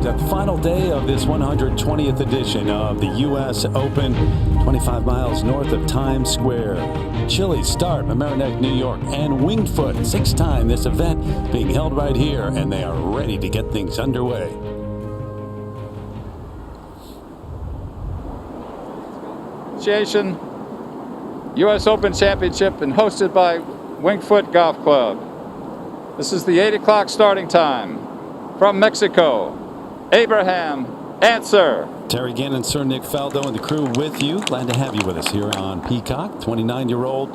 The final day of this 120th edition of the U.S. Open, 25 miles north of Times Square. Chilly start, Mamaroneck, New York, and Winged Foot, sixth time this event being held right here, and they are ready to get things underway. Association U.S. Open Championship and hosted by Winged Foot Golf Club. This is the 8 o'clock starting time. From Mexico, Abraham Ancer. Terry Gannon, Sir Nick Faldo, and the crew with you. Glad to have you with us here on Peacock. 29-year-old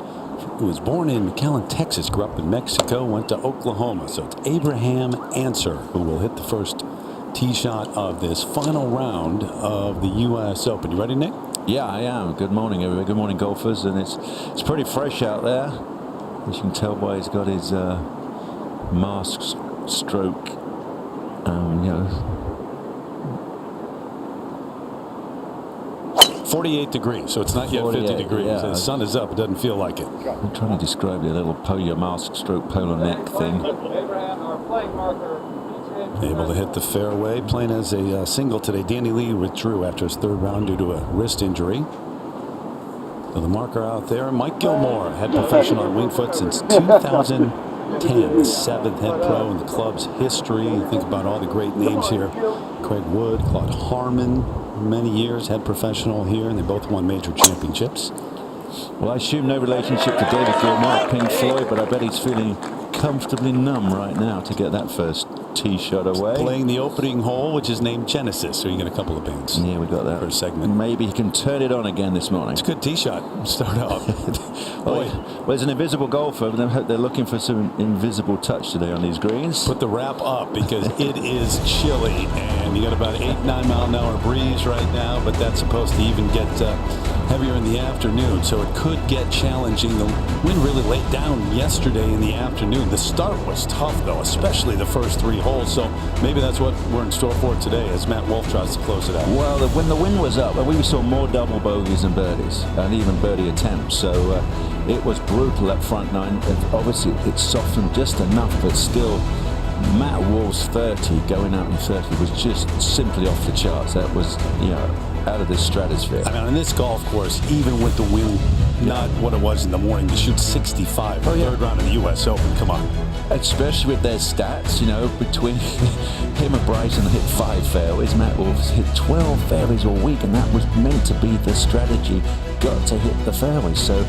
who was born in McAllen, Texas, grew up in Mexico, went to Oklahoma. So it's Abraham Ancer who will hit the first tee shot of this final round of the U.S. Open. You ready, Nick? Yeah, I am. Good morning, everybody. Good morning, golfers. And it's pretty fresh out there. As you can tell by he's got his mask stroke. 48 degrees, so it's not yet 50 degrees. Yeah. The sun is up. It doesn't feel like it. I'm trying to describe the little polio mask stroke polo neck thing. Able to hit the fairway, playing as a single today. Danny Lee withdrew after his third round due to a wrist injury. So the marker out there, Mike Gilmore, head professional at Winged Foot since 2010, the seventh head pro in the club's history. You think about all the great names here. Craig Wood, Claude Harmon, many years head professional here, and they both won major championships. Well, I assume no relationship to David Gilmour, Pink Floyd, but I bet he's feeling comfortably numb right now to get that first tee shot away. Playing the opening hole, which is named Genesis, so you get a couple of pins. Yeah, we got that first segment. Maybe he can turn it on again this morning. It's a good tee shot. Start off. Well, there's an invisible golfer. They're looking for some invisible touch today on these greens. Put the wrap up because it is chilly, and you got about 8-9 mile an hour breeze right now, but that's supposed to even get heavier in the afternoon, so it could get challenging. The wind really laid down yesterday in the afternoon. The start was tough, though, especially the first three holes, so maybe that's what we're in store for today as Matt Wolff tries to close it out. Well, when the wind was up, we saw more double bogeys than birdies, and even birdie attempts, so it was brutal at front nine. Obviously, it softened just enough, but still, Matt Wolff's 30, going out in 30, was just simply off the charts. That was, out of this stratosphere. I mean, on this golf course, even with the wind, not what it was in the morning, to shoot 65 for third round of the U.S. Open. Come on. Especially with their stats, between him and Bryson hit 5 fairways, Matt Wolff's hit 12 fairways all week, and that was meant to be the strategy. Got to hit the fairways. So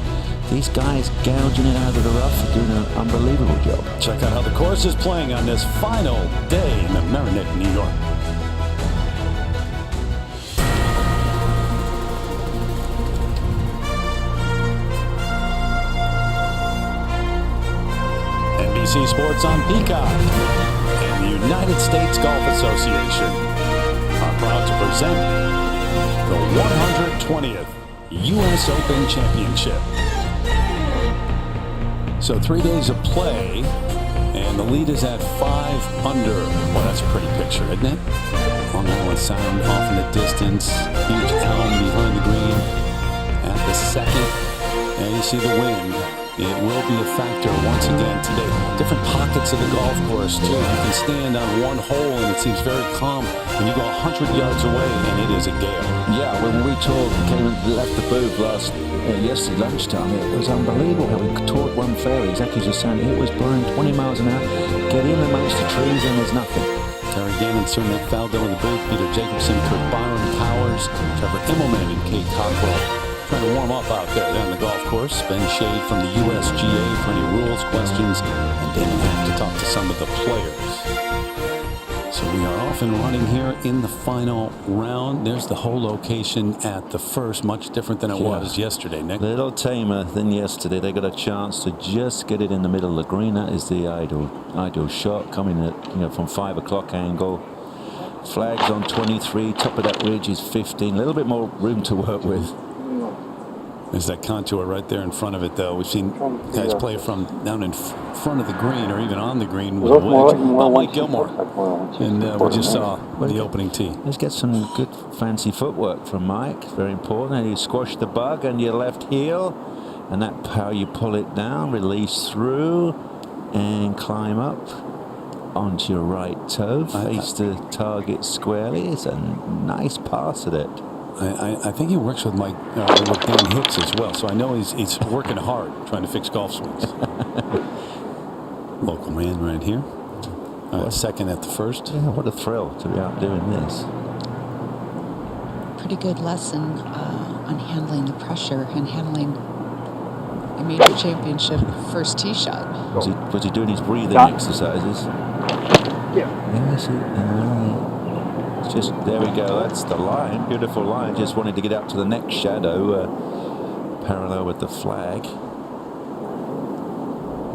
these guys gouging it out of the rough are doing an unbelievable job. Check out how the course is playing on this final day in Mamaroneck, New York. NBC Sports on Peacock and the United States Golf Association are proud to present the 120th U.S. Open Championship. So 3 days of play, and the lead is at 5 under. Well, that's a pretty picture, isn't it? Long Island Sound off in the distance, huge elm behind the green at the second, and you see the wind. It will be a factor once again today. Different pockets of the golf course, too. You can stand on one hole, and it seems very calm. When you go 100 yards away, and it is a gale. Yeah, when we left the booth yesterday lunchtime, it was unbelievable how we toured one fairway, exactly as you're saying. It was blowing 20 miles an hour. Get in amongst the trees, and there's nothing. Terry Gannon, Sir Nick Faldo in the booth, Peter Jacobson, Kurt Byron, Powers, Trevor Immelman, and Kate Cockrell. Trying to warm up out there on the golf course. Ben Shade from the USGA for any rules, questions, and then have to talk to some of the players. So we are off and running here in the final round. There's the whole location at the first, much different than it was yesterday, Nick. A little tamer than yesterday. They got a chance to just get it in the middle of the green. That is the ideal shot coming at from 5 o'clock angle. Flags on 23. Top of that ridge is 15. A little bit more room to work with. There's that contour right there in front of it, though. We've seen guys play from down in front of the green or even on the green with a wedge. Mike Gilmore. And we just saw the opening tee. Let's get some good fancy footwork from Mike. Very important. And you squash the bug on your left heel. And that's how you pull it down, release through, and climb up. onto your right toe, face the target squarely. It's a nice pass at it. I think he works with with Dan Hicks as well, so I know he's working hard trying to fix golf swings. Local man right here. Second at the first. Yeah, what a thrill to be out doing this. Pretty good lesson on handling the pressure and handling a major championship first tee shot. Was he doing his breathing exercises? Yeah. Yes. It's just, there we go. That's the line. Beautiful line. Just wanted to get out to the next shadow, parallel with the flag.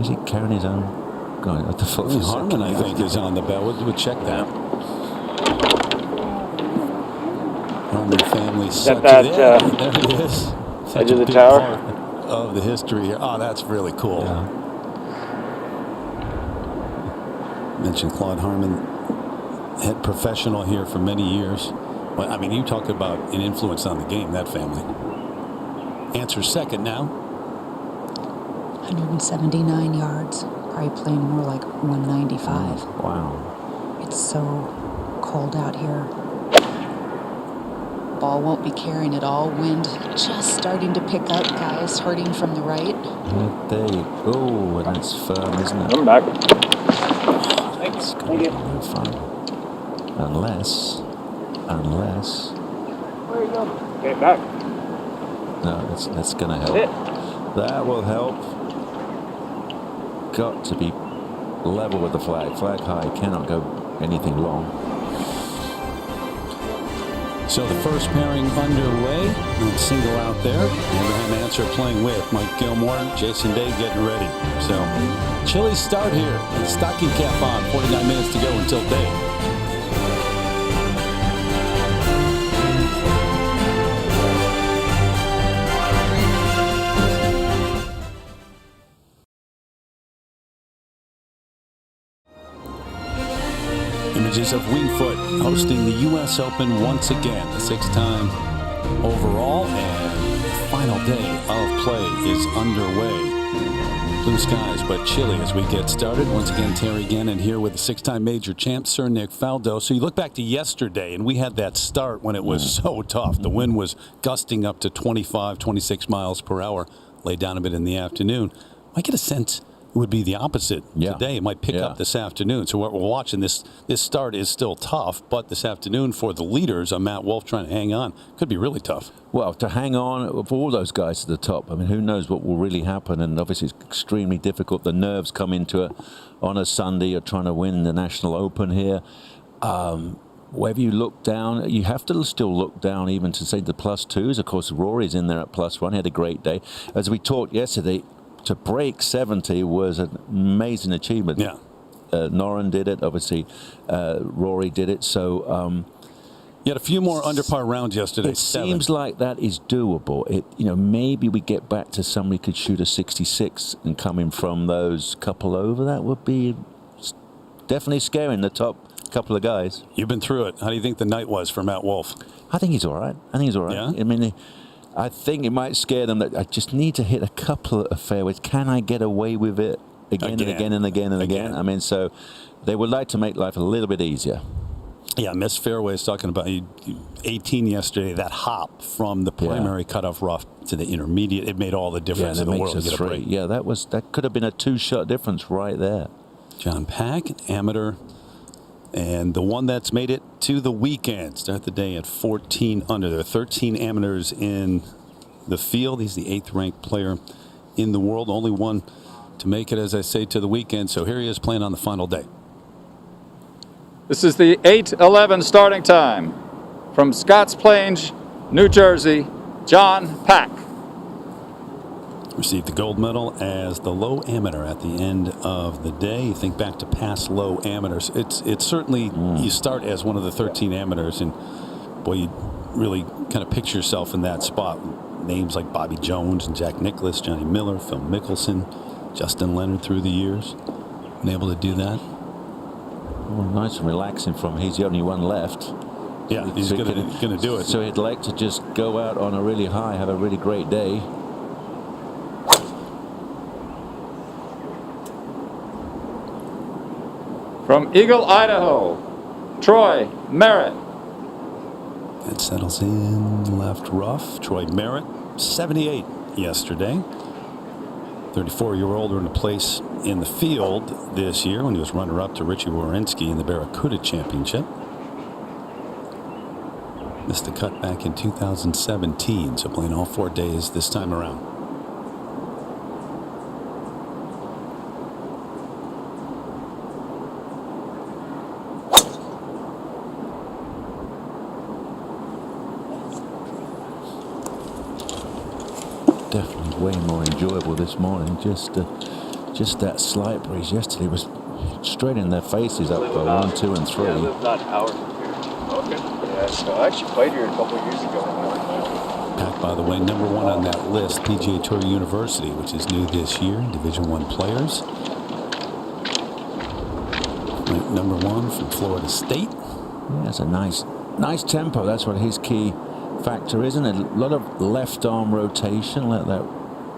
Is he carrying his own? Going at the foot. Harman, I think, is on the bell. We'll check that. Harman family such that, there it is. Such edge a of the big tower? part of the history here. Oh, that's really cool. Yeah. Mentioned Claude Harman, head professional here for many years. Well, I mean, you talk about an influence on the game, that family. Answer second now. 179 yards. Probably playing more like 195. Wow. It's so cold out here. Ball won't be carrying at all. Wind just starting to pick up, guys. Hurting from the right. There you go. Oh, and that's firm, isn't it? I'm back. It's going to be no fun. Unless. Where you going? Okay, back. No, that's going to help. Hit. That will help. Got to be level with the flag. Flag high. Cannot go anything long. So the first pairing underway. Single out there. Abraham Ancer playing with Mike Gilmore, Jason Day getting ready. So chilly start here. Stocking cap on. 49 minutes to go until Day. Images of Winged Foot hosting the U.S. Open once again. The six-time overall and the final day of play is underway. Blue skies, but chilly as we get started. Once again, Terry Gannon here with the six-time major champ, Sir Nick Faldo. So you look back to yesterday, and we had that start when it was so tough. The wind was gusting up to 25, 26 miles per hour. Laid down a bit in the afternoon. I get a sense it would be the opposite today. It might pick up this afternoon. So what we're watching, this start is still tough, but this afternoon for the leaders, Matt Wolff trying to hang on, could be really tough. Well, to hang on for all those guys at the top, I mean, who knows what will really happen? And obviously it's extremely difficult. The nerves come into it on a Sunday. You're trying to win the National Open here. Wherever you look down, you have to still look down even to say the +2s. Of course, Rory's in there at +1. He had a great day. As we talked yesterday, to break 70 was an amazing achievement. Yeah. Noren did it. Obviously, Rory did it. So you had a few more under par rounds yesterday. It seems like that is doable. Maybe we get back to somebody could shoot a 66 and coming from those couple over. That would be definitely scaring the top couple of guys. You've been through it. How do you think the night was for Matt Wolff? I think he's all right. Yeah? I mean, I think it might scare them that I just need to hit a couple of fairways. Can I get away with it again and again? I mean, so they would like to make life a little bit easier. Yeah, missed fairways talking about 18 yesterday. That hop from the primary cutoff rough to the intermediate, it made all the difference in the world. Yeah, that could have been a 2-shot difference right there. John Pack, amateur, and the one that's made it to the weekend. Start the day at 14 under. There are 13 amateurs in the field. He's the 8th ranked player in the world. Only one to make it, as I say, to the weekend. So here he is playing on the final day. This is the 8:11 starting time. From Scotts Plains, New Jersey, John Pack. Received the gold medal as the low amateur at the end of the day. You think back to past low amateurs. It's certainly, you start as one of the 13 amateurs, and boy, you really kind of picture yourself in that spot. Names like Bobby Jones and Jack Nicklaus, Johnny Miller, Phil Mickelson, Justin Leonard through the years. Been able to do that. Well, nice and relaxing from him. He's the only one left. Yeah, he's going to do it. So he'd like to just go out on a really high, have a really great day. From Eagle, Idaho, Troy Merritt. That settles in left rough. Troy Merritt, 78 yesterday. 34-year-old earned a place in the field this year when he was runner-up to Richie Werenski in the Barracuda Championship. Missed the cut back in 2017, so playing all 4 days this time around. Definitely way more enjoyable this morning. Just that slight breeze. Yesterday was straight in their faces up for 1, 2, and 3. Yeah, I live not hours from here. Okay. Yeah, so I actually played here a couple of years ago. Pack, by the way, #1 on that list, PGA Tour University, which is new this year, Division I players. Ranked #1 from Florida State. Yeah, it's a nice tempo. That's what his key factor is, and a lot of left arm rotation. Let that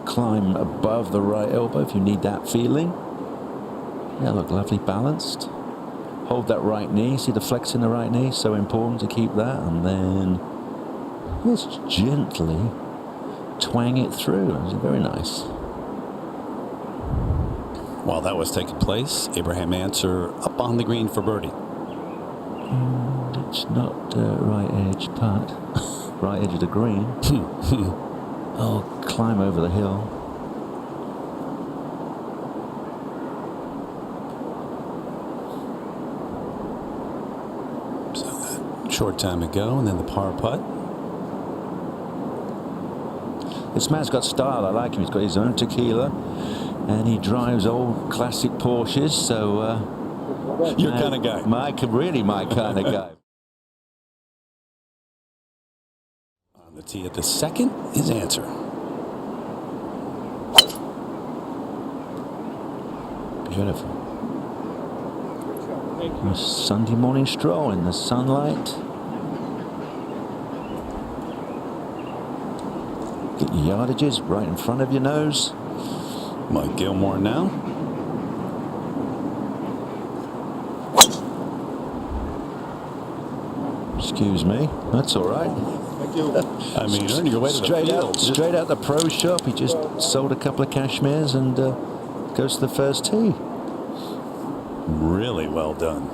climb above the right elbow if you need that feeling. Yeah, look, lovely balanced. Hold that right knee. See the flex in the right knee? So important to keep that. And then just gently twang it through. It's very nice. While that was taking place, Abraham Ancer up on the green for birdie. And it's not right edge putt. Right edge of the green. Oh, climb over the hill. So that short time ago, and then the par putt. This man's got style. I like him. He's got his own tequila, and he drives old classic Porsches. So Your kind of guy. Really my kind of guy. On the tee at the second is Ancer. Beautiful. A Sunday morning stroll in the sunlight. Get your yardages right in front of your nose. Mike Gilmore now. Excuse me. That's all right. I mean, earning your way to the field. Straight out the pro shop. He just sold a couple of cashmeres and goes to the first tee. Really well done.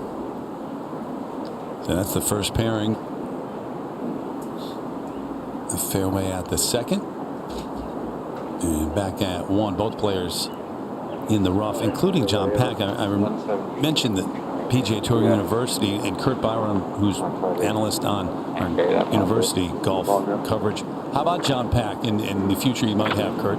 So that's the first pairing. The fairway at the second. And back at 1. Both players in the rough, including John Pack. I mentioned that PGA Tour University and Kurt Byron, who's analyst on our university golf coverage. How about John Pack in the future you might have, Kurt?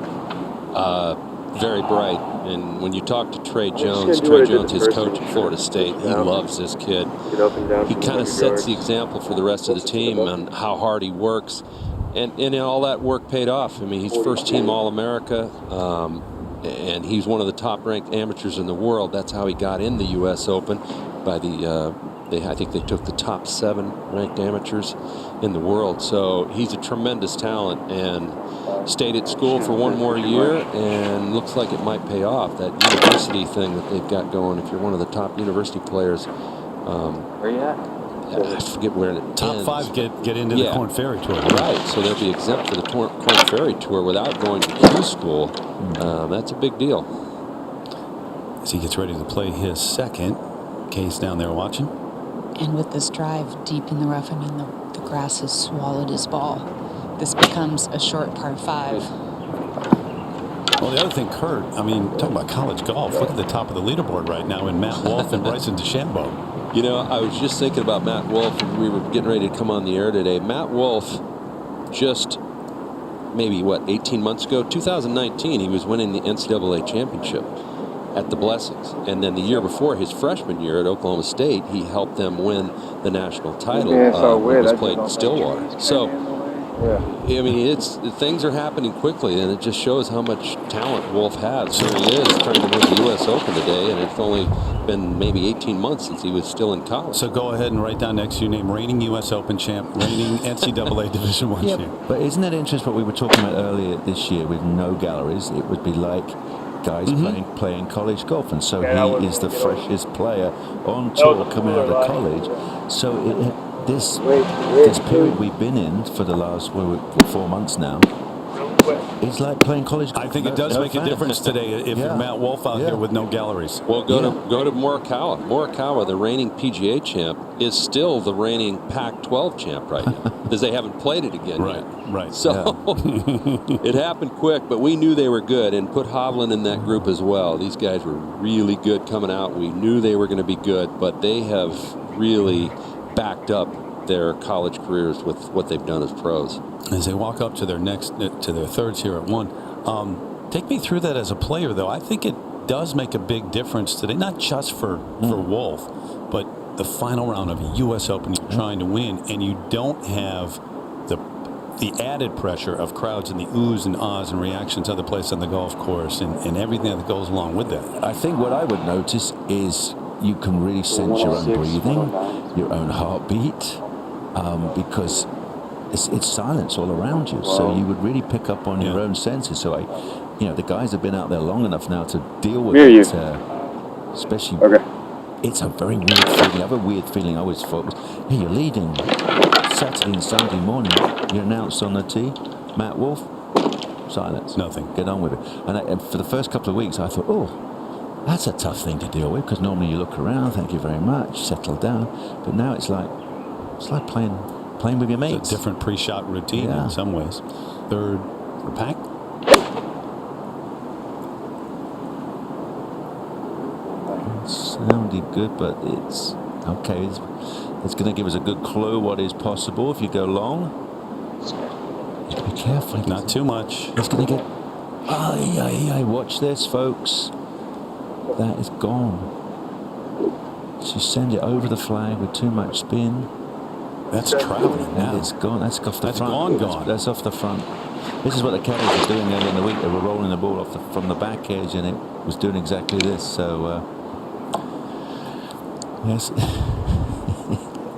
Very bright. And when you talk to Trey Jones, his coach at Florida State, he loves this kid. He kind of sets the example for the rest of the team on how hard he works. And all that work paid off. I mean, he's first team All-America, and he's one of the top-ranked amateurs in the world. That's how he got in the U.S. Open by the I think they took the top 7 ranked amateurs in the world. So he's a tremendous talent and stayed at school for 1 more year, and looks like it might pay off. That university thing that they've got going, if you're one of the top university players. Where you at? I forget where it Top ends. 5 get into the Korn Ferry Tour. Right, so they'll be exempt for the Korn Ferry Tour without going to Q school. That's a big deal. As he gets ready to play his second. Case down there watching. And with this drive deep in the rough, I mean, the grass has swallowed his ball. This becomes a short par 5. Well, the other thing, Kurt, I mean, talking about college golf, look at the top of the leaderboard right now in Matt Wolff and Bryson DeChambeau. You know, I was just thinking about Matt Wolff, and we were getting ready to come on the air today. Matt Wolff, just maybe, 18 months ago, 2019, he was winning the NCAA championship at the Blessings. And then the year before, his freshman year at Oklahoma State, he helped them win the national title when it was played in Stillwater. So, I mean, things are happening quickly, and it just shows how much talent Wolff has. Here he is trying to win the U.S. Open today, and it's only been maybe 18 months since he was still in college. So go ahead and write down next to your name, reigning U.S. Open champ, reigning NCAA Division I champ. But isn't it interesting what we were talking about earlier this year with no galleries? It would be like guys playing college golf, and so he is the freshest player on tour coming out of college. So this period we've been in for the last 4 months now, it's like playing college golf. I think it does make a difference today if you're Matt Wolff out here with no galleries. Well, go to Morikawa. Morikawa, the reigning PGA champ, is still the reigning Pac-12 champ right now because they haven't played it again yet. Right. So it happened quick, but we knew they were good, and put Hovland in that group as well. These guys were really good coming out. We knew they were going to be good, but they have really backed up their college careers with what they've done as pros. As they walk up to their thirds here at 1, take me through that as a player, though. I think it does make a big difference today, not just for Wolff, but the final round of a U.S. Open you're trying to win, and you don't have the added pressure of crowds and the oohs and ahs and reactions other places on the golf course and everything that goes along with that. I think what I would notice is you can really sense your own breathing, your own heartbeat, because it's silence all around you. So you would really pick up on your own senses. So the guys have been out there long enough now to deal with it, especially. It's a very weird feeling. I have a weird feeling. I always thought, hey, you're leading Saturday and Sunday morning. You announced on the tee, Matt Wolff, silence. Nothing. Get on with it. And for the first couple of weeks, I thought, oh, that's a tough thing to deal with, because normally you look around, thank you very much, settle down. But now it's like playing with your mates. It's a different pre-shot routine in some ways. Third for Pack. Sounded good, but it's okay. It's going to give us a good clue what is possible if you go long. You have to be careful. Not too much. It's going to get. Watch this, folks. That is gone. So you send it over the flag with too much spin. That's traveling now. It's gone. That's off the That's front. gone. That's off the front. This is what the caddies were doing earlier in the week. They were rolling the ball from the back edge, and it was doing exactly this. So, yes.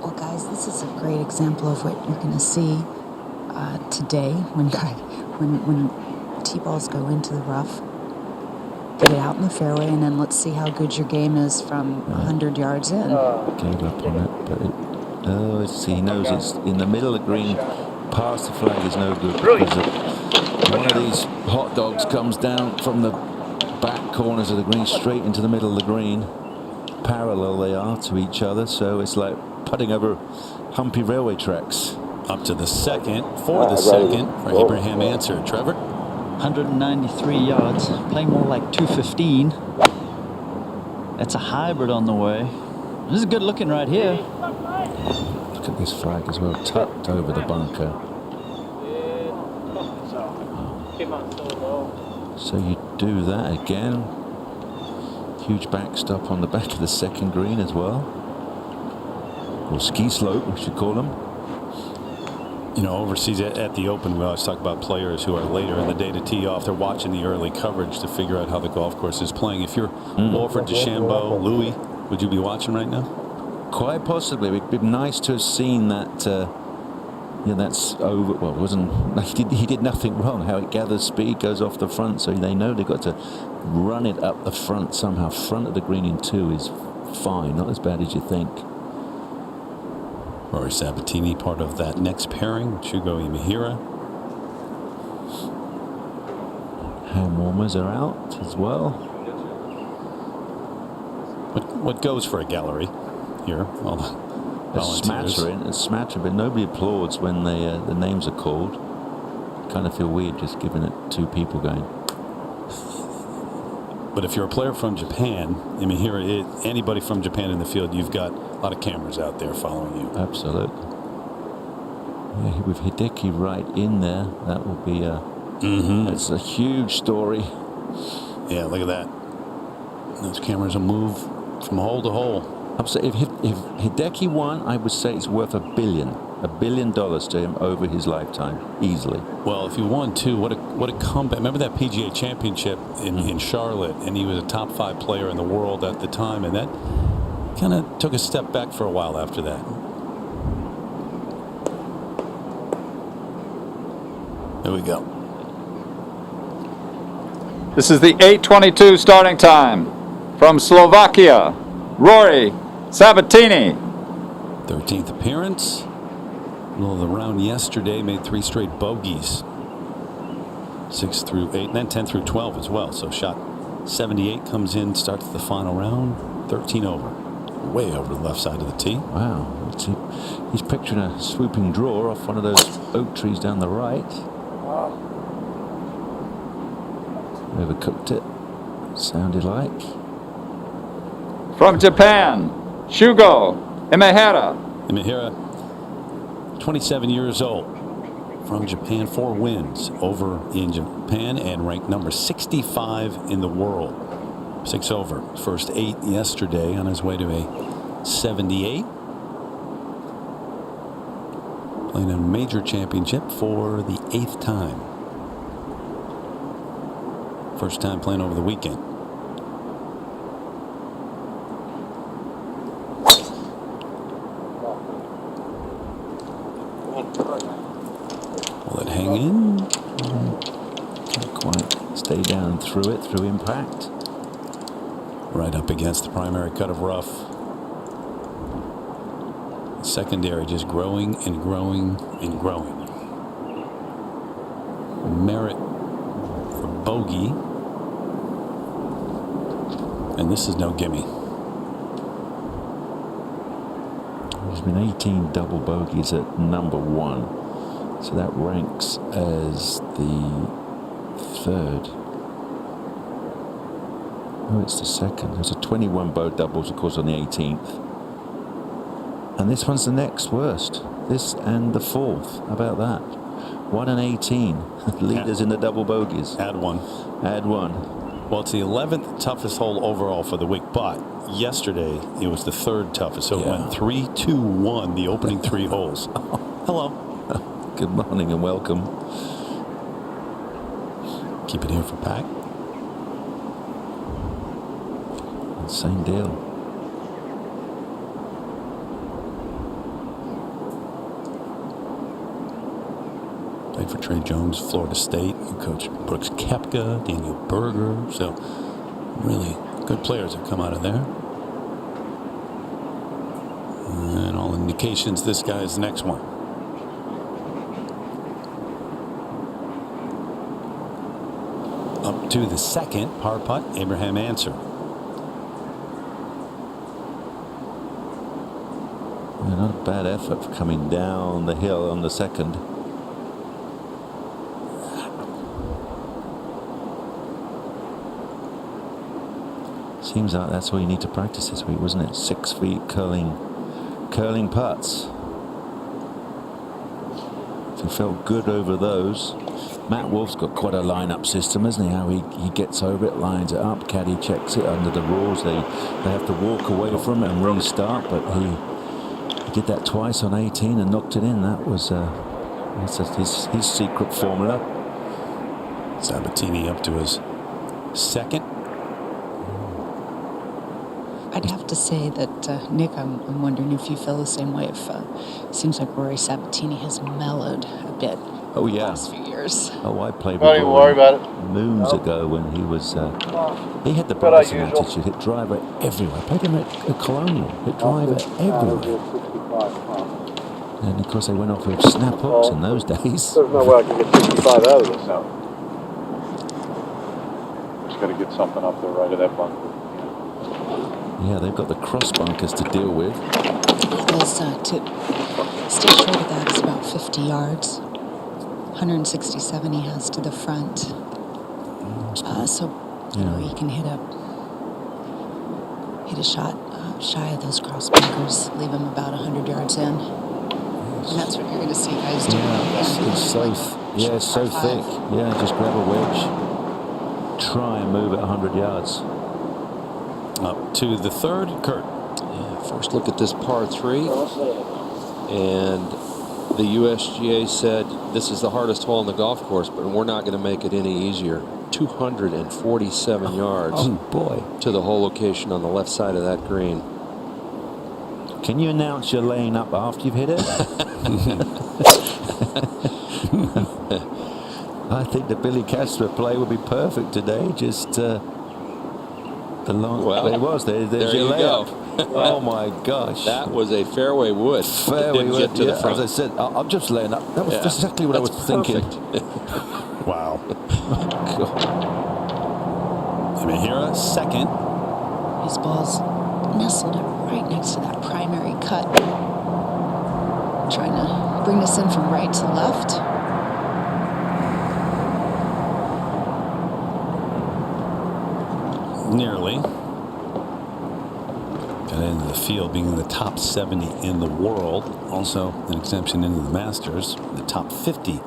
Well, guys, this is a great example of what you're going to see today when tee balls go into the rough. Get it out in the fairway, and then let's see how good your game is from 100 yards in. Gave up on it, but he knows it's in the middle of the green. Past the flag is no good because one of these hot dogs comes down from the back corners of the green straight into the middle of the green. Parallel they are to each other, so it's like putting over humpy railway tracks. Up to the second, for Abraham Ancer. Trevor? 193 yards, playing more like 215. That's a hybrid on the way. This is good looking right here. Look at this flag as well, tucked over the bunker. So you do that again. Huge backstop on the back of the second green as well. Or ski slope, we should call them. You know, overseas at the Open, we always talk about players who are later in the day to tee off. They're watching the early coverage to figure out how the golf course is playing. If you're Wolford, DeChambeau, Louis, would you be watching right now? Quite possibly. It'd be nice to have seen that. That's over. Well, it wasn't. He did nothing wrong. How it gathers speed, goes off the front, so they know they've got to run it up the front somehow. Front of the green in 2 is fine, not as bad as you think. Rory Sabatini, part of that next pairing. Shugo Imahira. Hand warmers are out as well. What goes for a gallery here? All the a smattering, but nobody applauds when the names are called. Kind of feel weird just giving it 2 people going. But if you're a player from Japan, I mean, anybody from Japan in the field, you've got a lot of cameras out there following you. Absolutely. Yeah, with Hideki right in there, that will be that's a huge story. Yeah, look at that. Those cameras will move from hole to hole. If Hideki won, I would say it's worth $1 billion to him over his lifetime, easily. Well, if he won too, what a comeback! Remember that PGA Championship in Charlotte, and he was a top 5 player in the world at the time, and that kind of took a step back for a while after that. There we go. This is the 8:22 starting time. From Slovakia, Rory Sabatini. 13th appearance. Middle of the round yesterday, made 3 straight bogeys. 6 through 8, and then 10 through 12 as well. So shot 78, comes in, starts the final round, 13 over. Way over the left side of the tee. Wow. He's picturing a swooping draw off one of those oak trees down the right. Overcooked it. Sounded like. From Japan, Shugo Imahara. Imahara, 27 years old. From Japan, 4 wins over in Japan and ranked number 65 in the world. 6 over. First 8 yesterday on his way to a 78. Playing a major championship for the 8th time. First time playing over the weekend. Will it hang in? Can't quite stay down through it, through impact. Right up against the primary cut of rough. Secondary just growing and growing and growing. Merit for bogey. And this is no gimme. There's been 18 double bogeys at number 1. So that ranks as the 3rd. Oh, it's the 2nd. There's a 21 bow doubles, of course, on the 18th. And this one's the next worst. This and the 4th. How about that? 1 and 18. Leaders in the double bogeys. Add 1. Add 1. Well, it's the 11th toughest hole overall for the week, but yesterday it was the 3rd toughest. So it went 3, 2, 1, the opening 3 holes. Hello. Good morning and welcome. Keep it here for Pack. Same deal. Played for Trey Jones, Florida State. Coach Brooks Koepka, Daniel Berger. So really good players have come out of there. And all indications this guy is the next one. Up to the 2nd par putt, Abraham Ancer. Yeah, not a bad effort for coming down the hill on the 2nd. Seems like that's all you need to practice this week, wasn't it? 6 feet curling putts. If you felt good over those. Matt Wolf's got quite a line-up system, isn't he? How he gets over it, lines it up, caddy checks it under the rules. They have to walk away from it and restart, but he did that twice on 18 and knocked it in. That was his secret formula. Sabatini up to his 2nd. I'd have to say that, Nick, I'm wondering if you feel the same way. If seems like Rory Sabatini has mellowed a bit. Oh yeah. The last few years. Oh, I played with Don't even worry about it. moons ago when he was. He had the Bryson attitude. Hit driver everywhere. Played him at Colonial. Hit driver everywhere. And of course they went off with snap hooks in those days. There's no way I can get 65 out of this now. Just got to get something up the right of that bunker. Yeah, they've got the cross bunkers to deal with. There's to stay short of that is about 50 yards. 167 he has to the front. So you know he can hit a shot shy of those cross bunkers, leave him about 100 yards in. And that's what you're going to see guys do. Yeah, it's so thick. Yeah, just grab a wedge, try and move it 100 yards. Up to the 3rd, Kurt. Yeah, first look at this par 3. And the USGA said this is the hardest hole on the golf course, but we're not going to make it any easier. 247 yards. Oh boy! To the hole location on the left side of that green. Can you announce your laying up after you've hit it? I think the Billy Casper play would be perfect today. Just the long. Well, there it was. There's there your you layup. go. Oh my gosh. That was a fairway wood. Fairway Didn't wood. get to the front. As I said, I'm just laying up. That was Yeah, exactly what I was that's thinking. perfect. Wow. God. Mahira, second. His ball's nestled right next to that primary cut. Trying to bring this in from right to left. Nearly. Got into the field, being in the top 70 in the world. Also an exemption into the Masters. The top 50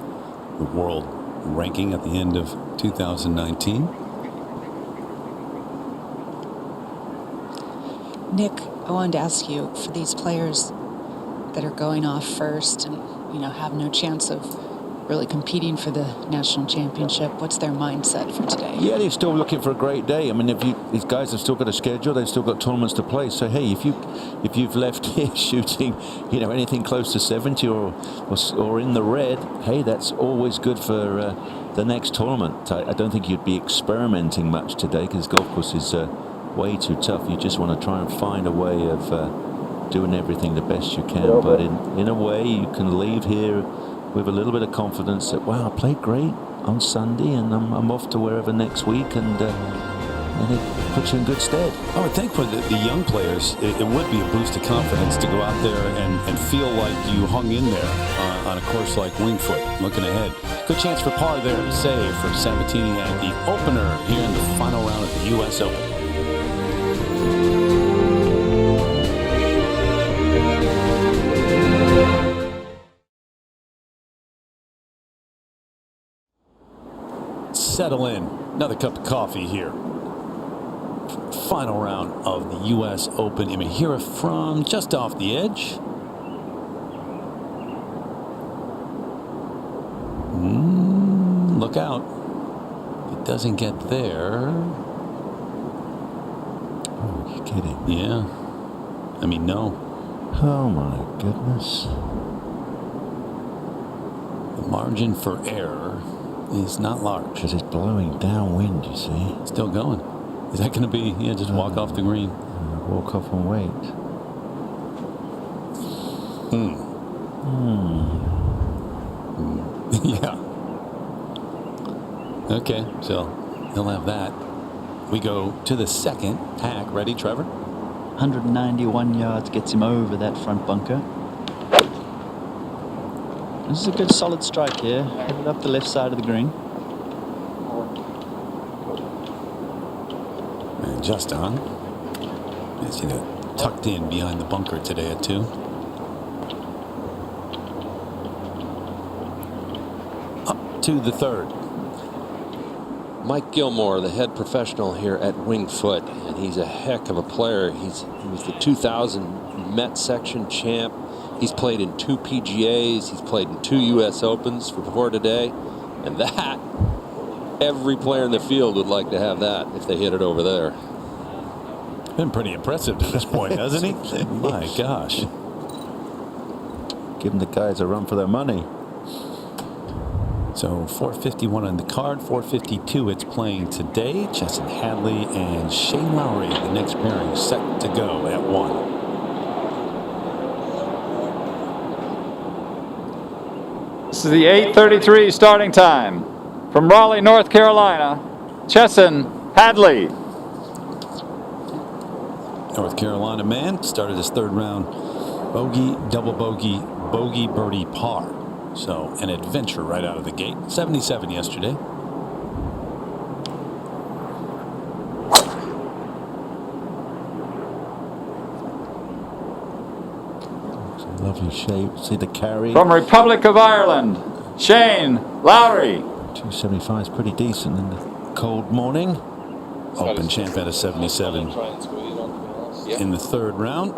the world ranking at the end of 2019. Nick, I wanted to ask you, for these players that are going off first and, have no chance of really competing for the national championship, what's their mindset for today? Yeah, they're still looking for a great day. I mean, these guys have still got a schedule, they've still got tournaments to play. So hey, if you've left here shooting, anything close to 70 or in the red, hey, that's always good for the next tournament. I don't think you'd be experimenting much today because golf course is way too tough. You just want to try and find a way of doing everything the best you can. But in a way, you can leave here with a little bit of confidence that, wow, I played great on Sunday and I'm off to wherever next week, and it puts you in good stead. I would think for the young players, it would be a boost of confidence to go out there and feel like you hung in there on a course like Winged Foot. Looking ahead, good chance for par there to save for Sabatini at the opener here in the final round of the U.S. Open. Settle in. Another cup of coffee here. Final round of the U.S. Open. Mahira from just off the edge. Look out. If it doesn't get there. Oh, you're kidding. Yeah. No. Oh my goodness. The margin for error is not large. Because it's blowing downwind, you see. Still going. Is that going to be, just walk off the green? Walk off and wait. Yeah. Okay, so he'll have that. We go to the second hack. Ready, Trevor? 191 yards gets him over that front bunker. This is a good solid strike here. Headed up the left side of the green. And just on. As tucked in behind the bunker today at 2. Up to the third. Mike Gilmore, the head professional here at Winged Foot, and he's a heck of a player. He was the 2000 Met section champ. He's played in 2 PGAs. He's played in 2 U.S. Opens before today. And that, every player in the field would like to have that if they hit it over there. Been pretty impressive to this point, hasn't he? My gosh. Giving the guys a run for their money. So 451 on the card, 452 it's playing today. Chesson Hadley and Shane Lowry, the next pairing, set to go at 1. This is the 8:33 starting time. From Raleigh, North Carolina, Chesson Hadley. North Carolina man started his third round bogey, double bogey, bogey, birdie, par. So an adventure right out of the gate. 77 yesterday. It's a lovely shape. See the carry. From Republic of Ireland, Shane Lowry. 275 is pretty decent in the cold morning. Open champ at a 77 in the third round.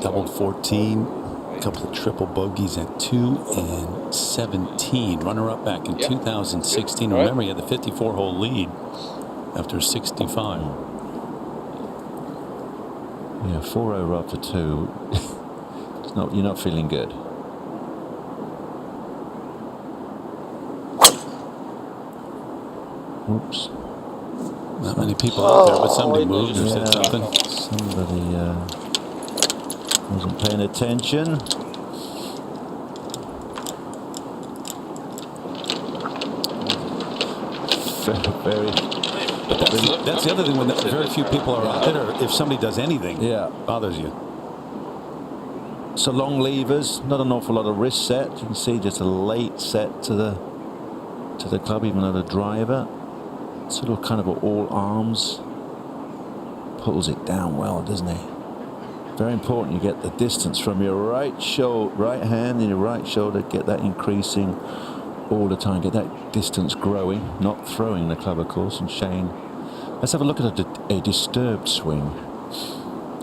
Doubled 14. A couple of triple bogeys at 2 and 17. Runner-up back in 2016. Remember, he had the 54-hole lead after 65. Yeah, 4 over after 2. It's not. You're not feeling good. Oops. Not many people out there, but somebody moved or said something. Somebody wasn't paying attention. Very. That's the other thing when very few people are out there. If somebody does anything, bothers you. So long levers, not an awful lot of wrist set. You can see just a late set to the club, even though the driver sort of kind of all arms pulls it down well, doesn't he? Very important you get the distance from your right hand and your right shoulder, get that increasing all the time, get that distance growing, not throwing the club, of course. And Shane, let's have a look at a disturbed swing.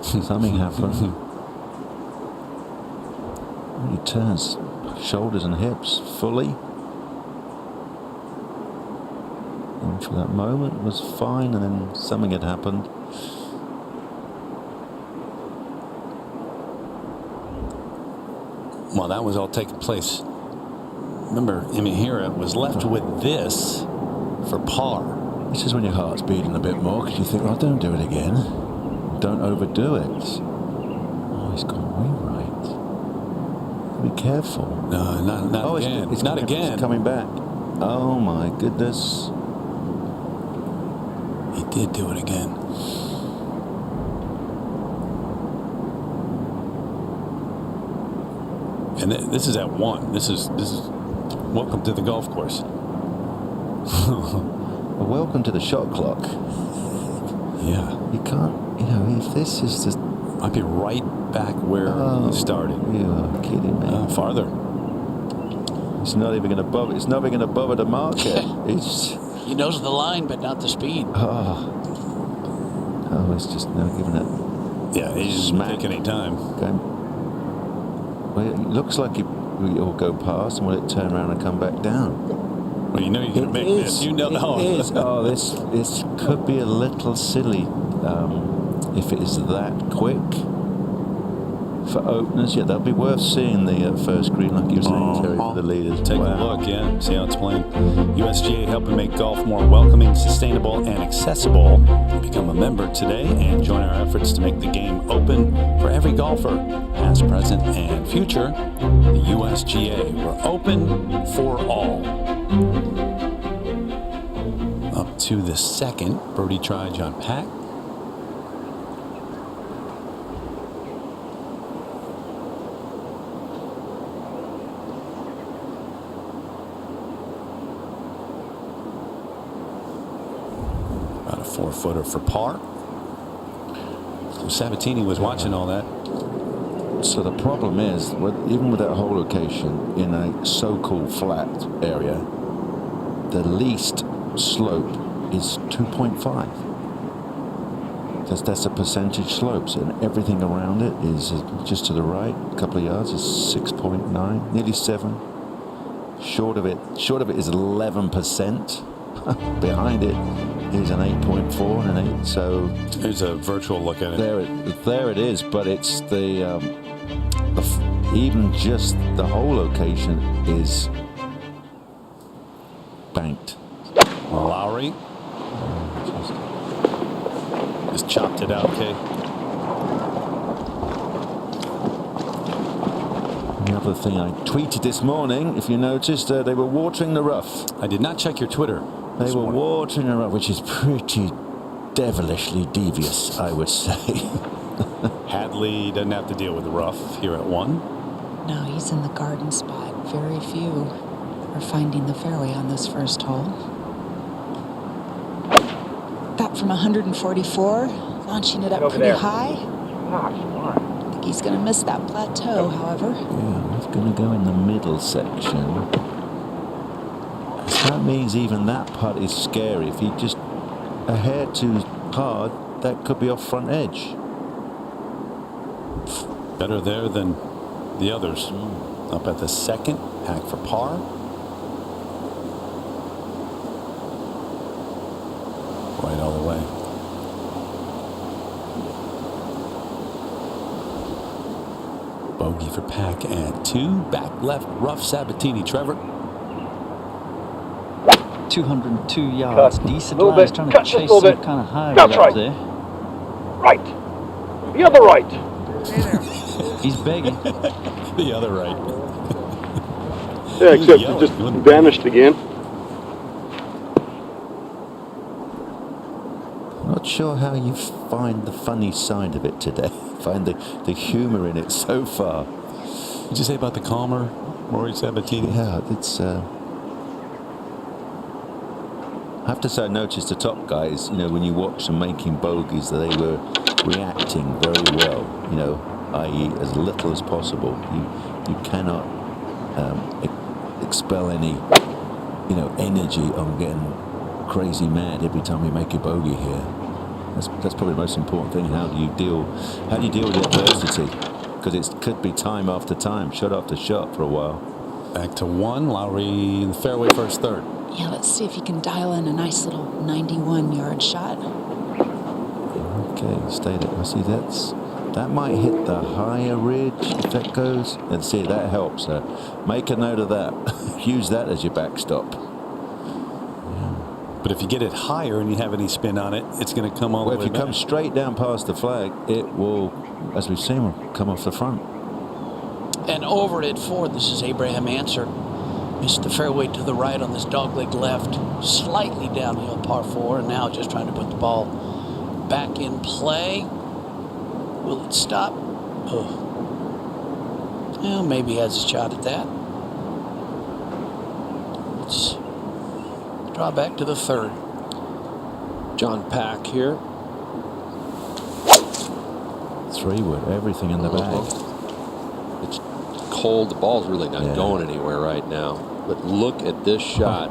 Something happened. He turns shoulders and hips fully. And for that moment it was fine, and then something had happened. Well, that was all taking place. Remember, Imahira was left with this for par. This is when your heart's beating a bit more, because you think, oh, don't do it again. Don't overdo it. Oh, he's gone way right. Be careful. No, not again. It's not again. It's coming back. Oh, my goodness. He did do it again. And this is at 1. This is welcome to the golf course. Well, welcome to the shot clock. Yeah. You can't, if this is just... Might be right back where you started. You're kidding me. Farther. It's not even going to bother. It's not even going to bother to mark it. It's... He knows the line, but not the speed. Oh, it's just now giving it. Yeah, he didn't take any time. Okay. Well, it looks like it'll go past, and will it turn around and come back down? Well, you know you're going to make this. You know the whole. It is. Oh, this could be a little silly if it is that quick for openers. Yeah, that'll be worth seeing the first green, like you were saying, Terry, for the leaders. Take a look, see how it's playing. USGA helping make golf more welcoming, sustainable, and accessible. Become a member today and join our efforts to make the game open for every golfer, past, present, and future. The USGA, we're open for all. Up to the second birdie try, John Pack. About a 4-footer for par. So Sabatini was watching all that. So the problem is, even with that hole location in a so-called flat area, the least slope is 2.5. That's a percentage slopes, and everything around it is just to the right, a couple of yards is 6.9, nearly 7. Short of it is 11%. Behind it is an 8.4 and an 8. So there's a virtual look at it. There it is, but it's even just the hole location is banked. Lowry just chopped it out, okay. Another thing I tweeted this morning, if you noticed, they were watering the rough. I did not check your Twitter. They were watering the rough, which is pretty devilishly devious, I would say. Hadley doesn't have to deal with the rough here at 1. No, he's in the garden spot. Very few are finding the fairway on this first hole. Back from 144, launching it up pretty high. I think he's going to miss that plateau, however. Yeah, he's going to go in the middle section. So that means even that putt is scary. If he just a hair too hard, that could be off front edge. Better there than the others. Up at the second, Pack for par. Right all the way. Bogey for Pack at 2. Back left, rough Sabatini. Trevor. 202 yards. Cut. Decent Little line. He's bit. trying to Cut just a chase little some bit. kind of hybrid That's up right. there. Right. The other right. He's begging. The other right. Yeah, He was except yelling. it just He wasn't- vanished again. Not sure how you find the funny side of it today. Find the humor in it so far. Did you say about the calmer Rory Sabatini? Yeah, it's. I have to say, I noticed the top guys. You know, when you watch them making bogeys, they were reacting very well. You know, i.e., as little as possible. You cannot expel any, you know, energy on getting crazy mad every time you make a bogey here. That's probably the most important thing. How do you deal with adversity? Because it could be time after time, shot after shot for a while. Back to one. Lowry in the fairway first third. Yeah, let's see if he can dial in a nice little 91-yard shot. Okay, stay there. I see that might hit the higher ridge if that goes. Let's see, that helps. Make a note of that. Use that as your backstop. But if you get it higher and you have any spin on it, it's going to come all Well, the if way you come back. straight down past the flag, it will, as we've seen, will come off the front. And over at 4, this is Abraham Answer. Missed the fairway to the right on this dogleg left. Slightly downhill par 4, and now just trying to put the ball back in play. Will it stop? Oh. Well, maybe he has a shot at that. Let's draw back to the 3rd. John Pack here. 3-wood, everything in the bag. It's cold. The ball's really not going anywhere right now. But look at this shot.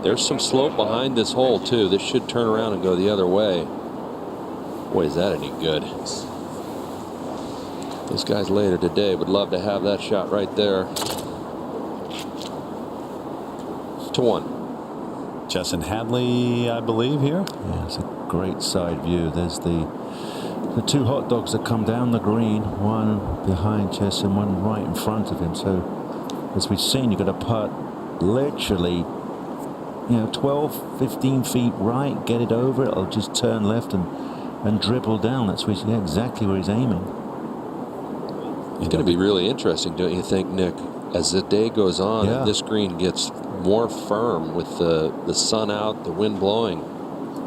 There's some slope behind this hole, too. This should turn around and go the other way. Boy, is that any good. Those guys later today would love to have that shot right there. To 1. Justin Hadley, I believe, here. Yeah, it's a great side view. There's the two hot dogs that come down the green, one behind Chess and one right in front of him. So, as we've seen, you've got to putt literally, 12, 15 feet right, get it over it, it'll just turn left and dribble down. That's exactly where he's aiming. It's going to be really interesting, don't you think, Nick? As the day goes on and this green gets more firm with the sun out, the wind blowing,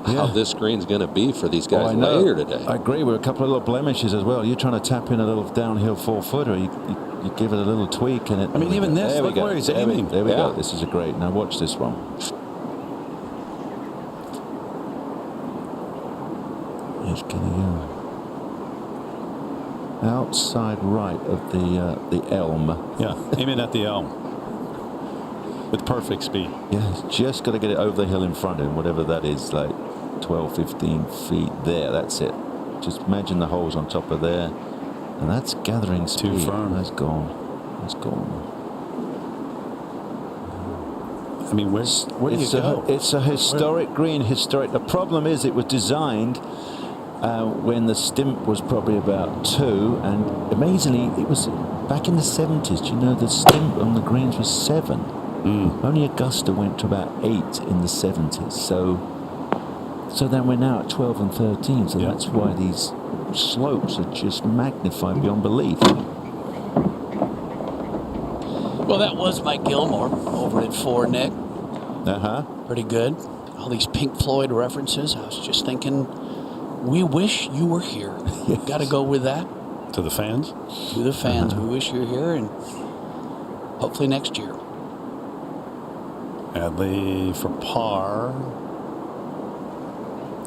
how this green's going to be for these guys later today. I agree with a couple of little blemishes as well. You're trying to tap in a little downhill 4-footer. You give it a little tweak and it. I mean, even this, there we look go. where he's aiming. There we go. This is a great. Now watch this one. He's going to go outside right of the elm. Yeah, aiming at the elm with perfect speed. Yeah, he's just got to get it over the hill in front of him, whatever that is, like 12, 15 feet there. That's it. Just imagine the holes on top of there, and that's gathering speed. Too firm. That's gone. That's gone. I mean, where do you go? It's a historic green. Historic. The problem is it was designed when the stimp was probably about 2, and amazingly it was back in the 70s. Do you know the stimp on the greens was 7? Only Augusta went to about 8 in the 70s. So then we're now at 12 and 13. So that's why these slopes are just magnified beyond belief. Well, that was Mike Gilmore over at 4, Nick. Uh-huh. Pretty good. All these Pink Floyd references. I was just thinking, we wish you were here. Got to go with that. To the fans? To the fans. We wish you were here, and hopefully next year. Hadley for par.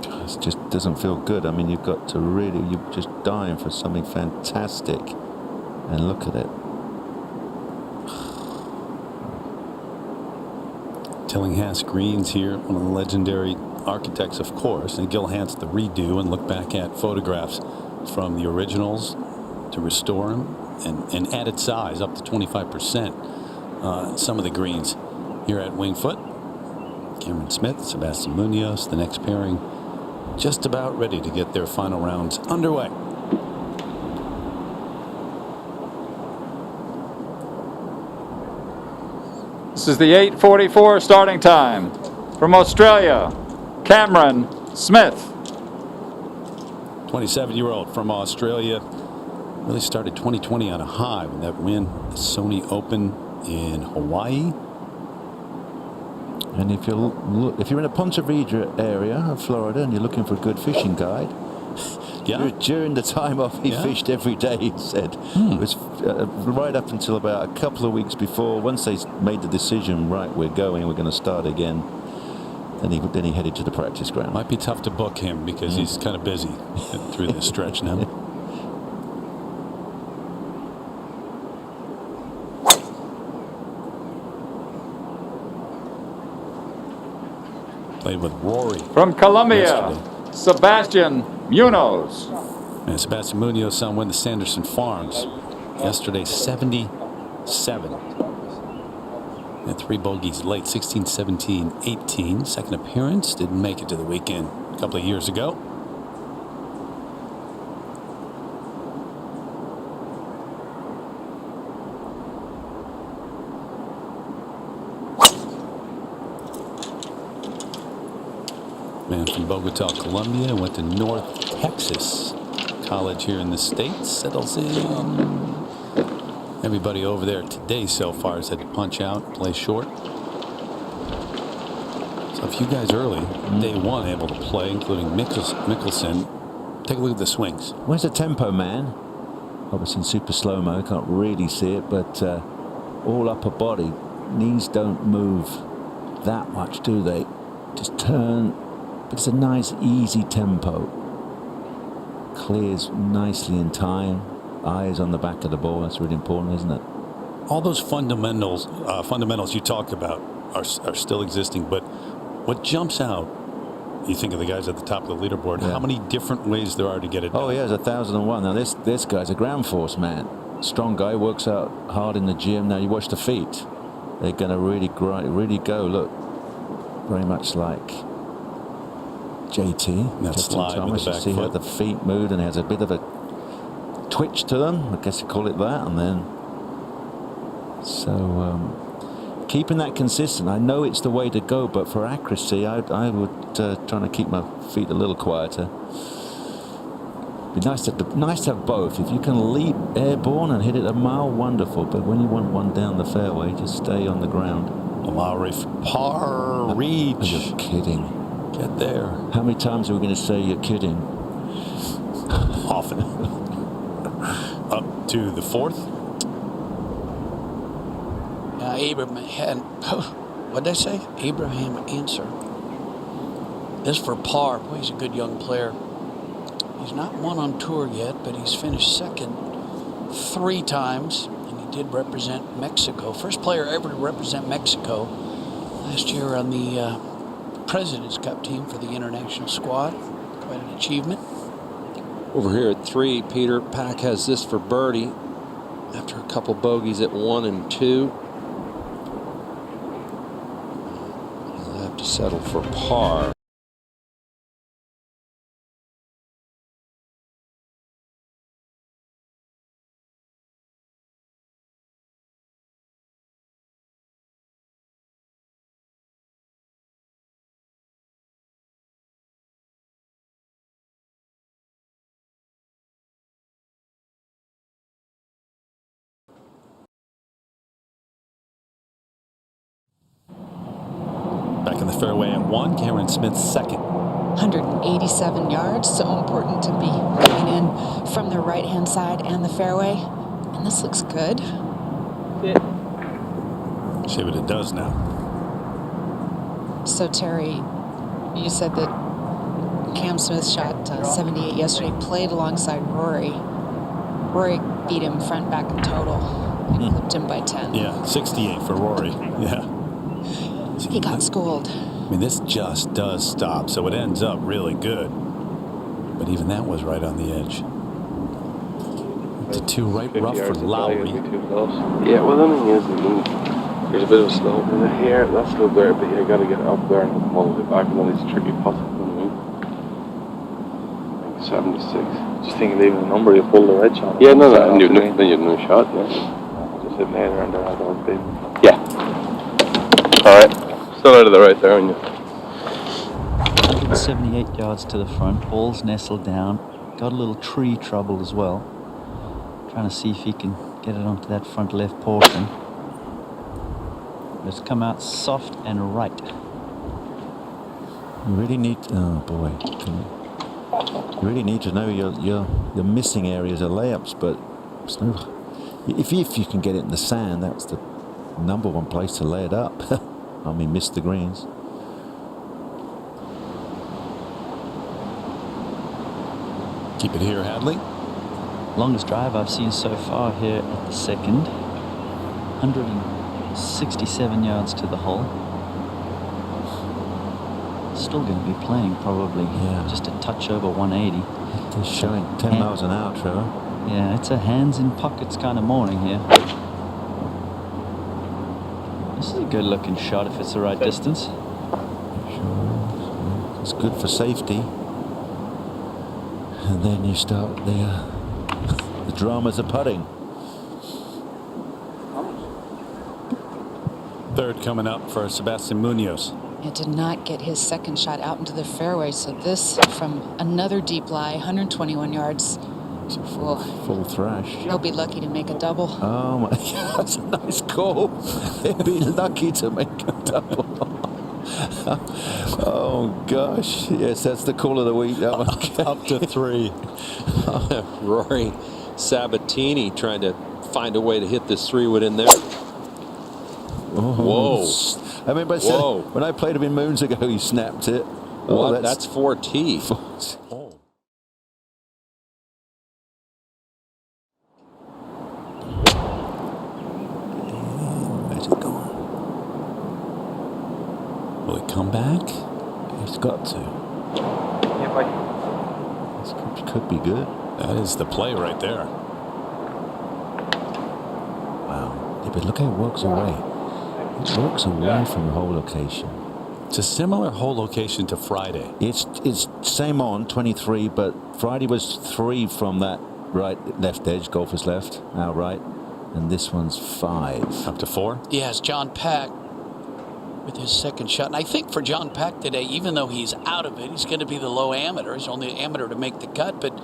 It just doesn't feel good. I mean, you've got to really, you're just dying for something fantastic. And look at it. Tillinghast Greens here, one of the legendary architects, of course, and Gil Hanse the redo, and look back at photographs from the originals to restore them and added size up to 25%. Some of the greens here at Winged Foot. Cameron Smith, Sebastian Munoz, the next pairing, just about ready to get their final rounds underway. This is the 8:44 starting time From Australia, Cameron Smith. 27-year-old from Australia. Really started 2020 on a high with that win at Sony Open in Hawaii. And if you're in a Ponte Vedra area of Florida and you're looking for a good fishing guide, Yeah. during the time off, he fished every day, he said. It was right up until about a couple of weeks before. Once they made the decision, right, we're going, we're going to start again, then he headed to the practice ground. Might be tough to book him because he's kind of busy through this stretch now. Played with Rory. From Colombia, Yesterday. Sebastian Munoz. And Sebastian Munoz on win the Sanderson Farms. Yesterday, 77. And 3 bogeys late, 16, 17, 18. Second appearance. Didn't make it to the weekend a couple of years ago. Man from Bogota, Colombia, went to North Texas College here in the States, settles in. Everybody over there today so far has had to punch out, play short. So a few guys early, day one, able to play, including Mickelson. Take a look at the swings. Where's the tempo, man? Obviously in super slow-mo, can't really see it, but all upper body. Knees don't move that much, do they? Just turn. But it's a nice, easy tempo. Clears nicely in time. Eyes on the back of the ball. That's really important, isn't it? All those fundamentals you talk about are still existing. But what jumps out, you think of the guys at the top of the leaderboard, how many different ways there are to get it done. Oh, yeah, there's 1,001. Now, this guy's a ground force man. Strong guy, works out hard in the gym. Now, you watch the feet. They're going to really go. Look, very much like JT. That Justin slide Thomas. with the You back see how foot. the feet move, and he has a bit of a twitch to them. I guess you call it that. And then, so keeping that consistent. I know it's the way to go, but for accuracy, I would try to keep my feet a little quieter. Be nice to have both. If you can leap airborne and hit it a mile, wonderful. But when you want one down the fairway, just stay on the ground. Lowry for par, reach. You're kidding. Get there. How many times are we going to say you're kidding? Often. Up to the 4th. What'd I say? Abraham Answer. This for par. Boy, he's a good young player. He's not won on tour yet, but he's finished second 3 times, and he did represent Mexico. First player ever to represent Mexico last year on the President's Cup team for the international squad. Quite an achievement. Over here at 3, Peter, Pack has this for birdie after a couple bogeys at 1 and 2. He'll have to settle for par. Back in the fairway at 1, Cameron Smith second. 187 yards, so important to be coming in from the right-hand side and the fairway. And this looks good. See what it does now. So, Terry, you said that Cam Smith shot 78 yesterday, played alongside Rory. Rory beat him front, back, and total. He clipped him by 10. Yeah, 68 for Rory. Yeah. He got schooled. I mean, this just does stop, so it ends up really good. But even that was right on the edge. The 2 right rough for Lowry. Yeah, well, the thing is, there's a bit of a slope here. That's still there, but you got to get up there and come all the way back, and then it's a tricky putt. I think 76. Just think of leaving a number, you pull the wedge on it. Yeah, no, then you have no shot. Yeah. Just hit later and there, I don't think. Yeah. All right. Still out of the right there, aren't you? 78 yards to the front. Ball's nestled down. Got a little tree trouble as well. Trying to see if he can get it onto that front left portion. Let's come out soft and right. You really need. Oh boy. You really need to know your missing areas of layups, but it's no, if you can get it in the sand, that's the number one place to lay it up. I mean, miss the greens. Keep it here, Hadley. Longest drive I've seen so far here at the second. 167 yards to the hole. Still going to be playing probably just a touch over 180. It's showing 10 miles an hour, Trevor. Yeah, it's a hands in pockets kind of morning here. This is a good looking shot if it's the right distance. Sure. It's good for safety. And then you start the dramas of putting. Third coming up for Sebastian Munoz. It did not get his second shot out into the fairway, so this from another deep lie, 121 yards. Full thrash. He'll be lucky to make a double. Oh my God, that's a nice call. He'll be lucky to make a double. Oh gosh, yes, that's the call of the week. That one. Up to 3. Rory Sabatini trying to find a way to hit this 3-wood in there. Whoa. I mean, but when I played him in moons ago, he snapped it. Oh, that's 4T. Where's it going? Will it come back? He's got to. This could be good. That is the play right there. Wow. Yeah, but look how it walks away. It walks away from the hole location. It's a similar hole location to Friday. It's same on 23, but Friday was 3 from that left edge, golfer's left, our right, and this one's 5. Up to 4? Yes, John Pack with his second shot. And I think for John Pack today, even though he's out of it, he's going to be the low amateur. He's only an amateur to make the cut. But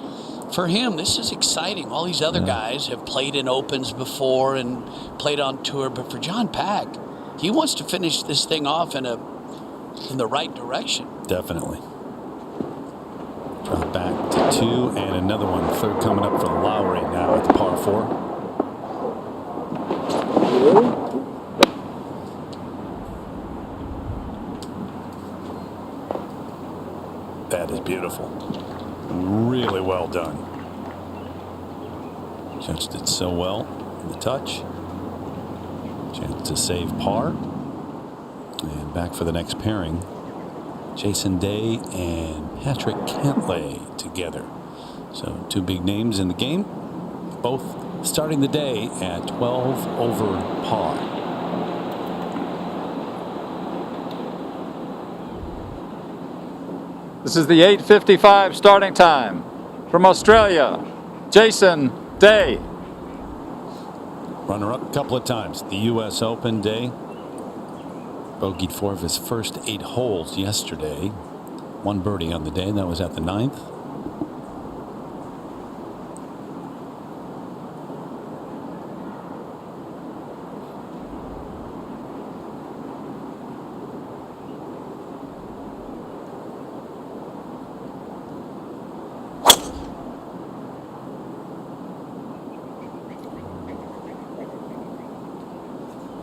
for him, this is exciting. All these other guys have played in opens before and played on tour. But for John Pack, he wants to finish this thing off in the right direction. Definitely. Drop back to 2 and another one. Third coming up for Lowry now at the par 4. That is beautiful. Really well done. Judged it so well in the touch. Chance to save par. And back for the next pairing. Jason Day and Patrick Cantlay together. So 2 big names in the game. Both starting the day at 12 over par. This is the 8:55 starting time. From Australia, Jason Day. Runner-up a couple of times. The U.S. Open. Day bogeyed 4 of his first 8 holes yesterday. 1 birdie on the day. That was at the 9th.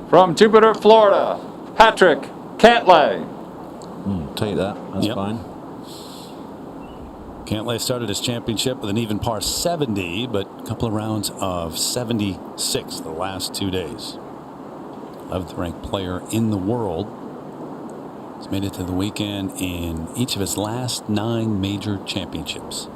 From Jupiter, Florida, Patrick Cantlay. Take that. That's fine. Cantlay started his championship with an even par 70, but a couple of rounds of 76 the last 2 days. 11th ranked player in the world. He's made it to the weekend in each of his last 9 major championships.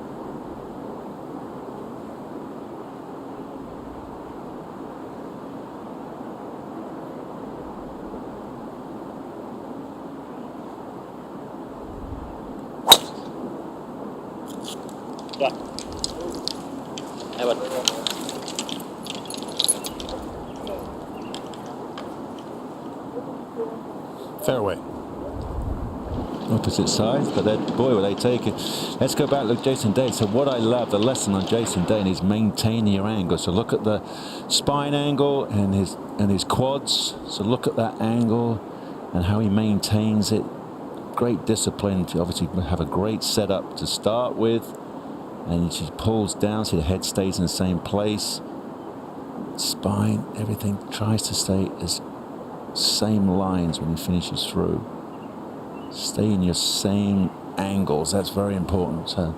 Fairway. opposite sides, but boy, will they take it. Let's go back, look, Jason Day. So what I love, the lesson on Jason Day is maintaining your angle. So look at the spine angle and his quads. So look at that angle and how he maintains it. Great discipline to obviously have a great setup to start with. And she pulls down, so the head stays in the same place. Spine, everything tries to stay as same lines when he finishes through. Stay in your same angles. That's very important. So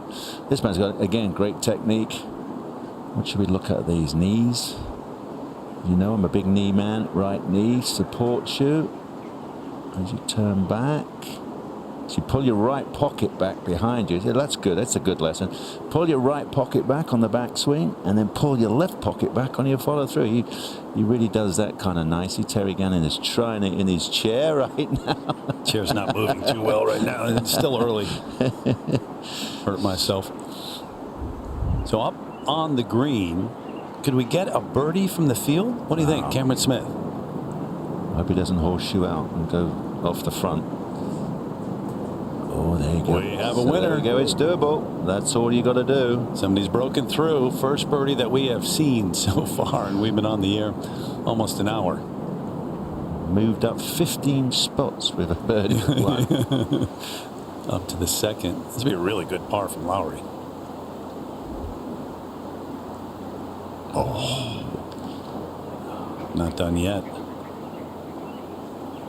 this man's got, again, great technique. What should we look at these knees? You know I'm a big knee man. Right knee supports you as you turn back. So you pull your right pocket back behind you. Yeah, that's good. That's a good lesson. Pull your right pocket back on the backswing, and then pull your left pocket back on your follow through. He really does that kind of nicely. Terry Gannon is trying it in his chair right now. Chair's not moving too well right now. It's still early. Hurt myself. So up on the green, could we get a birdie from the field? What do you think, Cameron Smith? Hope he doesn't horseshoe out and go off the front. Oh, there you go. We have a winner. There you go. It's doable. That's all you got to do. Somebody's broken through. First birdie that we have seen so far, and we've been on the air almost an hour. Moved up 15 spots with a birdie. Up to the second. This would be a really good par from Lowry. Oh. Not done yet.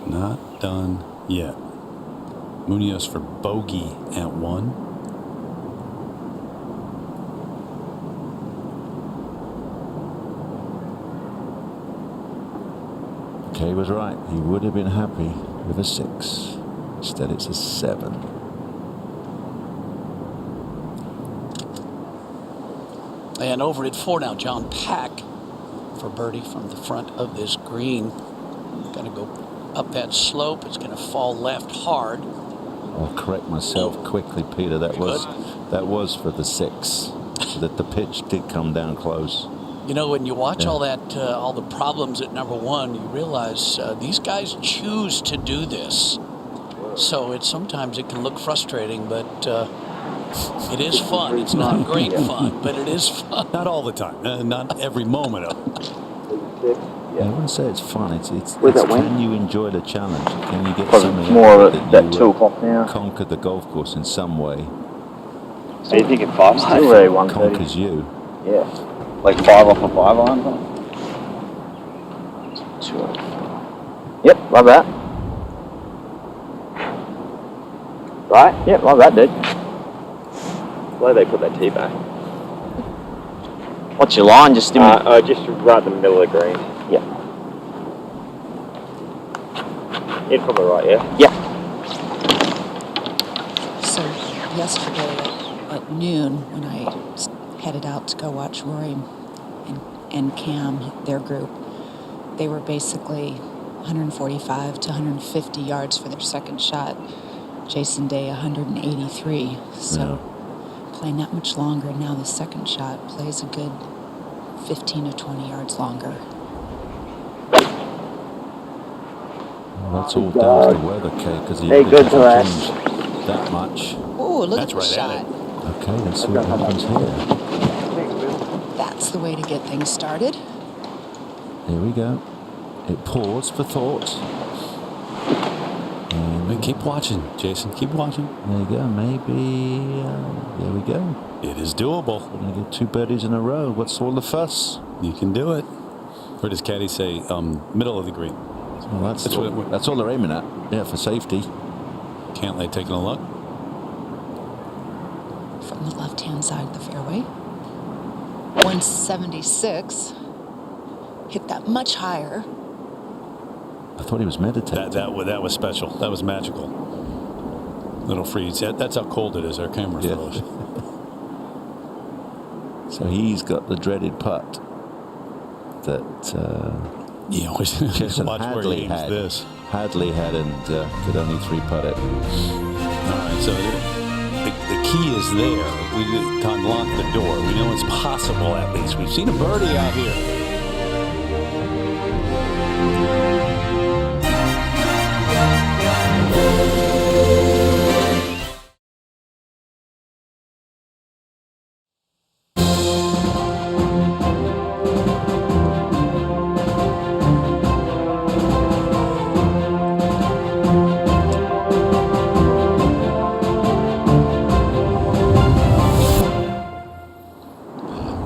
Not done yet. Munoz for bogey at 1. Kay was right. He would have been happy with a 6. Instead, it's a 7. And over at 4 now, John Pack for birdie from the front of this green. Going to go up that slope. It's going to fall left hard. I'll correct myself quickly, Peter. That was for the 6. That the pitch did come down close. You know, when you watch all that, all the problems at number 1, you realize these guys choose to do this. So sometimes it can look frustrating, but it is fun. It's not great fun, but it is fun. Not all the time. Not every moment of it. I wouldn't say it's fun. It's can you enjoy the challenge? Can you get something more that at you 2 o'clock now. Conquer the golf course in some way? So you thinking 5? Still really 130. Conquers you. Yeah. Like 5 off a 5 iron? Yep, like that. Right? Yep, like that, dude. Where they put that tee back? What's your line? Just just right in the middle of the green. Yeah. In from the right, yeah? Yeah. So yesterday at noon, when I headed out to go watch Rory and Cam, their group, they were basically 145 to 150 yards for their second shot. Jason Day 183. So playing that much longer, now the second shot plays a good 15 to 20 yards longer. Well, that's all down to the weather, Kay, because he good doesn't to that. change that much. Oh, look That's at the right at shot. it. Okay, let's see what happens here. That's the way to get things started. Here we go. It paused for thought. And Keep watching, Jason. Keep watching. there you go. Maybe. There we go. It is doable. We're going to get 2 birdies in a row. What's all the fuss? You can do it. Where does Caddy say? Middle of the green. Well, that's all they're aiming at. Yeah, for safety. Cantlay taking a look. From the left-hand side of the fairway. 176. Hit that much higher. I thought he was meditating. That was special. That was magical. Little freeze. That's how cold it is. Our camera froze. So he's got the dreaded putt that Just watch where he aims this. Hadley had and could only 3-putt it. All right, so the key is there. We unlock the door. We know it's possible at least. We've seen a birdie out here.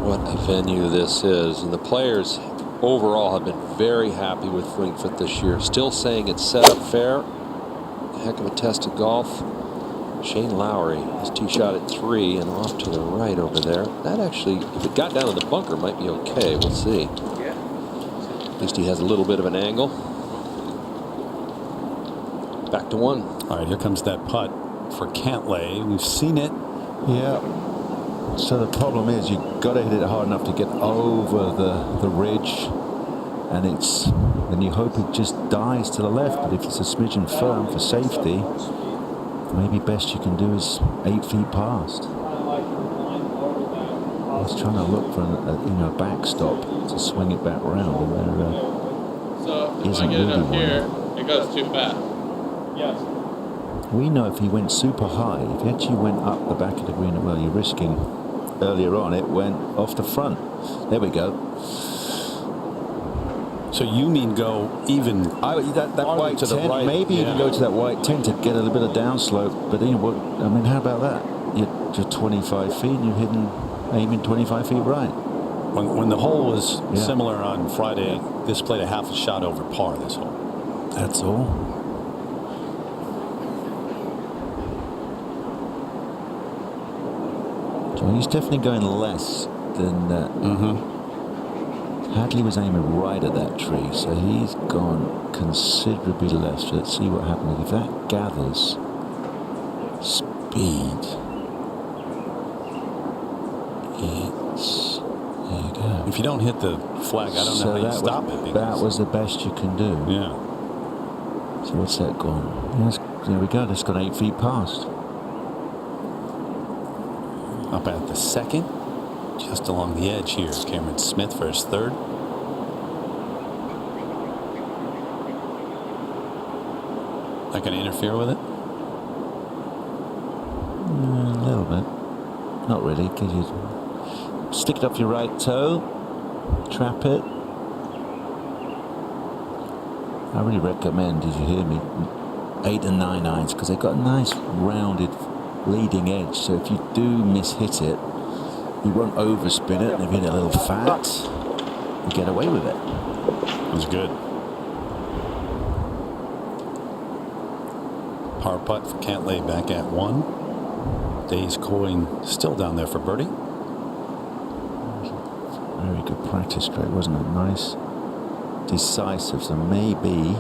what a venue this is. And the players overall have been very happy with Winged Foot this year. Still saying it's set up fair. Heck of a test of golf. Shane Lowry, his tee shot at 3 and off to the right over there. That actually, if it got down in the bunker, might be okay. We'll see. At least he has a little bit of an angle. Back to 1. All right, here comes that putt for Cantlay. We've seen it. Yeah. So the problem is you've got to hit it hard enough to get over the ridge, and then you hope it just dies to the left. But if it's a smidgen firm for safety, maybe best you can do is 8 feet past. He's trying to look for a backstop to swing it back around, and there isn't really one. It goes too fast. Yes. We know if he went super high, if he actually went up the back of the green, well, you're risking. Earlier on, it went off the front. There we go. So you mean go even that white to the tent, right? maybe even go to that white tent to get a little bit of downslope. But I mean, how about that? You're 25 feet and you're aiming 25 feet right. When the hole was similar on Friday, this played a half a shot over par this hole. That's all. So he's definitely going less than that. Hadley was aiming right at that tree, so he's gone considerably less. So let's see what happens. If that gathers speed, there you go. If you don't hit the flag, I don't know how you stop it. That was the best you can do. Yeah. So what's that gone? Yes, there we go. That's gone 8 feet past. Up at the second, just along the edge here. Cameron Smith for his 3rd. Not going to interfere with it? A little bit. Not really, because you stick it off your right toe, trap it. I really recommend, did you hear me, 8 and 9 irons, because they've got a nice rounded leading edge, so if you do miss-hit it, you won't overspin it, and if you hit it a little fat, you get away with it. It was good. Par putt for Cantlay back at 1. Days Coyne still down there for birdie. Very good practice stroke, wasn't it? Nice, decisive, so maybe.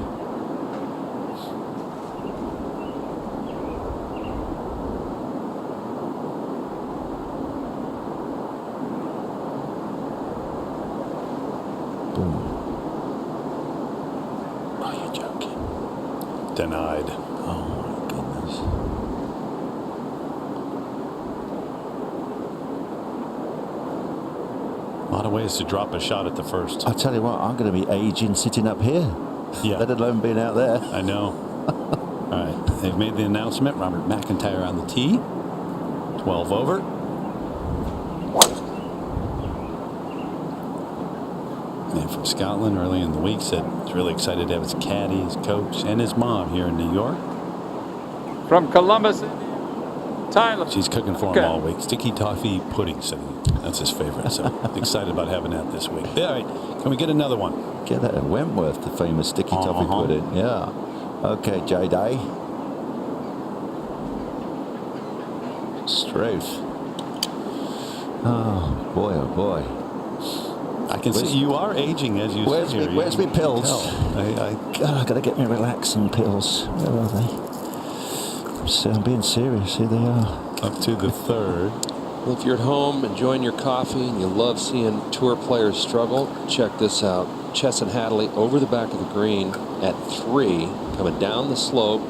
Denied. Oh my goodness. A lot of ways to drop a shot at the first. I tell you what, I'm going to be aging sitting up here. Yeah. Let alone being out there. I know. All right. They've made the announcement. Robert McIntyre on the tee. 12 over. Man from Scotland early in the week said he's really excited to have his caddy, his coach, and his mom here in New York. From Columbus, Tyler. She's cooking for him all week. Sticky toffee pudding, so that's his favorite. So excited about having that this week. All right, can we get another one? Get that at Wentworth, the famous sticky toffee pudding. Yeah. Okay, J-Day. Struth. Oh boy. I can see you are aging as you sit here. Where's my pills? I God, I gotta get me relaxing pills. Where are they? So I'm being serious. Here they are. Up to the 3rd. Well, if you're at home enjoying your coffee and you love seeing tour players struggle, check this out. Chesson Hadley over the back of the green at 3, coming down the slope.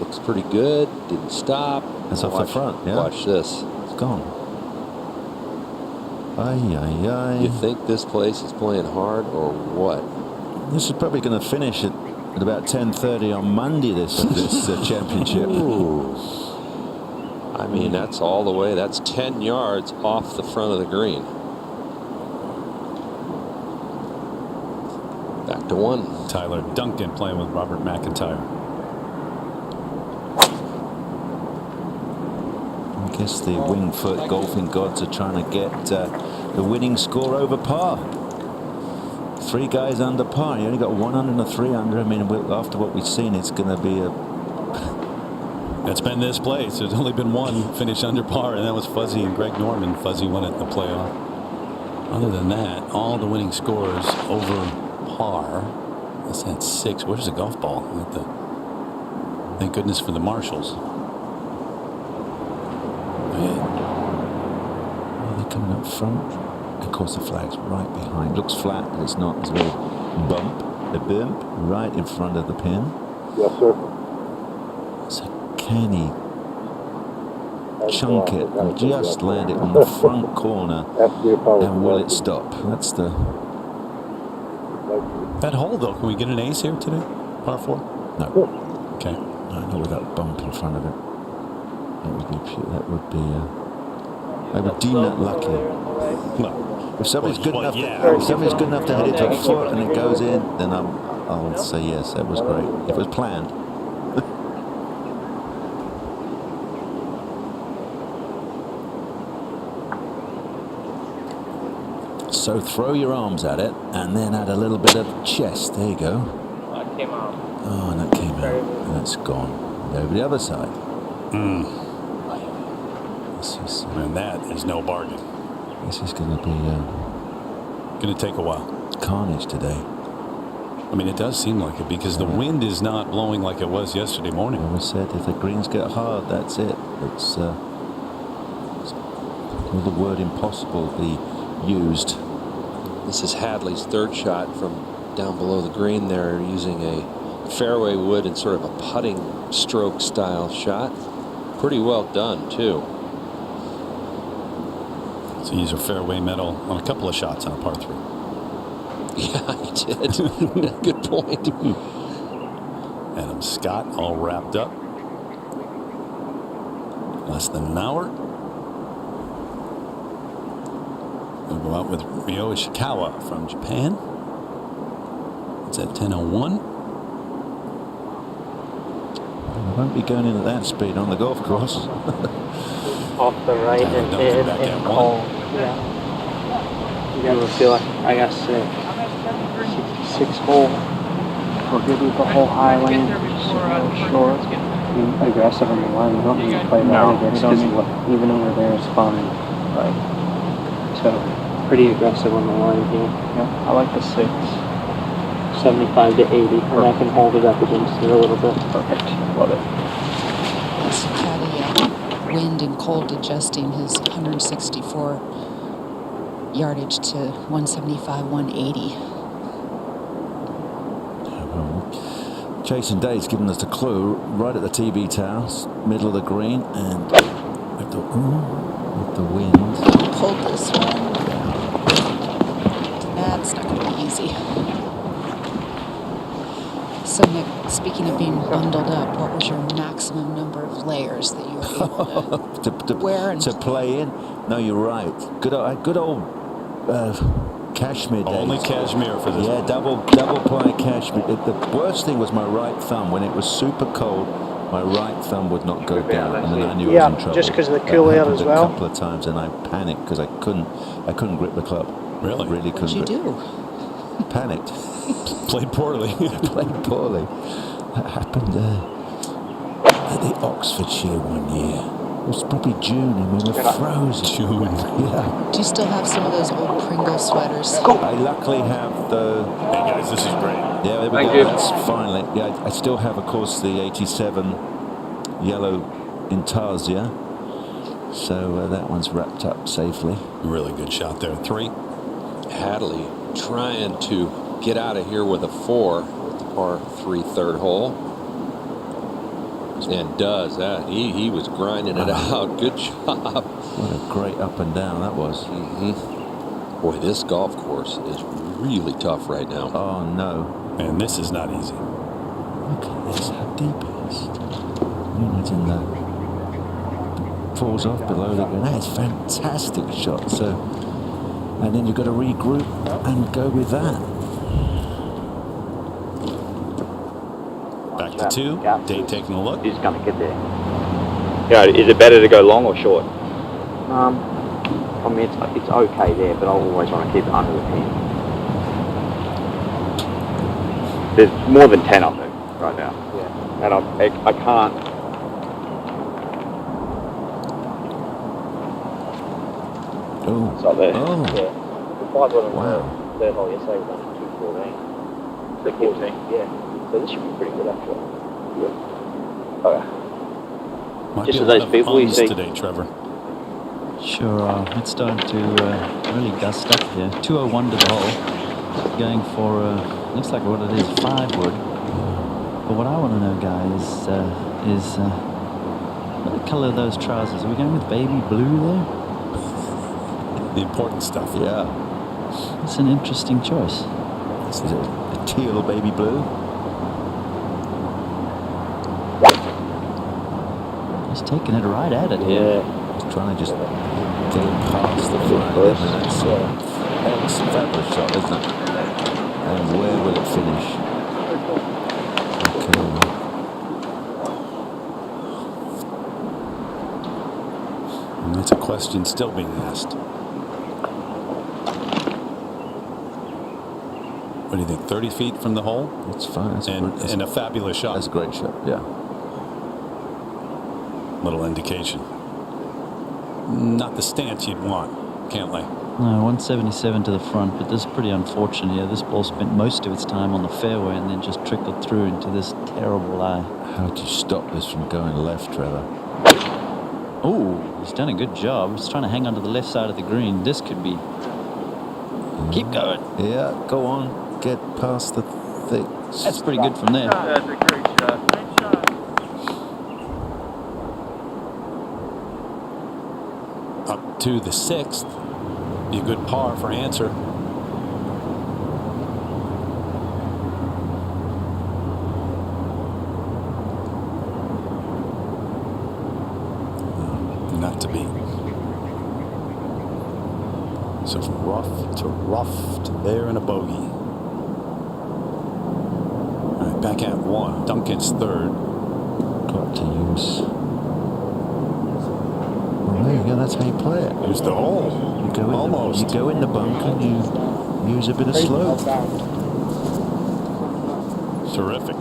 Looks pretty good. Didn't stop. That's off the front. Yeah. Watch this. It's gone. Aye. You think this place is playing hard or what? This is probably going to finish at about 10:30 on Monday. This championship. Ooh. I mean, that's all the way. That's 10 yards off the front of the green. Back to 1. Tyler Duncan playing with Robert McIntyre. guess the Wingfoot golfing gods are trying to get the winning score over par. 3 guys under par. You only got 1 under and a 3 under. I mean, after what we've seen, it's going to be a... It's been this place. There's only been one finish under par, and that was Fuzzy and Greg Norman. Fuzzy won it in the playoff. Other than that, all the winning scores over par. That's at 6. Where's the golf ball? Thank goodness for the marshals. They're coming up front. Of course, the flag's right behind. Looks flat, but it's not. There's a little bump. A bump right in front of the pin. Yes, sir. So can he chunk it and just land it on the front corner? And will it stop? That's the... That hole, though, can we get an ace here today? Par 4? No. Okay. No, not with that bump in front of it. I would deem that lucky. Well, If somebody's good enough, yeah. if somebody's good enough to hit it to a foot and it goes in, then I'll say yes, that was great. If it was planned. So throw your arms at it and then add a little bit of chest. There you go. That came out. Oh, and that came out. And that's gone. And over the other side. And that is no bargain. This is going to be Going to take a while. carnage today. I mean, it does seem like it because the wind is not blowing like it was yesterday morning. I always said if the greens get hard, that's it. It's will the word impossible be used? This is Hadley's 3rd shot from down below the green there, using a fairway wood and sort of a putting stroke style shot. Pretty well done, too. So he's a fairway medal on a couple of shots on a par 3. Yeah, he did. Good point. Adam Scott all wrapped up. Less than an hour. We'll go out with Ryo Ishikawa from Japan. It's at 10:01. I won't be going in at that speed on the golf course. Off the right and in and cold. Yeah. You gotta feel like I got 66 hole. We'll give you the whole high lane, short. Aggressive on the line. You don't need to play right against because even over there is fine. Right. So pretty aggressive on the line here. Yeah, I like the 6. 75 to 80, and I can hold it up against it a little bit. Perfect. Love it. He's had a wind and cold adjusting his 164 yardage to 175, 180. Jason Day's given us the clue right at the TV towers, middle of the green, and with the wind. Hold this one. That's not going to be easy. So Nick, speaking of being bundled up, what was your maximum number of layers that you were able to wear and to play in? No, you're right. Good old cashmere days. Only cashmere for this. Yeah, double ply cashmere. The worst thing was my right thumb. When it was super cold, my right thumb would not go down, and then I knew I was in trouble. Just because of the cool air as well. A couple of times, and I panicked because I couldn't grip the club. Really? I really couldn't. what'd you do? Panicked. Played poorly. Played poorly. That happened at the Oxfordshire one year. It was probably June and we were frozen. June. Yeah. Do you still have some of those old Pringle sweaters? I luckily have the... Hey guys, this is great. Yeah, there we Thank go. you. That's finally... Yeah, I still have, of course, the 87 yellow Intarsia. So that one's wrapped up safely. Really good shot there. 3. Hadley trying to get out of here with a 4 at the par 3 3rd hole. And does that. He was grinding it out. Good job. What a great up and down that was. Boy, this golf course is really tough right now. Oh, no. And this is not easy. Look at this, how deep it is. Imagine that. Falls off below the ground. That is a fantastic shot. So, and then you've got to regroup and go with that. Back to 2. Dave taking a look. He's gonna get there. Yeah, is it better to go long or short? I mean, it's okay there, but I always want to keep it under the pin. There's more than 10 of them right now. Yeah. And I can't. Oh. It's up there. Oh. Yeah. The 5 on the third hole yesterday was only 214. The 14? Yeah. So this should be pretty good actually. Yeah. Okay. Might Just be for a those lot of people you uns see. today, Trevor. Sure, it's starting to really gust up here. 201 to the hole. Going for, looks like what it is, 5 wood. But what I want to know, guys, is what the color of those trousers? Are we going with baby blue there? The important stuff. Yeah. It's an interesting choice. Is it a teal baby blue? He's taking it right at it here. He's trying to just get it past the flag. And that's a fabulous shot, isn't it? And where will it finish? Okay. And that's a question still being asked. What do you think? 30 feet from the hole? That's fine. And a fabulous shot. That's a great shot, yeah. Little indication. Not the stance you'd want, can't they? No, 177 to the front, but this is pretty unfortunate here. This ball spent most of its time on the fairway and then just trickled through into this terrible lie. How do you stop this from going left, Trevor? Oh, he's done a good job. He's trying to hang onto the left side of the green. This could be... Keep going. Yeah, go on. Get past the thick. That's pretty good from there. That's a great shot. Great shot. Up to the 6th. Be a good par for Answer. Not to beat. So from rough to there in a bogey. All right, back at 1. Duncan's 3rd. Got to use. Well, there you go. That's how you play it. There's the hole. You go in Almost. You go in the bunker and you use a bit of slope. Terrific.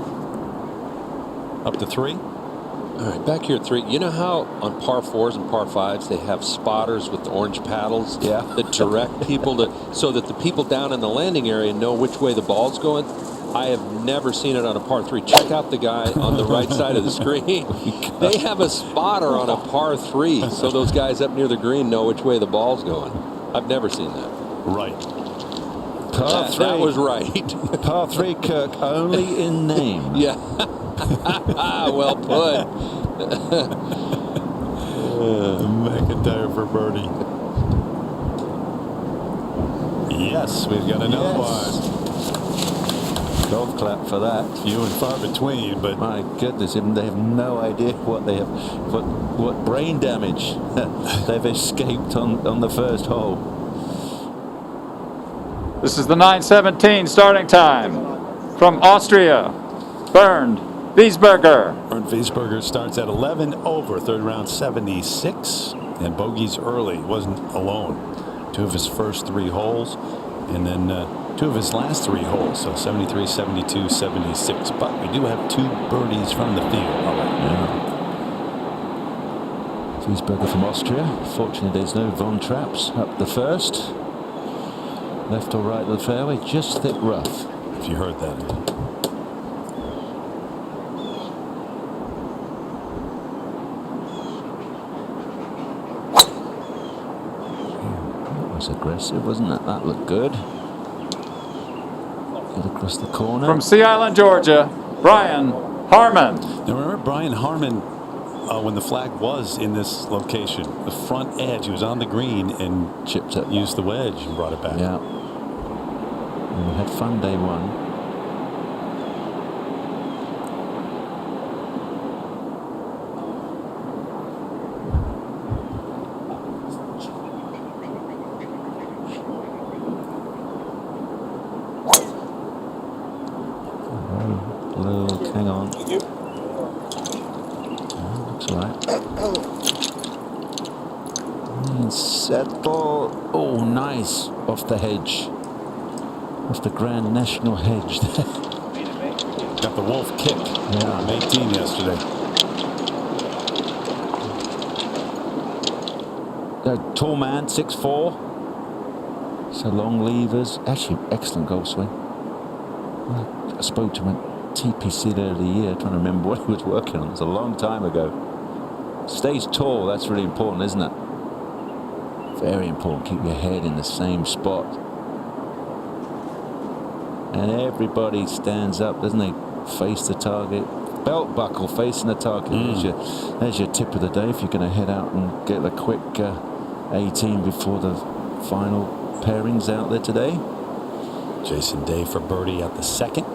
Up to 3. All right, back here at 3. You know how on par 4s and par 5s they have spotters with the orange paddles that direct people to, so that the people down in the landing area know which way the ball's going? I have never seen it on a par 3. Check out the guy on the right side of the screen. They have a spotter on a par 3, so those guys up near the green know which way the ball's going. I've never seen that. Right. Par 3. That was right. Par 3, Kirk, only in name. Yeah. Well put. McIntyre for birdie. Yes, we've got another one. Golf clap for that. Few and far between, but My goodness, they have no idea what they have, what brain damage they've escaped on the first hole. This is the 9:17 starting time. From Austria, Bernd Wiesberger. Bernd Wiesberger starts at 11 over, 3rd round 76, and bogeys early. Wasn't alone. 2 of his first 3 holes, and then 2 of his last 3 holes. So 73, 72, 76. But we do have 2 birdies from the field. All right. Yeah. Wiesberger from Austria. Fortunately, there's no Von Traps up the first. Left or right of the fairway, just thick rough. If you heard that. Was aggressive, wasn't it? That looked good. Get across the corner. From Sea Island, Georgia, Brian Harman. Now remember Brian Harman, when the flag was in this location, the front edge, he was on the green and Chipped it. used the wedge and brought it back. Yeah. And we had fun day 1. Luke, hang on. Looks all right. that ball. Oh, nice. Off the hedge. Off the Grand National hedge. Got the Wolf kick. Yeah. On 18 yesterday. Tall man, 6'4". So long levers. Actually, excellent golf swing. I spoke to him at TPC there of the year, trying to remember what he was working on. It was a long time ago. Stays tall, that's really important, isn't it? Very important. Keep your head in the same spot. And everybody stands up, doesn't they? Face the target. Belt buckle facing the target. There's your tip of the day if you're going to head out and get a quick 18 before the final pairings out there today. Jason Day for birdie at the second.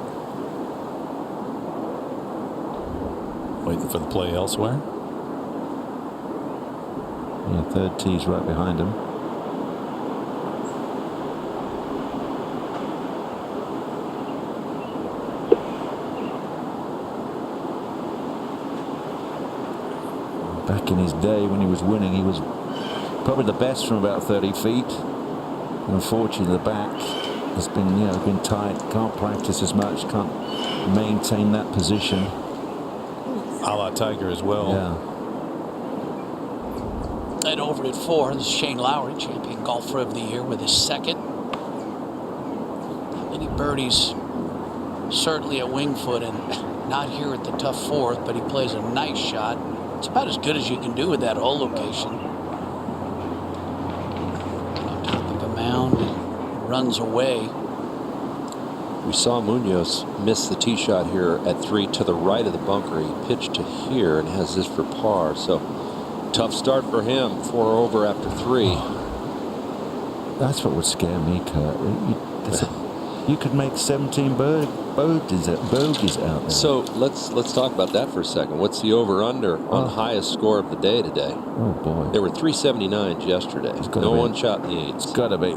Waiting for the play elsewhere. Yeah, third tee's right behind him. Back in his day when he was winning, he was probably the best from about 30 feet. Unfortunately, the back has been, been tight. Can't practice as much. Can't maintain that position. A la Tiger as well. Yeah. And over at 4, this is Shane Lowry, champion golfer of the year, with his second. Not many birdies, certainly at Wingfoot, and not here at the tough 4th, but he plays a nice shot. It's about as good as you can do with that hole location. On top of a mound, runs away. We saw Munoz miss the tee shot here at 3 to the right of the bunker. He pitched to here and has this for par. So tough start for him. 4 over after 3. That's what would scare me, Kurt. You could make 17 bogeys out there. So let's talk about that for a second. What's the over/under on the highest score of the day today? Oh boy, there were 379s yesterday. No one shot in the 8s. It's got to be.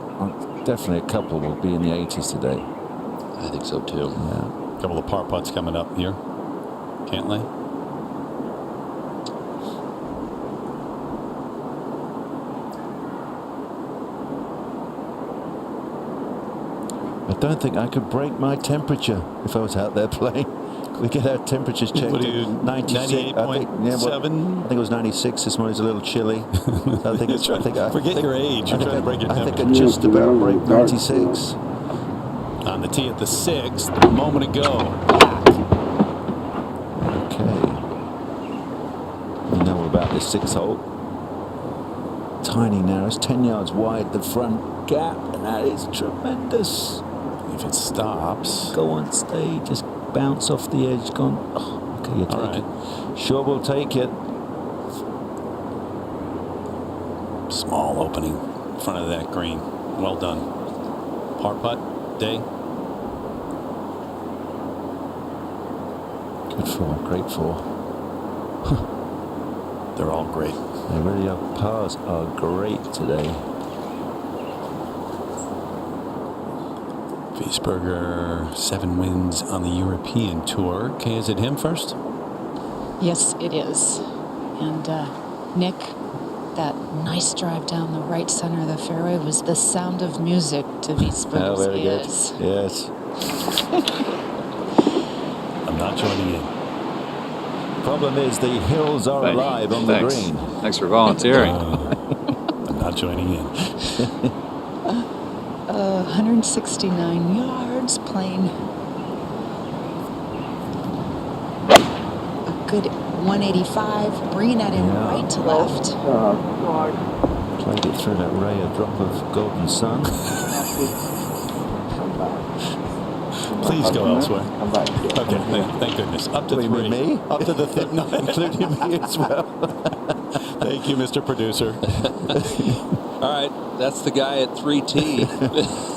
Definitely a couple will be in the 80s today. I think so too. Yeah. A couple of par putts coming up here. Cantlay. I don't think I could break my temperature if I was out there playing. We get our temperatures checked. What are you, 98.7? I think it was 96 this morning. It's a little chilly. I think forget your age. You're trying to break your temperature. I think I just about break 96. On the tee at the 6th, a moment ago. Okay. You know about this 6th hole. Tiny narrow. It's 10 yards wide, the front gap, and that is tremendous. If it stops. Go on, stay. Just bounce off the edge. Gone. Oh, okay, you take it. Sure, we'll take it. Small opening in front of that green. Well done. Par putt, Day. Good 4. Great 4. They're all great. They really are. Pars are great today. Wiesberger, 7 wins on the European Tour. Okay, is it him first? Yes, it is. And Nick, that nice drive down the right center of the fairway was the sound of music to Wiesberger's very ears. good. Yes. I'm not joining in. Problem is the hills are alive on the green. Thanks for volunteering. I'm not joining in. 169 yards, playing a good 185, bringing that in right to left. Played it through that ray, a drop of golden sun. Please go elsewhere. Okay, thank goodness. Up to 3. Me? Up to the no, including me as well. Thank you, Mr. Producer. All right, that's the guy at 3T.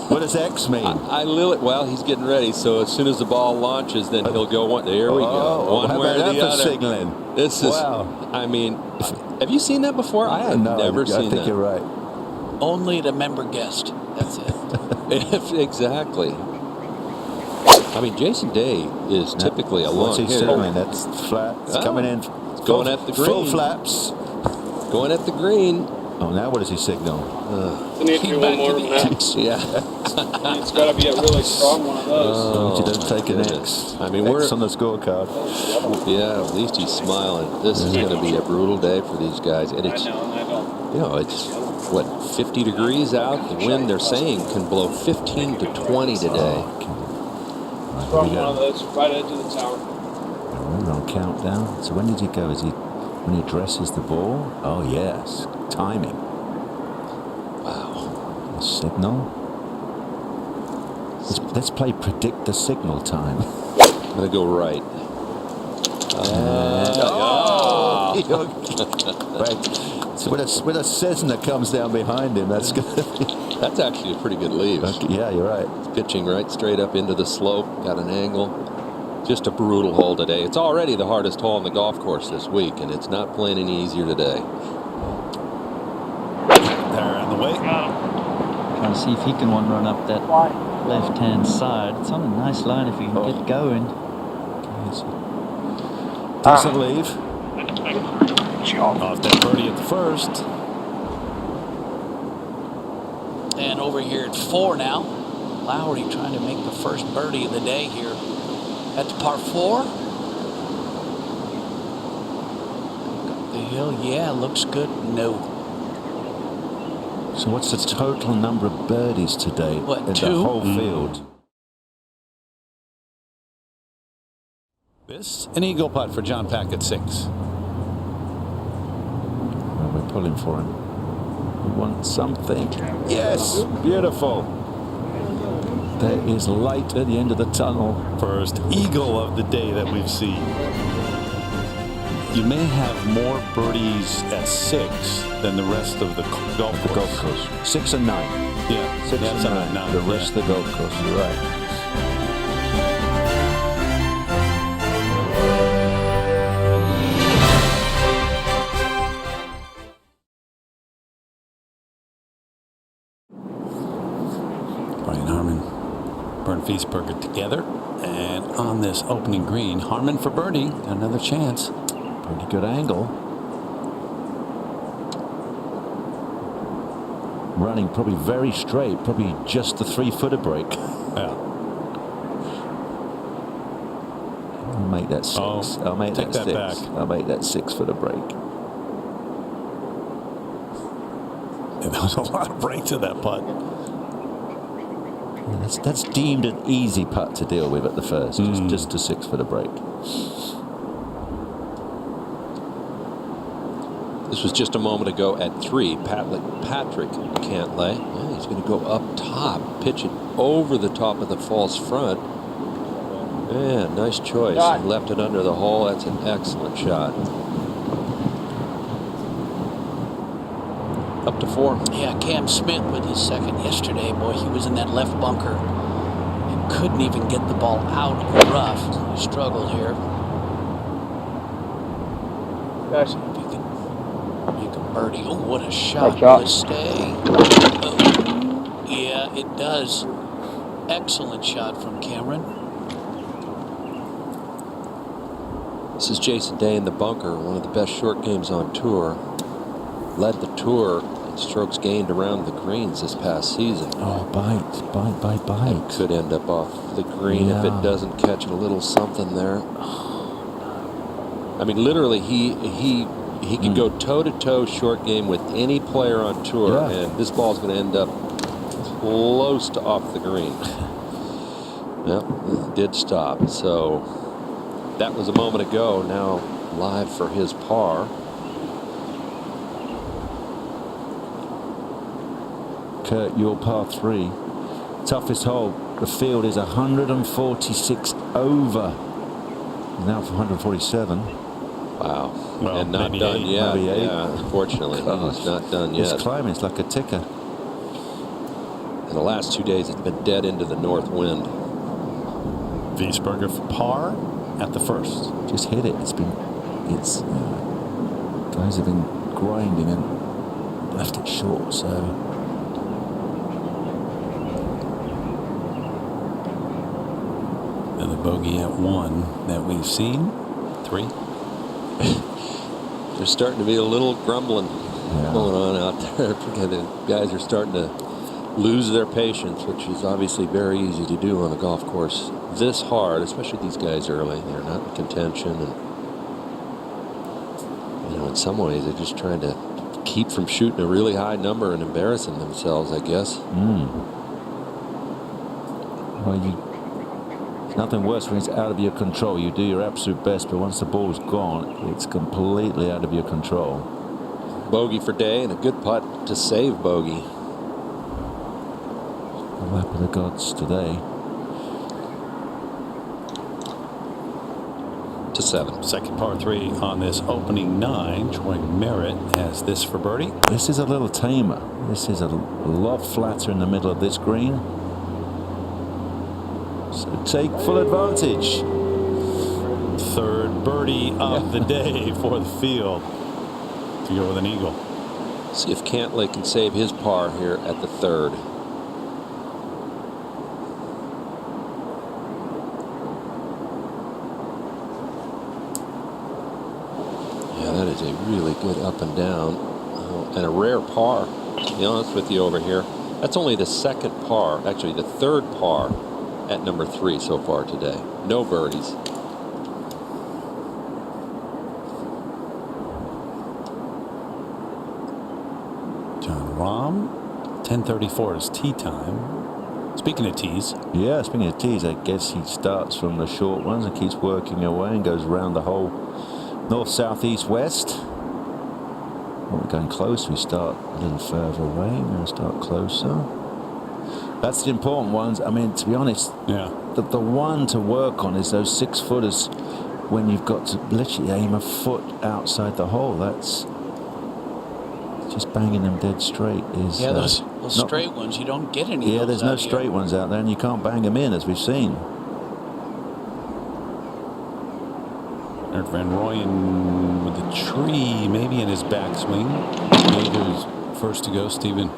What does X mean? Well, he's getting ready. So as soon as the ball launches, then he'll go one. There we go. One way or the other. Signaling. This is. Wow. I mean, have you seen that before? I have never seen that. I think you're right. Only the member guest. That's it. Exactly. I mean, Jason Day is typically a long hitter. Signaling? That's flat. It's coming in. Going at the green. Full flaps. Going at the green. Oh, now what does he signal? There needs to be one more than that. Yeah. It's got to be a really strong one of those. Oh, you don't take an goodness. X. I mean, X on the scorecard. Yeah, at least he's smiling. This is going to be a brutal day for these guys. And it's, I know. you know, it's, what, 50 degrees out? The wind, they're saying, can blow 15 to 20 today. Strong one of those, right edge of the tower. We're on countdown. So when did he go? Is he when he dresses the ball? Oh yes, timing. Wow. A signal. Let's play predict the signal time. I'm going to go right. Right. So when a Cessna comes down behind him, that's good. That's actually a pretty good leave. Okay, yeah, you're right. It's pitching right straight up into the slope. Got an angle. Just a brutal hole today. It's already the hardest hole on the golf course this week, and it's not playing any easier today. There on the way. Trying to see if he can one run up that left-hand side. It's on a nice line if he can get going. Decent leave. Off that birdie at the first. And over here at 4 now. Lowry trying to make the first birdie of the day here. That's par 4. Up the hill, yeah, looks good. No. So what's the total number of birdies today What, in 2? the whole field? This, an eagle putt for John Pack at 6. Well, we're pulling for him. We want something. Yes, beautiful. There is light at the end of the tunnel. First eagle of the day that we've seen. You may have more birdies at 6 than the rest of the golf course. 6 and 9. Yeah, 6 and 9. The rest of the golf course. You're right. Brian Harman, Bernd Wiesberger together, and on this opening green, Harman for birdie, another chance. Pretty good angle. Running probably very straight, probably just the 3-footer break. Yeah. I'll make that 6. Oh, I'll make take that 6. that back. I'll make that 6-footer break. And there was a lot of break to that putt. Yeah, that's deemed an easy putt to deal with at the first. Just a 6-footer break. This was just a moment ago at 3. Patrick Cantlay. Yeah, he's going to go up top, pitch it over the top of the false front. Yeah, nice choice. He left it under the hole. That's an excellent shot. Up to 4. Yeah, Cam Smith with his second yesterday. Boy, he was in that left bunker and couldn't even get the ball out of the rough. He struggled here. Guys. If he can make a birdie. Oh, what a shot. Shot. Will it stay? Oh, yeah, it does. Excellent shot from Cameron. This is Jason Day in the bunker, one of the best short games on tour. Led the tour in strokes gained around the greens this past season. Oh, bite. Could end up off the green if it doesn't catch a little something there. I mean, literally, he could go toe-to-toe short game with any player on tour, and this ball's going to end up close to off the green. Yep, it did stop. So that was a moment ago. Now live for his par. Kurt, your par 3. Toughest hole. The field is 146 over. Now for 147. Wow. Well, and not maybe done 8. yet. Maybe 8. Yeah, unfortunately, he's not done yet. It's climbing. It's like a ticker. In the last 2 days, it's been dead into the north wind. Wiesberger for par at the first. Just hit it. Guys have been grinding and left it short, so. Another bogey at 1 that we've seen. 3. There's starting to be a little grumbling. going on out there. The guys are starting to lose their patience, which is obviously very easy to do on a golf course this hard, especially these guys early. They're not in contention, and in some ways they're just trying to keep from shooting a really high number and embarrassing themselves, I guess. Well, there's nothing worse when it's out of your control. You do your absolute best, but once the ball's gone, it's completely out of your control. Bogey for Day and a good putt to save bogey. The lap of the gods today. To 7. Second par 3 on this opening 9. Troy Merritt has this for birdie. This is a little tamer. This is a lot flatter in the middle of this green. So take full advantage. Third birdie of the day for the field to go with an eagle. See if Cantlay can save his par here at the 3rd. Yeah, that is a really good up and down and a rare par. To be honest with you over here, that's only the second par, actually the third par at number 3 so far today. No birdies. John Rahm, 10:34 is tee time. Speaking of tees. Yeah, speaking of tees, I guess he starts from the short ones and keeps working away and goes around the whole north, south, east, west. Well, we're going close. We start a little further away. We're going to start closer. That's the important ones. I mean, to be honest, yeah, the one to work on is those 6-footers when you've got to literally aim a foot outside the hole. That's just banging them dead straight. Is yeah, those straight ones, you don't get any. Yeah, of those there's no out straight here. ones out there, and you can't bang them in, as we've seen. Eric Van Rooyen with the tree maybe in his backswing. Jaeger's first to go. Steven.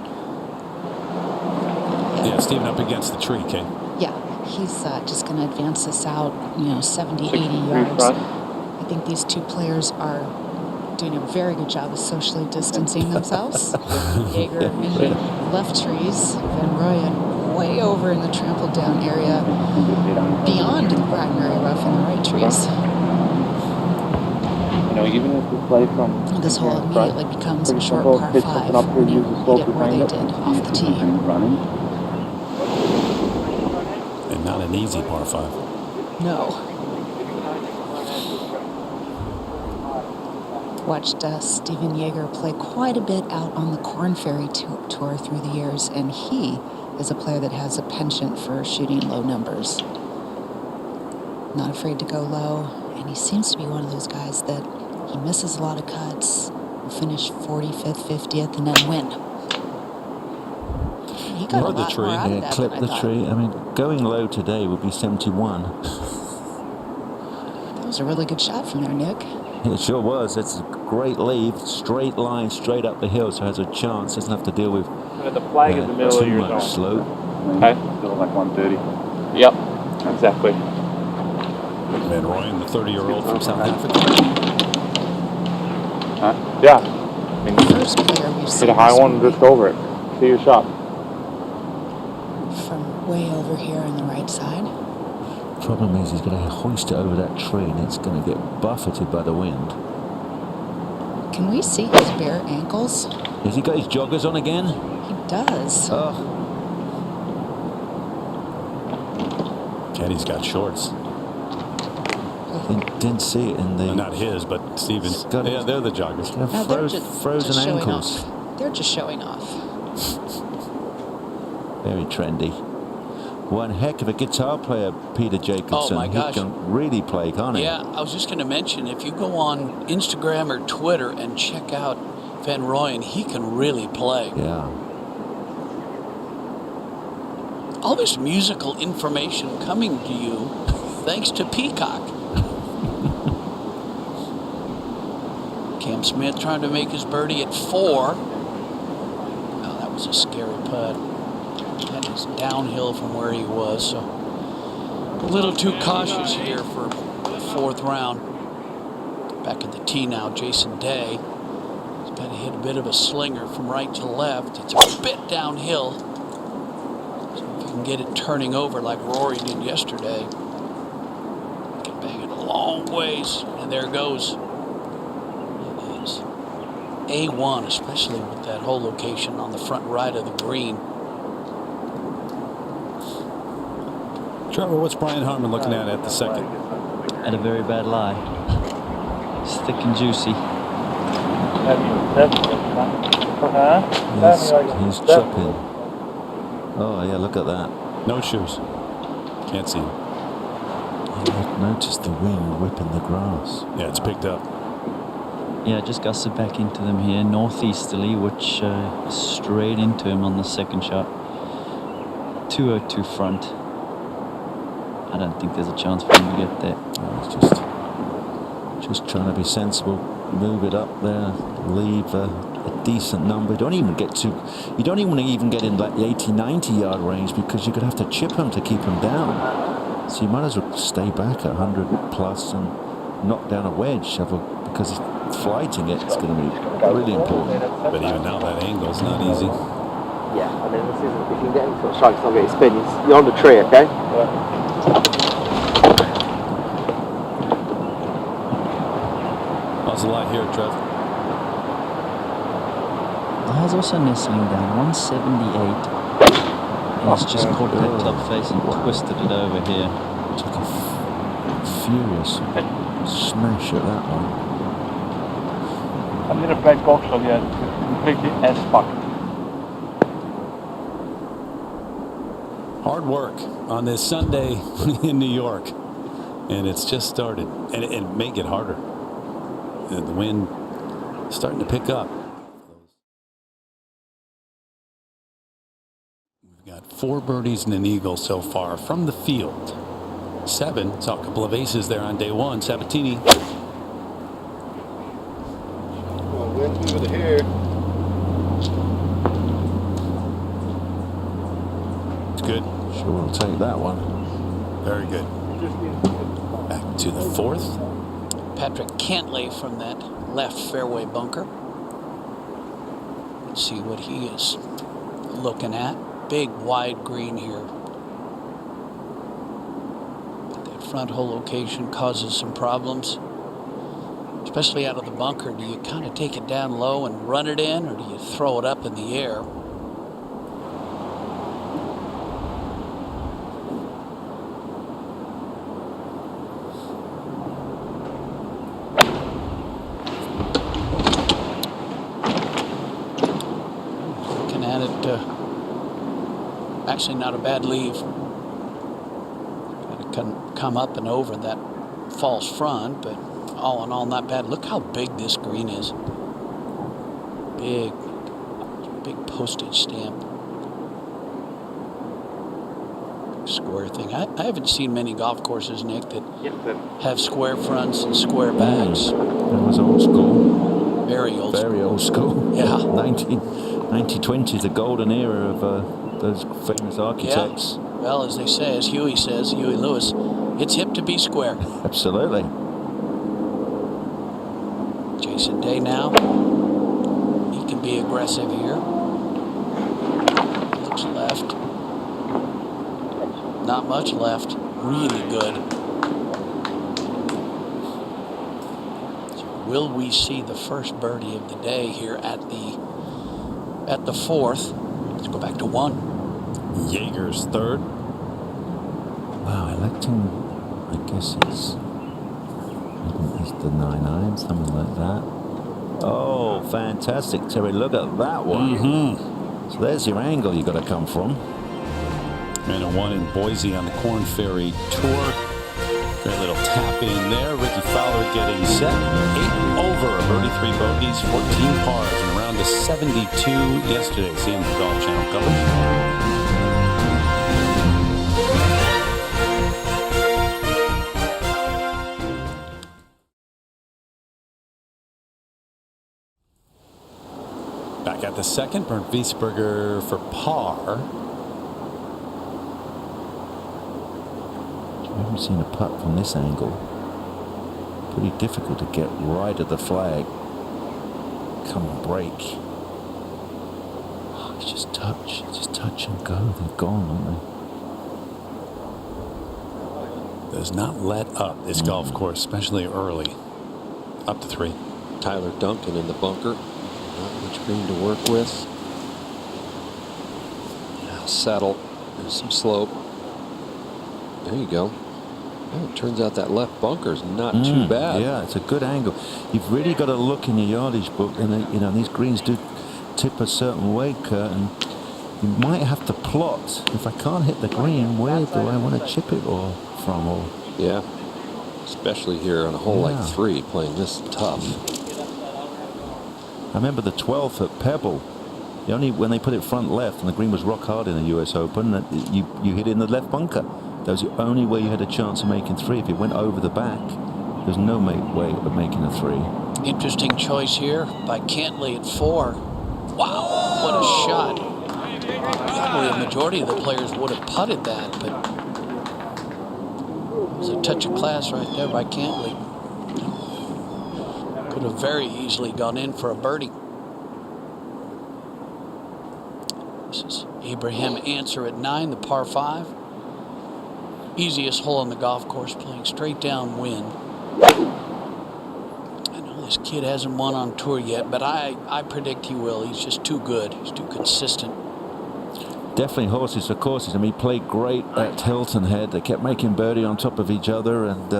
Yeah, Steven up against the tree, Kay. Yeah, he's just going to advance this out, 70, 80 yards. I think these two players are doing a very good job of socially distancing themselves. Jaeger in the left trees, Van Rooyen way over in the trampled down area beyond the primary rough in the right trees. Even if we play from This hole immediately becomes a short par 5 when you hit it where they did off the tee. And not an easy par 5. No. Watched Steven Jaeger play quite a bit out on the Korn Ferry Tour through the years, and he is a player that has a penchant for shooting low numbers. Not afraid to go low, and he seems to be one of those guys that he misses a lot of cuts, will finish 45th, 50th, and then win. He got a lot more out of that clip than I the thought. tree. I mean, going low today would be 71. That was a really good shot from there, Nick. It sure was. It's a great lead, straight line, straight up the hill, so has a chance. Doesn't have to deal with The flag in the middle of too your much zone. slope. Okay. Still like 130. Yep. Exactly. Van Rooyen, the 30-year-old from South Africa. Yeah. First player we've seen Hit a high this one, week just over it. See your shot. from way over here on the right side. Problem is he's going to hoist it over that tree and it's going to get buffeted by the wind. Can we see his bare ankles? Has he got his joggers on again? He does. Oh, Caddy's got shorts. didn't see it in the... Not his, but Steven's. Got it. Yeah, they're the joggers. No, they're just frozen showing ankles. off. They're just showing off. Very trendy. One heck of a guitar player, Peter Jacobson. Oh, my gosh. He can really play, can't he? Yeah, I was just going to mention, if you go on Instagram or Twitter and check out Van Rooyen, he can really play. Yeah. All this musical information coming to you thanks to Peacock. Cam Smith trying to make his birdie at 4. Oh, that was a scary putt. That is downhill from where he was, so a little too cautious here for the 4th round. Back at the tee now, Jason Day. He's Kind of hit a bit of a slinger from right to left. It's a bit downhill. So if you can get it turning over like Rory did yesterday, you can bang it a long ways. And there it goes. It is A1, especially with that hole location on the front right of the green. Trevor, what's Brian Harman looking at the second? Had a very bad lie. It's thick and juicy. He's chipping. Oh, yeah, look at that. No shoes. Can't see him. Notice the wind whipping the grass. Yeah, it's picked up. Yeah, just gusted back into them here, northeasterly, which is straight into him on the second shot. 202 front. I don't think there's a chance for him to get there. No, it's just trying to be sensible. Move it up there. Leave a decent number. You don't even want to even get in like the 80-90 yard range, because you're going to have to chip them to keep them down. So you might as well stay back at 100 plus and knock down a wedge, because flighting it's going to be really important. But even now that angle's not easy. Yeah, I mean, this isn't, if you can get into a strike, it's not getting spin. You're on the tree, okay? How's the lie here, Trev? He's also nestling down 178. And he's just caught that club face and twisted it over here. Took a furious smash at that one. A little black box, so yeah, completely S-fucked. Hard work on this Sunday in New York, and it's just started, and it may get harder. The wind starting to pick up. We've got 4 birdies and an eagle so far from the field. 7, saw a couple of aces there on day 1. Sabatini. Well, wind over here. It's good. Sure, we'll take that one. Very good. Back to the 4th. Patrick Cantlay from that left fairway bunker. Let's see what he is looking at. Big wide green here. That front hole location causes some problems, especially out of the bunker. Do you kind of take it down low and run it in, or do you throw it up in the air? Actually not a bad leave. Got to come up and over that false front, but all in all not bad. Look how big this green is. Big postage stamp. Big square thing. I haven't seen many golf courses, Nick, that have square fronts and square backs. It was old school. Very old school. Very old school. Yeah. 1920s, the golden era of those famous architects. Yeah. Well, as they say, as Huey says, Huey Lewis, it's hip to be square. Absolutely. Jason Day now. He can be aggressive here. Looks left. Not much left. Really good. So will we see the first birdie of the day here at the 4th? Let's go back to 1. Jaeger's 3rd. Wow, electing, I guess it's the 9-iron, something like that. Oh, fantastic, Terry, look at that one. So there's your angle you got to come from. And a 1 in Boise on the Corn Ferry Tour. Great little tap in there. Ricky Fowler getting set. 8 over, birdie, 3 bogeys, 14 pars, and around to 72 yesterday. Seeing the Golf Channel coverage. Back at the 2nd, Bernd Wiesberger for par. I haven't seen a putt from this angle. Pretty difficult to get right at the flag. come on, break. Oh, it's just touch and go. They're gone, aren't Does not let up this golf course, especially early. Up to 3. Tyler Duncan in the bunker. Not much green to work with. Now settle. There's some slope. There you go. Oh, it turns out that left bunker's not too bad. Yeah, it's a good angle. You've really got to look in your yardage book, and you know these greens do tip a certain way, Kurt, and you might have to plot. If I can't hit the green, where do I want to chip it from? Yeah, especially here on a hole like 3, playing this tough. I remember the 12th at Pebble. When they put it front left and the green was rock hard in the U.S. Open, you hit in the left bunker. That was the only way you had a chance of making 3. If it went over the back, there's no way of making a 3. Interesting choice here by Cantley at 4. Wow, what a shot. Probably a majority of the players would have putted that, but it was a touch of class right there by Cantley. Could have very easily gone in for a birdie. This is Abraham Answer at 9, the par 5. Easiest hole on the golf course, playing straight downwind. I know this kid hasn't won on tour yet, but I predict he will. He's just too good. He's too consistent. Definitely horses for courses. I mean, he played great at Hilton Head. They kept making birdie on top of each other, and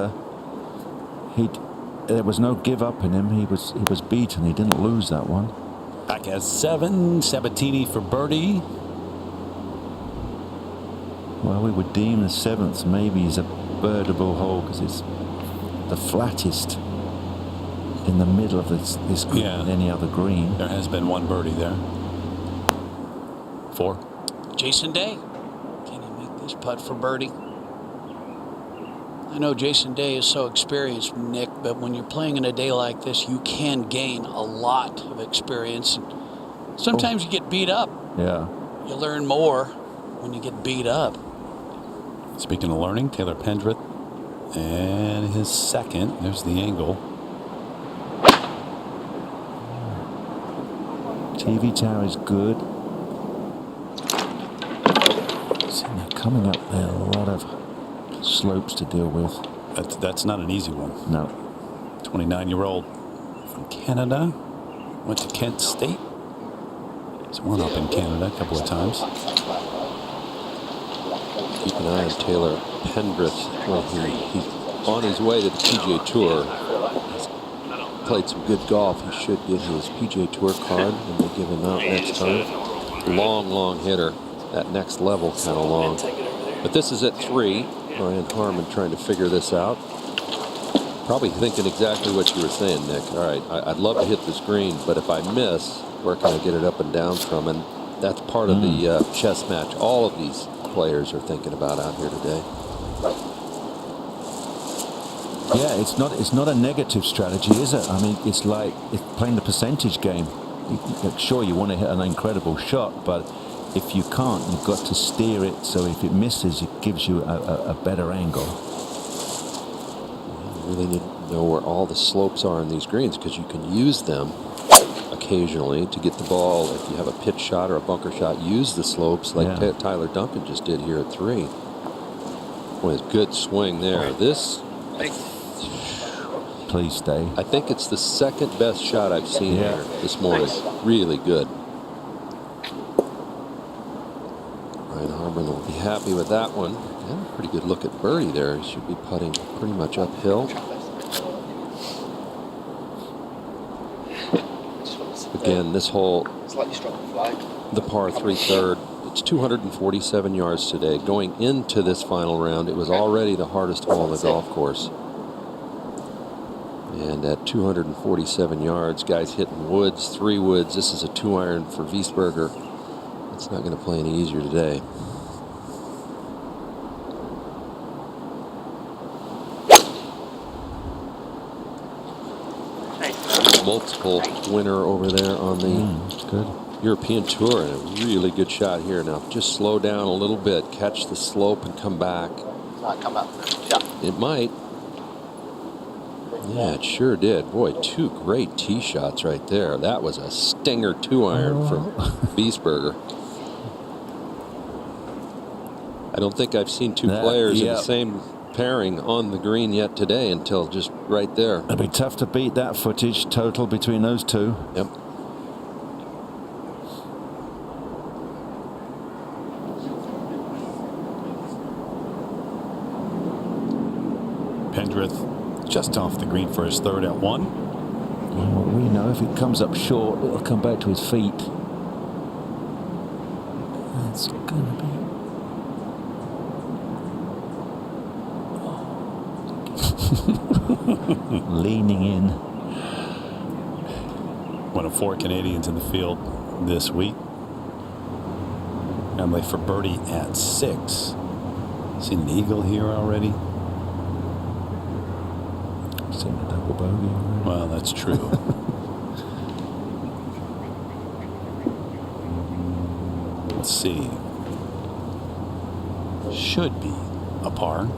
there was no give up in him. He was beaten. He didn't lose that one. Back at 7. Sabatini for birdie. Well, we would deem the 7th maybe is a birdable hole because it's the flattest in the middle of this green than any other green. There has been one birdie there. 4. Jason Day. Can he make this putt for birdie? I know Jason Day is so experienced, Nick, but when you're playing in a day like this, you can gain a lot of experience. Sometimes you get beat up. Yeah. You learn more when you get beat up. Speaking of learning, Taylor Pendrith and his 2nd. There's the angle. TV tower is good. See, now coming up there, a lot of slopes to deal with. That's not an easy one. No. 29-year-old from Canada. Went to Kent State. He's won up in Canada a couple of times. Keep an eye on Taylor Pendrith. He's on his way to the PGA Tour. He's played some good golf. He should get his PGA Tour card when they give him out next time. Long hitter. That next level kind of long. But this is at 3. Ryan Harmon trying to figure this out. Probably thinking exactly what you were saying, Nick. All right, I'd love to hit this green, but if I miss, where can I get it up and down from? And that's part of the chess match all of these players are thinking about out here today. Yeah, it's not a negative strategy, is it? I mean, it's like playing the percentage game. Sure, you want to hit an incredible shot, but if you can't, you've got to steer it so if it misses, it gives you a better angle. You really need to know where all the slopes are in these greens because you can use them occasionally to get the ball. If you have a pitch shot or a bunker shot, use the slopes like Tyler Duncan just did here at 3. Boy, it's good swing there. This, please stay. I think it's the 2nd best shot I've seen here this morning. Really good. Ryan Harmon will be happy with that one. Yeah, pretty good look at birdie there. He should be putting pretty much uphill. Again, this hole, the par 3 third, it's 247 yards today. Going into this final round, it was already the hardest hole on the golf course. And at 247 yards, guys hitting woods, 3 woods. This is a 2-iron for Wiesberger. It's not going to play any easier today. Multiple winner over there on the European Tour, and a really good shot here. Now just slow down a little bit, catch the slope and come back. Come up. Shot. It might. Yeah, it sure did. Boy, 2 great tee shots right there. That was a stinger 2-iron from Biesberger. I don't think I've seen 2 players in the same pairing on the green yet today until just right there. It'll be tough to beat that footage total between those 2. Yep. Pendrith just off the green for his 3rd at 1. Well, we know if it comes up short, it'll come back to his feet. That's gonna be. Leaning in. One of 4 Canadians in the field this week. Emily for birdie at 6. Seen an eagle here already. Seen a double bogey already. Well, that's true. Let's see. Should be a par.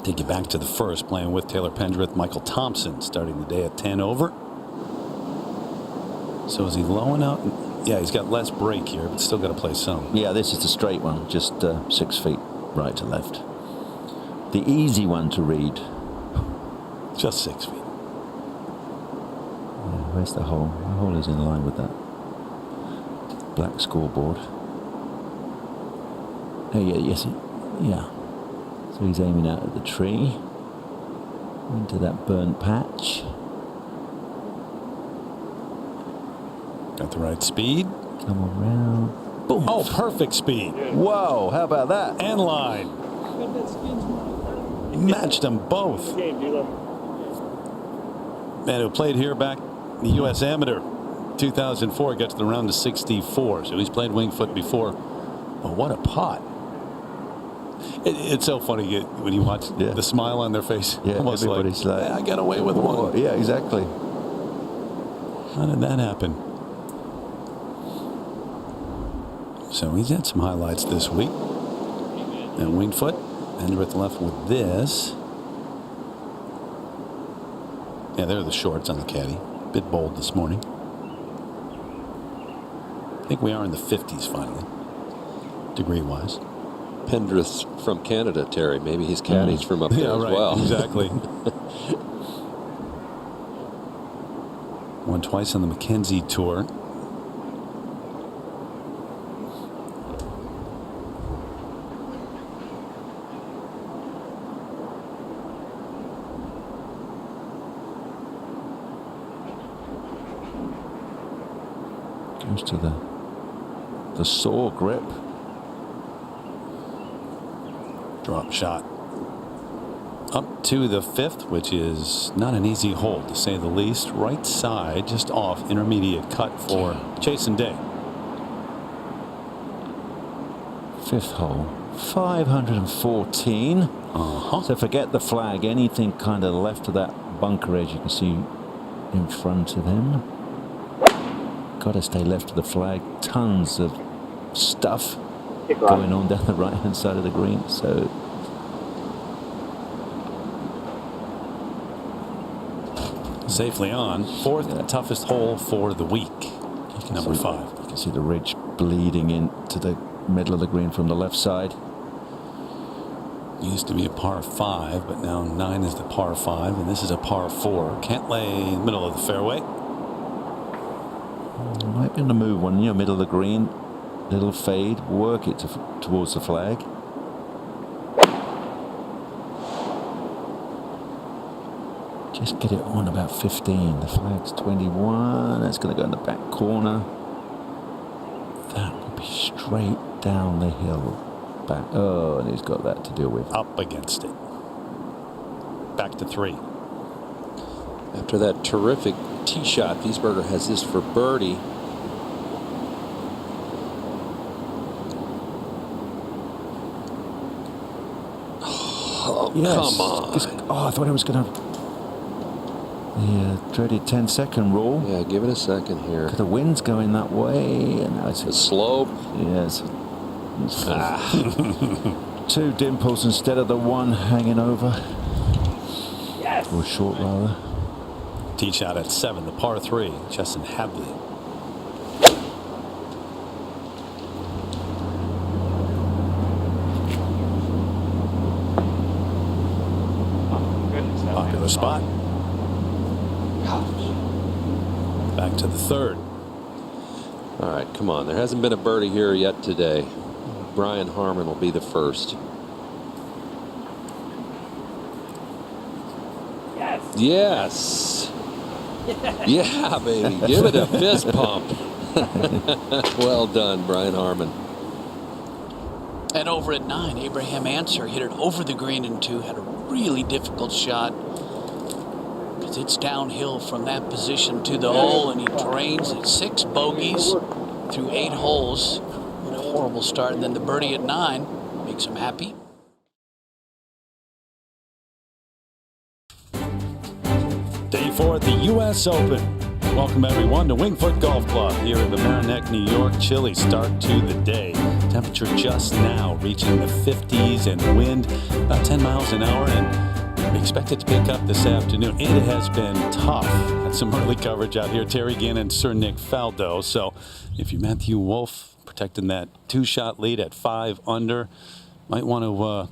Take you back to the first, playing with Taylor Pendrith. Michael Thompson starting the day at 10 over. So is he lowing out? Yeah, he's got less break here, but still got to play some. Yeah, this is the straight one, just 6 feet right to left. The easy one to read. Just 6 feet. Yeah, where's the hole? The hole is in line with that black scoreboard. Oh yeah, yes, yeah. So he's aiming out at the tree, into that burnt patch. Got the right speed. Come around. Boom. Oh, perfect speed. Whoa, how about that? And line. He matched them both. Man who played here back in the U.S. Amateur 2004, got to the round of 64. So he's played Winged Foot before. But what a pot. It's so funny when you watch the smile on their face. Yeah, almost everybody's like, I got away with one. Yeah, exactly. How did that happen? So he's had some highlights this week. And Winged Foot, Pendrith left with this. Yeah, there are the shorts on the caddy. Bit bold this morning. I think we are in the 50s finally, degree-wise. Pendrith's from Canada, Terry. Maybe his caddy's from up there as right, well. Exactly. Won twice on the Mackenzie Tour. Goes to the saw grip. Drop shot. Up to the 5th, which is not an easy hole to say the least. Right side, just off, intermediate cut for Jason Day. 5th hole, 514. So forget the flag. Anything kind of left of that bunker edge you can see in front of him. Got to stay left of the flag. Tons of stuff going on down the right-hand side of the green. So safely on. 4th toughest hole for the week. Number 5. You can see the ridge bleeding into the middle of the green from the left side. Used to be a par 5, but now 9 is the par 5, and this is a par 4. Can't lay in the middle of the fairway. Might be in the move one, middle of the green, little fade, work it towards the flag. Just get it on about 15. The flag's 21. That's going to go in the back corner. That will be straight down the hill. Back. Oh, and he's got that to deal with. Up against it. Back to 3. After that terrific tee shot, Biesberger has this for birdie. Oh, yes. Come on. Oh, I thought it was going to... The dreaded 10-second rule. Yeah, give it a second here. The wind's going that way, and now it's the slope. Yes. Two dimples instead of the one hanging over. or short rather. Tee shot at 7, the par 3, Justin Hadley. Popular spot. Back to the 3rd. All right, come on. There hasn't been a birdie here yet today. Brian Harman will be the first. Yes. Yeah, baby. Give it a fist pump. Well done, Brian Harman. And over at 9, Abraham Answer hit it over the green in 2, had a really difficult shot because it's downhill from that position to the hole, and he drains it. 6 bogeys through 8 holes. What a horrible start. And then the birdie at 9 makes him happy. Day 4 at the U.S. Open. Welcome everyone to Winged Foot Golf Club here in the Merrimack, New York. Chilly start to the day. Temperature just now reaching the 50s and wind about 10 miles an hour, and we expect it to pick up this afternoon. It has been tough. Had some early coverage out here. Terry Gannon, Sir Nick Faldo. So if you're Matthew Wolff protecting that 2-shot lead at 5 under, might want to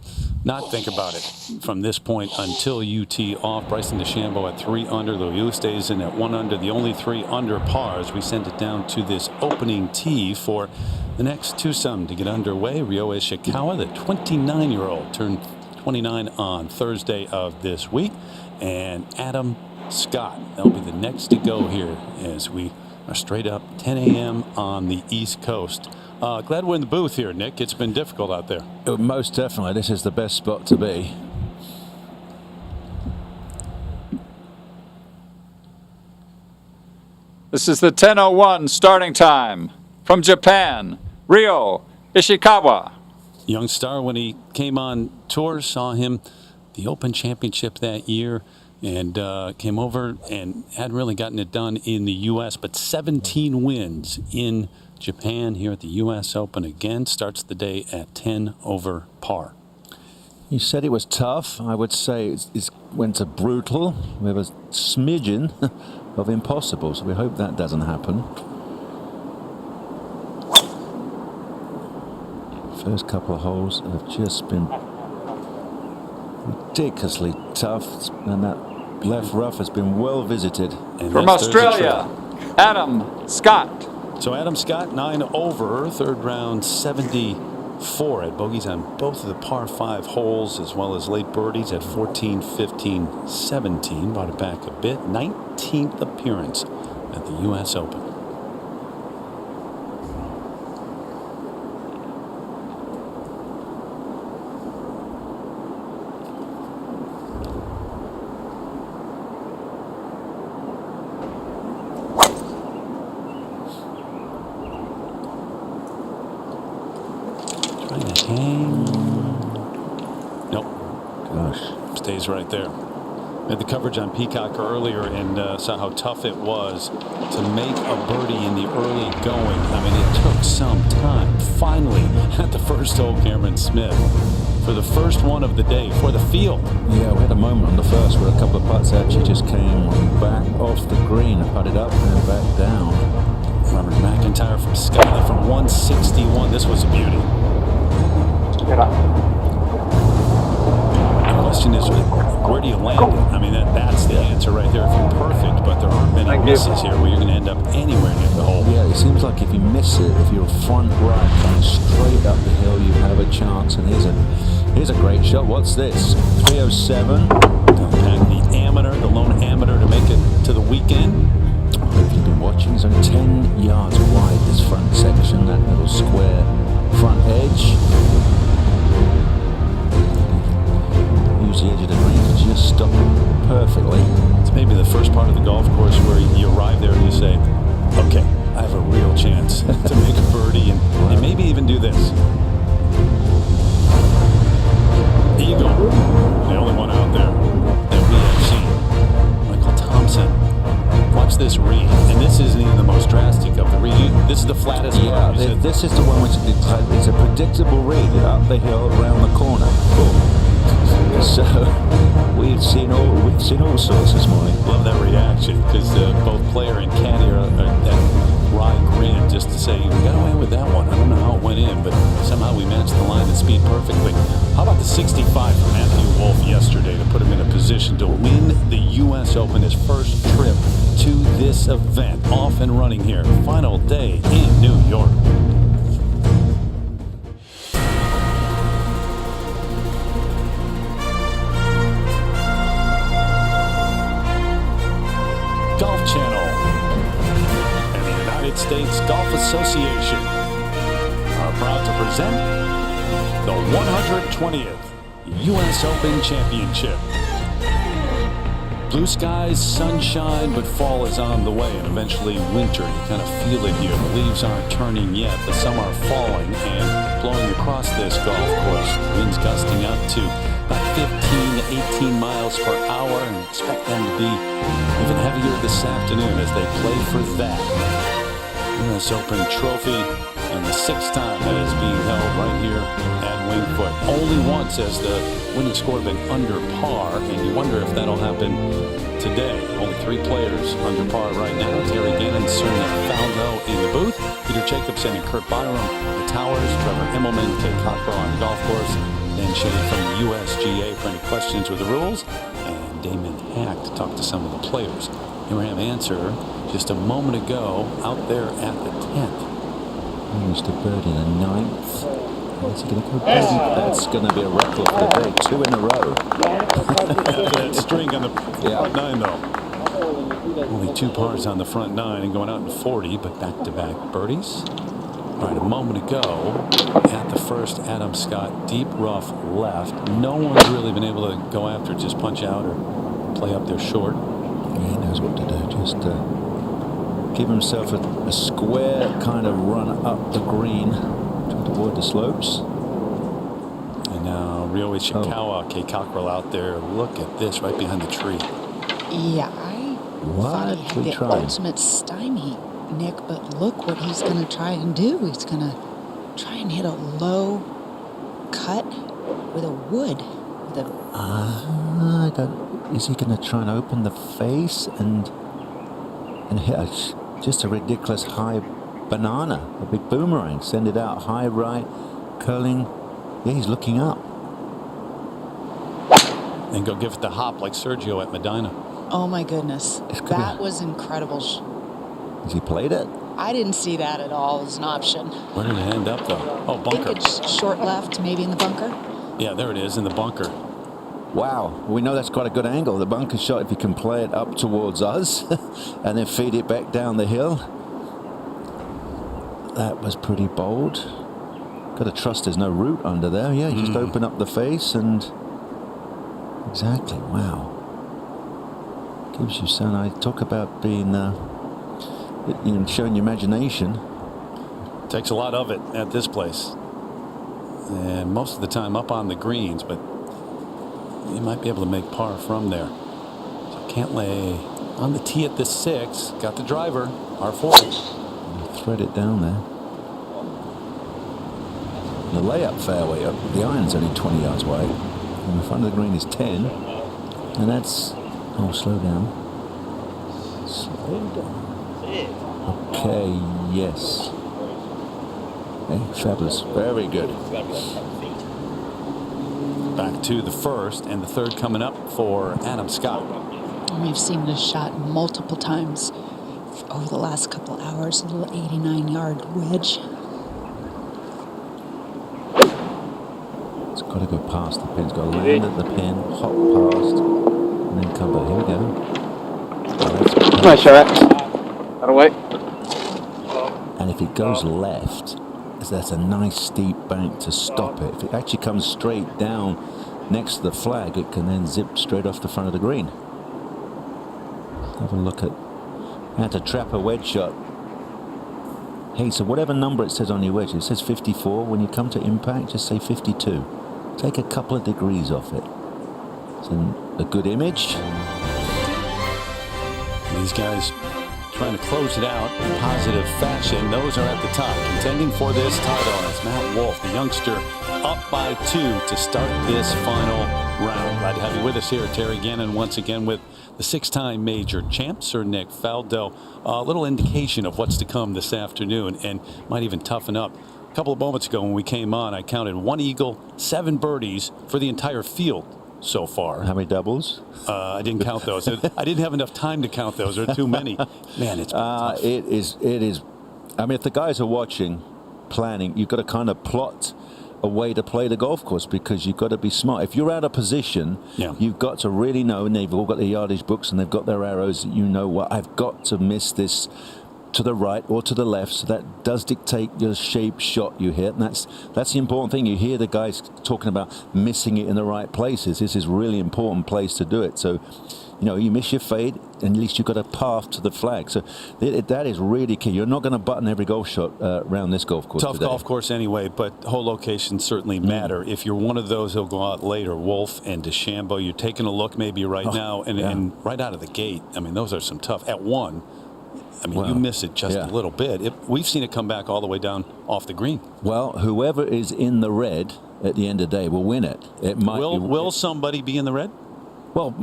not think about it from this point until you tee off. Bryson DeChambeau at 3 under. Lou stays in at 1 under. The only 3 under pars. We send it down to this opening tee for the next twosome to get underway. Ryo Ishikawa, the 29-year-old, turned 29 on Thursday of this week. And Adam Scott. That'll be the next to go here as we are straight up 10 a.m. on the East Coast. Glad we're in the booth here, Nick. It's been difficult out there. Most definitely. This is the best spot to be. This is the 10:01 starting time. From Japan, Ryo Ishikawa. Young star, when he came on tour, saw him the Open Championship that year, and came over and hadn't really gotten it done in the U.S., but 17 wins in Japan here at the U.S. Open again. Starts the day at 10 over par. You said it was tough. I would say it went to brutal with a smidgen of impossible, so we hope that doesn't happen. First couple of holes have just been ridiculously tough, and that left rough has been well visited. And from Australia, Adam Scott. So Adam Scott, 9 over, 3rd round 74 at bogeys on both of the par 5 holes, as well as late birdies at 14, 15, 17. Brought it back a bit. 19th appearance at the U.S. Open. Nope. Gosh. Stays right there. We had the coverage on Peacock earlier and saw how tough it was to make a birdie in the early going. I mean, it took some time. Finally, at the first hole, Cameron Smith, for the first one of the day, for the field. Yeah, we had a moment on the first where a couple of putts actually just came back off the green, putted up and back down. Robert McIntyre from Scotland from 161. This was a beauty. The question is, where do you land it? I mean, that's the answer right there if you're perfect, but there aren't many misses here where you're going to end up anywhere near the hole. Yeah, it seems like if you miss it, if you're front right coming straight up the hill, you have a chance. And here's a great shot. What's this? 307. Pack the amateur, the lone amateur, to make it to the weekend. If you've been watching, it's only 10 yards wide, this front section, that little square front edge. Use the edge of the green to just stop it perfectly. It's maybe the first part of the golf course where you arrive there and you say, okay, I have a real chance to make a birdie and maybe even do this. Eagle, the only one out there that we have seen. Michael Thompson. Watch this read, and this isn't even the most drastic of the read. This is the flattest one. Yeah, this is the one which it's a predictable read. Up the hill, around the corner. Boom. So we we've seen all sorts this morning. Love that reaction because both player and caddy are that wry grin just to say, we got away with that one. I don't know how it went in, but somehow we matched the line and speed perfectly. How about the 65 for Matthew Wolff yesterday to put him in a position to win the U.S. Open, his first trip to this event? Off and running here. Final day in New York. Golf Channel and the United States Golf Association are proud to present the 120th U.S. Open Championship. Blue skies, sunshine, but fall is on the way and eventually winter. You kind of feel it here. The leaves aren't turning yet, but some are falling and blowing across this golf course. Winds gusting up to about 15 to 18 miles per hour, and expect them to be even heavier this afternoon as they play for that U.S. Open trophy, and the 6th time that is being held right here at Winged Foot. Only once has the winning score been under par, and you wonder if that'll happen today. Only 3 players under par right now. Terry Gannon, Serena Faldo in the booth, Peter Jacobsen and Kurt Byram, the Towers, Trevor Immelman, Kay Cockrell on the golf course, Dan Shea from the USGA for any questions with the rules, and Damon Hack to talk to some of the players. Abraham Ancer just a moment ago out there at the 10th. Managed to birdie the 9th. Is he going to go birdie? That's going to be a record for the day. 2 in a row. That string on the front 9 though. Only 2 pars on the front 9 and going out in 40, but back-to-back birdies. All right, a moment ago at the first, Adam Scott, deep rough left. No one's really been able to go after it, just punch out or play up there short. Yeah, he knows what to do. Just give himself a square kind of run up the green to avoid the slopes. And now Ryo Ishikawa, Kay Cockrell out there. Look at this right behind the tree. Yeah, I thought he had the ultimate stymie, Nick, but look what he's going to try and do. He's going to try and hit a low cut with a wood. Is he going to try and open the face and hit just a ridiculous high banana, a big boomerang, send it out high right, curling? Yeah, he's looking up. And go give it the hop like Sergio at Medina. Oh my goodness, that was incredible. Has he played it? I didn't see that at all as an option. Where did it end up though? Oh, bunker. I think it's short left, maybe in the bunker. Yeah, there it is in the bunker. Wow, we know that's quite a good angle. The bunker shot, if you can play it up towards us and then feed it back down the hill. That was pretty bold. Got to trust there's no root under there. Yeah, just open up the face and exactly. Wow. Gives you some. I talk about being, showing your imagination. Takes a lot of it at this place, and most of the time up on the greens, but you might be able to make par from there. So Cantlay on the tee at the 6. Got the driver, R4. Thread it down there. The layup fairway, the iron's only 20 yards away. And the front of the green is 10. And that's, slow down. Slow down. Okay, yes. Okay, fabulous. Very good. Back to the first and the third coming up for Adam Scott. We've seen this shot multiple times over the last couple hours. A little 89-yard wedge. It's got to go past the pin. It's got to land at the pin, hop past, and then come back. Here we go. Nice shot. Out of way. And if it goes left, that's a nice steep bank to stop it. If it actually comes straight down next to the flag, it can then zip straight off the front of the green. Have a look at how to trap a wedge shot. Hey, so whatever number it says on your wedge, it says 54. When you come to impact, just say 52. Take a couple of degrees off it. It's a good image. These guys trying to close it out in positive fashion. Those are at the top, contending for this title. And it's Matt Wolff, the youngster, up by 2 to start this final round. Glad to have you with us here. Terry Gannon once again with the 6-time major champ, Sir Nick Faldo. A little indication of what's to come this afternoon and might even toughen up. A couple of moments ago when we came on, I counted 1 eagle, 7 birdies for the entire field so far. How many doubles? I didn't count those. I didn't have enough time to count those. There are too many. Man, it's tough. It is. I mean, if the guys are watching, planning, you've got to kind of plot a way to play the golf course because you've got to be smart. If you're out of position, you've got to really know, and they've all got their yardage books and they've got their arrows, you know what, I've got to miss this to the right or to the left, so that does dictate your shape shot you hit, and that's the important thing. You hear the guys talking about missing it in the right places. This is a really important place to do it. So, you know, you miss your fade, and at least you've got a path to the flag. So that is really key. You're not going to button every golf shot around this golf course. Tough golf course anyway, but hole locations certainly matter. If you're one of those who'll go out later, Wolf and DeChambeau, you're taking a look maybe right now, and right out of the gate, I mean, those are some tough. At one, I mean, you miss it just a little bit. We've seen it come back all the way down off the green. Well, whoever is in the red at the end of the day will win it. It might. Will somebody be in the red? Well,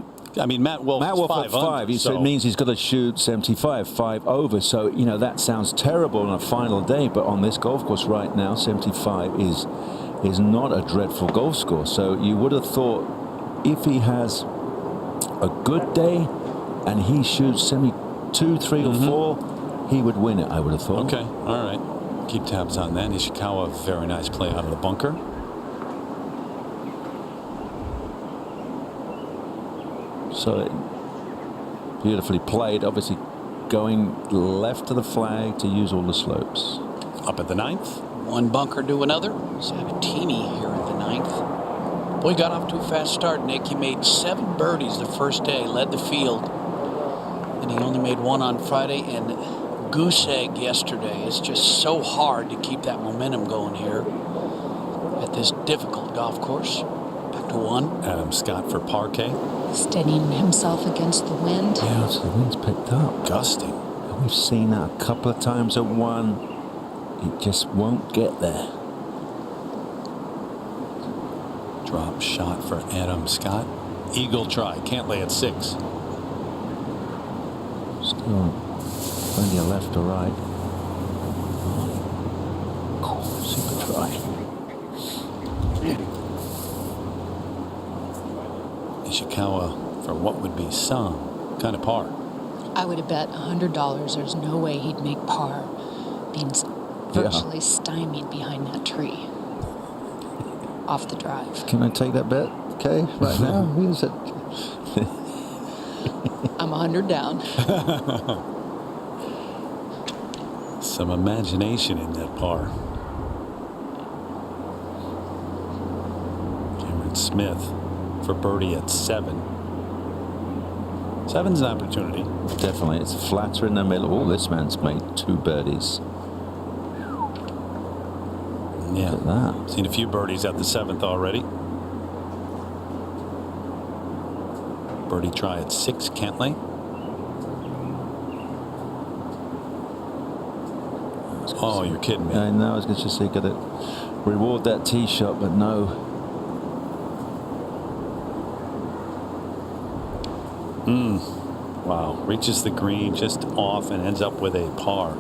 I mean, Matt Wolf at 5 under, so it means he's got to shoot 75, 5 over. So, you know, that sounds terrible on a final day, but on this golf course right now, 75 is not a dreadful golf score. So you would have thought if he has a good day and he shoots 72, 3 or 4, he would win it, I would have thought. Okay, all right. Keep tabs on that. Ishikawa, very nice play out of the bunker. So beautifully played, obviously going left to the flag to use all the slopes. Up at the 9th. One bunker to another. Sabatini here at the 9th. Boy, got off to a fast start, Nick. He made 7 birdies the first day, led the field. And he only made 1 on Friday and goose egg yesterday. It's just so hard to keep that momentum going here at this difficult golf course. Back to 1. Adam Scott for parquet. Steadying himself against the wind. Yeah, so the wind's picked up. Gusting. And we've seen that a couple of times at 1. It just won't get there. Drop shot for Adam Scott. Eagle try. Can't lay at 6. Still plenty of left to right. Super try. Ishikawa for what would be some kind of par. I would have bet $100 there's no way he'd make par, being virtually stymied behind that tree off the drive. Can I take that bet, Kay, right now? Who's it? I'm 100 down. Some imagination in that par. Cameron Smith for birdie at 7. 7's an opportunity. Definitely. It's flatter in the middle. Oh, this man's made 2 birdies. Yeah. Look at that. Seen a few birdies at the 7th already. Birdie try at 6, Cantlay. Oh, you're kidding me. I know. I was going to say, got to reward that tee shot, but no. Wow. Reaches the green just off and ends up with a par.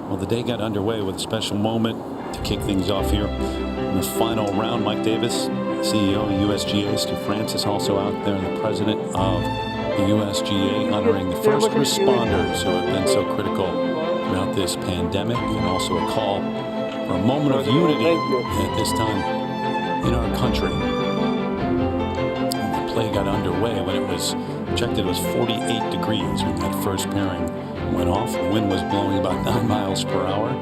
Well, the day got underway with a special moment to kick things off here in the final round. Mike Davis, CEO of the USGA, Stu Francis also out there, the president of the USGA, honoring the first responders who have been so critical throughout this pandemic, and also a call for a moment of unity at this time in our country. And the play got underway when it was checked. It was 48 degrees when that first pairing went off. The wind was blowing about 9 miles per hour.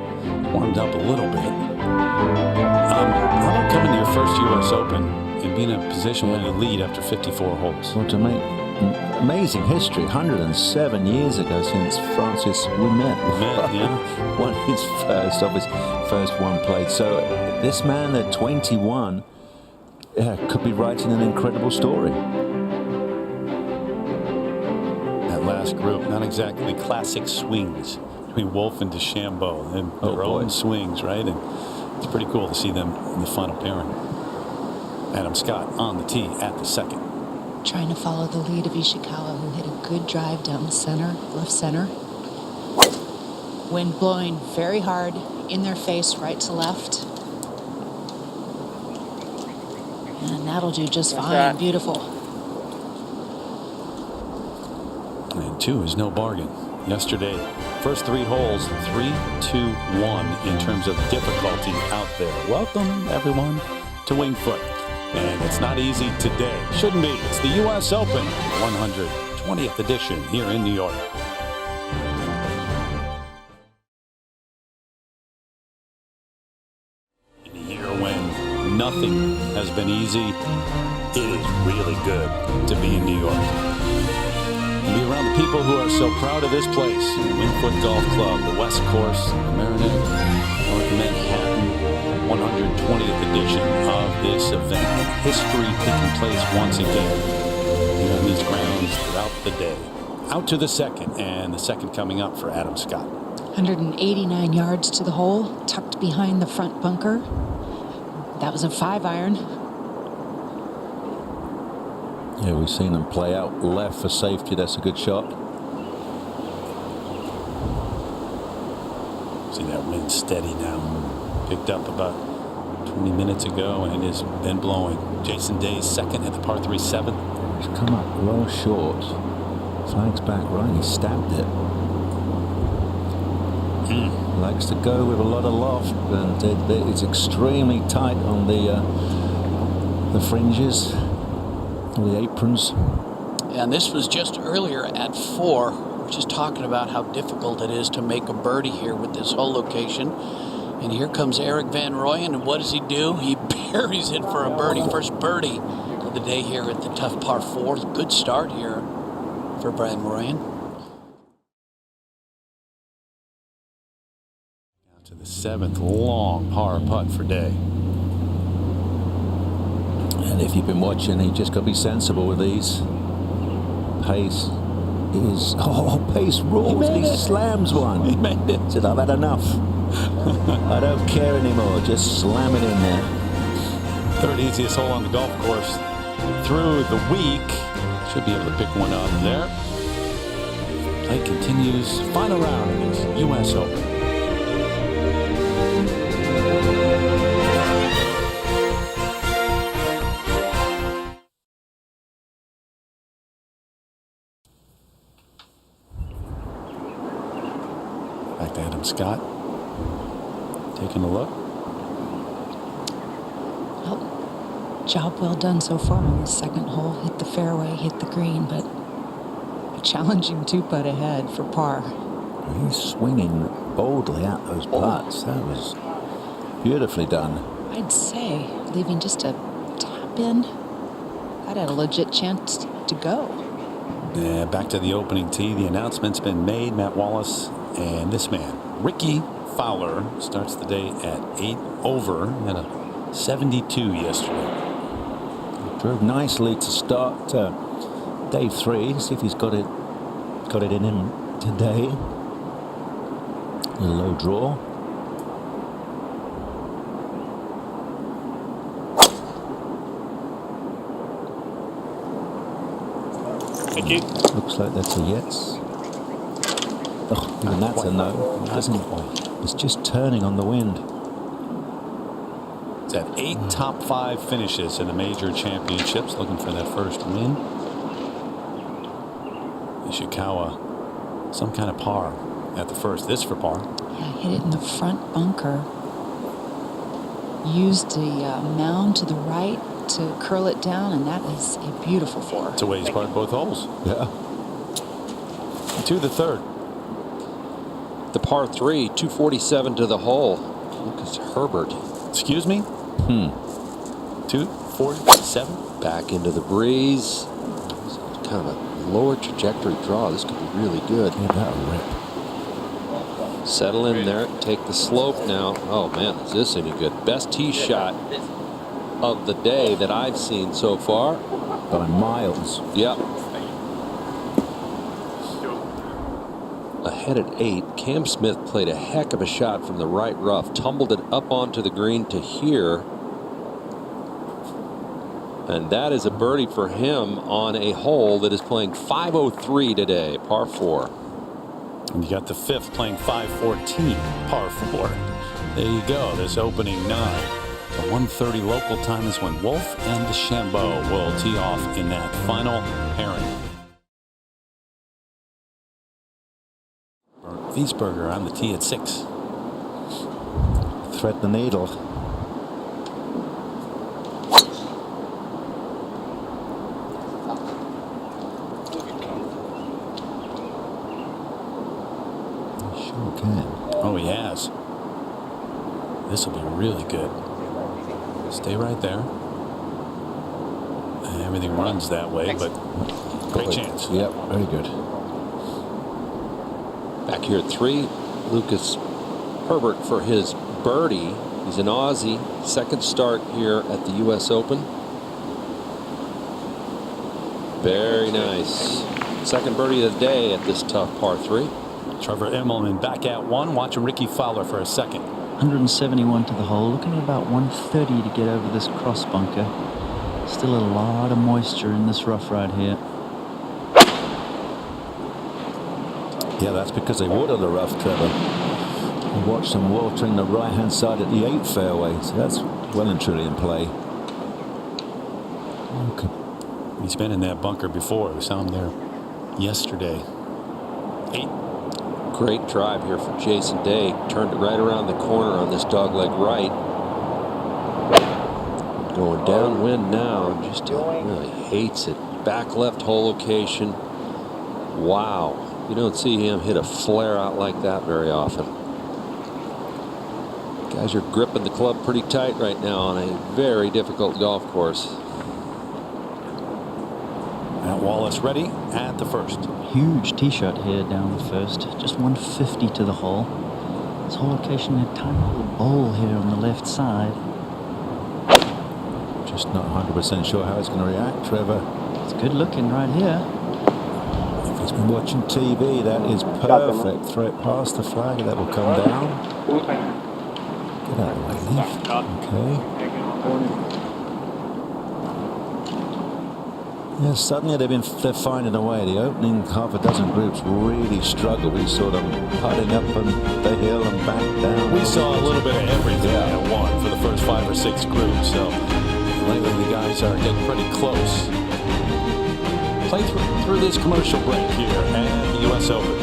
Warmed up a little bit. How about coming to your first U.S. Open and being in a position where you lead after 54 holes? Well, to make amazing history, 107 years ago since Francis we met. Yeah. Won his first, obviously, first one played. So this man at 21 could be writing an incredible story. That last group, not exactly classic swings between Wolf and DeChambeau, and their own swings, right? And it's pretty cool to see them in the final pairing. Adam Scott on the tee at the second. Trying to follow the lead of Ishikawa, who hit a good drive down the center, left center. Wind blowing very hard in their face, right to left. And that'll do just fine. Beautiful. And 2 is no bargain. Yesterday, first 3 holes, 3, 2, 1 in terms of difficulty out there. Welcome, everyone, to Winged Foot. And it's not easy today. Shouldn't be. It's the U.S. Open, 120th edition here in New York. In a year when nothing has been easy, it is really good to be in New York. And be around the people who are so proud of this place. Winged Foot Golf Club, the West Course, the Meriden, North Manhattan, 120th edition of this event. History taking place once again here on these grounds throughout the day. Out to the second, and the second coming up for Adam Scott. 189 yards to the hole, tucked behind the front bunker. That was a 5-iron. Yeah, we've seen them play out left for safety. That's a good shot. See that wind steady now. Picked up about 20 minutes ago, and it has been blowing. Jason Day's second at the par 3 7th. He's come up well short. Flags back right. He stabbed it. Likes to go with a lot of loft, and it's extremely tight on the fringes, the aprons. And this was just earlier at 4, which is talking about how difficult it is to make a birdie here with this whole location. And here comes Erik van Rooyen, and what does he do? He buries it for a birdie, first birdie of the day here at the tough par 4. Good start here for Van Rooyen. Down to the 7th, long par putt for Day. And if you've been watching, you just got to be sensible with these. Pace is Pace rules. He slams one. He made it. Said, I've had enough. I don't care anymore. Just slam it in there. Third easiest hole on the golf course through the week. Should be able to pick one up there. Play continues. Final round of this U.S. Open. Back to Adam Scott. Taking a look. Well, job well done so far on the second hole. Hit the fairway, hit the green, but a challenging 2-putt ahead for par. He's swinging boldly at those putts. That was beautifully done. I'd say leaving just a tap in. I'd had a legit chance to go. Yeah, back to the opening tee. The announcement's been made. Matt Wallace and this man, Ricky Fowler, starts the day at 8 over and a 72 yesterday. Drove nicely to start day 3. See if he's got it in him today. A low draw. Thank you. Looks like that's a yes. Oh, even that's a no. It doesn't. It's just turning on the wind. It's at 8 top 5 finishes in the major championships, looking for that first win. Ishikawa, some kind of par at the first. This for par. Yeah, hit it in the front bunker. Used the mound to the right to curl it down, and that is a beautiful 4. It's a way he's parred both holes. Yeah. To the third. The par 3, 247 to the hole. Lucas Herbert. Excuse me? 247. Back into the breeze. Kind of a lower trajectory draw. This could be really good. Yeah, that'll rip. Settle in there. Take the slope now. Oh, man, is this any good? Best tee shot of the day that I've seen so far. By miles. Yep. Ahead at 8. Cam Smith played a heck of a shot from the right rough. Tumbled it up onto the green to here. And that is a birdie for him on a hole that is playing 503 today, par 4. And you got the 5th playing 514, par 4. There you go, this opening 9. So 1:30 local time is when Wolff and DeChambeau will tee off in that final pairing. Wiesberger on the tee at 6. Thread the needle. Sure can. Oh, he has. This will be really good. Stay right there. Everything runs that way, but great chance. Yep, very good. Back here at 3, Lucas Herbert for his birdie. He's an Aussie. Second start here at the U.S. Open. Very nice. Second birdie of the day at this tough par 3. Trevor Immelman back at 1, watching Ricky Fowler for a second. 171 to the hole, looking at about 130 to get over this cross bunker. Still a lot of moisture in this rough right here. Yeah, that's because they water the rough, Trevor. We watched them watering the right-hand side at the 8th fairway, so that's well and truly in play. Okay. He's been in that bunker before. We saw him there yesterday. 8. Great drive here for Jason Day. Turned it right around the corner on this dogleg right. Going downwind now. Just really hates it. Back left hole location. Wow. You don't see him hit a flare out like that very often. Guys are gripping the club pretty tight right now on a very difficult golf course. Matt Wallace ready at the first. Huge tee shot here down the first. Just 150 to the hole. This whole location, a tiny little bowl here on the left side. Just not 100% sure how it's going to react, Trevor. It's good looking right here. If he's been watching TV, that is perfect. Throw it past the flag, that will come down. Get out of the way, Leaf. Okay. Yeah, suddenly they're finding a way. The opening half a dozen groups really struggle with sort of putting up and the hill and back down. We saw a little bit of everything at 1 for the first 5 or 6 groups, so lately the guys are getting pretty close. Play through this commercial break here at the U.S. Open.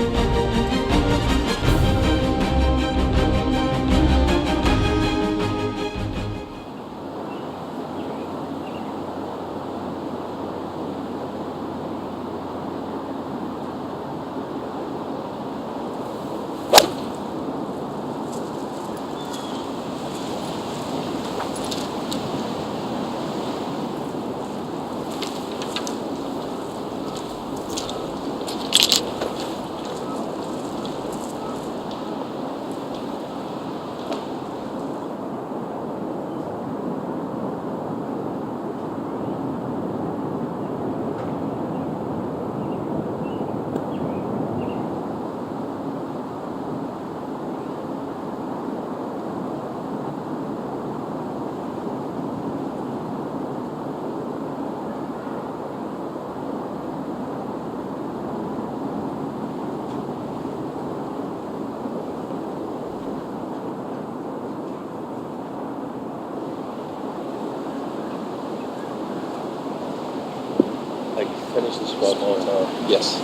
Finish this spot now. Yes.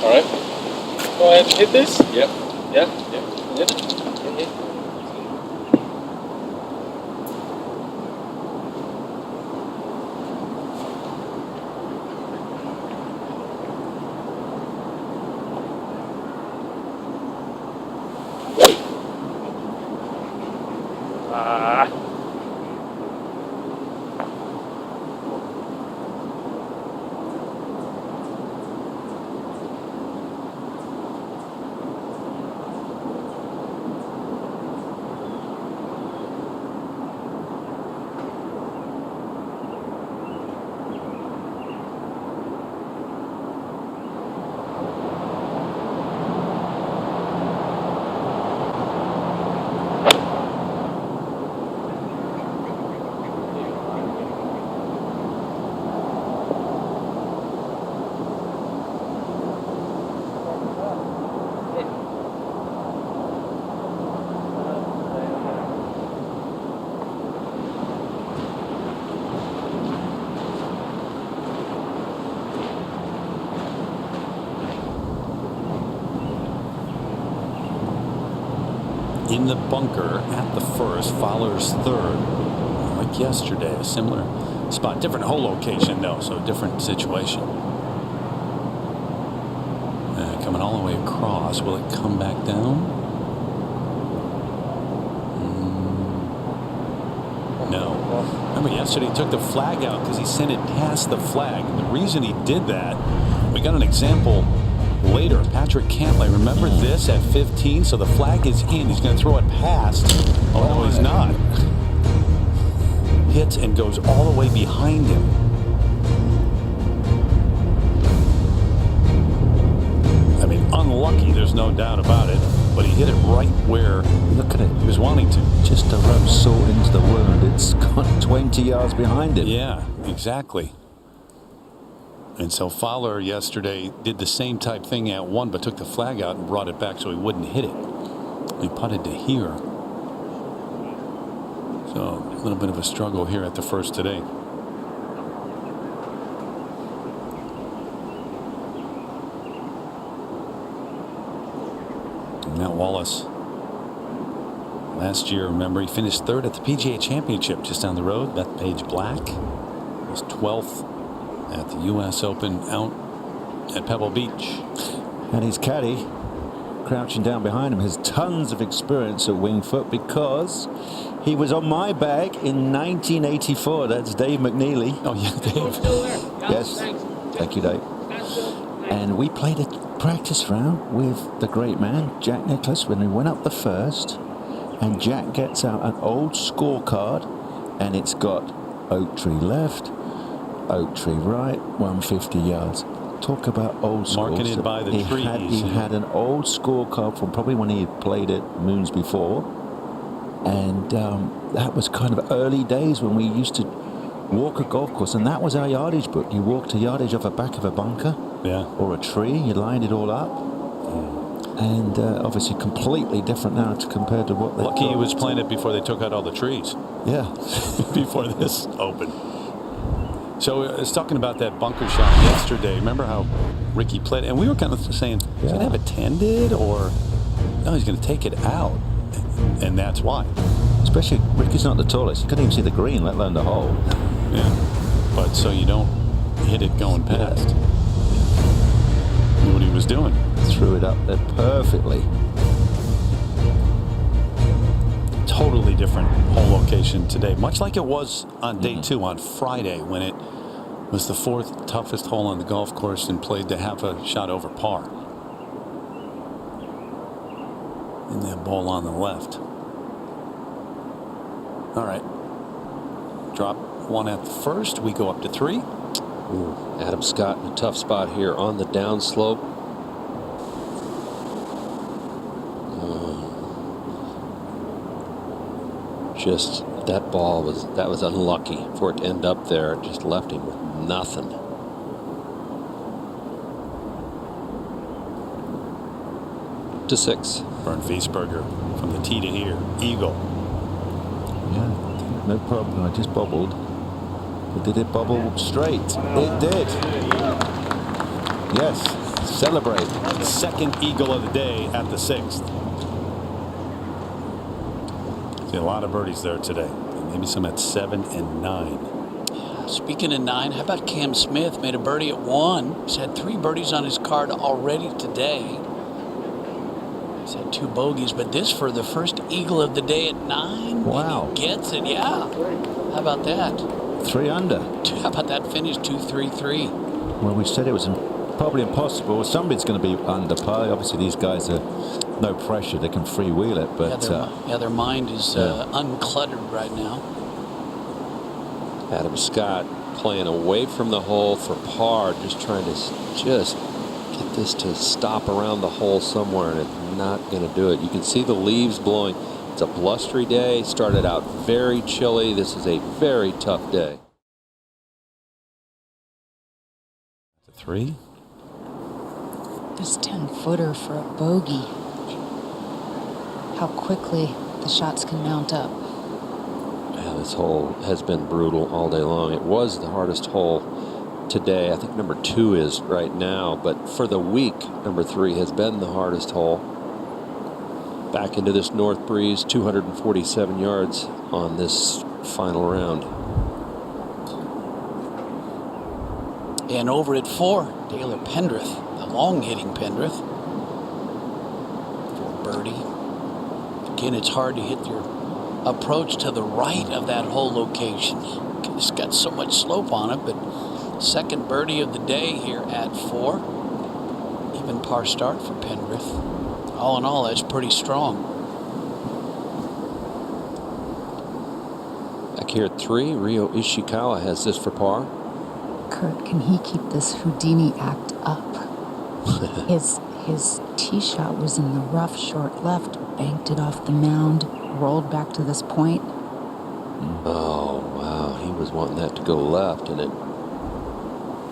All right. Go ahead and hit this. Yep. Yeah. Hit. in the bunker at the first, Fowler's third. Like yesterday, a similar spot. Different hole location, though, so different situation. Coming all the way across. Will it come back down? No. Remember yesterday he took the flag out because he sent it past the flag. And the reason he did that, we got an example later. Patrick Cantlay, remember this at 15? So the flag is in. He's going to throw it past. Oh, no, he's not. Hits and goes all the way behind him. I mean, unlucky, there's no doubt about it. But he hit it right where Look at it. he was wanting to. Just a rub salt into the wound. It's got 20 yards behind it. Yeah, exactly. And so Fowler yesterday did the same type thing at 1, but took the flag out and brought it back so he wouldn't hit it. He putted to here. So a little bit of a struggle here at the first today. Matt Wallace, last year, remember, he finished 3rd at the PGA Championship just down the road. Bethpage Black was 12th at the U.S. Open out at Pebble Beach. And his caddy, crouching down behind him, has tons of experience at Winged Foot because he was on my bag in 1984. That's Dave McNeely. Oh, yeah, Dave. Yes. Thank you, Dave. And we played a practice round with the great man, Jack Nicklaus, when we went up the first. And Jack gets out an old scorecard, and it's got Oak Tree left, Oak Tree right, 150 yards. Talk about old scores. Marketed by the trees. He had an old scorecard from probably when he had played it moons before. And that was kind of early days when we used to walk a golf course, and that was our yardage book. You walked a yardage off the back of a bunker, or a tree. You lined it all up, and obviously completely different now compared to what. Lucky he was playing it before they took out all the trees. Yeah, before this opened. So I was talking about that bunker shot yesterday. Remember how Ricky played, and we were kind of saying, is he going to have it tended, or no? He's going to take it out, and that's why. Especially Ricky's not the tallest. You couldn't even see the green, let alone the hole. Yeah, but so you don't hit it going past. Knew what he was doing. Threw it up there perfectly. Totally different hole location today, much like it was on day 2 on Friday when it was the 4th toughest hole on the golf course and played to half a shot over par. And that ball on the left. All right. Drop 1 at the first. We go up to 3. Ooh, Adam Scott in a tough spot here on the downslope. Just that ball was unlucky for it to end up there. It just left him with nothing. To 6. Bernd Wiesberger from the tee to here. Eagle. Yeah, no problem. I just bobbled. But did it bobble straight? It did. Yes. Celebrate. Second eagle of the day at the 6th. See a lot of birdies there today. Maybe some at 7 and 9. Speaking of 9, how about Cam Smith? Made a birdie at 1. He's had 3 birdies on his card already today. He's had 2 bogeys, but this for the first eagle of the day at 9. Wow. And he gets it, yeah. How about that? 3 under. How about that finish? 2-3-3. Well, we said it was probably impossible. Somebody's going to be under par. Obviously, these guys are no pressure. They can freewheel it, but their mind is uncluttered right now. Adam Scott playing away from the hole for par, just trying to just get this to stop around the hole somewhere, and it's not going to do it. You can see the leaves blowing. It's a blustery day. Started out very chilly. This is a very tough day. 3. This 10-footer for a bogey. How quickly the shots can mount up. Yeah, this hole has been brutal all day long. It was the hardest hole today. I think number 2 is right now, but for the week, number 3 has been the hardest hole back into this north breeze. 247 yards on this final round. And over at 4, Taylor Pendrith, the long-hitting Pendrith for birdie. Again, it's hard to hit your approach to the right of that whole location. It's got so much slope on it, but second birdie of the day here at 4. Even par start for Pendrith. All in all, that's pretty strong. Back here at 3, Ryo Ishikawa has this for par. Kurt, can he keep this Houdini act up? His tee shot was in the rough, short left, banked it off the mound, rolled back to this point. Oh, wow. He was wanting that to go left, and it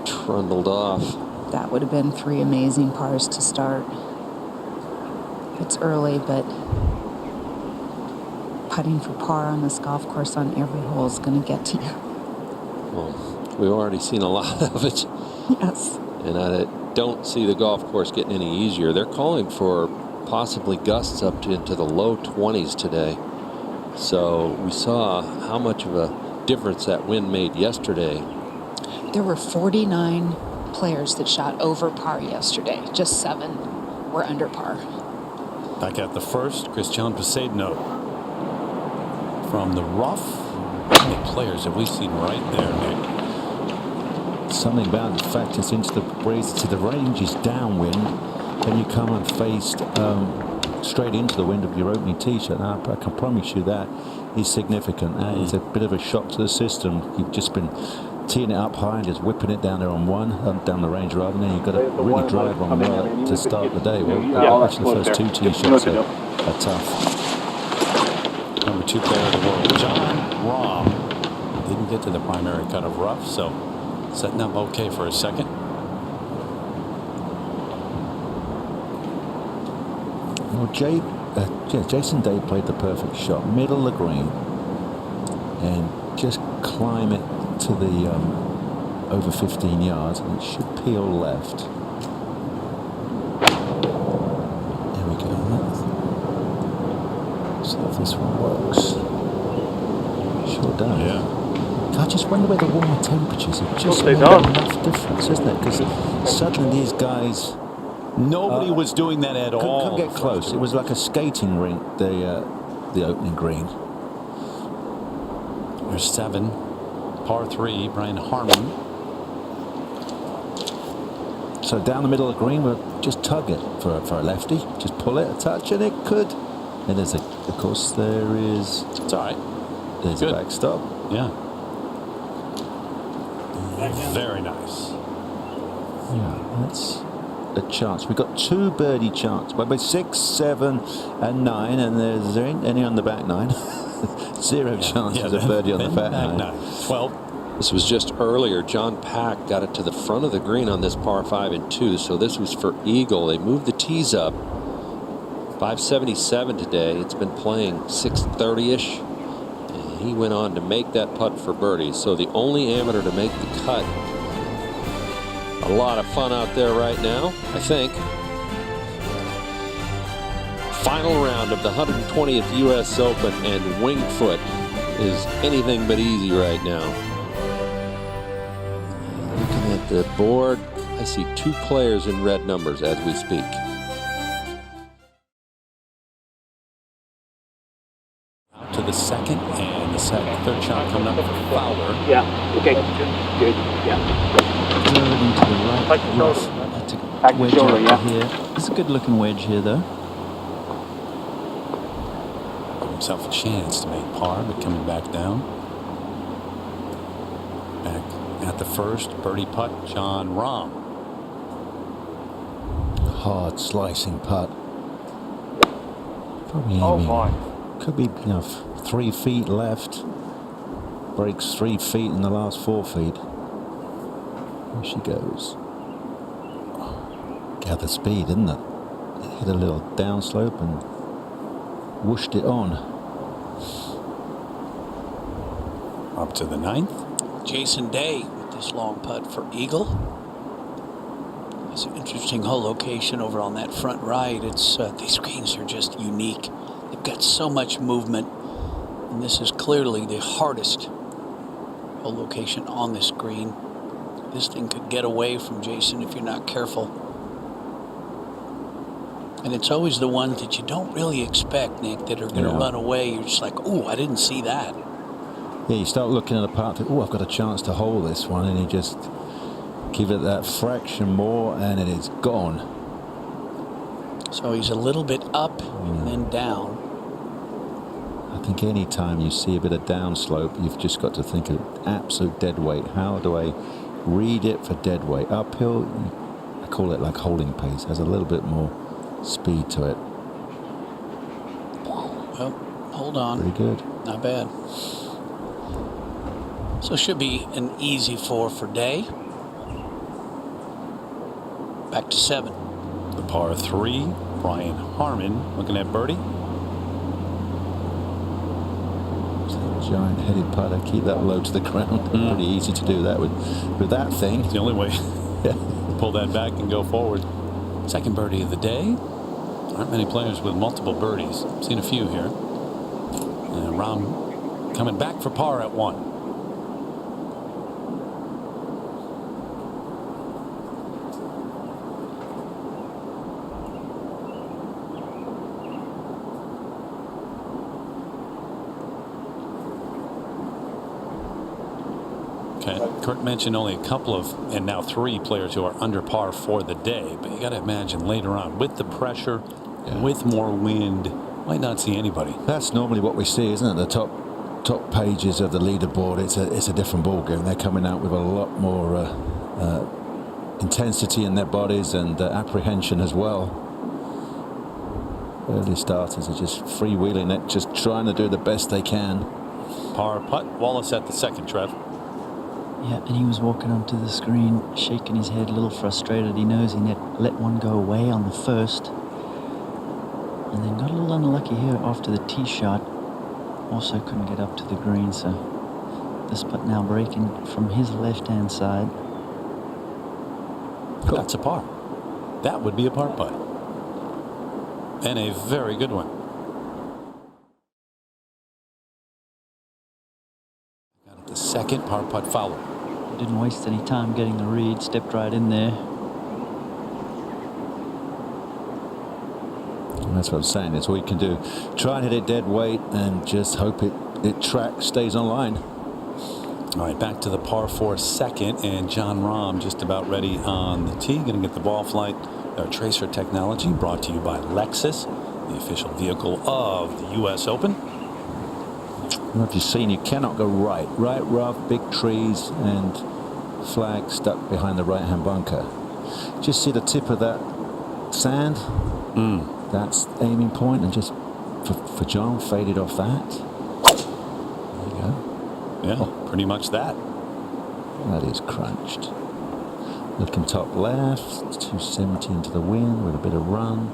trundled off. That would have been 3 amazing pars to start. It's early, but putting for par on this golf course on every hole is going to get to you. Well, we've already seen a lot of it. Yes. And I don't see the golf course getting any easier. They're calling for possibly gusts up to into the low 20s today. So we saw how much of a difference that wind made yesterday. There were 49 players that shot over par yesterday. Just 7 were under par. Back at the first, Christian Besaidno. From the rough, how many players have we seen right there, Nick? Something about the fact it's into the breeze, to the range is downwind, then you come and faced straight into the wind of your opening tee shot. Now, I can promise you that is significant. That is a bit of a shock to the system. You've just been teeing it up high and just whipping it down there on down the range rather, and then you've got to really drive on well to start the day. Well, actually the first 2 tee shots are tough. Number 2 player of the world, Jon Rahm, didn't get to the primary cut of rough, so setting up okay for a second. Well, Jason Day played the perfect shot, middle of the green, and just climb it to the over 15 yards, and it should peel left. There we go. See if this one works. Sure does. Yeah. I just wonder where the warmer temperatures have just made enough difference, isn't it? Because suddenly these guys... Nobody was doing that at all. Couldn't get close. It was like a skating rink, the opening green. There's 7. Par 3, Brian Harman. So down the middle of the green, we'll just tug it for a lefty. Just pull it a touch, and it could. And there's of course, there is... It's all right. There's a backstop. Yeah. Very nice. Yeah, that's a chance. We've got 2 birdie chances. But 6, 7, and 9, and there ain't any on the back 9. 0 chances of birdie on the back 9. 12. This was just earlier. John Pack got it to the front of the green on this par 5 and 2. So this was for eagle. They moved the tees up. 577 today. It's been playing 630-ish. And he went on to make that putt for birdie. So the only amateur to make the cut. A lot of fun out there right now, I think. Final round of the 120th U.S. Open, and Winged Foot is anything but easy right now. Looking at the board, I see 2 players in red numbers as we speak. To the second, and the third shot coming up for Fowler. Yeah, okay, good, yeah. Into the right rough. Back to Wedge shoulder, over yeah. here. It's a good looking wedge here though. Give himself a chance to make par, but coming back down. Back at the first, birdie putt, Jon Rahm. Hard slicing putt. Probably Oh aiming. my. Could be 3 feet left. Breaks 3 feet in the last 4 feet. There she goes. Gather speed, didn't it? It hit a little downslope and whooshed it on. Up to the 9th. Jason Day with this long putt for eagle. It's an interesting hole location over on that front right. It's these greens are just unique. They've got so much movement, and this is clearly the hardest hole location on this green. This thing could get away from Jason if you're not careful. And it's always the ones that you don't really expect, Nick, that are going to run away. You're just like, oh, I didn't see that. Yeah, you start looking at a part, oh, I've got a chance to hold this one, and you just give it that fraction more, and it is gone. So he's a little bit up and then down. I think any time you see a bit of downslope, you've just got to think of absolute dead weight. How do I read it for dead weight? Uphill, I call it like holding pace. Has a little bit more speed to it. Well, hold on. Pretty good. Not bad. So should be an easy 4 for Day. Back to 7. The par 3, Brian Harman looking at birdie. Giant-headed putter. Keep that low to the ground. Pretty easy to do that with that thing. It's the only way. Pull that back and go forward. Second birdie of the day. Aren't many players with multiple birdies. Seen a few here. And Rahm coming back for par at 1. Okay. Kurt mentioned only a couple of, and now 3 players who are under par for the day. But you got to imagine later on, with the pressure, with more wind, might not see anybody. That's normally what we see, isn't it? The top pages of the leaderboard. It's a different ballgame. They're coming out with a lot more intensity in their bodies and apprehension as well. Early starters are just freewheeling it, just trying to do the best they can. Par putt. Wallace at the second, Trev. Yeah, and he was walking onto the screen, shaking his head, a little frustrated. He knows he let one go away on the first. And then got a little unlucky here after the tee shot. Also couldn't get up to the green, so this putt now breaking from his left-hand side. Cool. That's a par. That would be a par putt. And a very good one. Got it, the second par putt follow. Didn't waste any time getting the read, stepped right in there. And that's what I'm saying. It's all you can do. Try and hit it dead weight and just hope it stays on line. All right, back to the par 4 second, and Jon Rahm just about ready on the tee. Going to get the ball flight. Tracer Technology brought to you by Lexus, the official vehicle of the U.S. Open. I don't know if you've seen, you cannot go right rough, big trees and flag stuck behind the right-hand bunker. Just see the tip of that sand. That's aiming point, and just for John, faded off that. There you go. Yeah, pretty much that. That is crunched. Looking top left, 270 into the wind with a bit of run.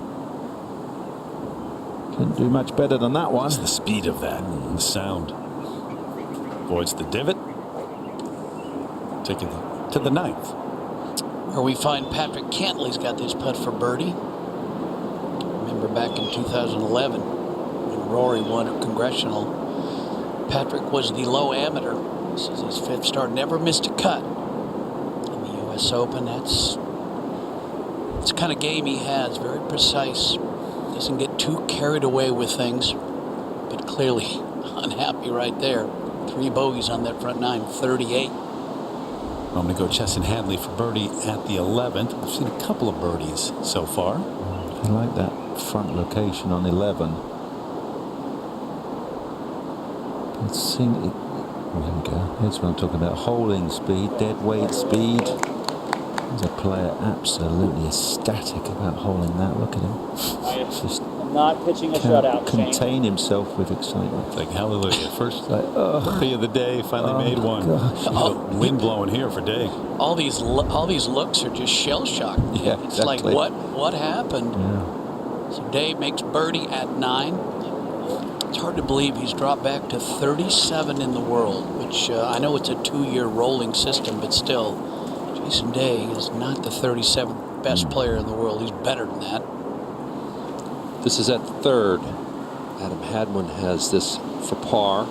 Couldn't do much better than that one. It's the speed of that, the sound. Avoids the divot. Taking it to the 9th. Where we find Patrick Cantley's got this putt for birdie. Remember back in 2011 when Rory won at Congressional. Patrick was the low amateur. This is his 5th start. Never missed a cut in the U.S. Open. That's the kind of game he has. Very precise. Doesn't get too carried away with things. But clearly unhappy right there. 3 bogeys on that front 9. 38. I'm going to go Chesson Hadley for birdie at the 11th. We've seen a couple of birdies so far. I like that front location on 11. Let's see. There we go. That's what I'm talking about. Holding speed, dead weight speed. There's a player absolutely ecstatic about holding that. Look at him. Just not pitching a shutout. Contain himself with excitement. It's like hallelujah. First birdie of the day. Finally made one. Wind blowing here for Day. All these looks are just shell shocked. Yeah, it's exactly. like what happened? Yeah. So Day makes birdie at 9. It's hard to believe he's dropped back to 37 in the world, which I know it's a 2-year rolling system, but still, Jason Day is not the 37th best player in the world. He's better than that. This is at the third. Adam Hadwin has this for par.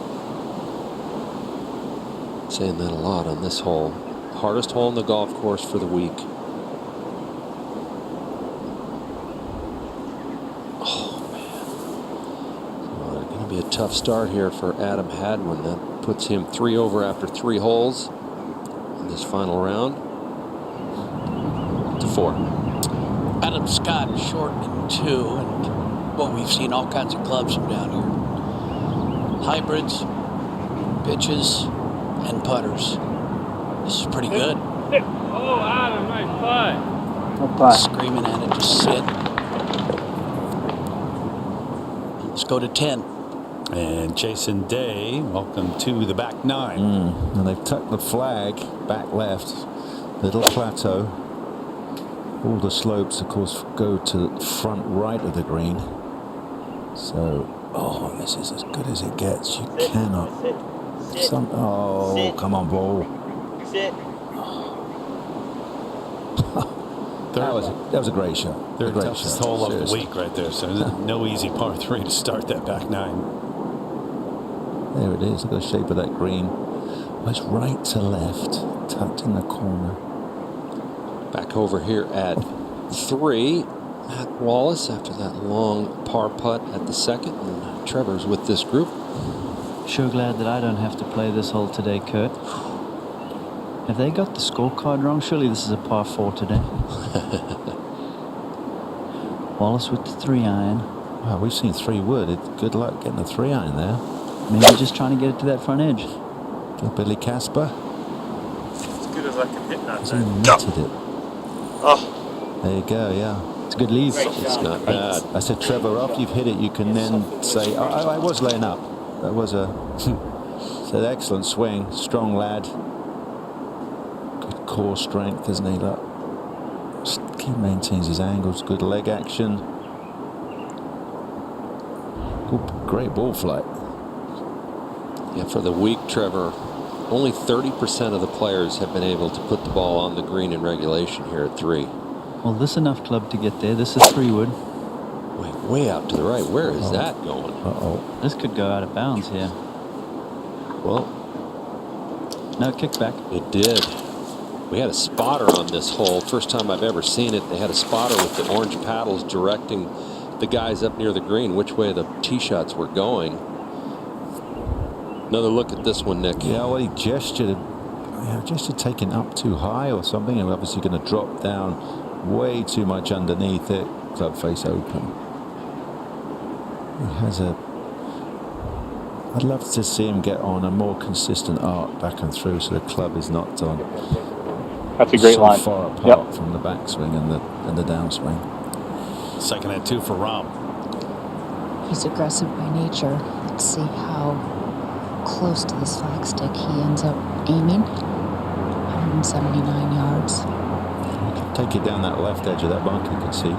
Saying that a lot on this hole. Hardest hole in the golf course for the week. Oh, man. So, going to be a tough start here for Adam Hadwin. That puts him 3 over after 3 holes in this final round. To 4. Adam Scott short in 2, and well, we've seen all kinds of clubs from down here. Hybrids, pitches, and putters. This is pretty good. Oh, Adam, nice play. No play. Screaming at it, just sit. Let's go to 10. And Jason Day, welcome to the back 9. And they've tucked the flag back left. Little plateau. All the slopes, of course, go to the front right of the green. So, oh, this is as good as it gets. You cannot. Oh, come on, ball. Sit. That was a great shot. Third Great toughest shot. hole of the Seriously. week right there. So no easy par 3 to start that back 9. There it is. Look at the shape of that green. Well, it's right to left, tucked in the corner. Back over here at 3. Matt Wallace after that long par putt at the second. And Trevor's with this group. Sure glad that I don't have to play this hole today, Kurt. Have they got the scorecard wrong? Surely this is a par 4 today. Wallace with the 3-iron. Wow, we've seen 3 wood. Good luck getting a 3-iron there. Maybe just trying to get it to that front edge. Billy Casper. As good as I can hit that. Has he netted it? Oh. There you go, yeah. It's a good leave. It's not bad. I said, Trevor, after you've hit it, you can then say, I was laying up. That was a said excellent swing, strong lad. Good core strength, isn't he? Look, he maintains his angles, good leg action. Good, great ball flight. Yeah, for the week, Trevor, only 30% of the players have been able to put the ball on the green in regulation here at 3. Well, this is enough club to get there. This is 3 wood. Way out to the right. Where is that going? Uh-oh. This could go out of bounds here. Well, no kickback. it did. We had a spotter on this hole. First time I've ever seen it. They had a spotter with the orange paddles directing the guys up near the green which way the tee shots were going. Another look at this one, Nick. Yeah, well, he gestured taking up too high or something, and obviously going to drop down way too much underneath it. Club face open. He has I'd love to see him get on a more consistent arc back and through, so the club is not on. That's a great so line. far apart from the backswing and the downswing. Second at 2 for Rahm. He's aggressive by nature. Let's see how close to this flagstick he ends up aiming. 179 yards. Take it down that left edge of that bunker, you can see.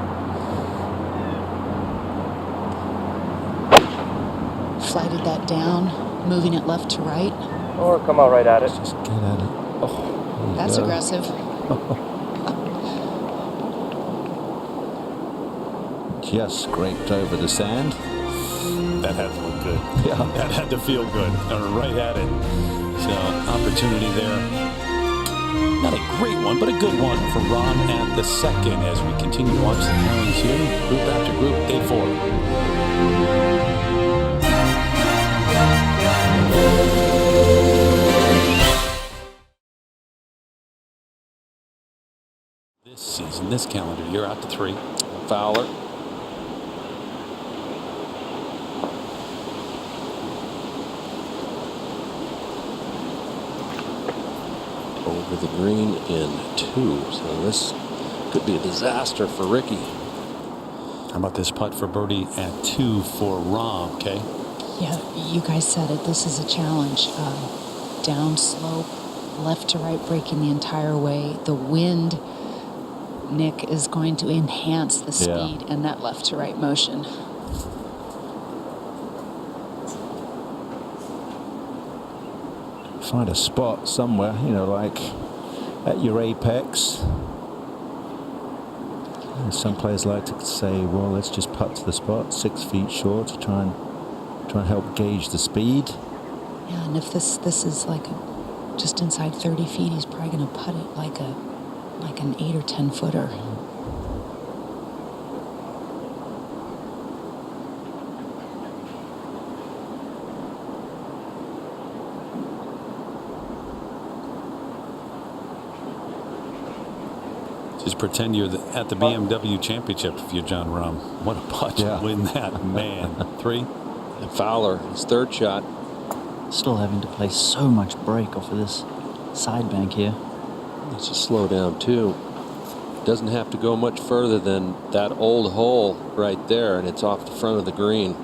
Flighted that down, moving it left to right. Or come out right at it. Just get at it. Oh, That's aggressive. Just scraped over the sand. That had to look good. Yeah. That had to feel good. Right at it. So, opportunity there. Not a great one, but a good one for Rahm at the second as we continue to watch the pairings here. Group after group, day 4. This season, this calendar year, out to 3. Fowler. Over the green in 2. So this could be a disaster for Ricky. How about this putt for birdie at 2 for Rahm, okay? Yeah, you guys said it. This is a challenge. Down slope, left to right, breaking the entire way. The wind, Nick, is going to enhance the speed and that left to right motion. Find a spot somewhere, you know, like at your apex. Some players like to say, well, let's just putt to the spot 6 feet short to try and help gauge the speed. Yeah, and if this is like just inside 30 feet, he's probably going to putt it like an 8 or 10 footer. Just pretend you're at the BMW Championship if you're Jon Rahm. What a putt to win that, man. 3. And Fowler, his 3rd shot. Still having to play so much break off of this side bank here. Needs to slow down too. Doesn't have to go much further than that old hole right there, and it's off the front of the green.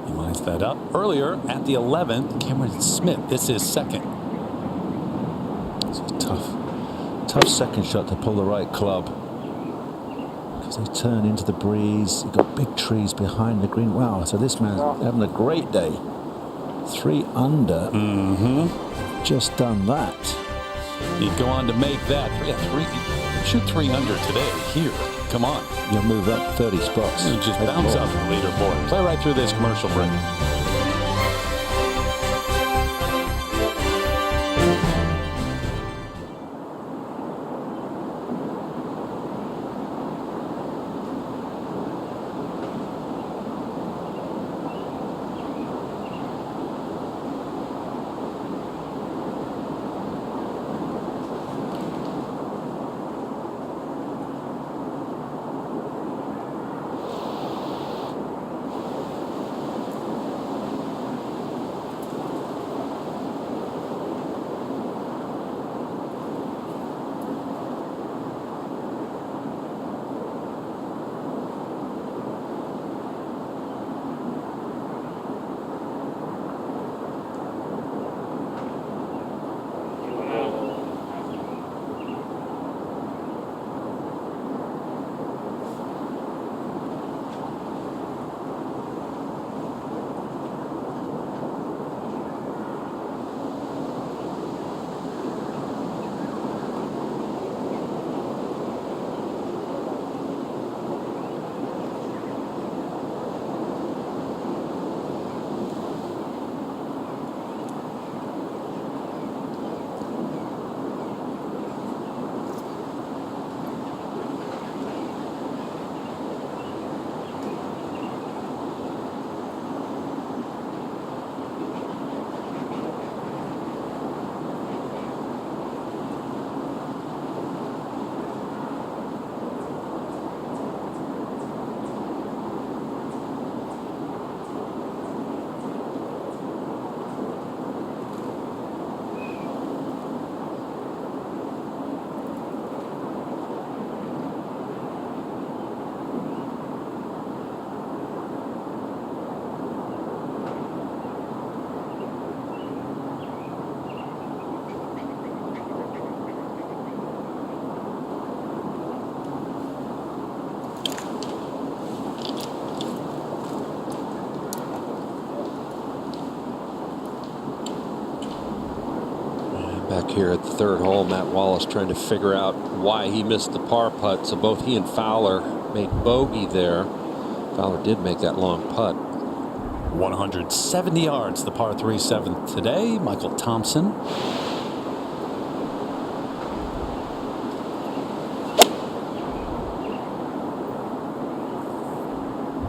He lines that up. Earlier at the 11th, Cameron Smith. This is 2nd. It's a tough second shot to pull the right club. Because they turn into the breeze. You've got big trees behind the green. Wow, so this man's having a great day. 3 under. Just done that. He'd go on to make that. Shoot 3 under today here. Come on. You'll move up 30 spots. Just bounce up the leaderboard. Play right through this commercial break. Back here at the 3rd hole, Matt Wallace trying to figure out why he missed the par putt. So both he and Fowler made bogey there. Fowler did make that long putt. 170 yards, the par 3 7th today. Michael Thompson.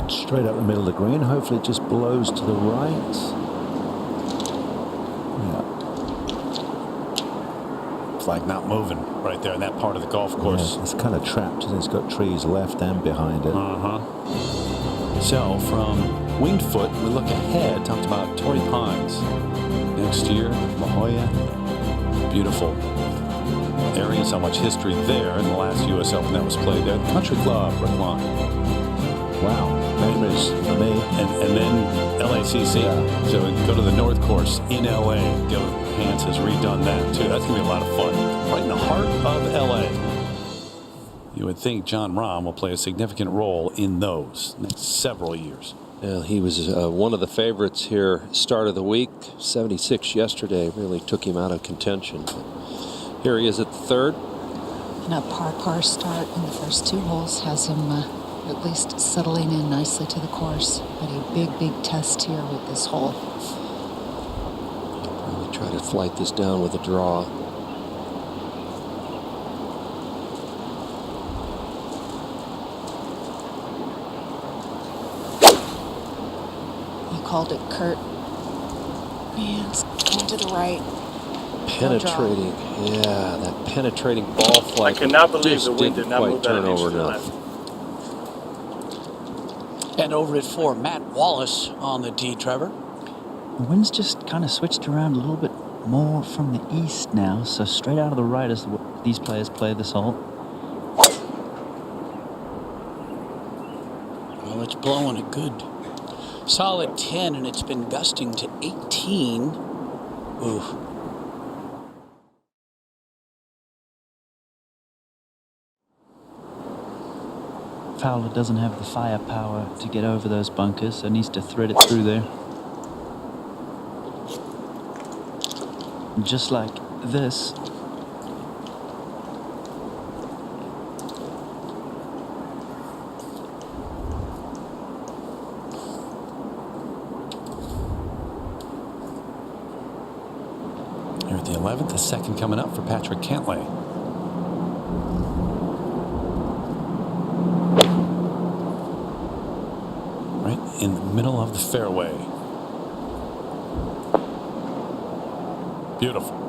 Straight up the middle of the green. Hopefully it just blows to the right. Flag not moving right there in that part of the golf course. Yeah, it's kind of trapped. It's got trees left and behind it. So from Winged Foot, we look ahead. Talked about Torrey Pines next year. La Jolla, beautiful area. So much history there in the last U.S. Open that was played there. The Country Club, Brookline. Wow, memories for me. And then LACC. Yeah. So go to the North Course in LA. Hans has redone that too. That's gonna be a lot of fun. Right in the heart of LA. You would think Jon Rahm will play a significant role in those next several years. Well, he was one of the favorites here start of the week. 76 yesterday really took him out of contention. But here he is at the third. And a par start in the first 2 holes has him at least settling in nicely to the course. But a big test here with this hole. Really try to flight this down with a draw. You called it, Kurt. And it's going to the right. Penetrating, yeah, that penetrating ball flight. I cannot believe just the wind didn't did not quite move that turn an inch over to the enough. And over at 4, Matt Wallace on the tee, Trevor. The wind's just kind of switched around a little bit more from the east now, so straight out of the right as these players play this hole. Well, it's blowing a good solid 10, and it's been gusting to 18. Ooh. Fowler doesn't have the firepower to get over those bunkers, so needs to thread it through there. And just like this, Here at the 11th, the second coming up for Patrick Cantlay. Right in the middle of the fairway. Beautiful.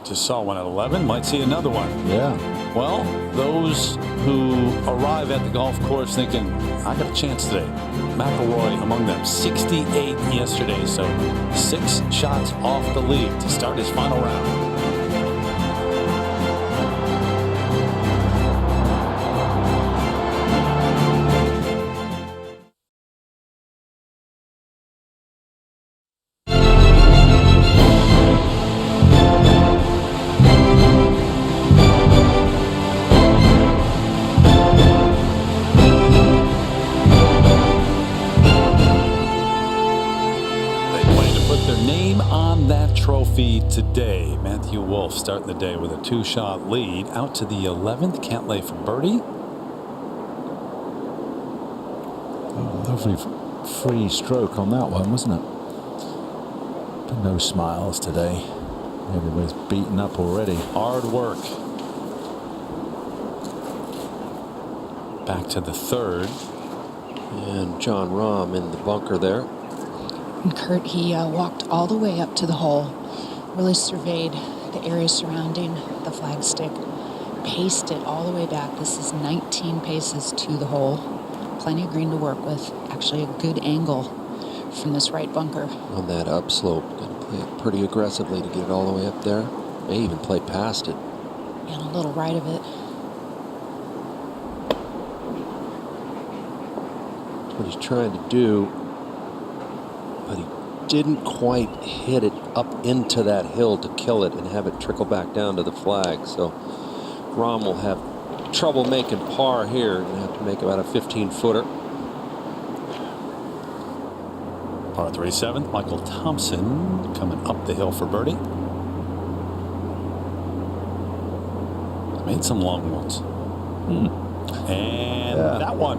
Just saw one at 11, might see another one. Yeah. Well, those who arrive at the golf course thinking, I got a chance today. McIlroy among them, 68 yesterday, so 6 shots off the lead to start his final round. Today, Matthew Wolff starting the day with a 2-shot lead out to the 11th. Cantlay for birdie. Oh, lovely free stroke on that one, wasn't it? But no smiles today. Everybody's beaten up already. Hard work. Back to the third. And John Rahm in the bunker there. And Kurt, he walked all the way up to the hole. Really surveyed the area surrounding the flagstick, paced it all the way back. This is 19 paces to the hole. Plenty of green to work with. Actually a good angle from this right bunker. On that upslope, going to play it pretty aggressively to get it all the way up there. May even play past it. And a little right of it. That's what he's trying to do, but he didn't quite hit it up into that hill to kill it and have it trickle back down to the flag. So Rahm will have trouble making par here and have to make about a 15-footer. Par 3 7th, Michael Thompson coming up the hill for birdie. Made some long ones. And that one.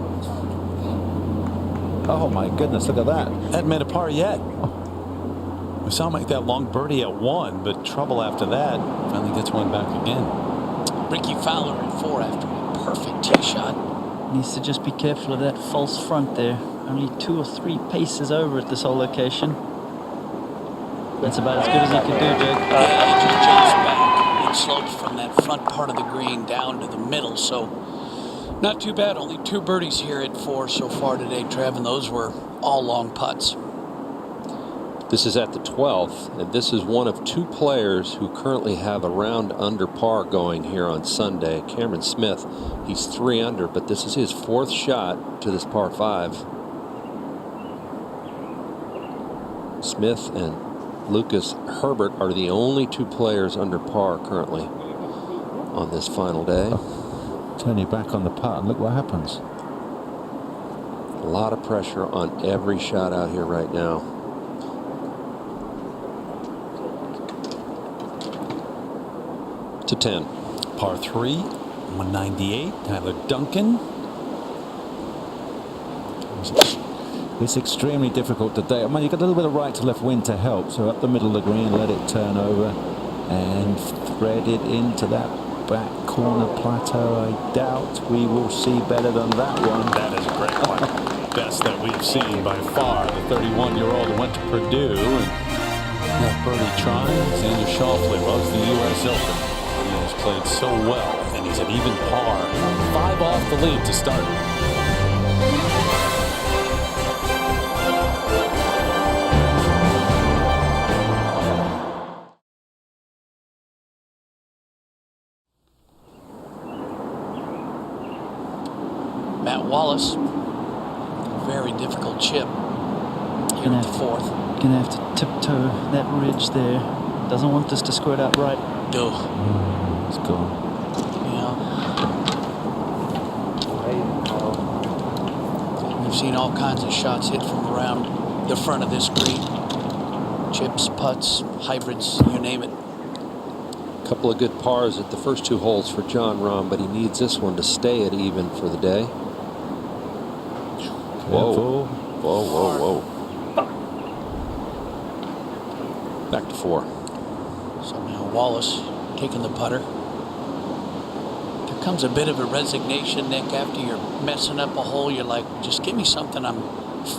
Oh my goodness, look at that. Hadn't made a par yet. We saw him make that long birdie at 1, but trouble after that. Finally gets one back again. Ricky Fowler at 4 after a perfect tee shot. needs to just be careful of that false front there. Only 2 or 3 paces over at this whole location. That's about as good as he can do, Jake. Yeah, he just jumps back. It slopes from that front part of the green down to the middle, so not too bad. Only 2 birdies here at 4 so far today, Trev, and those were all long putts. This is at the 12th, and this is one of 2 players who currently have a round under par going here on Sunday. Cameron Smith, he's 3 under, but this is his 4th shot to this par 5. Smith and Lucas Herbert are the only 2 players under par currently on this final day. Turn you back on the putt and look what happens. A lot of pressure on every shot out here right now. To 10. Par 3, 198. Tyler Duncan. It's extremely difficult today. I mean, you've got a little bit of right to left wind to help. So up the middle of the green, let it turn over and thread it into that back corner plateau. I doubt we will see better than that one. That is a great one. Best that we've seen by far. The 31-year-old who went to Purdue and that birdie try. Xander Schauffele loves the U.S. Open. He has played so well, and he's at even par. 5 off the lead to start. Matt Wallace, very difficult chip here at the 4th. Gonna have to tiptoe that ridge there. Doesn't want this to squirt out right. It's gone. Yeah. We've seen all kinds of shots hit from around the front of this green. Chips, putts, hybrids, you name it. Couple of good pars at the first 2 holes for Jon Rahm, but he needs this one to stay at even for the day. Whoa. Whoa, whoa, whoa. Back to 4. So now Wallace taking the putter. There comes a bit of a resignation, Nick, after you're messing up a hole. You're like, just give me something I'm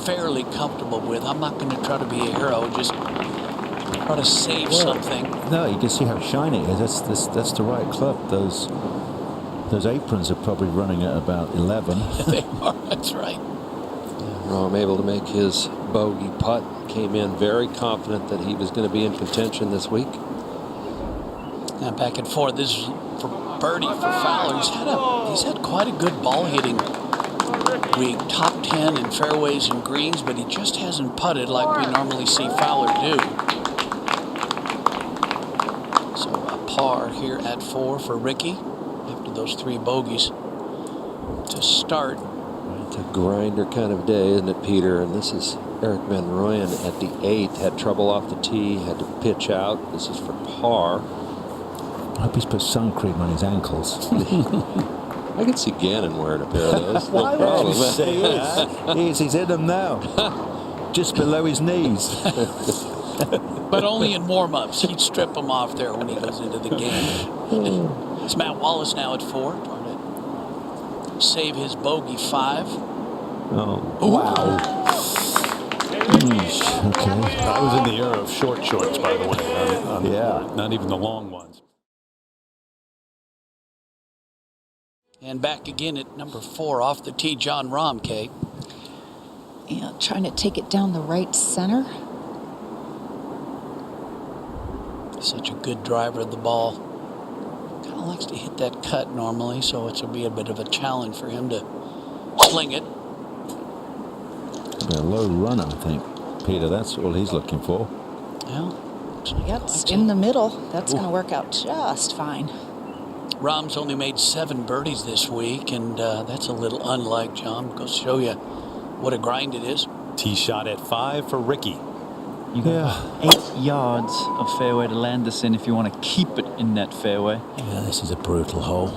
fairly comfortable with. I'm not going to try to be a hero. Just try to save something. No, you can see how shiny it is. That's the right club. Those aprons are probably running at about 11. They are. That's right. Rahm able to make his bogey putt. Came in very confident that he was going to be in contention this week. Now back and forth. This is for birdie for Fowler. He's had quite a good ball hitting week. Top 10 in fairways and greens, but he just hasn't putted like we normally see Fowler do. So a par here at 4 for Ricky after those 3 bogeys to start. It's a grinder kind of day, isn't it, Peter? And this is Erik van Rooyen at the 8th. Had trouble off the tee, had to pitch out. This is for par. I hope he's put sun cream on his ankles. I can see Gannon wearing a pair of those. Why would you say that? He's in them now. Just below his knees. But only in warm-ups. He'd strip them off there when he goes into the game. It's Matt Wallace now at 4. Trying to save his bogey 5. Oh, wow. Okay. I was in the era of short shorts, by the way. Yeah. Not even the long ones. And back again at number 4 off the tee, Jon Rahm, Kate. Yeah, trying to take it down the right center. Such a good driver of the ball. Kind of likes to hit that cut normally, so it will be a bit of a challenge for him to sling it. A low run, I think, Peter. That's all he's looking for. Well, Yep, it's in the middle. That's going to work out just fine. Rahm's only made 7 birdies this week, and that's a little unlike John. Goes to show you what a grind it is. Tee shot at 5 for Ricky. You got 8 yards of fairway to land this in if you want to keep it in that fairway. Yeah, this is a brutal hole.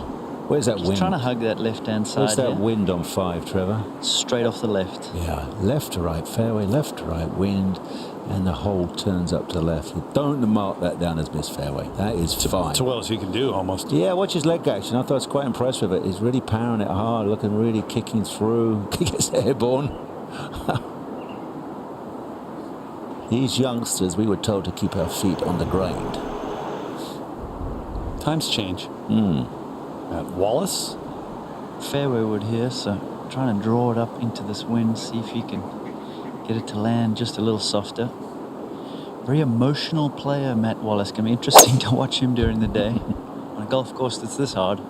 Where's that Just wind? trying to hug that left-hand side. Where's that here. wind on 5, Trevor? Straight off the left. Yeah, left to right fairway, left to right wind, and the hole turns up to the left. Don't mark that down as missed fairway. That is fine. It's as well as you can do, almost. Yeah, watch his leg action. I thought I was quite impressed with it. He's really powering it hard, looking really kicking through. He gets airborne. These youngsters, we were told to keep our feet on the ground. Times change. At Wallace. Fairway wood here, so trying to draw it up into this wind, see if you can get it to land just a little softer. Very emotional player, Matt Wallace. Can be interesting to watch him during the day on a golf course that's this hard.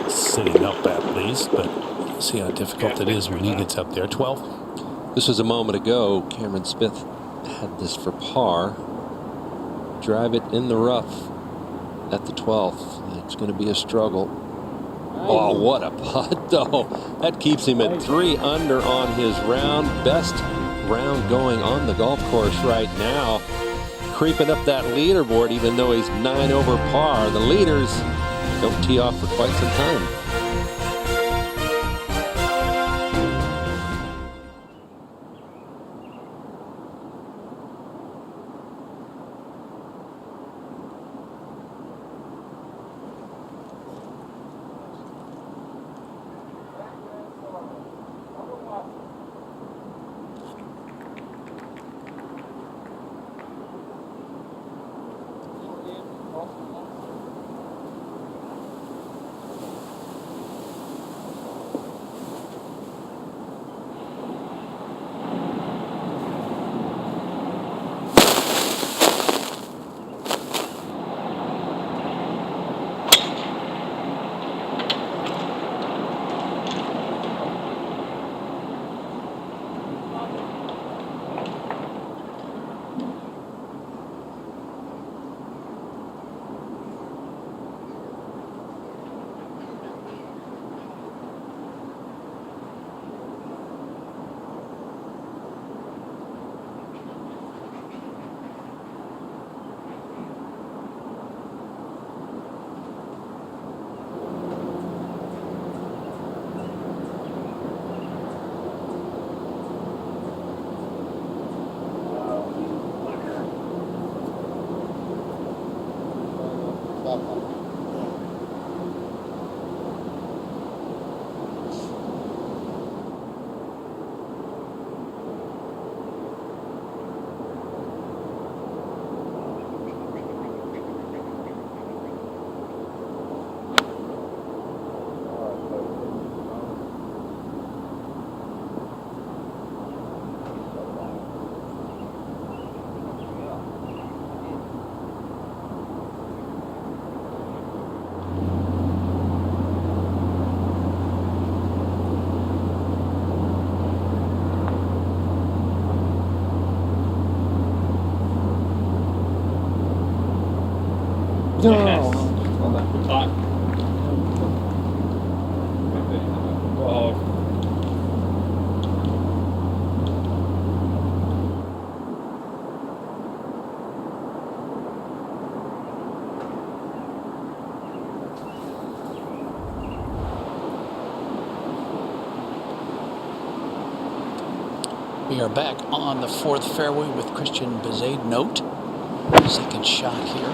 Sitting up at least, but see how difficult it is when he gets up there. 12. This was a moment ago. Cameron Smith had this for par. Drive it in the rough at the 12th. It's going to be a struggle. Oh, what a putt, though. That keeps him at 3 under on his round. Best round going on the golf course right now. Creeping up that leaderboard, even though he's 9 over par. The leaders don't tee off for quite some time. We are back on the 4th fairway with Christian Bezaid. Note, second shot here.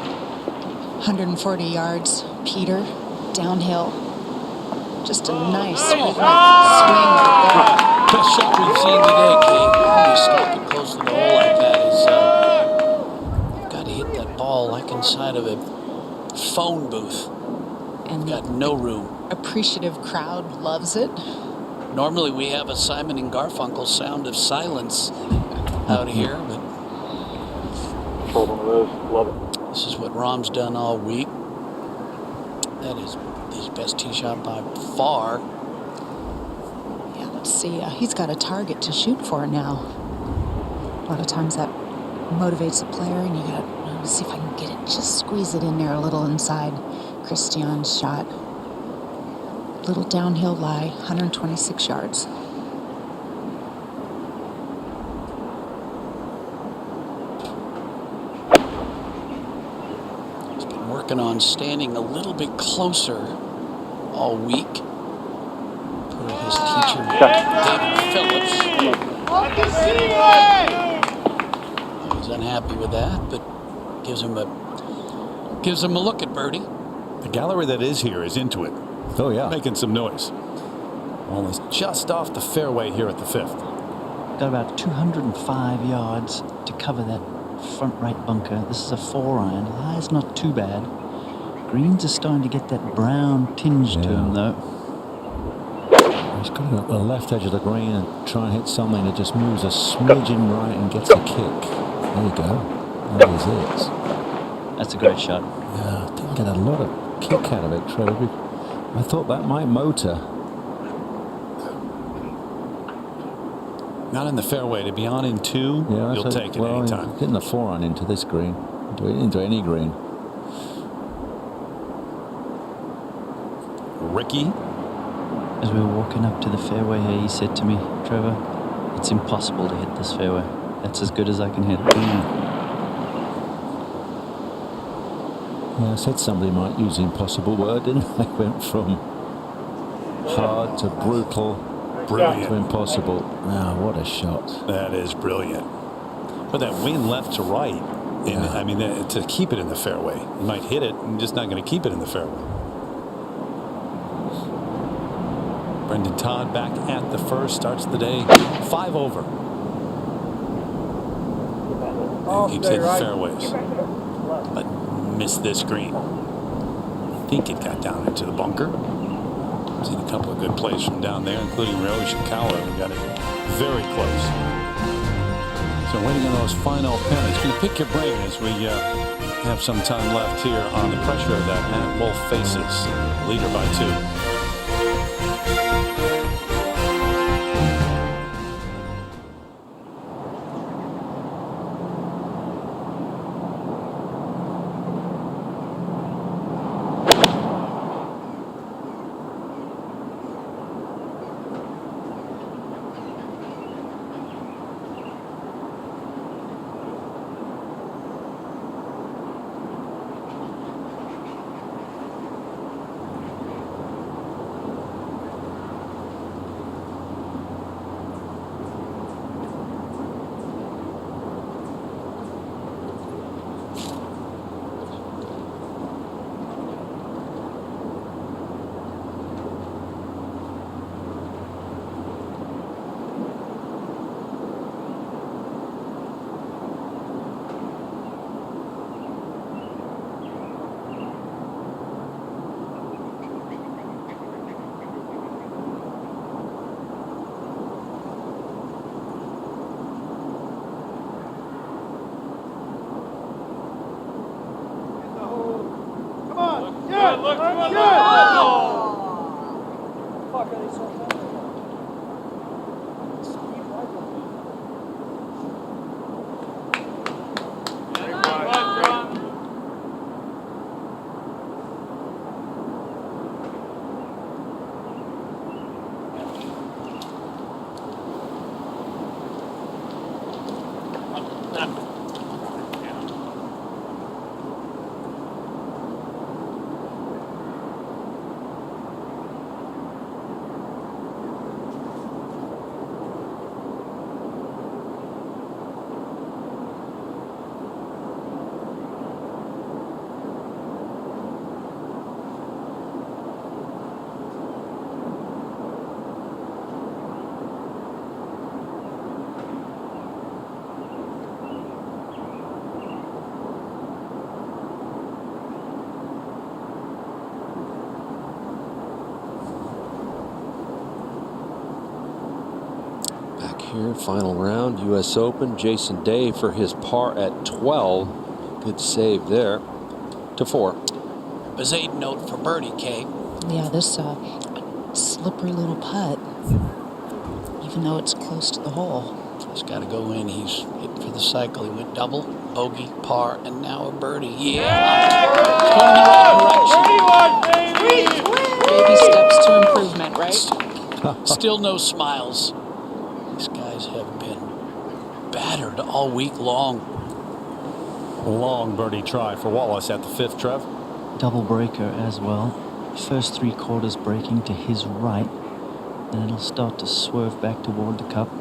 140 yards, Peter, downhill. Just a nice swing right there. Best shot we've seen today, Kate. You stop it close to the hole like that is, got to hit that ball like inside of a phone booth. And got no room. Appreciative crowd loves it. Normally we have a Simon and Garfunkel sound of silence out here, but love it. This is what Rahm's done all week. That is his best tee shot by far. Yeah, let's see. He's got a target to shoot for now. A lot of times that motivates the player, and you gotta see if I can get it. Just squeeze it in there a little inside Christian's shot. Little downhill lie, 126 yards. He's been working on standing a little bit closer all week. Per his teacher, David Phillips. He's unhappy with that, but gives him a look at birdie. The gallery that is here is into it. Oh, yeah. Making some noise. Ball is just off the fairway here at the 5th. Got about 205 yards to cover that front right bunker. This is a 4-iron. Lie's not too bad. Greens are starting to get that brown tinge to him, though. He's got to go to the left edge of the green and try and hit something that just moves a smidgen right and gets a kick. There you go. That is it. That's a great shot. Yeah, didn't get a lot of kick out of it, Trevor. I thought that might motor. Not in the fairway. To be on in 2, Yeah, you'll take it anytime. Getting the 4-iron into this green, into any green. Ricky. As we were walking up to the fairway here, he said to me, Trevor, it's impossible to hit this fairway. That's as good as I can hit. Yeah, I said somebody might use the impossible word, didn't I? Went from hard to brutal, Brilliant. to impossible. Ah, what a shot. That is brilliant. But that wind left to right, and I mean, to keep it in the fairway. You might hit it, and just not going to keep it in the fairway. Brendan Todd back at the first, starts the day 5 over. And keeps hitting fairways. But missed this green. I think it got down into the bunker. Seen a couple of good plays from down there, including Ryo Ishikawa, who got it very close. So waiting on those final penalties. Going to pick your brain as we have some time left here on the pressure of that Matt Wolff faces. Leader by 2. Here, final round, U.S. Open. Jason Day for his par at 12. Good save there. To 4. It was 8 note for birdie, Kay. Yeah, this slippery little putt, even though it's close to the hole. He's got to go in. He's hit for the cycle. He went double, bogey, par, and now a birdie. Yeah! Going the right direction. Baby steps to improvement, right? Still no smiles. These guys have been battered all week long. Long birdie try for Wallace at the 5th, Trev. Double breaker as well. First 3 quarters breaking to his right, and it'll start to swerve back toward the cup.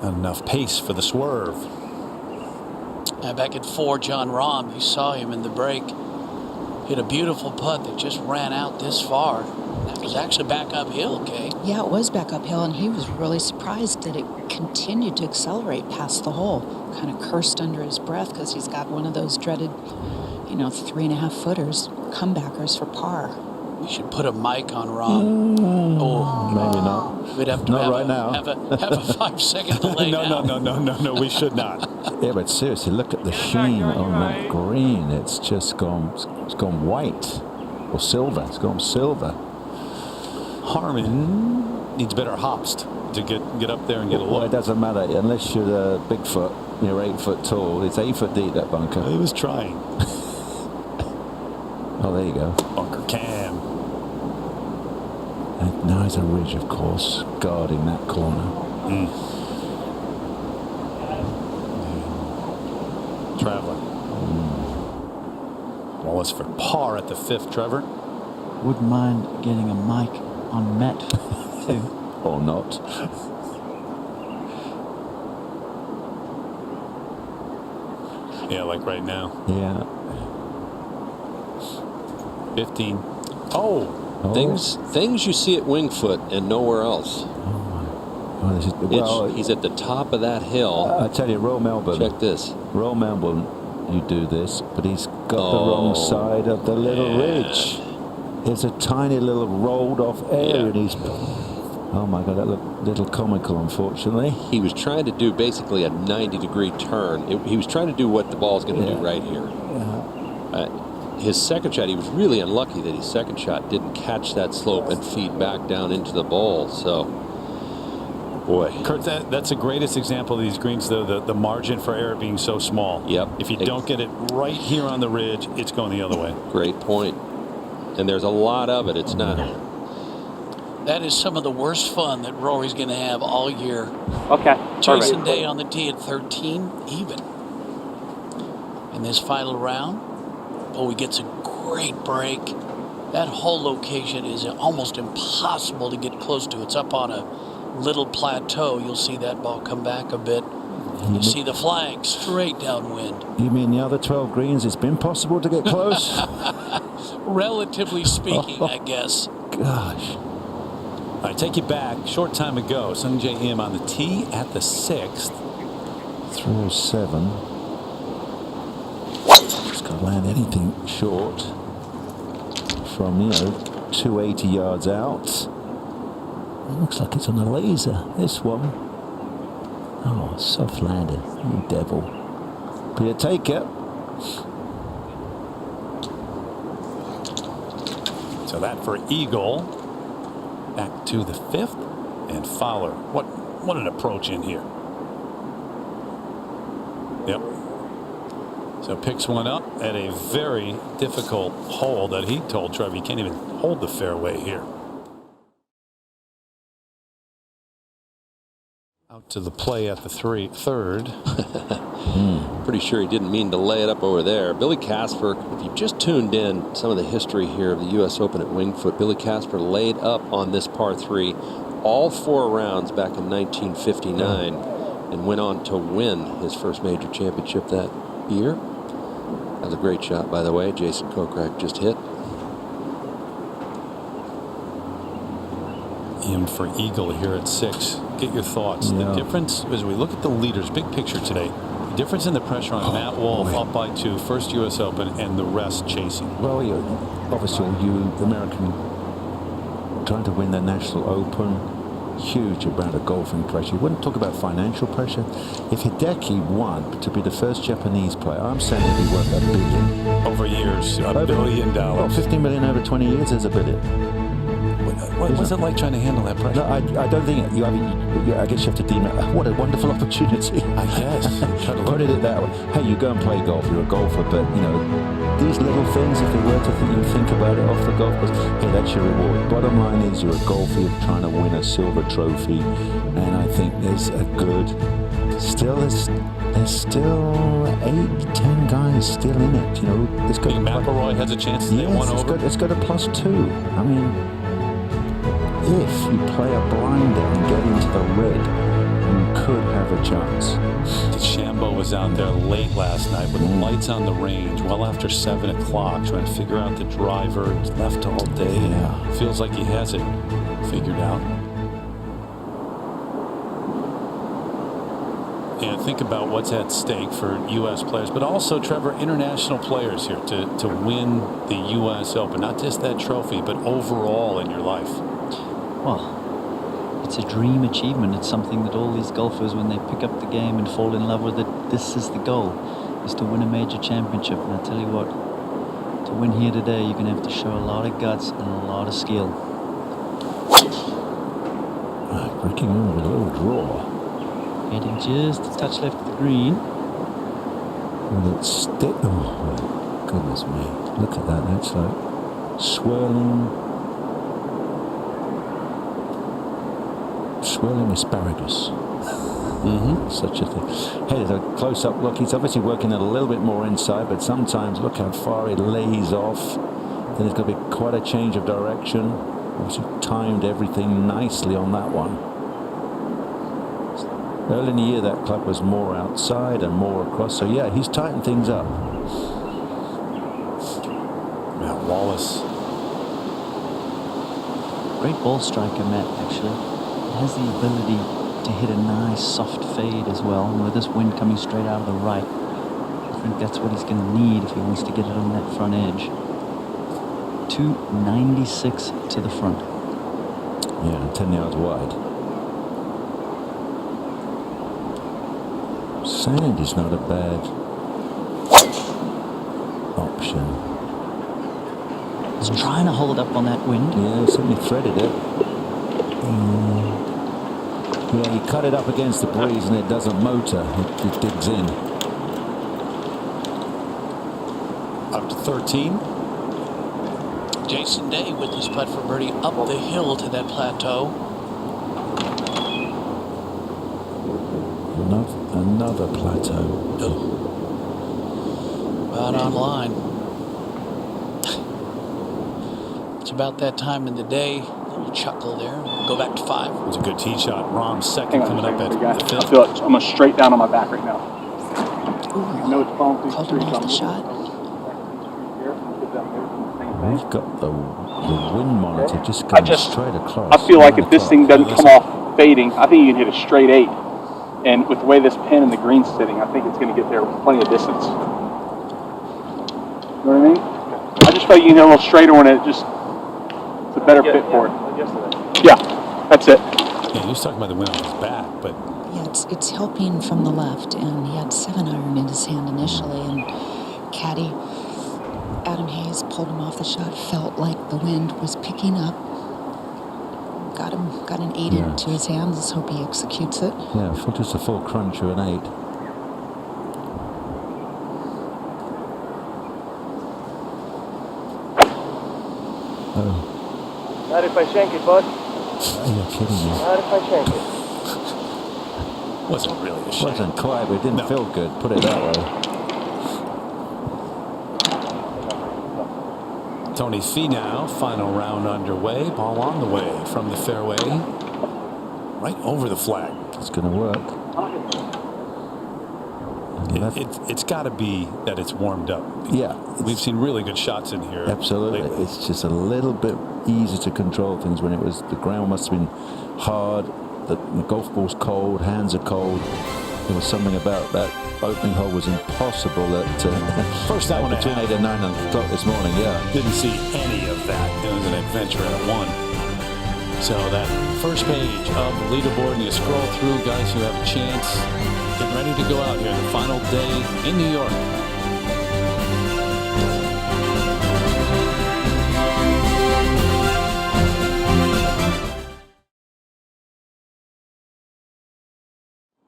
Not enough pace for the swerve. Back at 4, John Rahm, you saw him in the break. Hit a beautiful putt that just ran out this far. That was actually back uphill, Kay. Yeah, it was back uphill, and he was really surprised that it continued to accelerate past the hole. Kind of cursed under his breath because he's got one of those dreaded, 3.5 footers, comebackers for par. We should put a mic on Rob. Oh, Maybe not. we'd have to Not have, right a, now. have a 5-second delay now. No, we should not. Yeah, but seriously, look at the sheen on that green. It's just gone white or silver. It's gone silver. Harman needs better hops to get up there and get a Well, it look. doesn't matter unless you're Bigfoot. You're 8 foot tall. It's 8 foot deep, that bunker. He was trying. Oh, there you go. Bunker cam. And now there's a ridge, of course, guarding that corner. Traveler. Wallace for par at the 5th, Trevor. Wouldn't mind getting a mic on Met too. Or not. Yeah, like right now. Yeah. 15. Oh. Things you see at Wingfoot and nowhere else. Oh, this is, well, He's at the top of that hill. I tell you, Royal Melbourne. Check this. Royal Melbourne, you do this, but he's got the wrong side of the little ridge. It's a tiny little rolled off area, and he's. Oh my God, that looked a little comical, unfortunately. He was trying to do basically a 90-degree turn. He was trying to do what the ball's going to do right here. His second shot, he was really unlucky that his second shot didn't catch that slope and feed back down into the bowl. So, boy. Kurt, that's the greatest example of these greens, though, the margin for error being so small. Yep. If you don't get it right here on the ridge, it's going the other way. Great point. And there's a lot of it. It's not. That is some of the worst fun that Rory's going to have all year. Okay. Jason Day on the tee at 13, even. In this final round, he gets a great break. That whole location is almost impossible to get close to. It's up on a little plateau. You'll see that ball come back a bit. You see the flag straight downwind. You mean the other 12 greens, it's been possible to get close? Relatively speaking, I guess. Gosh. I take you back. Short time ago, Sungjae Im on the tee at the 6th. 307. Just got to land anything short from, 280 yards out. It looks like it's on a laser, this one. Oh, soft landed, you devil. But you take it. So that for Eagle. Back to the 5th. And Fowler. What an approach in here. Yep. So picks one up at a very difficult hole that he told Trevor he can't even hold the fairway here. Out to the play at the 3rd. Pretty sure he didn't mean to lay it up over there. Billy Casper, if you've just tuned in, some of the history here of the U.S. Open at Wingfoot, Billy Casper laid up on this par 3 all 4 rounds back in 1959 and went on to win his first major championship that year. That was a great shot, by the way. Jason Kokrak just hit. Im for Eagle here at 6. Get your thoughts. Yeah. The difference as we look at the leaders, big picture today, the difference in the pressure on Matt Wolff up by 2, first U.S. Open, and the rest chasing. Well, obviously, the American trying to win the National Open, huge amount of golfing pressure. You wouldn't talk about financial pressure. If Hideki won to be the first Japanese player, I'm saying it'd be worth $1 billion. Over years, $1 billion. Well, 15 million over 20 years is $1 billion. What was it like trying to handle that pressure? No, I don't think I guess you have to deem it. What a wonderful opportunity. I guess. Put it that way. Hey, you go and play golf. You're a golfer, but these little things. If they were to think about it off the golf course, hey, that's your reward. Bottom line is, you're a golfer. You're trying to win a silver trophy, and I think there's a good. There's still 8-10 guys still in it. It's got. McIlroy has a chance to stay one over. It's got a +2. I mean, if you play a blinder and get into the red, you could have a chance. DeChambeau was out there late last night with lights on the range, well after 7 o'clock, trying to figure out the driver. He's left all day. Yeah. Feels like he has it figured out. And think about what's at stake for U.S. players, but also, Trevor, international players here to win the U.S. Open. Not just that trophy, but overall in your life. Well, it's a dream achievement. It's something that all these golfers, when they pick up the game and fall in love with it, this is the goal, is to win a major championship. And I tell you what, to win here today, you're going to have to show a lot of guts and a lot of skill. Breaking over with a little draw. Heading just a touch left of the green. Will it stick? Oh, goodness me. Look at that. That's like swirling asparagus. Such a thing. Hey, there's a close-up look. He's obviously working it a little bit more inside, but sometimes look how far it lays off. Then it's going to be quite a change of direction. Obviously timed everything nicely on that one. Early in the year, that club was more outside and more across. So, yeah, he's tightened things up. Matt Wallace. Great ball striker, Matt, actually. Has the ability to hit a nice soft fade as well. And with this wind coming straight out of the right, I think that's what he's going to need if he wants to get it on that front edge. 296 to the front. Yeah, 10 yards wide. Sand is not a bad option. He's trying to hold up on that wind. Yeah, he certainly threaded it. Yeah, he cut it up against the breeze and it doesn't motor. It digs in. Up to 13. Jason Day with his putt for birdie up the hill to that plateau. Another plateau. About on line. It's about that time in the day. A little chuckle there. Go back to 5. It was a good tee shot. Rom's second coming up at the 5th. I feel like I'm straight down on my back right now. Ooh, I know it's falling through called the him trees. off the shot. We've got the wind monitor just going straight across. I feel like if this thing doesn't come off fading, I think you can hit a straight 8. And with the way this pin and the green's sitting, I think it's going to get there with plenty of distance. You know what I mean? I just felt you can hit a little straighter when it's a better fit for it. Yeah, that's it. Yeah, he was talking about the wind on his back, but Yeah, it's helping from the left, and he had 7-iron in his hand initially, and caddy Adam Hayes pulled him off the shot. Felt like the wind was picking up. Got an 8 into his hands. Let's hope he executes it. Yeah, just a full crunch or an 8. Oh. Not if I shank it, bud. You're kidding me. Not if I shank it. wasn't really a shame. Wasn't quite, but it didn't feel good. Put it that way. Tony Finau, final round underway. Ball on the way from the fairway. Right over the flag. It's going to work. It's got to be that it's warmed up. Yeah. We've seen really good shots in here. Absolutely. lately. It's just a little bit easier to control things when the ground must have been hard, the golf ball's cold, hands are cold. There was something about that opening hole was impossible at first hour between 8 and 9 o'clock this morning. Yeah. Didn't see any of that. It was an adventure at 1. So that first page of the leaderboard, and you scroll through guys who have a chance, getting ready to go out here on the final day in New York.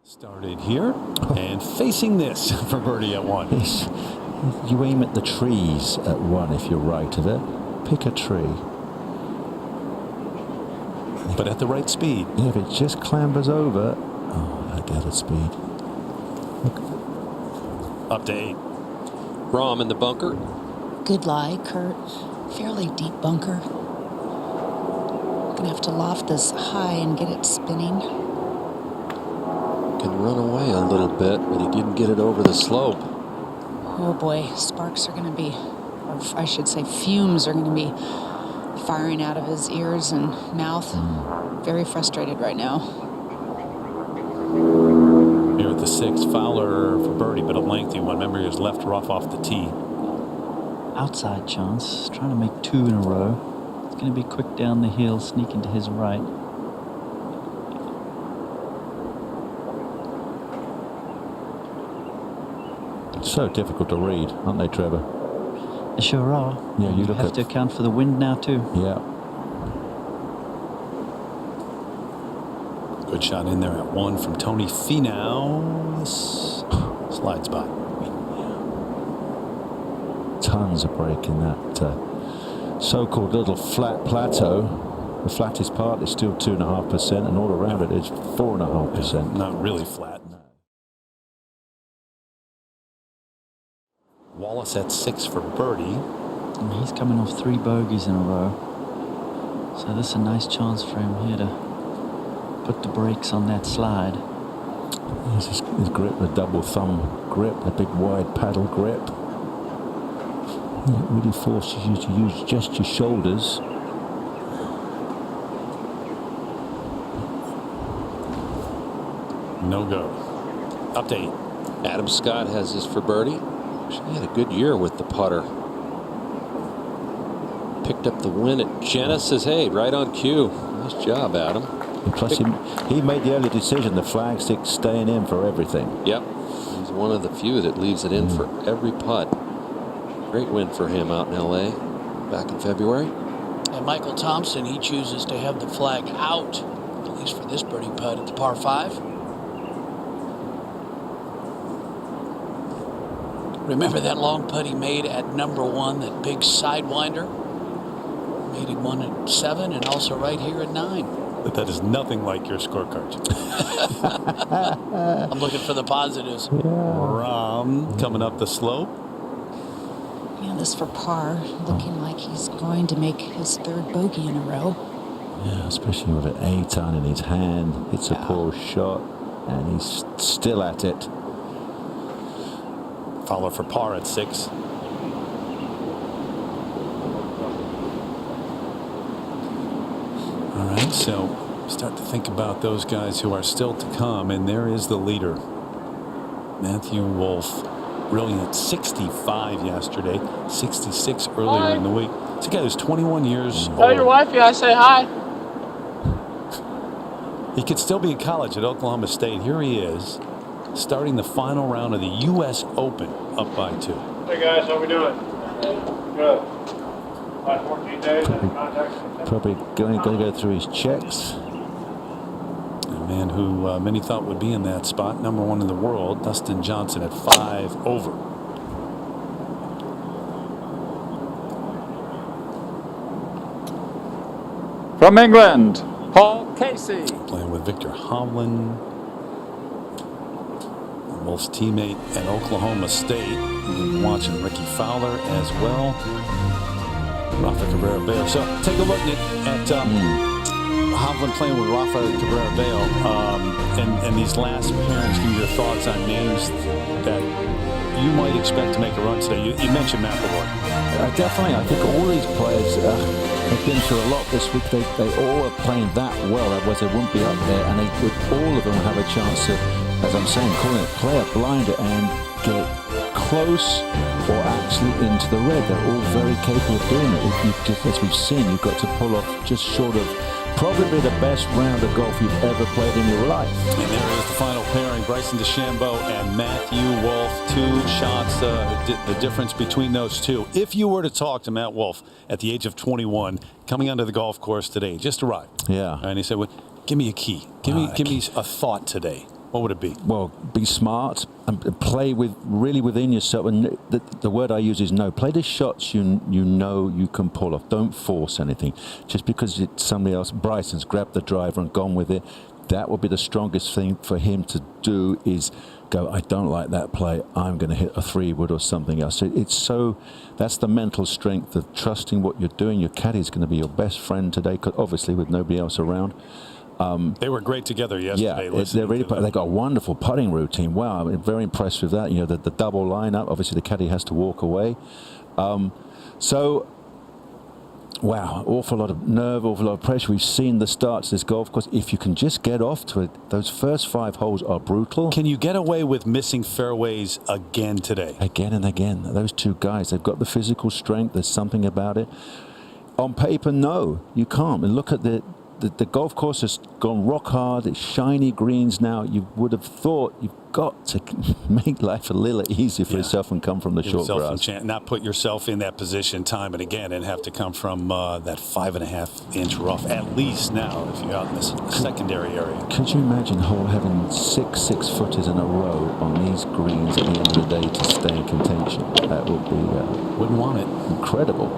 Started here and facing this for birdie at 1. You aim at the trees at 1 if you're right of it. Pick a tree. But at the right speed. Yeah, if it just clambers over, I get a speed. Up to 8. Rahm in the bunker. Good lie, Kurt. Fairly deep bunker. Gonna have to loft this high and get it spinning. Can run away a little bit, but he didn't get it over the slope. Oh boy, sparks are gonna be, or I should say fumes are gonna be firing out of his ears and mouth. Very frustrated right now. Here at the 6. Fowler for birdie, but a lengthy one. Remember, he was left rough off the tee. Outside chance, trying to make 2 in a row. It's going to be quick down the hill, sneaking to his right. So difficult to read, aren't they, Trevor? They sure are. Yeah, you look have at to account for the wind now too. Yeah. Good shot in there at 1 from Tony Finau. This slide spot. Tons of break in that so-called little flat plateau. The flattest part is still 2.5%, and all around it is 4.5%. Not really flat. Wallace at 6 for birdie. And he's coming off 3 bogeys in a row. So this is a nice chance for him here to put the brakes on that slide. His grip, the double thumb grip, the big wide paddle grip. It really forces you to use just your shoulders. No go. Update. Adam Scott has this for birdie. He had a good year with the putter. Picked up the win at Genesis. Hey, right on cue. Nice job, Adam. And plus, he made the early decision. The flagstick staying in for everything. Yep. He's one of the few that leaves it in for every putt. Great win for him out in L.A. back in February. And Michael Thompson, he chooses to have the flag out, at least for this birdie putt at the par 5. Remember that long putt he made at number 1, that big sidewinder? Made him one at 7 and also right here at 9. But that is nothing like your scorecard. I'm looking for the positives. Rahm coming up the slope. Yeah, this for par, looking like he's going to make his 3rd bogey in a row. Yeah, especially with an 8-iron in his hand. It's a poor shot, and he's still at it. Fowler for par at 6. All right, so start to think about those guys who are still to come, and there is the leader, Matthew Wolff. Brilliant 65 yesterday, 66 earlier in the week. It's a guy who's 21 years old. Tell your wifey I say hi. He could still be in college at Oklahoma State. Here he is, starting the final round of the U.S. Open, up by 2. Hey guys, how we doing? Good. Last 14 days in contact. Probably going to go through his checks. A man who many thought would be in that spot, number 1 in the world, Dustin Johnson at 5 over. From England, Paul Casey. Playing with Victor Hovland, Wolff's teammate at Oklahoma State. We've been watching Ricky Fowler as well. Rafa Cabrera Bello. So take a look at Hovland playing with Rafa Cabrera Bello, and these last pairings. Give me your thoughts on names that you might expect to make a run today. You mentioned McIlroy. Definitely, I think all these players have been through a lot this week. They all are playing that well. Otherwise, they wouldn't be up there, and all of them have a chance to, as I'm saying, calling it play a blinder and get close or actually into the red. They're all very capable of doing it. As we've seen, you've got to pull off just short of probably the best round of golf you've ever played in your life. And there is the final pairing, Bryson DeChambeau and Matthew Wolff. 2 shots, the difference between those two. If you were to talk to Matt Wolff at the age of 21, coming onto the golf course today, just arrived. Yeah. And he said, well, give me a key. Give me a thought today. What would it be? Well, be smart and play really within yourself. And the word I use is know. Play the shots you know you can pull off. Don't force anything. Just because it's somebody else, Bryson's grabbed the driver and gone with it, that would be the strongest thing for him to do is go, I don't like that play. I'm going to hit a 3-wood or something else. That's the mental strength of trusting what you're doing. Your caddy's going to be your best friend today, obviously with nobody else around. They were great together yesterday. Yeah, they got a wonderful putting routine. Wow, I'm very impressed with that. You know, the double lineup. Obviously, the caddy has to walk away. So Wow, awful lot of nerve, awful lot of pressure. We've seen the starts of this golf course. If you can just get off to it, those first 5 holes are brutal. Can you get away with missing fairways again today? Again and again. Those two guys, they've got the physical strength. There's something about it. On paper, no, you can't. And look at the golf course has gone rock hard. It's shiny greens now. You would have thought you've got to make life a little easier for yourself and come from the short grass. Not put yourself in that position time and again and have to come from that 5.5-inch rough, at least now, if you're out in this secondary area. Could you imagine having 6 6-footers in a row on these greens at the end of the day to stay in contention? That would be wouldn't want it. Incredible.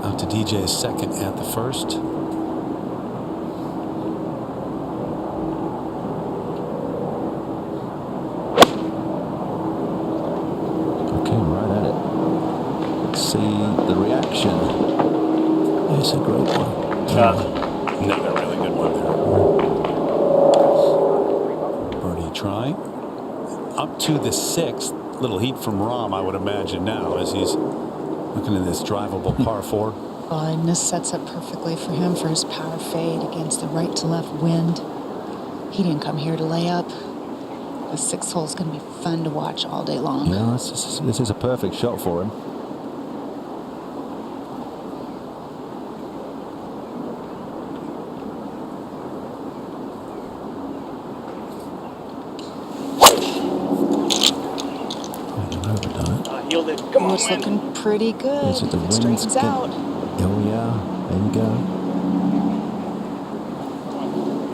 Out to DJ's second at the first. See the reaction. It's a great one. Another really good one there. Birdie try. Up to the 6th. Little heat from Rahm, I would imagine now, as he's looking at this drivable par 4. Well, and this sets up perfectly for him for his power fade against the right to left wind. He didn't come here to lay up. The 6th hole is going to be fun to watch all day long. Yeah, this is a perfect shot for him. Come on, it's looking pretty good. Is it the Straightens out. Oh yeah, there you go.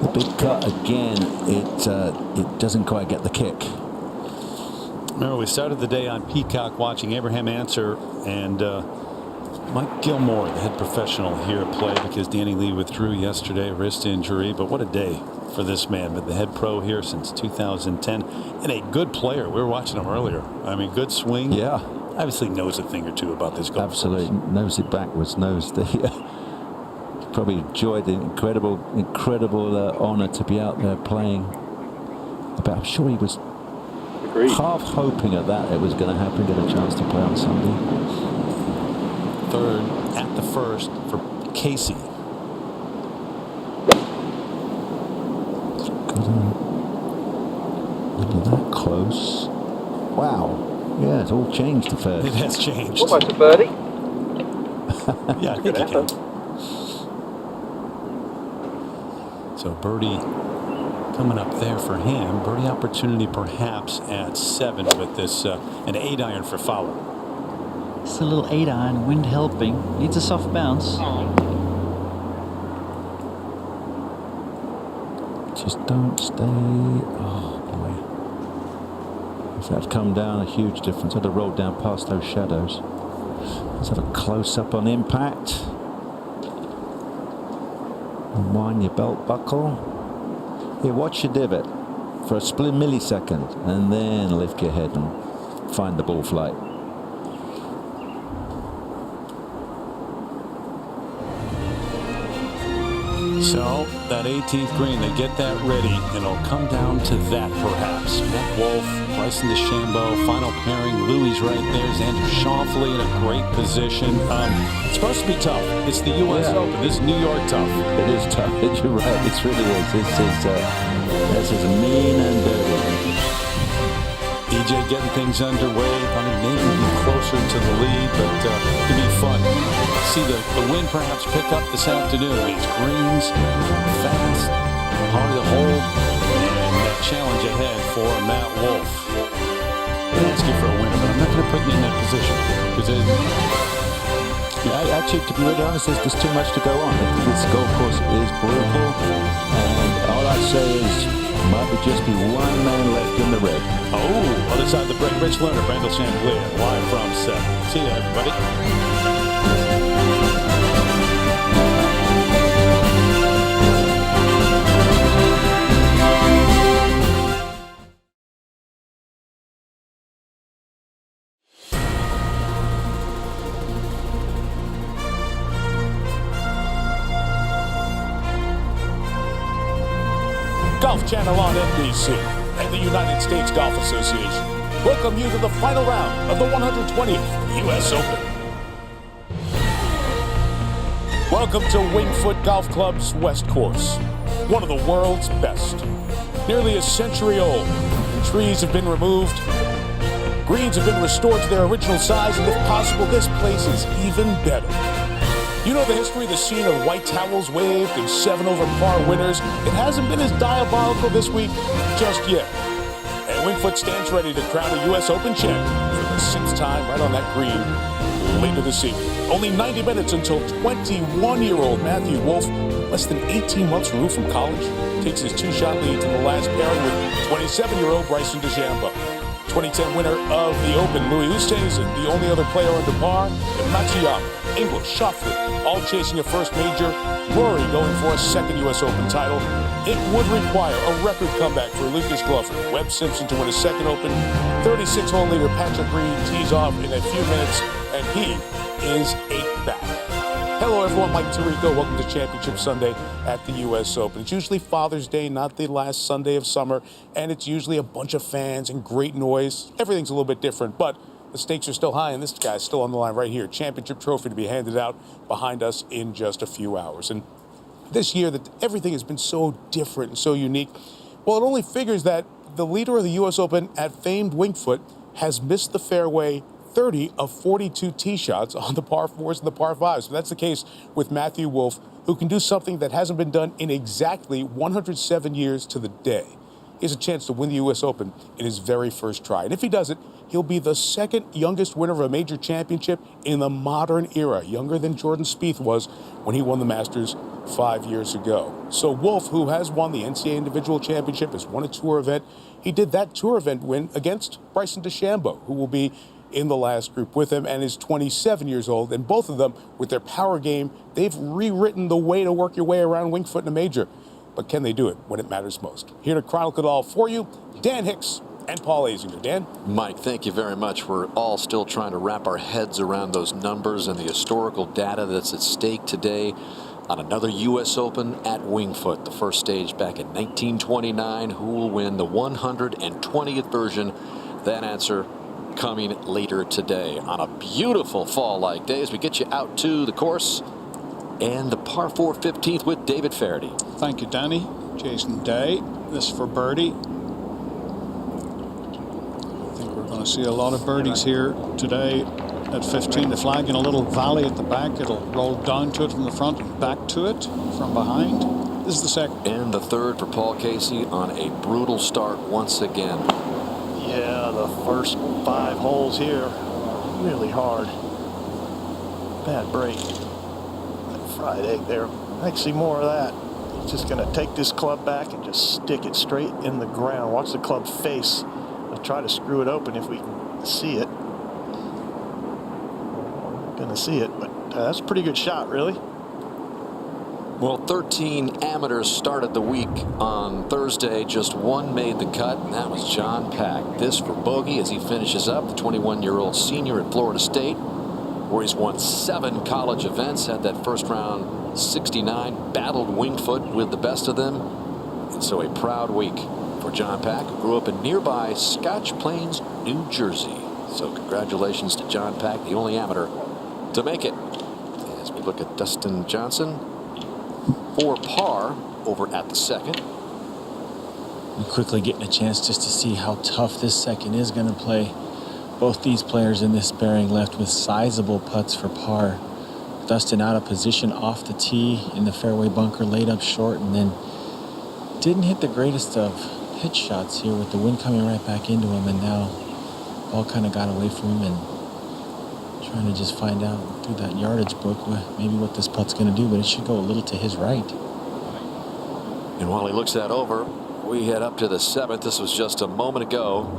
The big cut again. It doesn't quite get the kick. Remember, we started the day on Peacock watching Abraham Ancer and Mike Gilmore, the head professional here at play, because Danny Lee withdrew yesterday, wrist injury. But what a day for this man, but the head pro here since 2010 and a good player. We were watching him earlier. I mean, good swing. Yeah. Obviously knows a thing or two about this golf. Absolutely. Knows it backwards, knows the probably enjoyed the incredible honor to be out there playing. But I'm sure he was half hoping at that it was going to happen, get a chance to play on Sunday. Third at the first for Casey. Look at that close. Wow. Yeah, it's all changed to first. It has changed. Almost a birdie. Yeah, I think he can. So birdie coming up there for him. Birdie opportunity perhaps at 7 with this an 8-iron for Fowler. It's a little 8-iron, wind helping. Needs a soft bounce. Just don't stay. Oh boy. If that had come down, a huge difference. I'd have rolled down past those shadows. Let's have a close up on impact. Unwind your belt buckle. Here, watch your divot for a split millisecond and then lift your head and find the ball flight. So that 18th green, they get that ready, and it'll come down to that perhaps. Matt Wolff, Bryson DeChambeau, final pairing. Louis right there. Xander Schauffele in a great position. It's supposed to be tough. It's the U.S. Open. This is New York tough. It is tough. You're right. It really is. This is mean and dirty. EJ getting things underway. Thought he maybe be closer to the lead, but it'll be fun. See the wind perhaps pick up this afternoon. These greens, fast, hard to hold, and that challenge ahead for Matt Wolff. I'll ask you for a winner, but I'm not going to put you in that position. Actually, to be really honest, there's too much to go on. This golf course is brutal, and all I say is might just be one man left in the red. Oh, other side of the break, Rich Lerner, Brandel Chambly, live from set. See you, everybody. Golf Channel on NBC and the United States Golf Association welcome you to the final round of the 120th U.S. Open. Welcome to Wingfoot Golf Club's West Course, one of the world's best. Nearly a century old, and trees have been removed, greens have been restored to their original size, and if possible, this place is even better. You know the history, the scene of white towels waved and 7 over par winners. It hasn't been as diabolical this week just yet. And Wingfoot stands ready to crown a U.S. Open champion for the 6th time right on that green later this evening. Only 90 minutes until 21-year-old Matthew Wolff, less than 18 months removed from college, takes his 2-shot lead to the last pairing with 27-year-old Bryson DeChambeau. 2010 winner of the Open, Louis Oosthuizen, the only other player under par, and Matsuyama, English, Schauffele, all chasing a first major. Rory going for a 2nd U.S. Open title. It would require a record comeback for Lucas Glover, Webb Simpson to win a 2nd Open. 36-hole leader Patrick Reed tees off in a few minutes, and he is 8 back. Hello everyone, Mike Tirico. Welcome to Championship Sunday at the U.S. Open. It's usually Father's Day, not the last Sunday of summer, and it's usually a bunch of fans and great noise. Everything's a little bit different, but the stakes are still high, and this guy's still on the line right here. Championship trophy to be handed out behind us in just a few hours. And this year, that everything has been so different and so unique. Well, it only figures that the leader of the U.S. Open at famed Wingfoot has missed the fairway 30 of 42 tee shots on the par 4s and the par 5s. So that's the case with Matthew Wolff, who can do something that hasn't been done in exactly 107 years to the day. He has a chance to win the U.S. Open in his very first try. And if he does it, he'll be the 2nd youngest winner of a major championship in the modern era, younger than Jordan Spieth was when he won the Masters 5 years ago. So Wolff, who has won the NCAA Individual Championship, has won a tour event. He did that tour event win against Bryson DeChambeau, who will be in the last group with him, and is 27 years old. And both of them, with their power game, they've rewritten the way to work your way around Wingfoot in a major. But can they do it when it matters most? Here to chronicle it all for you, Dan Hicks and Paul Azinger. Dan? Mike, thank you very much. We're all still trying to wrap our heads around those numbers and the historical data that's at stake today on another U.S. Open at Wingfoot. The first stage back in 1929. Who will win the 120th version? That answer coming later today on a beautiful fall-like day as we get you out to the course and the par 4 15th with David Feherty. Thank you, Danny. Jason Day. This for birdie. I think we're going to see a lot of birdies here today at 15. The flag in a little valley at the back. It'll roll down to it from the front and back to it from behind. This is the 2nd. And the 3rd for Paul Casey on a brutal start once again. Yeah, the first 5 holes here, really hard. Bad break. That fried egg there. I'd like to see more of that. He's just going to take this club back and just stick it straight in the ground. Watch the club face. We'll try to screw it open if we can see it. We're not going to see it, but that's a pretty good shot, really. Well, 13 amateurs started the week on Thursday. Just one made the cut, and that was John Pack. This for bogey as he finishes up, the 21-year-old senior at Florida State, where he's won 7 college events, had that first round 69, battled Wingfoot with the best of them. And so a proud week for John Pack, who grew up in nearby Scotch Plains, New Jersey. So congratulations to John Pack, the only amateur to make it. As we look at Dustin Johnson, for par over at the 2nd. And quickly getting a chance just to see how tough this 2nd is going to play. Both these players in this pairing left with sizable putts for par. Dustin out of position off the tee in the fairway bunker, laid up short, and then didn't hit the greatest of pitch shots here with the wind coming right back into him, and now ball kind of got away from him, and trying to just find out through that yardage book maybe what this putt's going to do, but it should go a little to his right. And while he looks that over, we head up to the 7th. This was just a moment ago.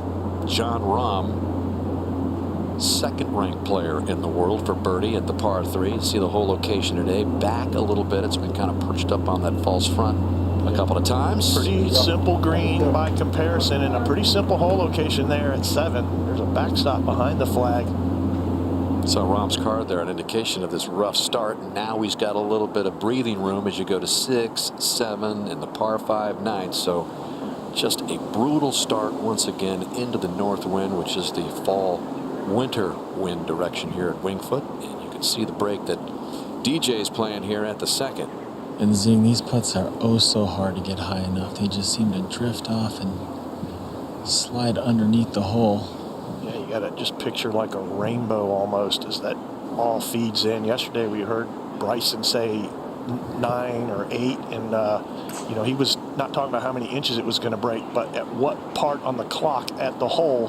Jon Rahm, 2nd-ranked player in the world for birdie at the par 3. See the whole location today. Back a little bit. It's been kind of perched up on that false front a couple of times. Pretty simple green by comparison, and a pretty simple hole location there at 7. There's a backstop behind the flag. So Rahm's card there, an indication of this rough start. Now he's got a little bit of breathing room as you go to 6, 7, and the par 5, 9. So just a brutal start once again into the north wind, which is the fall winter wind direction here at Wingfoot. And you can see the break that DJ's playing here at the second. And Zing, these putts are oh so hard to get high enough. They just seem to drift off and slide underneath the hole. Yeah, you got to just picture like a rainbow almost as that all feeds in. Yesterday we heard Bryson say 9 or 8, and you know, he was not talking about how many inches it was going to break, but at what part on the clock at the hole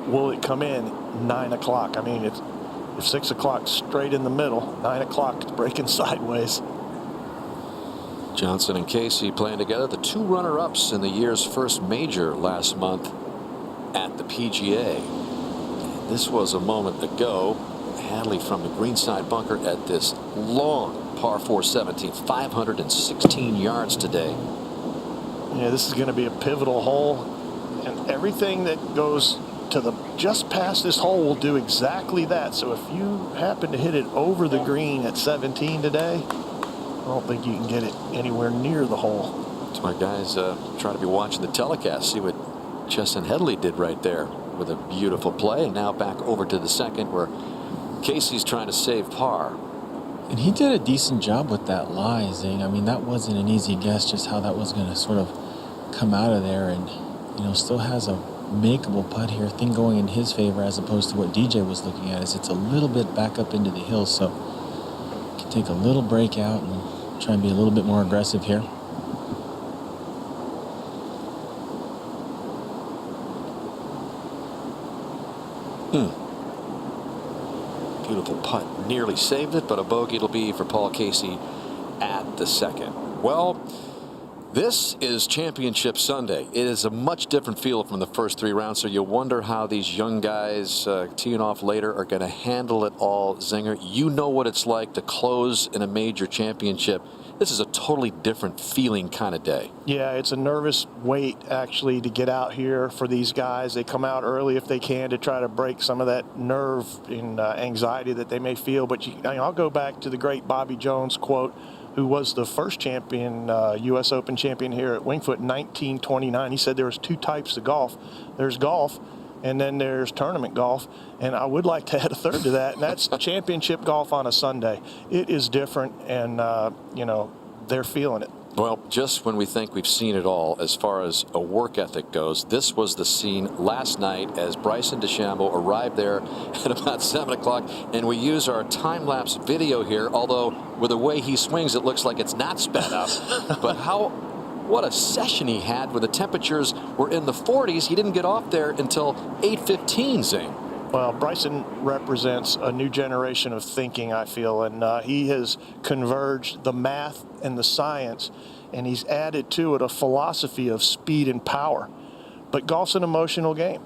will it come in? 9 o'clock. I mean, if 6 o'clock straight in the middle, 9 o'clock it's breaking sideways. Johnson and Casey playing together, the 2 runner-ups in the year's first major last month at the PGA. And this was a moment ago. Hadley from the greenside bunker at this long par 4 17, 516 yards today. Yeah, this is going to be a pivotal hole, and everything that goes to the just past this hole will do exactly that. So if you happen to hit it over the green at 17 today, I don't think you can get it anywhere near the hole. That's why guys try to be watching the telecast, see what Chesson Headley did right there with a beautiful play. And now back over to the second where Casey's trying to save par. And he did a decent job with that lie, Zing. I mean, that wasn't an easy guess just how that was going to sort of come out of there. And, you know, still has a makeable putt here. Thing going in his favor as opposed to what DJ was looking at is it's a little bit back up into the hill. So can take a little break out and try and be a little bit more aggressive here. Beautiful putt. Nearly saved it, but a bogey it'll be for Paul Casey at the second. Well, this is Championship Sunday. It is a much different feel from the first 3 rounds, so you wonder how these young guys teeing off later are going to handle it all. Zinger, you know what it's like to close in a major championship. This is a totally different feeling kind of day. Yeah, it's a nervous wait, actually, to get out here for these guys. They come out early if they can to try to break some of that nerve and anxiety that they may feel. But I'll go back to the great Bobby Jones quote, who was the first champion, U.S. Open champion here at Winged Foot in 1929. He said there was 2 types of golf. There's golf, and then there's tournament golf. And I would like to add a third to that, and that's championship golf on a Sunday. It is different, and, you know, they're feeling it. Well, just when we think we've seen it all as far as a work ethic goes, this was the scene last night as Bryson DeChambeau arrived there at about 7 o'clock. And we use our time-lapse video here, although with the way he swings, it looks like it's not sped up. But what a session he had when the temperatures were in the 40s. He didn't get off there until 8:15, Zing. Well, Bryson represents a new generation of thinking, I feel, and he has converged the math and the science, and he's added to it a philosophy of speed and power. But golf's an emotional game,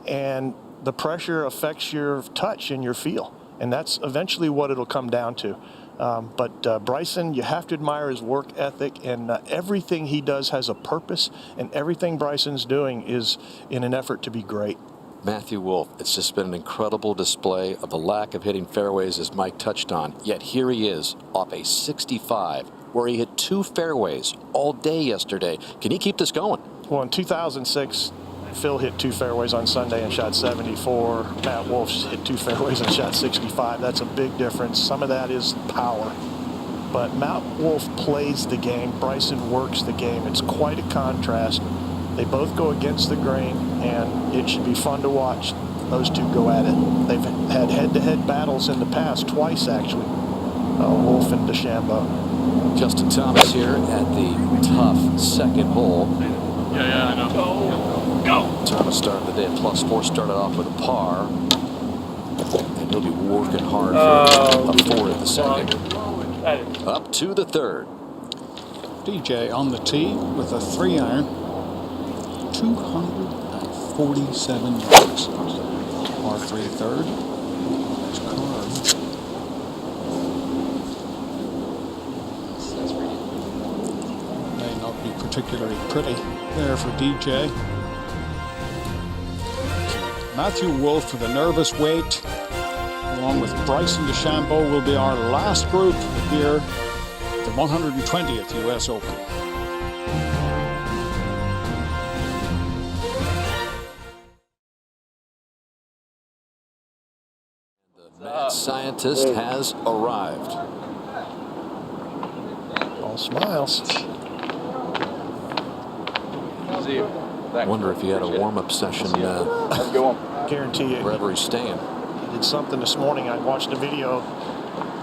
and the pressure affects your touch and your feel, and that's eventually what it'll come down to. But Bryson, you have to admire his work ethic, and everything he does has a purpose, and everything Bryson's doing is in an effort to be great. Matthew Wolff, it's just been an incredible display of the lack of hitting fairways, as Mike touched on. Yet here he is off a 65 where he hit 2 fairways all day yesterday. Can he keep this going? Well, in 2006, Phil hit 2 fairways on Sunday and shot 74. Matt Wolff hit 2 fairways and shot 65. That's a big difference. Some of that is power. But Matt Wolff plays the game. Bryson works the game. It's quite a contrast. They both go against the grain, and it should be fun to watch those 2 go at it. They've had head-to-head battles in the past, twice actually, Wolff and DeChambeau. Justin Thomas here at the tough second hole. Yeah, I know. Go. Thomas started the day at +4, started off with a par, and he'll be working hard for a 4 at the second. Up to the third. DJ on the tee with a 3-iron. 247 yards. Par 3 third. It's carved. May not be particularly pretty there for DJ. Matthew Wolff with a nervous wait, along with Bryson DeChambeau, will be our last group here at the 120th U.S. Open. Mad scientist has arrived. Smiles. See you. I wonder if he had a warm-up session Guarantee you. wherever he's staying. He did something this morning. I watched a video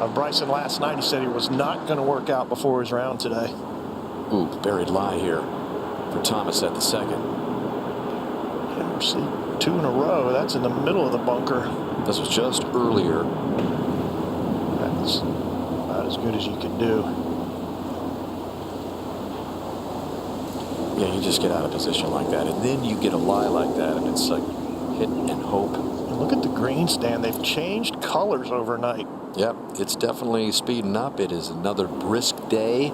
of Bryson last night. He said he was not going to work out before his round today. Ooh, buried lie here for Thomas at the second. Yeah, we're seeing 2 in a row. That's in the middle of the bunker. This was just earlier. That's about as good as you can do. Yeah, you just get out of position like that, and then you get a lie like that, and it's like hit and hope. And look at the grandstand. They've changed colors overnight. Yep, it's definitely speeding up. It is another brisk day.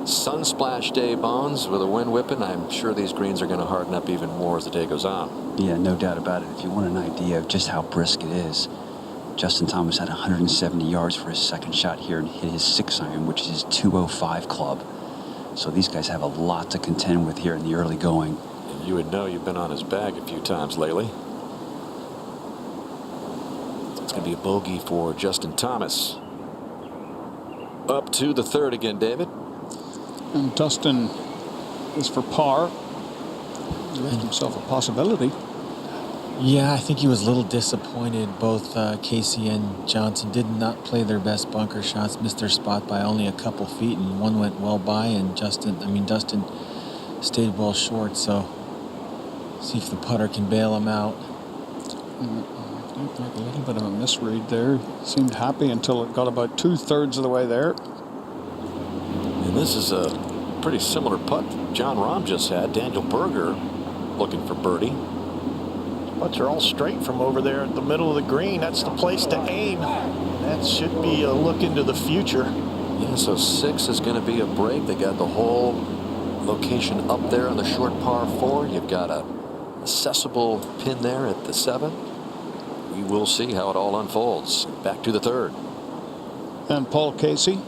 Sunsplash day, Bonds, with a wind whipping. I'm sure these greens are going to harden up even more as the day goes on. Yeah, no doubt about it. If you want an idea of just how brisk it is, Justin Thomas had 170 yards for his second shot here and hit his 6-iron, which is his .205 club. So these guys have a lot to contend with here in the early going. And you would know you've been on his bag a few times lately. It's going to be a bogey for Justin Thomas. Up to the third again, David. And Dustin is for par. He left himself a possibility. Yeah, I think he was a little disappointed. Both Casey and Johnson did not play their best bunker shots, missed their spot by only a couple feet, and one went well by, and Dustin stayed well short. So, see if the putter can bail him out. Looked like a little bit of a misread there. Seemed happy until it got about 2/3 of the way there. And this is a pretty similar putt John Rahm just had. Daniel Berger looking for birdie. Putts are all straight from over there at the middle of the green. That's the place to aim. That should be a look into the future. Yeah, so 6 is going to be a break. They got the whole location up there on the short par 4. You've got a accessible pin there at the 7. We will see how it all unfolds. Back to the third. And Paul Casey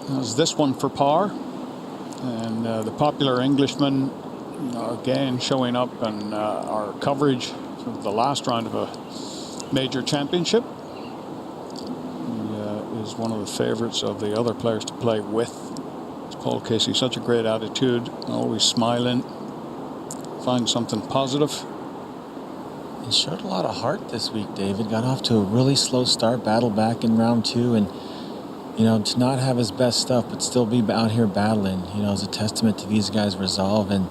has this one for par. And the popular Englishman, again showing up in our coverage of the last round of a major championship. He is one of the favorites of the other players to play with. It's Paul Casey, such a great attitude, always smiling, find something positive. He showed a lot of heart this week, David. Got off to a really slow start, battled back in round 2, and to not have his best stuff, but still be out here battling, is a testament to these guys' resolve and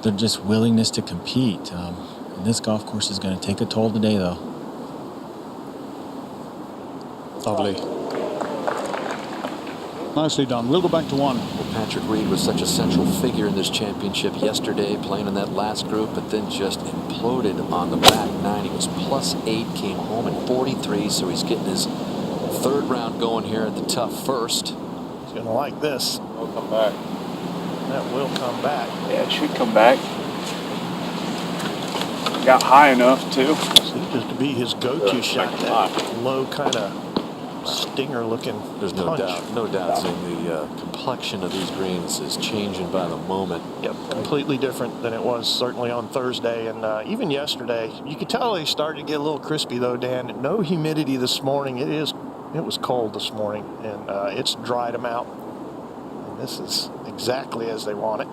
their just willingness to compete. And this golf course is going to take a toll today, though. Lovely. Nicely done. We'll go back to 1. Well, Patrick Reed was such a central figure in this championship yesterday, playing in that last group, but then just imploded on the back 9. He was +8, came home in 43, so he's getting his third round going here at the tough first. He's going to like this. It'll come back. That will come back. Yeah, it should come back. Got high enough, too. Seems just to be his go-to shot. That low kind of stinger-looking There's no doubt seeing the complexion of these greens is changing by the moment. Yep, completely different than it was certainly on Thursday and even yesterday. You could tell they started to get a little crispy, though, Dan. No humidity this morning. It was cold this morning, and it's dried them out. And this is exactly as they want it.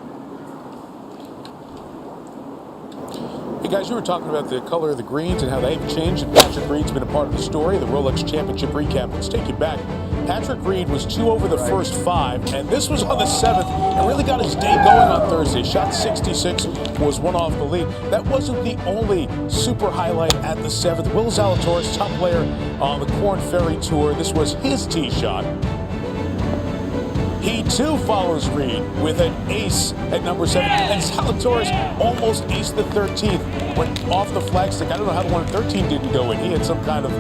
Hey guys, you were talking about the color of the greens and how they've changed, and Patrick Reed's been a part of the story. The Rolex Championship recap. Let's take you back. Patrick Reed was 2 over the first 5, and this was on the 7th, and really got his day going on Thursday. Shot 66, was 1 off the lead. That wasn't the only super highlight at the 7th. Will Zalatoris, top player on the Korn Ferry Tour. This was his tee shot. He too follows Reed with an ace at number 7. And Zalatoris almost aced the 13th. Went off the flagstick. I don't know how the one at 13 didn't go in. He had some kind of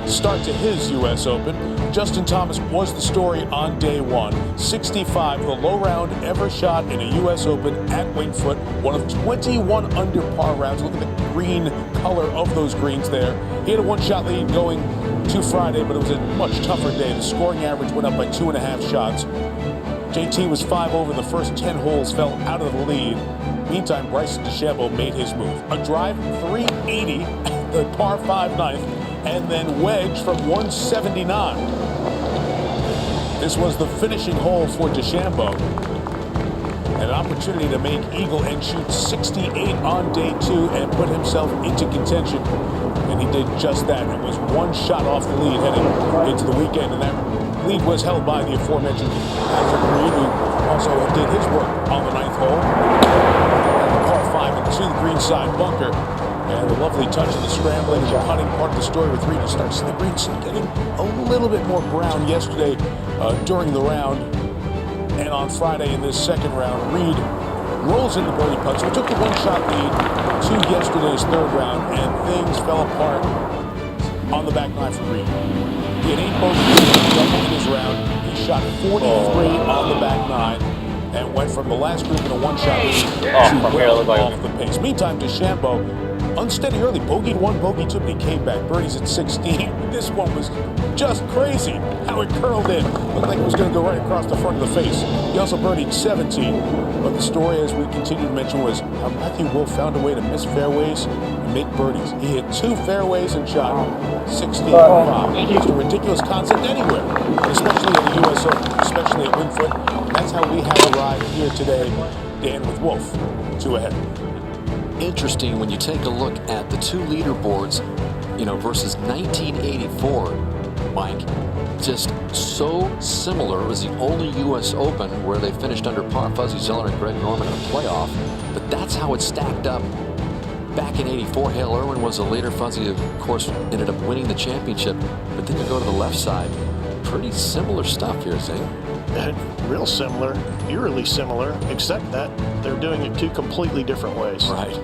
start to his U.S. Open. Justin Thomas was the story on day 1. 65, the low round ever shot in a U.S. Open at Winged Foot. One of 21 under par rounds. Look at the green color of those greens there. He had a 1-shot lead going to Friday, but it was a much tougher day. The scoring average went up by 2.5 shots. JT was 5 over the first 10 holes, fell out of the lead. Meantime, Bryson DeChambeau made his move. A drive 380, the par 5 ninth, and then wedge from 179. This was the finishing hole for DeChambeau. An opportunity to make eagle and shoot 68 on day 2 and put himself into contention. And he did just that. It was one shot off the lead heading into the weekend. And that lead was held by the aforementioned Patrick Reed, who also did his work on the 9th hole. The par 5 into the greenside bunker. And a lovely touch of the scrambling and the putting part of the story with Reed. He starts the greens getting a little bit more ground yesterday during the round. And on Friday in this second round, Reed rolls into birdie putts. We took the one-shot lead to yesterday's third round, and things fell apart on the back nine for Reed. He had 8 bogeys in his round. He shot 43 on the back nine and went from the last group in a one-shot lead to well off the pace. Meantime, DeChambeau, unsteady early, bogeyed 1, bogeyed 2, but he came back. Birdies at 16. This one was just crazy how it curled in. Looked like it was going to go right across the front of the face. He also birdied 17. But the story, as we continue to mention, was how Matthew Wolff found a way to miss fairways and make birdies. He hit 2 fairways and shot 16 5. It's a ridiculous concept anywhere, especially at the U.S. Open, especially at Winged Foot. That's how we have arrived here today. Dan with Wolff, 2 ahead. Interesting when you take a look at the 2 leaderboards, versus 1984, Mike. Just so similar. It was the only U.S. Open where they finished under par. Fuzzy Zoeller and Greg Norman in a playoff. But that's how it stacked up back in '84. Hale Irwin was a later. Fuzzy, of course, ended up winning the championship. But then you go to the left side. Pretty similar stuff here, Zing. Real similar, eerily similar, except that they're doing it 2 completely different ways. Right.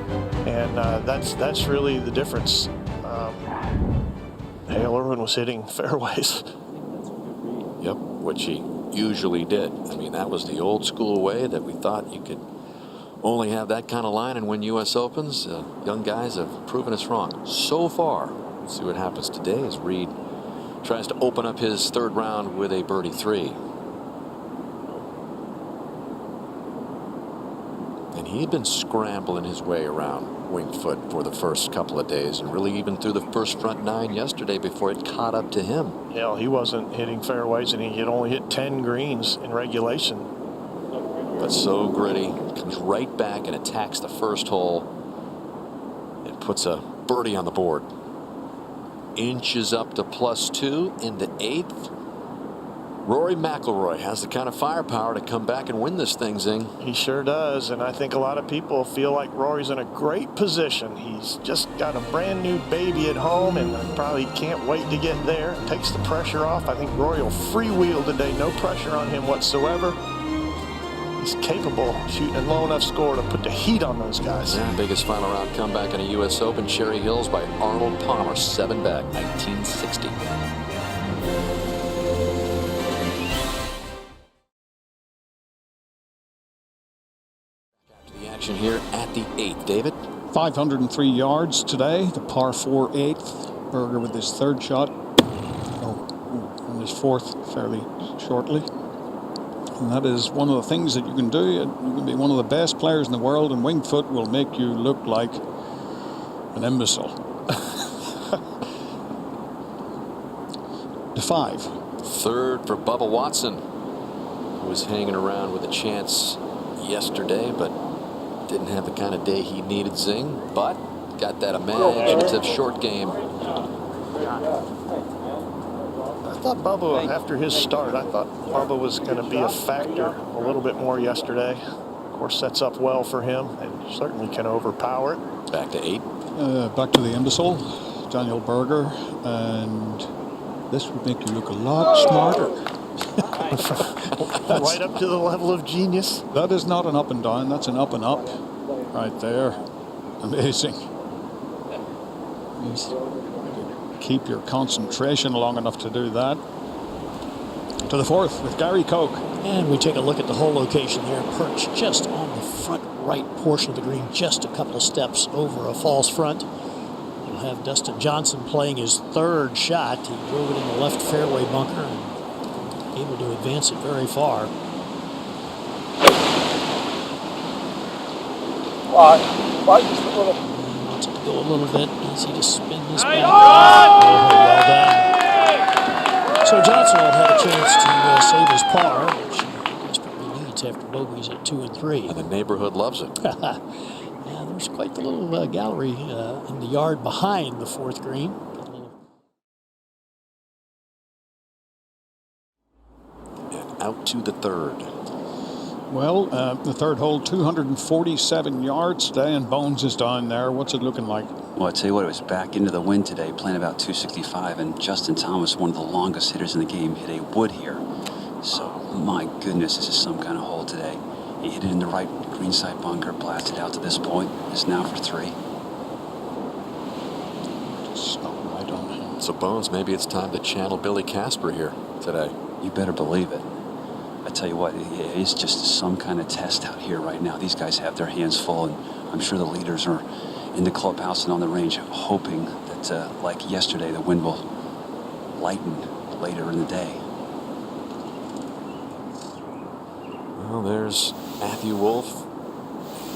And that's really the difference. Hale Irwin was hitting fairways. Yep, which he usually did. I mean, that was the old school way that we thought you could only have that kind of line and win U.S. Opens. Young guys have proven us wrong so far. Let's see what happens today as Reed tries to open up his third round with a birdie 3. And he had been scrambling his way around Winged Foot for the first couple of days, and really even through the first front 9 yesterday before it caught up to him. Yeah, he wasn't hitting fairways, and he had only hit 10 greens in regulation. But so gritty, comes right back and attacks the first hole and puts a birdie on the board. Inches up to +2 in the 8th. Rory McIlroy has the kind of firepower to come back and win this thing, Zing. He sure does, and I think a lot of people feel like Rory's in a great position. He's just got a brand new baby at home and probably can't wait to get there. Takes the pressure off. I think Rory will freewheel today. No pressure on him whatsoever. He's capable of shooting a low enough score to put the heat on those guys. Yeah, biggest final round comeback in a U.S. Open, Cherry Hills by Arnold Palmer, 7 back, 1960. Action here at the 8th, David. 503 yards today, the par 4 8th. Berger with his 3rd shot. And his 4th fairly shortly. And that is one of the things that you can do. You can be one of the best players in the world, and Winged Foot will make you look like an imbecile. To 5. 3rd for Bubba Watson, who was hanging around with a chance yesterday, but didn't have the kind of day he needed, Zing, but got that imaginative short game. I thought Bubba, after his start, I thought Bubba was going to be a factor a little bit more yesterday. Of course, sets up well for him and certainly can overpower it. Back to 8. Back to the imbecile, Daniel Berger, and this would make you look a lot smarter. Right up to the level of genius. That is not an up and down, that's an up and up right there. Amazing. Keep your concentration long enough to do that. To the 4th with Gary Koch. And we take a look at the hole location here, perched just on the front right portion of the green, just a couple of steps over a false front. You'll have Dustin Johnson playing his 3rd shot. He drove it in the left fairway bunker and able to advance it very far. Wants it to go a little bit. Easy to spin this back. Oh, well So Johnson will have a chance to save his par, which he desperately needs after bogeys at 2 and 3. And the neighborhood loves it. Yeah, there's quite the little gallery in the yard behind the 4th green. And out to the 3rd. Well, the 3rd hole, 247 yards. Dan Bones is down there. What's it looking like? Well, I tell you what, it was back into the wind today, playing about 265, and Justin Thomas, one of the longest hitters in the game, hit a wood here. So, my goodness, this is some kind of hole today. He hit it in the right greenside bunker, blasted out to this point. It's now for 3. Stop right on him. So, Bones, maybe it's time to channel Billy Casper here today. You better believe it. I tell you what, it is just some kind of test out here right now. These guys have their hands full, and I'm sure the leaders are in the clubhouse and on the range hoping that, like yesterday, the wind will lighten later in the day. Well, there's Matthew Wolff,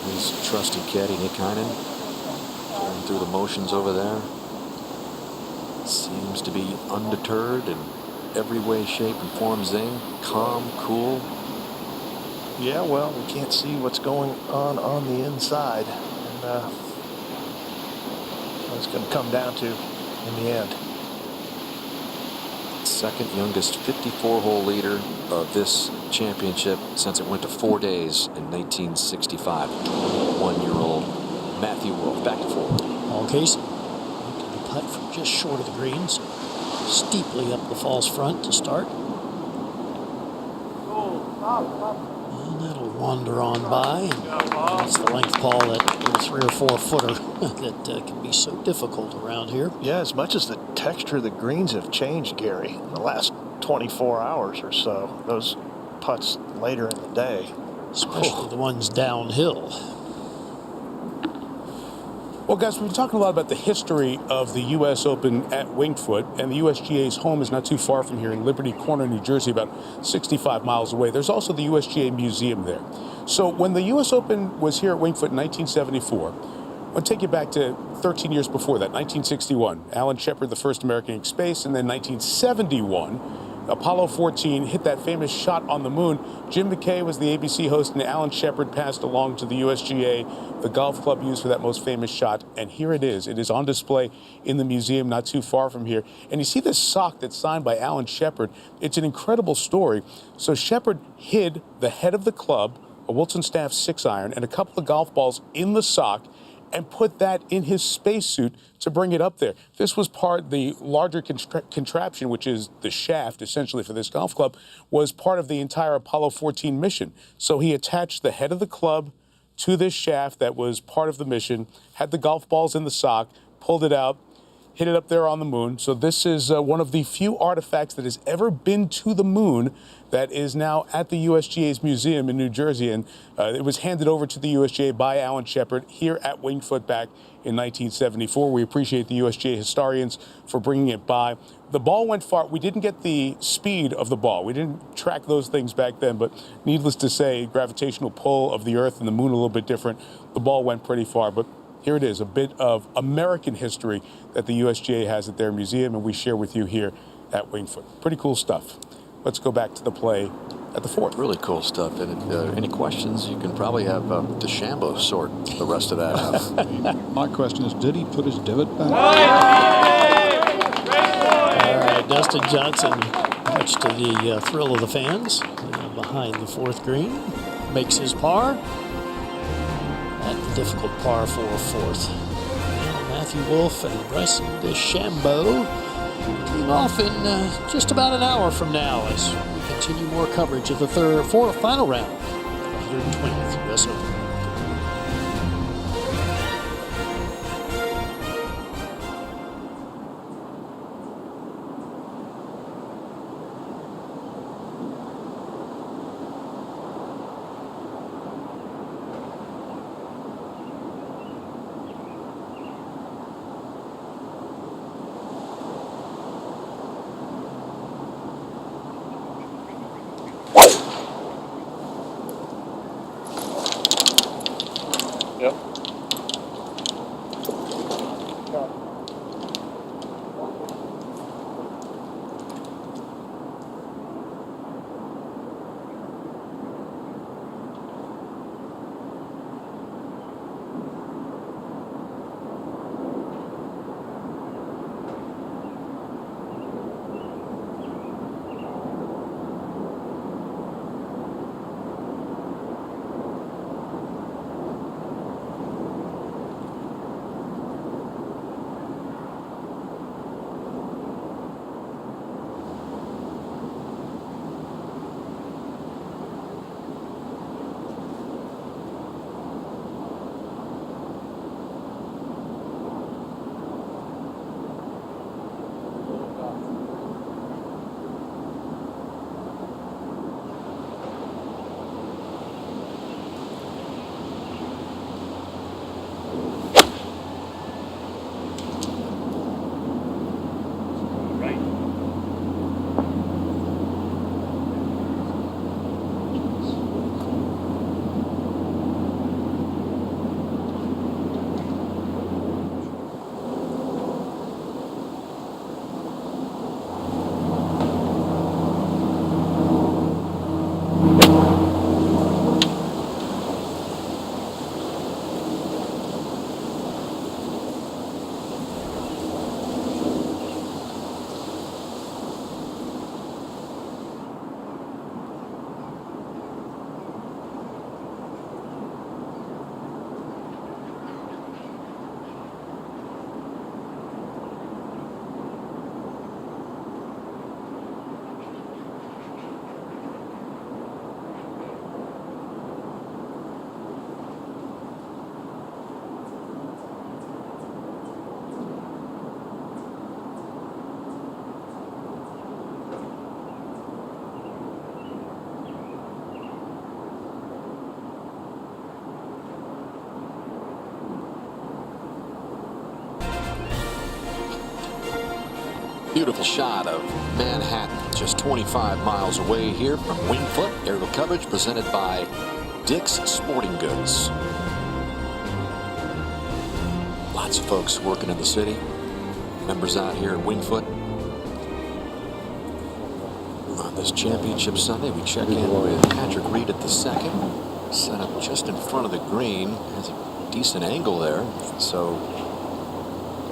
his trusted caddy, Nick Heinen, going through the motions over there. Seems to be undeterred in every way, shape, and form, Zing. Calm, cool. Yeah, well, we can't see what's going on the inside. And it's going to come down to in the end. Second youngest 54-hole leader of this championship since it went to 4 days in 1965. 1-year-old Matthew Wolff. Back to 4. Paul Casey making the putt from just short of the greens. Steeply up the false front to start. And that'll wander on by. And it's the length, Paul, that little 3 or 4 footer that can be so difficult around here. Yeah, as much as the texture of the greens have changed, Gary, in the last 24 hours or so, those putts later in the day. Especially the ones downhill. Well, guys, we've been talking a lot about the history of the U.S. Open at Winged Foot, and the USGA's home is not too far from here in Liberty Corner, New Jersey, about 65 miles away. There's also the USGA Museum there. So when the U.S. Open was here at Winged Foot in 1974, I'll take you back to 13 years before that, 1961. Alan Shepard, the first American in space, and then 1971, Apollo 14 hit that famous shot on the moon. Jim McKay was the ABC host, and Alan Shepard passed along to the USGA the golf club used for that most famous shot. And here it is. It is on display in the museum not too far from here. And you see this sock that's signed by Alan Shepard. It's an incredible story. So Shepard hid the head of the club, a Wilson Staff 6-iron, and a couple of golf balls in the sock, and put that in his spacesuit to bring it up there. This was part of the larger contraption, which is the shaft, essentially, for this golf club, was part of the entire Apollo 14 mission. So he attached the head of the club to this shaft that was part of the mission, had the golf balls in the sock, pulled it out, hit it up there on the moon. So this is one of the few artifacts that has ever been to the moon that is now at the USGA's museum in New Jersey. And it was handed over to the USGA by Alan Shepard here at Winged Foot back in 1974. We appreciate the USGA historians for bringing it by. The ball went far. We didn't get the speed of the ball. We didn't track those things back then, but needless to say, gravitational pull of the Earth and the moon a little bit different. The ball went pretty far, but here it is, a bit of American history that the USGA has at their museum, and we share with you here at Winged Foot. Pretty cool stuff. Let's go back to the play at the 4th. Really cool stuff. And any questions, you can probably have DeChambeau sort the rest of that out. My question is, did he put his divot back? All right, Dustin Johnson, much to the thrill of the fans, behind the 4th green, makes his par. At the difficult par for 4th. Now Matthew Wolff and Bryson DeChambeau team off in just about an hour from now as we continue more coverage of the final round of the 120th U.S. Open. Beautiful shot of Manhattan, just 25 miles away here from Winged Foot. Aerial coverage presented by Dick's Sporting Goods. Lots of folks working in the city. Members out here at Winged Foot. On this championship Sunday, we check in with Patrick Reed at the second. Set up just in front of the green. Has a decent angle there. So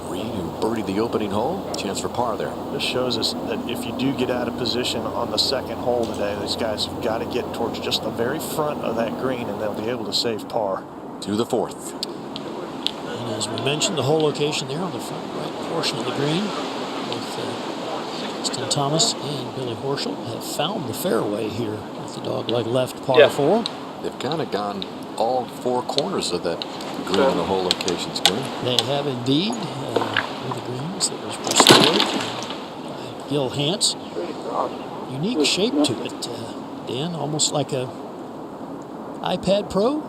Reed, who birdied the opening hole, chance for par there. This shows us that if you do get out of position on the second hole today, these guys have got to get towards just the very front of that green, and they'll be able to save par. To the fourth. And as we mentioned, the hole location there on the front right portion of the green, both Justin Thomas and Billy Horschel have found the fairway here at the dogleg left par 4. They've kind of gone all four corners of that green in the hole locations, Glenn. They have indeed, with the greens that was restored by Gil Hance. Unique shape to it, Dan, almost like a iPad Pro.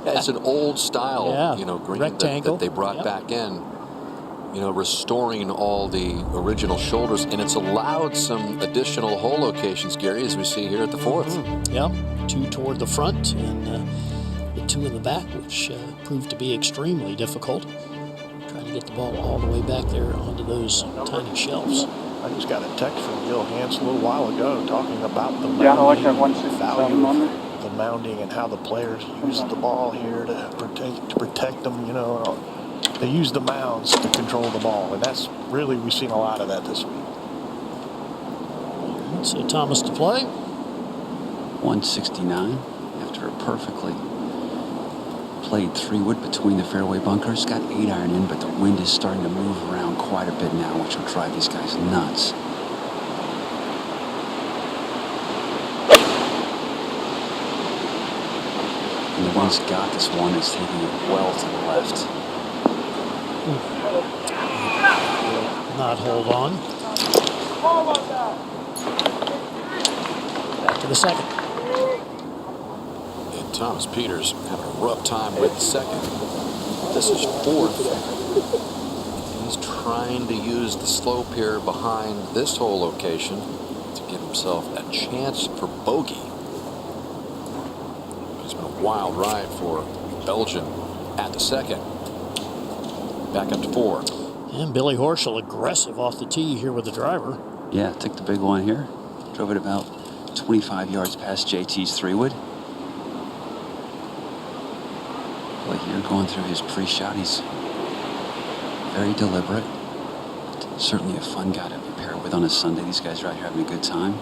It's an old style, green rectangle that they brought back in. Restoring all the original shoulders, and it's allowed some additional hole locations, Gary, as we see here at the fourth. Yeah, 2 toward the front and the 2 in the back, which proved to be extremely difficult. Trying to get the ball all the way back there onto those tiny shelves. I just got a text from Gil Hance a little while ago talking about the Yeah, I like that mounding, 167 value on of the mounding and how the players use the ball here to protect them. They use the mounds to control the ball, and that's really, we've seen a lot of that this week. So Thomas to play. 169 after a perfectly played 3-wood between the fairway bunkers. Got 8-iron in, but the wind is starting to move around quite a bit now, which will drive these guys nuts. And the wind's got this one. It's taking it well to the left. Not hold on. Back to the second. And Thomas Pieters having a rough time with the second. This is fourth. He's trying to use the slope here behind this hole location to give himself a chance for bogey. It's been a wild ride for Belgian at the second. Back up to 4. And Billy Horschel aggressive off the tee here with the driver. Yeah, took the big one here. Drove it about 25 yards past JT's 3-wood. Like here going through his pre-shot, he's very deliberate. Certainly a fun guy to pair with on a Sunday. These guys are out here having a good time.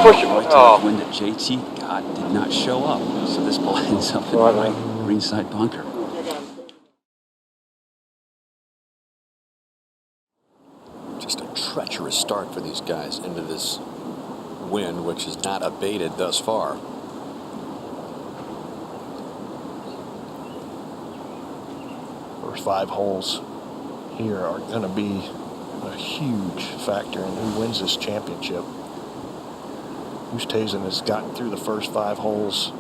Push him. Right to the wind that JT got did not show up. So this ball ends up in the right greenside bunker. Just a treacherous start for these guys into this wind, which has not abated thus far. First 5 holes here are going to be a huge factor in who wins this championship. Oosthuizen has gotten through the first 5 holes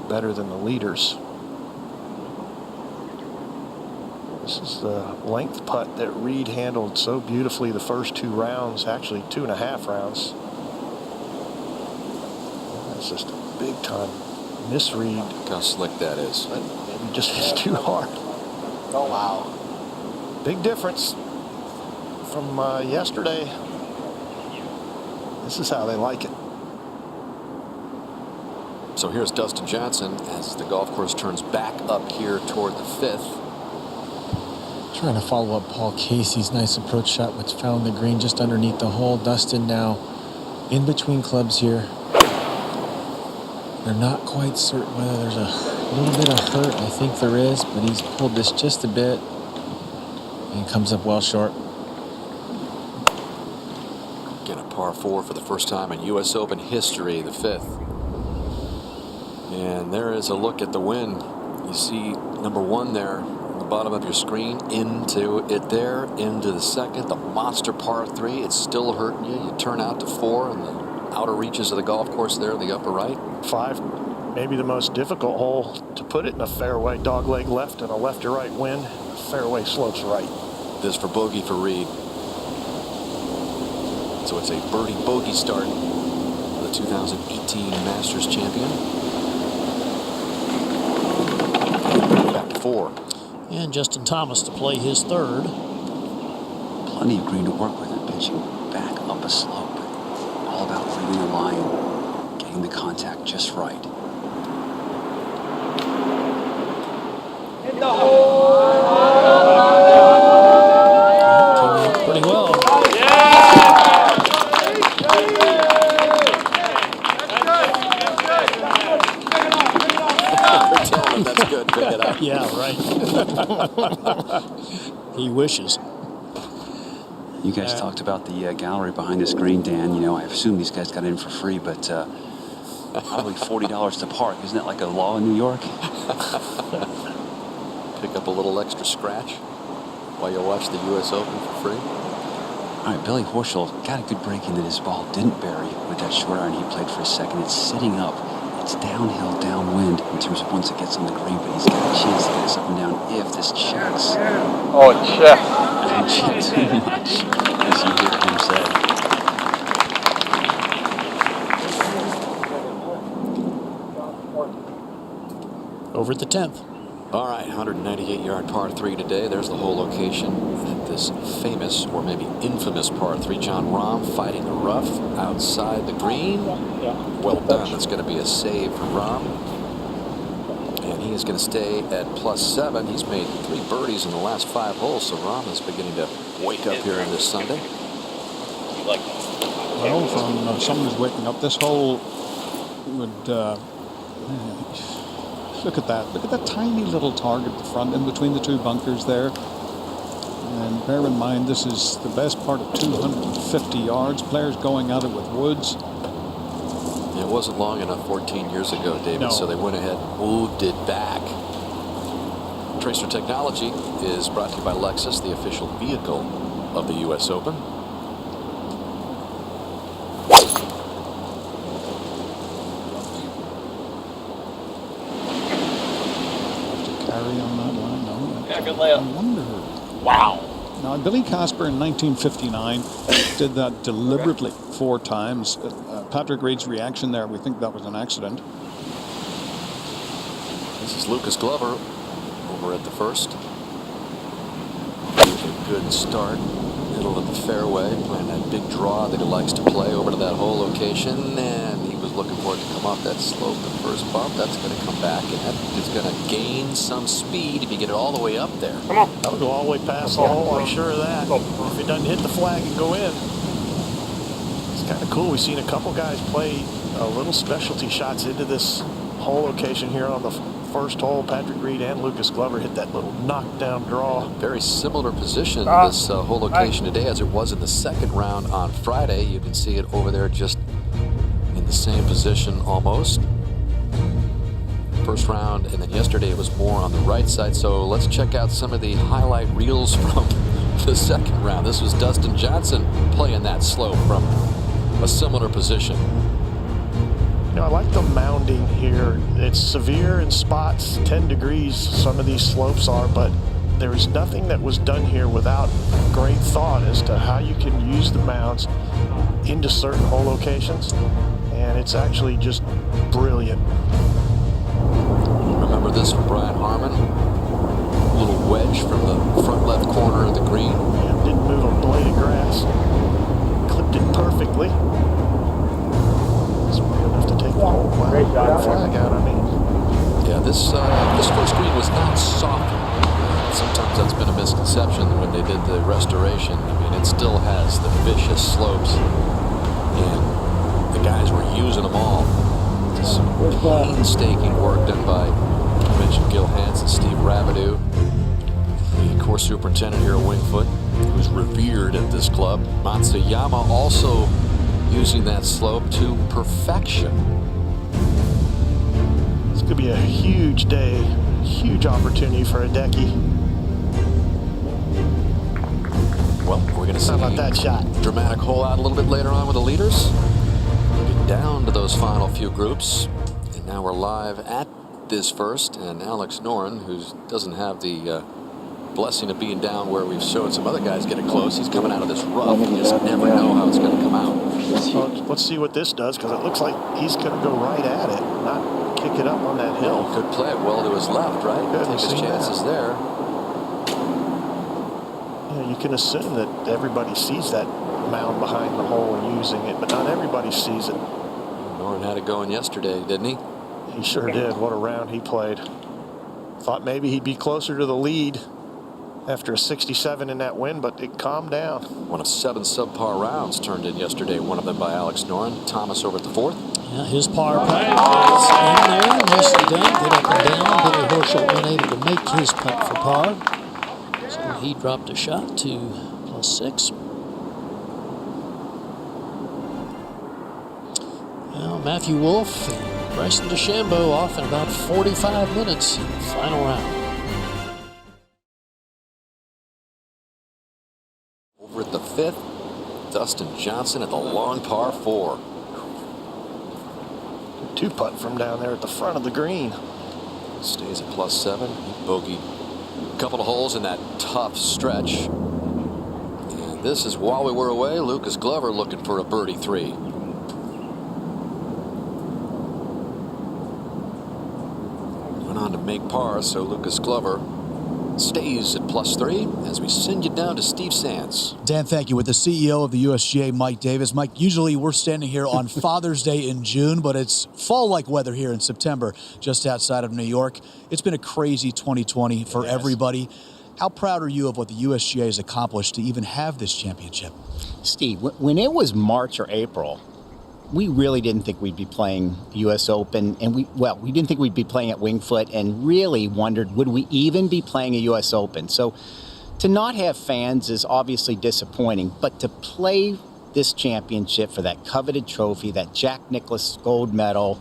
better than the leaders. This is the length putt that Reed handled so beautifully the first 2 rounds, actually 2.5 rounds. That's just a big time misread. Look how slick that is. Maybe just hits too hard. Oh, wow. Big difference from yesterday. This is how they like it. So here's Dustin Johnson as the golf course turns back up here toward the 5th. Trying to follow up Paul Casey's nice approach shot, which found the green just underneath the hole. Dustin now in between clubs here. They're not quite certain whether there's a little bit of hurt. I think there is, but he's pulled this just a bit and comes up well short. Again, a par 4 for the first time in U.S. Open history, the 5th. And there is a look at the win. You see number 1 there on the bottom of your screen, into it there, into the second, the monster par 3. It's still hurting you. You turn out to 4 in the outer reaches of the golf course there in the upper right. 5 maybe the most difficult hole to put it in a fairway. Dogleg left and a left to right wind. Fairway slopes right. This for bogey for Reed. So it's a birdie bogey start for the 2018 Masters champion. Back to 4. And Justin Thomas to play his third. Plenty of green to work with and pitching back up a slope. All about reading the line, getting the contact just right. Pretty well. Tell him that's good. Pick it up. Yeah, right. He wishes. You guys talked about the gallery behind this green, Dan. You know, I assume these guys got in for free, but probably $40 to park. Isn't that like a law in New York? Pick up a little extra scratch while you watch the U.S. Open for free. All right, Billy Horschel got a good break in that his ball didn't bury with that short iron he played for a second. It's sitting up. It's downhill, downwind in terms of once it gets on the green, but he's got a chance to get us up and down if this checks. Oh, it checked. Don't check too much, as you hear him say. Over at the 10th. All right, 198-yard par 3 today. There's the whole location at this famous, or maybe infamous par 3. Jon Rahm fighting the rough outside the green. Well done. That's going to be a save for Rahm. And he is going to stay at +7. He's made 3 birdies in the last 5 holes, so Rahm is beginning to wake up here on this Sunday. Well, from someone who's waking up, this hole would... look at that. Look at that tiny little target at the front in between the 2 bunkers there. And bear in mind, this is the best part of 250 yards. Players going at it with woods. It wasn't long enough 14 years ago, David, No. so they went ahead and moved it back. Tracer Technology is brought to you by Lexus, the official vehicle of the U.S. Open. Carry on that line. No, Yeah, good layup. I wonder. Wow. Now, Billy Casper in 1959 did that deliberately 4 times. Patrick Reed's reaction there, we think that was an accident. This is Lucas Glover over at the first. A good start, middle of the fairway, playing that big draw that he likes to play over to that hole location, and he was looking for it to come off that slope, the first bump. That's going to come back, and that is going to gain some speed if you get it all the way up there. Come on. That'll go all the way past the hole, I'm sure of that. If it doesn't hit the flag and go in. It's kind of cool. We've seen a couple guys play little specialty shots into this hole location here on the first hole. Patrick Reed and Lucas Glover hit that little knockdown draw. Very similar position to this whole location today as it was in the second round on Friday. You can see it over there just in the same position almost. First round, and then yesterday it was more on the right side. So let's check out some of the highlight reels from the second round. This was Dustin Johnson playing that slope from a similar position. You know, I like the mounding here. It's severe in spots, 10 degrees some of these slopes are, but there is nothing that was done here without great thought as to how you can use the mounds into certain hole locations, and it's actually just brilliant. Remember this from Brian Harmon? A little wedge from the front left corner of the green. Yeah, didn't move a blade of grass. Clipped it perfectly. It's big enough to take the whole flag out, I mean. Yeah, this first green was not soft. Sometimes that's been a misconception when they did the restoration. I mean, it still has the vicious slopes, and the guys were using them all. Just some painstaking work done by, I mentioned Gil Hansen, Steve Rabideau, the course superintendent here at Wingfoot, who's revered at this club. Matsuyama also using that slope to perfection. It's going to be a huge day, huge opportunity for Hideki. Well, we're going to see How about that shot? Dramatic hole out a little bit later on with the leaders. Moving down to those final few groups. And Now we're live at this first, and Alex Noren, who doesn't have the blessing of being down where we've showed some other guys getting close. He's coming out of this rough. You just never know how it's going to come out. Well, let's see what this does, because it looks like he's going to go right at it, not kick it up on that hill. He could play it well to his left, right? Take his chances there. Yeah, you can assume that everybody sees that mound behind the hole and using it, but not everybody sees it. Noren had it going yesterday, didn't he? He sure did. What a round he played. Thought maybe he'd be closer to the lead after a 67 in that win, but it calmed down. One of 7 subpar rounds turned in yesterday, one of them by Alex Noren. Thomas over at the 4th. Yeah, his par putt was in there, nicely done. Get up and down. Billy Horschel unable to make his putt for par. So he dropped a shot to +6. Well, Matthew Wolff and Bryson DeChambeau off in about 45 minutes in the final round. Over at the 5th, Dustin Johnson at the long par 4. 2-putt from down there at the front of the green. Stays at +7. He bogeyed a couple of holes in that tough stretch. And this is while we were away, Lucas Glover looking for a birdie 3. Went on to make par, so Lucas Glover stays at +3 as we send you down to Steve Sands. Dan, thank you. With the CEO of the USGA, Mike Davis. Mike, usually we're standing here on Father's Day in June, but it's fall-like weather here in September just outside of New York. It's been a crazy 2020 for everybody. How proud are you of what the USGA has accomplished to even have this championship? Steve, when it was March or April, we really didn't think we'd be playing U.S. Open, and we didn't think we'd be playing at Winged Foot, and really wondered, would we even be playing a U.S. Open? So to not have fans is obviously disappointing, but to play this championship for that coveted trophy, that Jack Nicklaus gold medal,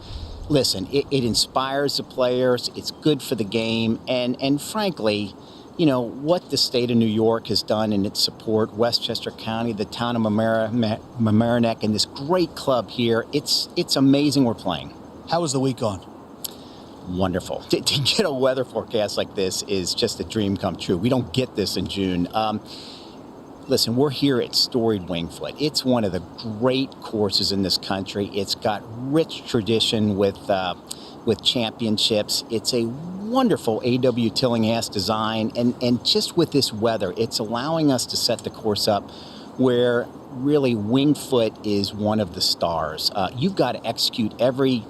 listen, it inspires the players, it's good for the game, and frankly, you know, what the state of New York has done in its support, Westchester County, the town of Mamaroneck, and this great club here, it's amazing we're playing. How was the week gone? Wonderful. To get a weather forecast like this is just a dream come true. We don't get this in June. Listen, we're here at storied Winged Foot. It's one of the great courses in this country. It's got rich tradition with championships. It's a wonderful A.W. Tillinghast design, and just with this weather, it's allowing us to set the course up where really Winged Foot is one of the stars. You've got to execute every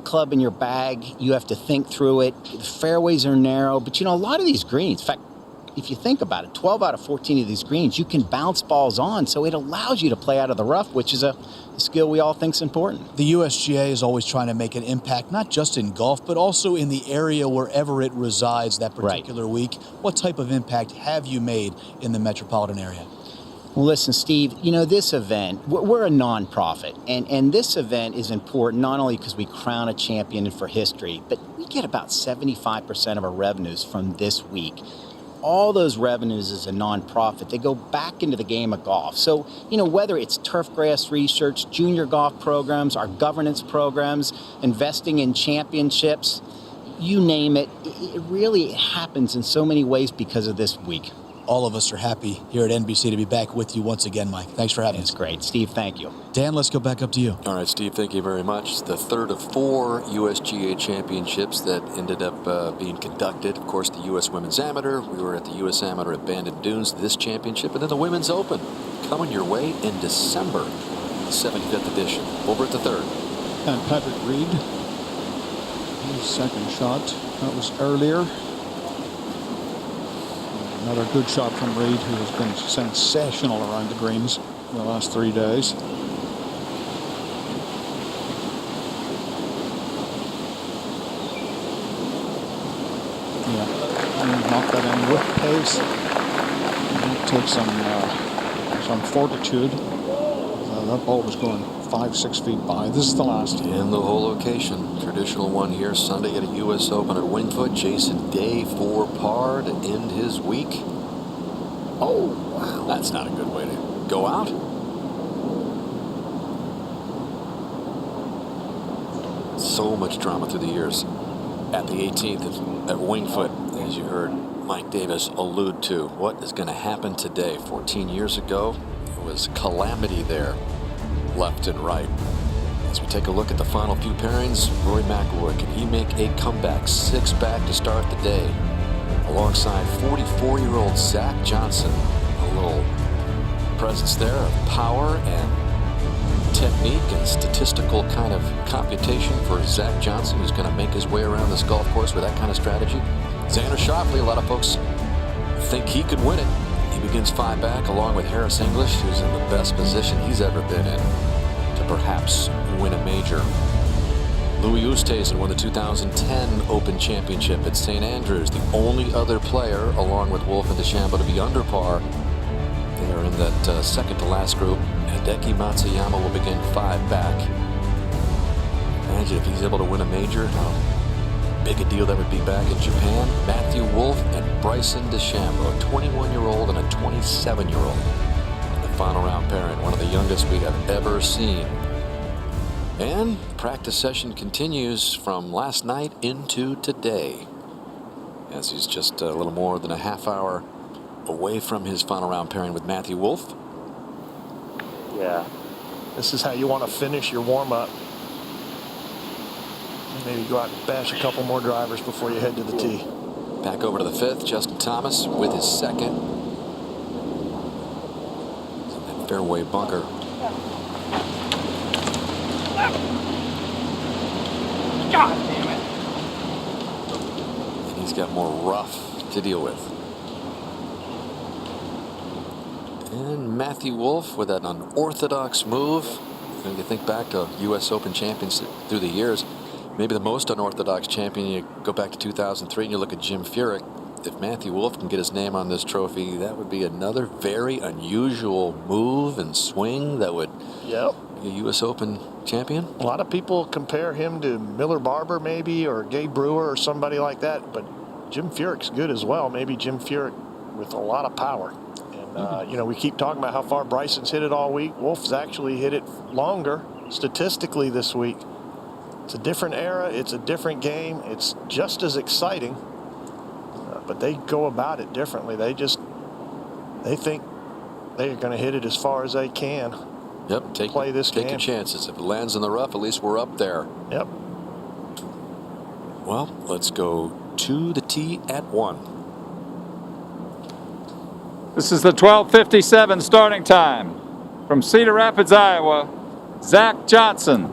club in your bag. You have to think through it. The fairways are narrow, but you know, a lot of these greens, in fact, if you think about it, 12 out of 14 of these greens, you can bounce balls on, so it allows you to play out of the rough, which is a skill we all think is important. The USGA is always trying to make an impact, not just in golf, but also in the area wherever it resides that particular week. What type of impact have you made in the metropolitan area? Well, listen, Steve, you know, this event, we're a nonprofit, and this event is important not only because we crown a champion for history, but we get about 75% of our revenues from this week. All those revenues as a nonprofit, they go back into the game of golf. So, you know, whether it's turf grass research, junior golf programs, our governance programs, investing in championships, you name it, it really happens in so many ways because of this week. All of us are happy here at NBC to be back with you once again, Mike. Thanks for having us. It's great. Steve, thank you. Dan, let's go back up to you. All right, Steve, thank you very much. The third of 4 USGA championships that ended up being conducted. Of course, the U.S. Women's Amateur. We were at the U.S. Amateur at Bandon Dunes, this championship, and then the Women's Open coming your way in December, the 75th edition. Over at the 3rd. And Patrick Reed, his second shot. That was earlier. Another good shot from Reed, who has been sensational around the greens in the last 3 days. Yeah, and knocked that in with pace. It takes some fortitude. That ball was going 5-6 feet by. This is the last. And the whole location, traditional one here Sunday at a U.S. Open at Winged Foot. Jason Day for par to end his week. Oh, wow. That's not a good way to go out. So much drama through the years. At the 18th at Winged Foot, as you heard Mike Davis allude to. What is going to happen today? 14 years ago, it was calamity there, left and right. As we take a look at the final few pairings, Rory McIlroy, can he make a comeback? 6 back to start the day, alongside 44-year-old Zach Johnson. A little presence there of power and technique and statistical kind of computation for Zach Johnson, who's going to make his way around this golf course with that kind of strategy. Xander Schauffele, a lot of folks think he could win it. He begins 5 back along with Harris English, who's in the best position he's ever been in to perhaps win a major. Louis Oosthuizen won the 2010 Open Championship at St. Andrews, the only other player, along with Wolff and DeChambeau, to be under par. They are in that second to last group. Hideki Matsuyama will begin 5 back. Imagine if he's able to win a major, how big a deal that would be back in Japan. Matthew Wolff and Bryson DeChambeau, a 21-year-old and a 27-year-old. In the final round pairing, one of the youngest we have ever seen. And practice session continues from last night into today, as he's just a little more than a half hour away from his final round pairing with Matthew Wolff. Yeah, this is how you want to finish your warm-up. Maybe go out and bash a couple more drivers before you head to the tee. Back over to the 5th, Justin Thomas with his 2nd. That fairway bunker. God damn it. And he's got more rough to deal with. And Matthew Wolff with that unorthodox move. When you think back to U.S. Open champions through the years, maybe the most unorthodox champion, you go back to 2003 and you look at Jim Furyk. If Matthew Wolff can get his name on this trophy, that would be another very unusual move and swing that would be a U.S. Open champion. A lot of people compare him to Miller Barber maybe, or Gabe Brewer or somebody like that, but Jim Furyk's good as well. Maybe Jim Furyk with a lot of power. And, you know, we keep talking about how far Bryson's hit it all week. Wolff's actually hit it longer statistically this week. It's a different era. It's a different game. It's just as exciting, but they go about it differently. They think they're going to hit it as far as they can. Yep, take your chances. If it lands in the rough, at least we're up there. Yep. Well, let's go to the tee at 1. This is the 12:57 starting time. From Cedar Rapids, Iowa, Zach Johnson.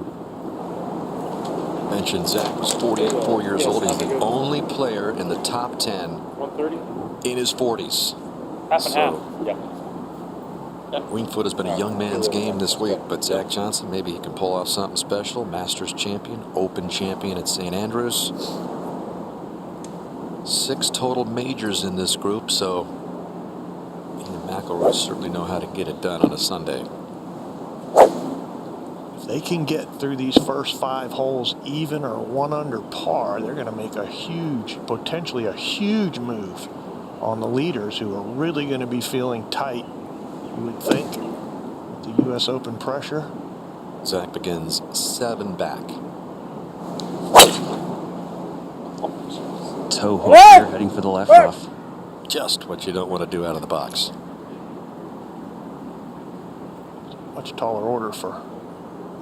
Mentioned Zach was 44 years old. He's the only player in the top 10 in his 40s. Half and half. Yeah. Winged Foot has been a young man's game this week, but Zach Johnson, maybe he can pull off something special. Masters champion, Open champion at St. Andrews. 6 total majors in this group, so he and McIlroy certainly know how to get it done on a Sunday. If they can get through these first 5 holes even or 1 under par, they're going to make a huge, potentially a huge move on the leaders, who are really going to be feeling tight, you would think, with the U.S. Open pressure. Zach begins 7 back. Toe hook here, heading for the left rough. Just what you don't want to do out of the box. Much taller order for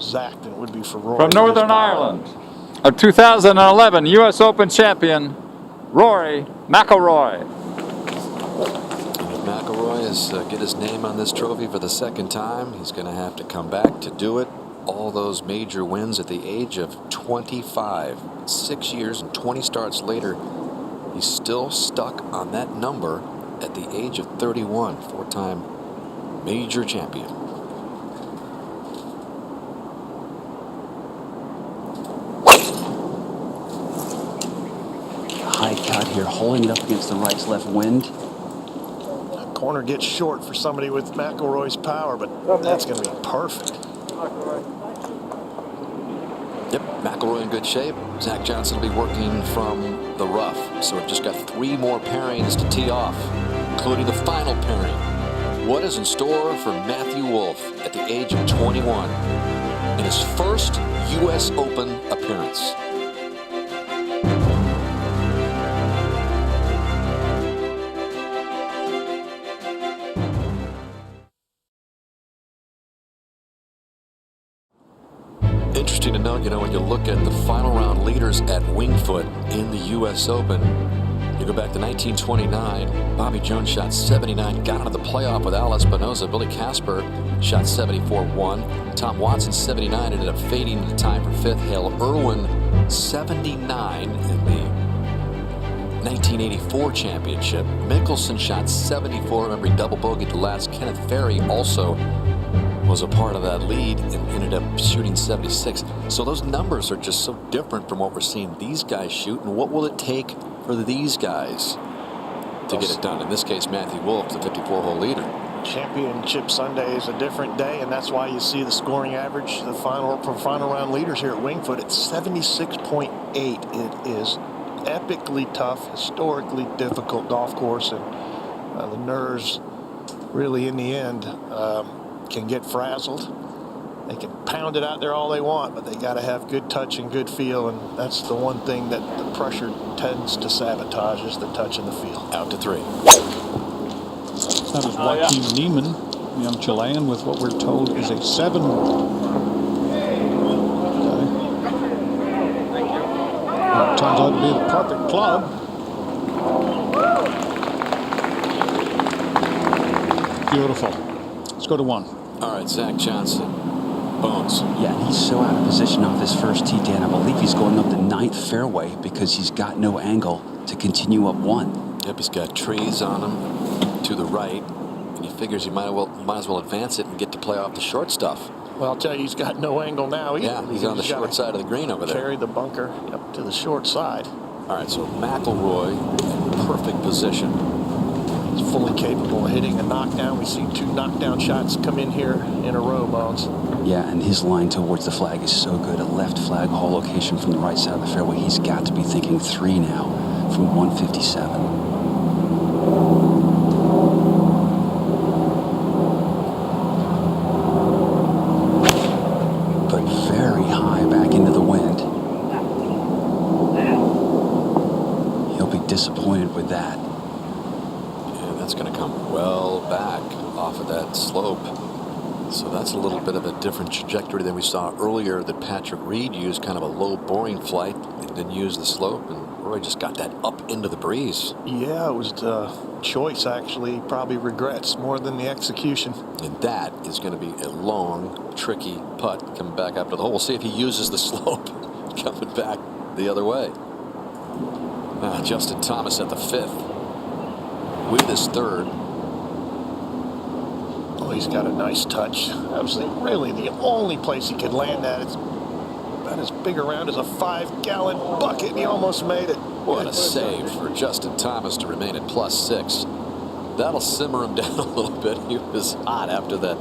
Zach than it would be for Rory. From Northern Ireland, a 2011 U.S. Open champion, Rory McIlroy. If McIlroy is get his name on this trophy for the 2nd time, he's going to have to come back to do it. All those major wins at the age of 25. 6 years and 20 starts later, he's still stuck on that number at the age of 31. 4-time major champion. High cut here, holding it up against the right to left wind. That corner gets short for somebody with McIlroy's power, but that's going to be perfect. Yep, McIlroy in good shape. Zach Johnson will be working from the rough. So we've just got 3 more pairings to tee off, including the final pairing. What is in store for Matthew Wolff at the age of 21? in his first U.S. Open appearance. Interesting to note, when you look at the final round leaders at Winged Foot in the U.S. Open, you go back to 1929, Bobby Jones shot 79, got into the playoff with Al Espinosa. Billy Casper shot 74, won. Tom Watson, 79, ended up fading to the tie for fifth. Hale Irwin, 79 in the 1984 championship. Mickelson shot 74. Remember, he double bogeyed the last. Kenneth Ferry also was a part of that lead and ended up shooting 76. So those numbers are just so different from what we're seeing these guys shoot. And what will it take for these guys to get it done? In this case, Matthew Wolff, the 54-hole leader. Championship Sunday is a different day, and that's why you see the scoring average, the final round leaders here at Winged Foot, it's 76.8. It is epically tough, historically difficult golf course, and the nerves really in the end can get frazzled. They can pound it out there all they want, but they got to have good touch and good feel, and that's the one thing that the pressure tends to sabotage is the touch in the field. Out to three. That was Joaquin Niemann, young Chilean, with what we're told is a 7. It turns out to be the perfect club. Beautiful. Let's go to 1. All right, Zach Johnson. Bones. Yeah, he's so out of position off his first tee, Dan. I believe he's going up the 9th fairway because he's got no angle to continue up 1. Yep, he's got trees on him to the right, and he figures he might as well advance it and get to play off the short stuff. Well, I'll tell you, he's got no angle now either. Yeah, he's on the short side of the green over there. Carry the bunker up to the short side. All right, so McIlroy in perfect position. He's fully capable of hitting a knockdown. We've seen 2 knockdown shots come in here in a row, Bones. Yeah, and his line towards the flag is so good. A left flag hole location from the right side of the fairway. He's got to be thinking 3 now from 157. Disappointed with that. And that's going to come well back off of that slope. So that's a little bit of a different trajectory than we saw earlier that Patrick Reed used, kind of a low boring flight and then used the slope, and Roy just got that up into the breeze. Yeah, it was the choice actually, probably regrets more than the execution. And that is going to be a long, tricky putt coming back up to the hole. We'll see if he uses the slope coming back the other way. Justin Thomas at the 5th with his 3rd. Oh, he's got a nice touch. That was really the only place he could land that. It's about as big around as a 5-gallon bucket, and he almost made it. What a save for Justin Thomas to remain at +6. That'll simmer him down a little bit. He was hot after that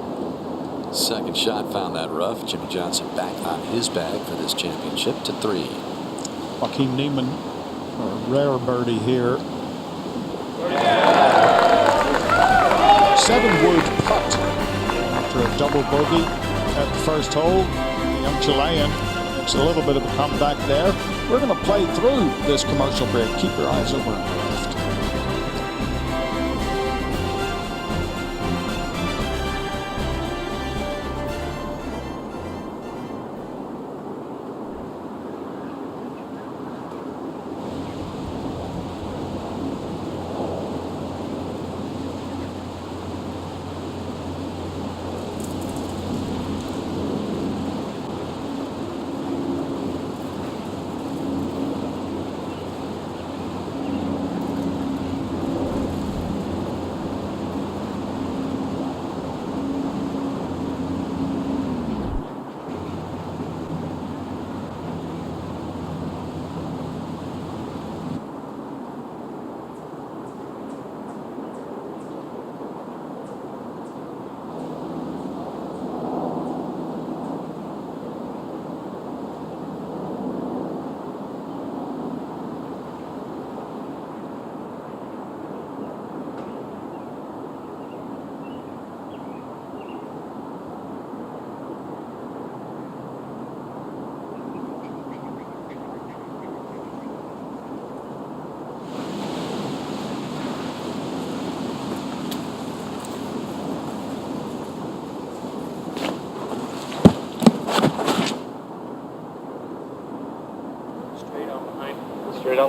second shot, found that rough. Jimmy Johnson back on his bag for this championship to 3. Joaquin Niemann. A rare birdie here. 7-wood putt after a double bogey at the first hole. The young Chilean makes a little bit of a comeback there. We're going to play through this commercial break. Keep your eyes over on the left.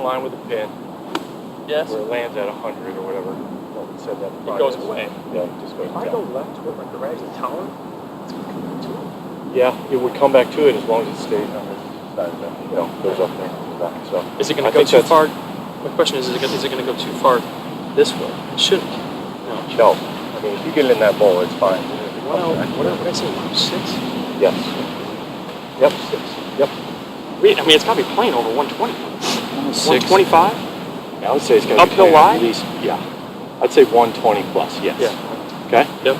line with the pin. Yes. Where it lands at 100 or whatever. Well, we said that. It goes away. Yeah, it just goes If I go left to it like the rising tower, it's going to come back to it. Yeah, it would come back to it as long as it stays on this side of it. You know, goes up there and comes back. So Is it going to go too far? My question is it going to go too far this way? It shouldn't. No. I mean, if you get it in that bowl, it's fine. What did I say? 6? Yes. Yep. 6. Yep. Wait, I mean, it's got to be playing over 120. 125? Yeah, I would say it's going to be Uphill lie? at least, yeah. I'd say 120 plus, yes. Yeah. Okay? Yep.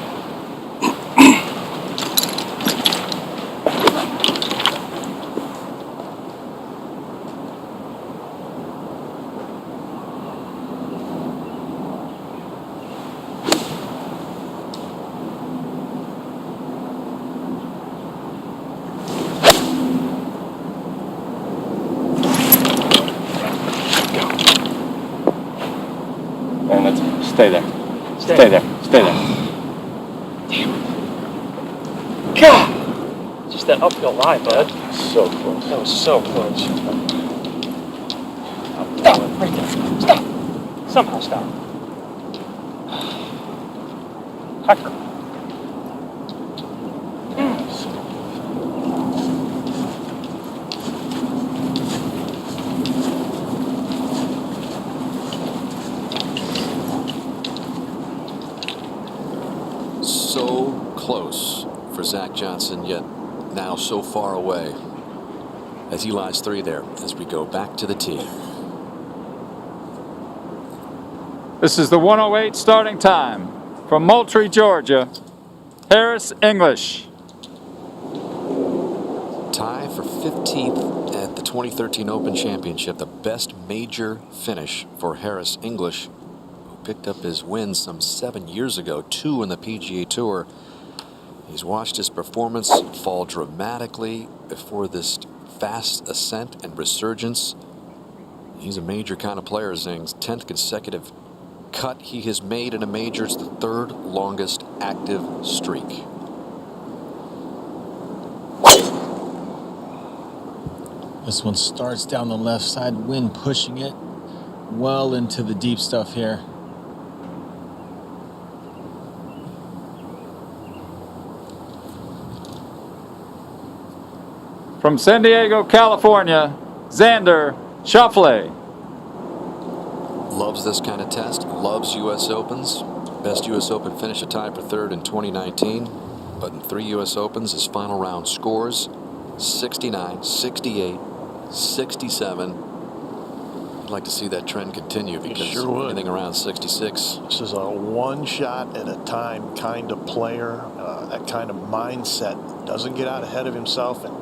And let's stay there. Stay there. Stay there. Damn it. God! Just that uphill lie, bud. So close. That was so close. Stop! Right there. Stop! Somehow stop. Tucker. So close for Zach Johnson, yet now so far away as he lies 3 there as we go back to the tee. This is the 108 starting time from Moultrie, Georgia. Harris English. Tie for 15th at the 2013 Open Championship, the best major finish for Harris English, who picked up his win some 7 years ago, 2 in the PGA Tour. He's watched his performance fall dramatically before this fast ascent and resurgence. He's a major kind of player, Zing's 10th consecutive cut he has made in a major. It's the 3rd longest active streak. This one starts down the left side, wind pushing it well into the deep stuff here. From San Diego, California, Xander Schauffele. Loves this kind of test, loves U.S. Opens. Best U.S. Open finish a tie for 3rd in 2019. But in 3 U.S. Opens, his final round scores 69, 68, 67. I'd like to see that trend continue because sure would. anything around 66. This is a one shot at a time kind of player, that kind of mindset. Doesn't get out ahead of himself and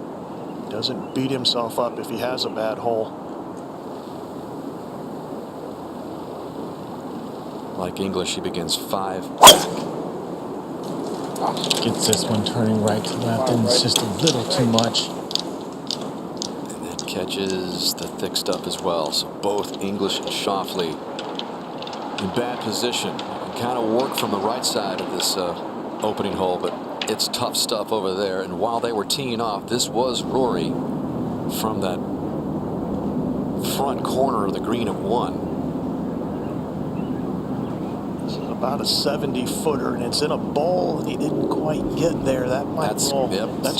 doesn't beat himself up if he has a bad hole. Like English, he begins 5. Gets this one turning right to left, and it's just a little too much. And that catches the thick stuff as well. So both English and Schauffele in bad position. You can kind of work from the right side of this opening hole, but it's tough stuff over there. And while they were teeing off, this was Rory from that front corner of the green at 1. About a 70-footer, and it's in a bowl, and he didn't quite get there. That might That's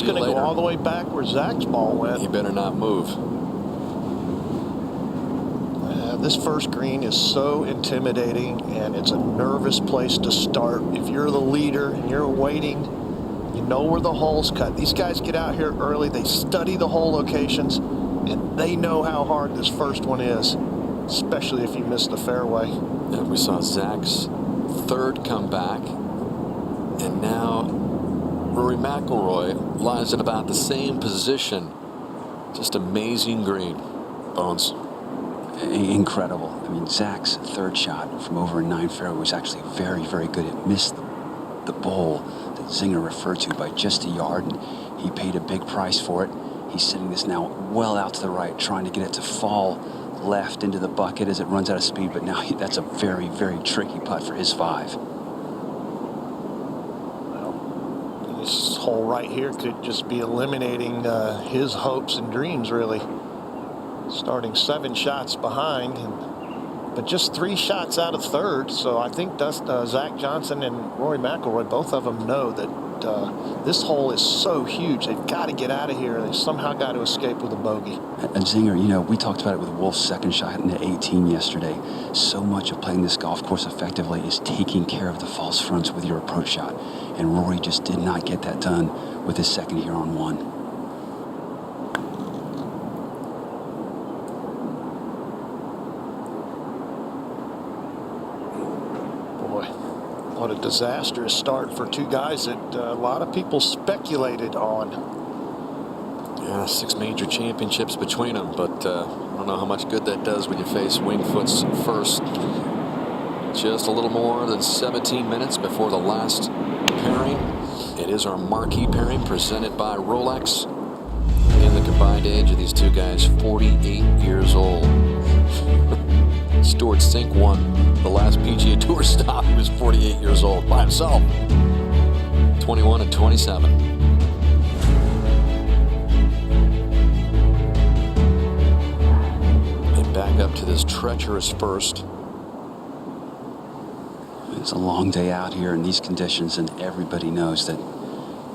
going to go all the way back where Zach's ball went. He better not move. This first green is so intimidating, and it's a nervous place to start. If you're the leader and you're waiting, you know where the hole's cut. These guys get out here early. They study the hole locations, and they know how hard this first one is, especially if you miss the fairway. And we saw Zach's 3rd comeback, and now Rory McIlroy lies in about the same position. Just amazing green. Bones. Incredible. I mean, Zach's 3rd shot from over a 9 fairway was actually very, very good. It missed the bowl that Zinger referred to by just a yard, and he paid a big price for it. He's sending this now well out to the right, trying to get it to fall left into the bucket as it runs out of speed, but now that's a very, very tricky putt for his 5. Well, this hole right here could just be eliminating his hopes and dreams, really. starting 7 shots behind, but just 3 shots out of third. So I think Zach Johnson and Rory McIlroy, both of them know that this hole is so huge. They've got to get out of here. They somehow got to escape with a bogey. And Zinger, you know, we talked about it with Wolf's second shot in the 18 yesterday. So much of playing this golf course effectively is taking care of the false fronts with your approach shot. And Rory just did not get that done with his second here on 1. What a disastrous start for 2 guys that a lot of people speculated on. Yeah, 6 major championships between them, but I don't know how much good that does when you face Winged Foot's first. Just a little more than 17 minutes before the last pairing. It is our marquee pairing presented by Rolex. And the combined age of these 2 guys, 48 years old. Stuart Sink won the last PGA Tour stop. He was 48 years old by himself. 21 and 27. And back up to this treacherous first. It's a long day out here in these conditions, and everybody knows that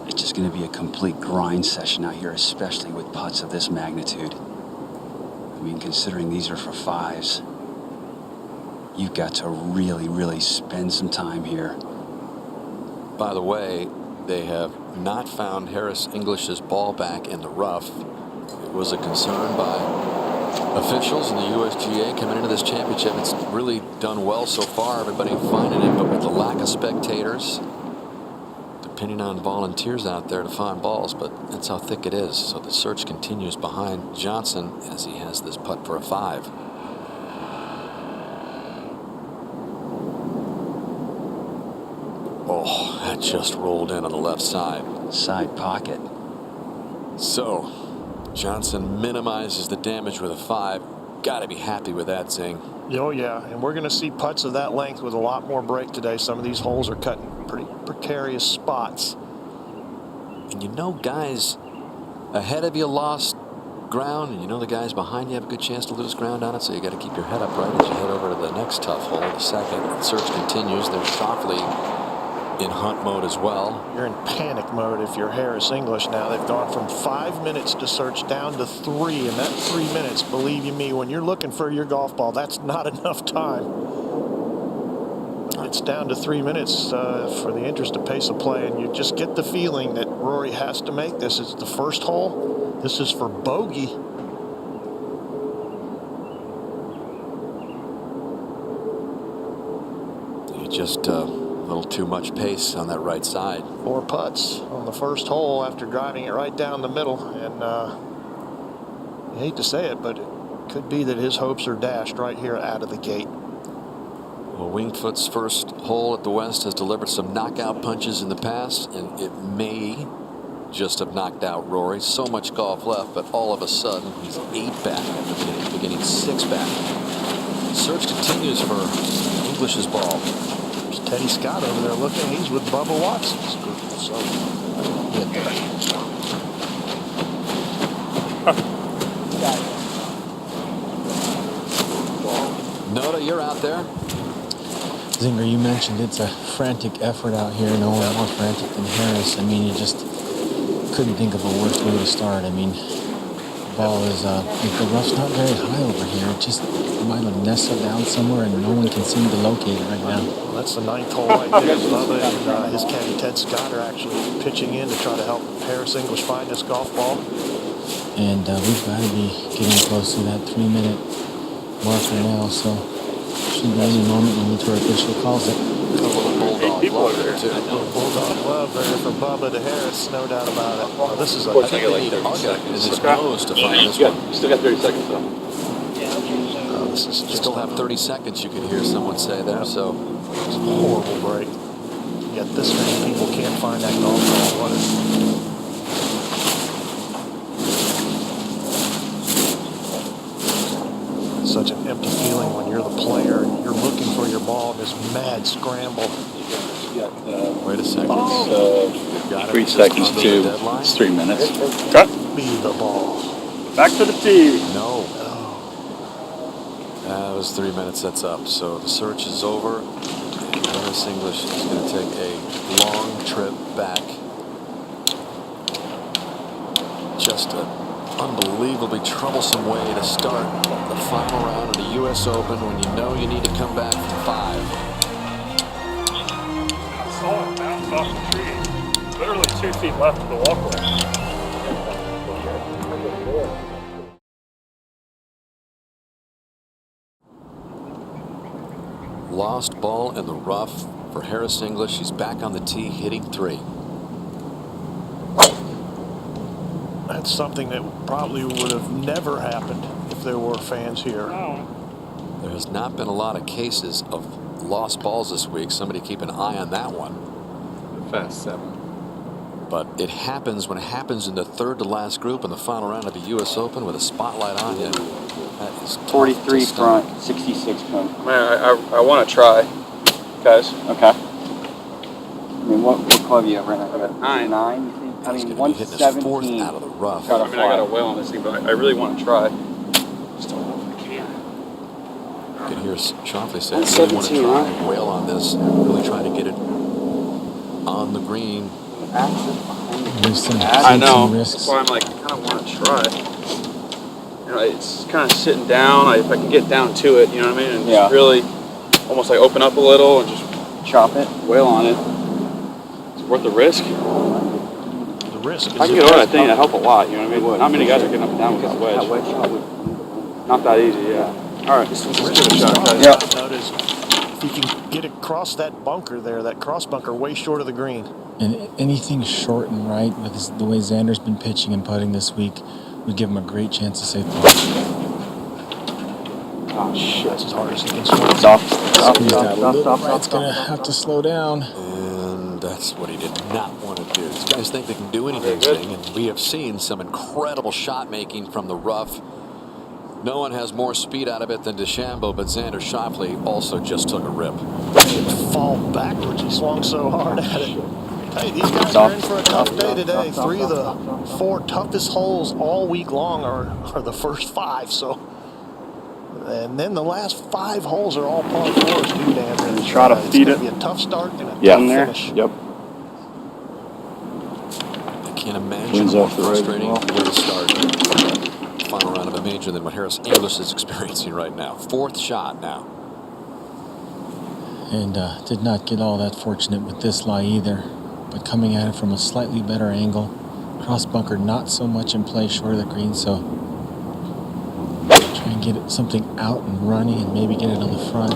it's just going to be a complete grind session out here, especially with putts of this magnitude. I mean, considering these are for 5s, you've got to really, really spend some time here. By the way, they have not found Harris English's ball back in the rough. It was a concern by officials in the USGA coming into this championship. It's really done well so far, everybody finding it, but with the lack of spectators, depending on volunteers out there to find balls, but that's how thick it is. So the search continues behind Johnson as he has this putt for a 5. Oh, that just rolled in on the left side. Side pocket. So, Johnson minimizes the damage with a 5. Got to be happy with that, Zing. Oh, yeah, and we're going to see putts of that length with a lot more break today. Some of these holes are cut in pretty precarious spots. And you know, guys ahead of you lost ground, and you know the guys behind you have a good chance to lose ground on it, so you got to keep your head up right as you head over to the next tough hole, the second. The search continues. They're softly in hunt mode as well. You're in panic mode if you're Harris English now. They've gone from 5 minutes to search down to 3, and that 3 minutes, believe you me, when you're looking for your golf ball, that's not enough time. It's down to 3 minutes for the interest of pace of play, and you just get the feeling that Rory has to make this. It's the first hole. This is for bogey. You just a little too much pace on that right side. 4 putts on the first hole after driving it right down the middle, and I hate to say it, but it could be that his hopes are dashed right here out of the gate. Well, Winged Foot's first hole at the West has delivered some knockout punches in the past, and it may just have knocked out Rory. So much golf left, but all of a sudden he's 8 back at the beginning 6 back. Search continues for English's ball. There's Teddy Scott over there looking. He's with Bubba Watson's group, so get there. Noda, you're out there. Zinger, you mentioned it's a frantic effort out here, no one more frantic than Harris. I mean, you just couldn't think of a worse way to start. I mean, the ball is, the rough's not very high over here. It just might have nestled down somewhere and no one can seem to locate it right now. Well, that's the 9th hole right there. Bubba and his caddy Ted Scott are actually pitching in to try to help Harris English find this golf ball. And we've got to be getting close to that 3-minute marker now, so should be any moment when the tour official calls it. Bulldog love there from Bubba to Harris, no doubt about it. Well, this is a I think they need to hug in his nose to find this one. Still got 30 seconds though. This is Still have 30 seconds, you could hear someone say there, so. It's a horrible break. Yet this many people can't find that golf ball. What is such an empty feeling when you're the player and you're looking for your ball in this mad scramble. Wait a second. Oh. 3 seconds to 3 minutes. Be the ball. Back to the tee. No. That was 3 minutes. That's up. So the search is over. And Harris English is going to take a long trip back. Just an unbelievably troublesome way to start the final round of the U.S. Open when you know you need to come back from 5. I saw it bounce off the tree. Literally 2 feet left of the walkway. Lost ball in the rough for Harris English. He's back on the tee hitting 3. That's something that probably would have never happened if there were fans here. There has not been a lot of cases of lost balls this week. Somebody keep an eye on that one. Fast 7. But it happens when it happens in the third to last group in the final round of the U.S. Open with a spotlight on you. That is 43 front, 66 front. Man, I want to try, guys. Okay. I mean, what club you have right now? 9. 9, you think? I mean, 117. Out of the rough. I mean, I got a whale on this thing, but I really want to try. Just don't know if I can. You can hear Schauffele say, I really want to try and whale on this. Really trying to get it on the green. I know. That's why I'm like, I kind of want to try. You know, it's kind of sitting down. If I can get down to it, you know what I mean? And just really almost like open up a little and just chop it, whale on it. It's worth the risk. The risk. If I can get over that thing, that'd help a lot. You know what I mean? Not many guys are getting up and down with that wedge. Not that easy, yeah. All right, let's give it a shot, guys. Yeah. Notice if you can get across that bunker there, that cross bunker way short of the green. And anything short and right with the way Xander's been pitching and putting this week would give him a great chance to save the ball. Oh shit! That's as hard as he can swing. Stop. It's gonna have to slow down. And that's what he did not want to do. These guys think they can do anything, and we have seen some incredible shot making from the rough. No one has more speed out of it than DeChambeau, but Xander Schauffele also just took a rip. Fall backwards. He swung so hard at it. Hey, these guys are in for a tough day today. 3 of the 4 toughest holes all week long are the first 5. So, and then the last 5 holes are all par 4s, too, Dan. And try to feed it. It's going to be a tough start and a tough finish. Yep. I can't imagine more frustrating way to start the final round of a major than what Harris English is experiencing right now. 4th shot now. And did not get all that fortunate with this lie either. But coming at it from a slightly better angle. Cross bunker not so much in play short of the green, so try and get it something out and running and maybe get it on the front.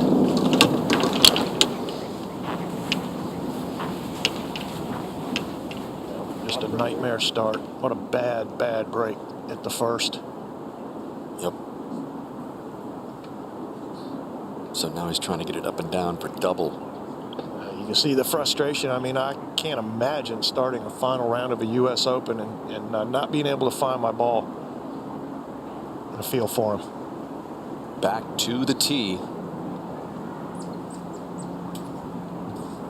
Just a nightmare start. What a bad break at the first. Yep. So now he's trying to get it up and down for double. You can see the frustration. I mean, I can't imagine starting a final round of a U.S. Open and not being able to find my ball. I feel for him. Back to the tee.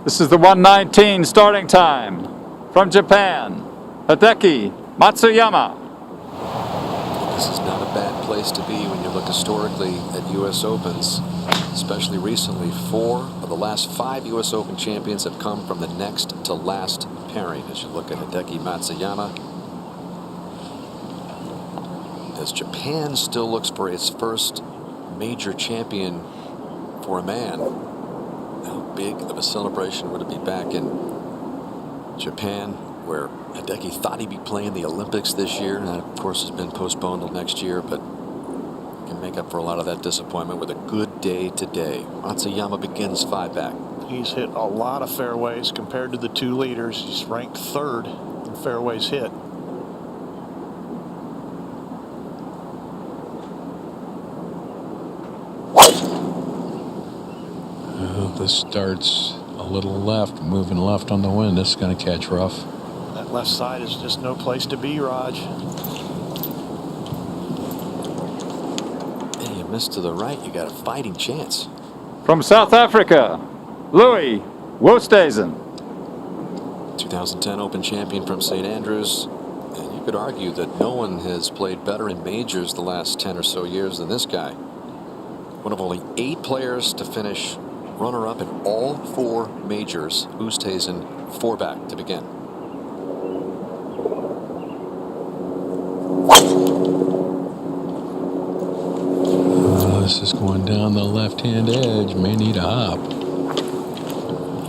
This is the 1:19 starting time. From Japan, Hideki Matsuyama. This is not a bad place to be when you look historically at U.S. Opens, especially recently. 4 of the last 5 U.S. Open champions have come from the next to last pairing. As you look at Hideki Matsuyama, as Japan still looks for its first major champion for a man. How big of a celebration would it be back in Japan, where Hideki thought he'd be playing the Olympics this year, and that of course has been postponed till next year, but can make up for a lot of that disappointment with a good day today. Matsuyama begins 5 back. He's hit a lot of fairways compared to the 2 leaders. He's ranked 3rd in fairways hit. This starts a little left, moving left on the wind. This is going to catch rough. That left side is just no place to be, Raj. Hey, you missed to the right. You got a fighting chance. From South Africa, Louis Oosthuizen. 2010 Open champion from St. Andrews. And you could argue that no one has played better in majors the last 10 or so years than this guy. One of only 8 players to finish runner-up in all 4 majors. Oosthuizen 4 back to begin. This is going down the left-hand edge. May need a hop.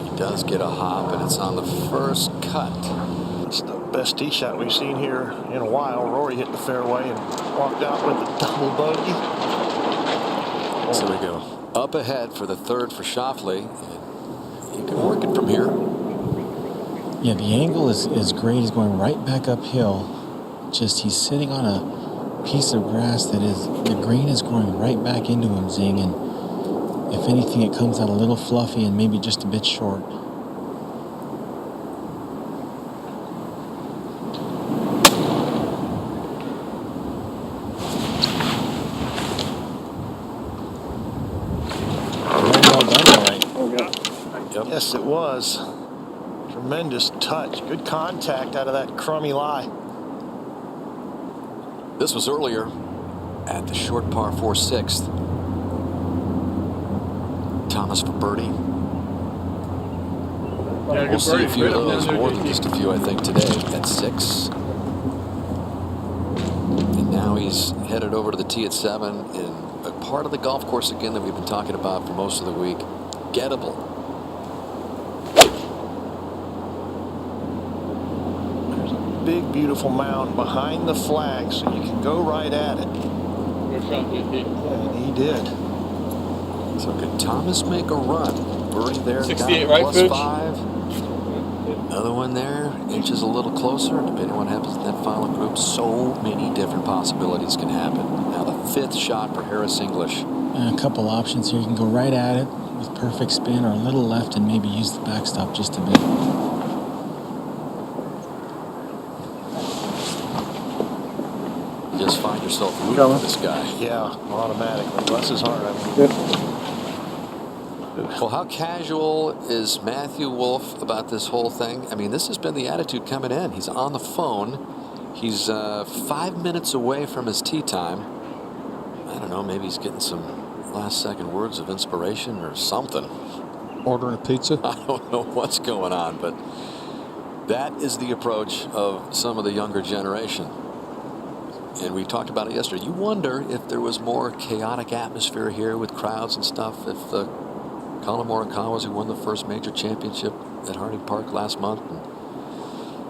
He does get a hop, and it's on the first cut. It's the best tee shot we've seen here in a while. Rory hit the fairway and walked out with a double bogey. So we go up ahead for the 3rd for Schauffele. He can work it from here. Yeah, the angle is great. He's going right back uphill. Just he's sitting on a piece of grass that is, the green is going right back into him, Zing, and if anything, it comes out a little fluffy and maybe just a bit short. Yes, it was. Tremendous touch. Good contact out of that crummy lie. This was earlier at the short par 4 6th. Thomas for birdie. We'll see a few of those, more than just a few, I think, today at 6. And now he's headed over to the tee at 7 in a part of the golf course again that we've been talking about for most of the week. Gettable. Big, beautiful mound behind the flag, so you can go right at it. And he did. So could Thomas make a run? Birdie there, 68 right, plus 5. Another one there, inches a little closer. Depending on what happens in that final group, so many different possibilities can happen. Now the 5th shot for Harris English. A couple options here. You can go right at it with perfect spin, or a little left and maybe use the backstop just a bit. Just find yourself rooting for this guy. Yeah, automatically. Bless his heart. I mean, well, how casual is Matthew Wolff about this whole thing? I mean, this has been the attitude coming in. He's on the phone. He's 5 minutes away from his tee time. I don't know, maybe he's getting some last-second words of inspiration or something. Ordering a pizza? I don't know what's going on, but that is the approach of some of the younger generation. And we talked about it yesterday. You wonder if there was more chaotic atmosphere here with crowds and stuff, if Colin Morikawa, who won the first major championship at Harding Park last month, and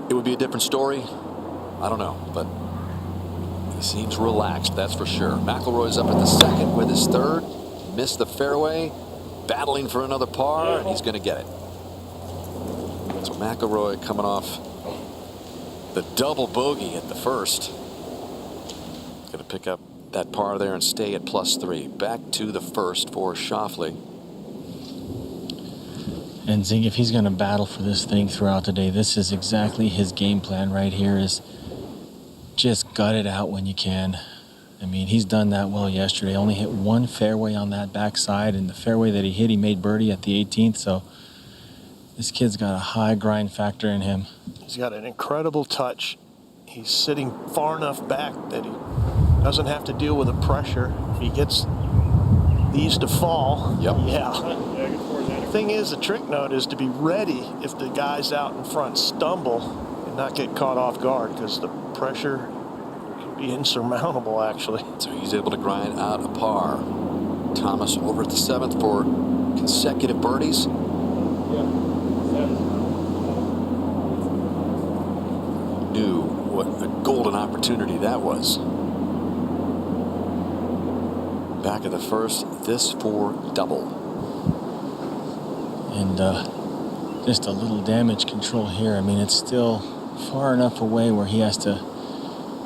it would be a different story. I don't know, but he seems relaxed, that's for sure. McIlroy's up at the 2nd with his 3rd. Missed the fairway, battling for another par, and he's going to get it. So McIlroy coming off the double bogey at the 1st. Going to pick up that par there and stay at +3. Back to the 1st for Schauffele. And Zing, if he's going to battle for this thing throughout the day, this is exactly his game plan right here, is just gut it out when you can. I mean, he's done that well yesterday. Only hit 1 fairway on that backside, and the fairway that he hit, he made birdie at the 18th. So this kid's got a high grind factor in him. he's got an incredible touch. He's sitting far enough back that he doesn't have to deal with the pressure. If he gets these to fall, yeah. The thing is, the trick note is to be ready if the guys out in front stumble and not get caught off guard, because the pressure can be insurmountable, actually. So he's able to grind out a par. Thomas over at the 7th for consecutive birdies. Knew what a golden opportunity that was. Back of the 1st, this for double. And just a little damage control here. I mean, it's still far enough away where he has to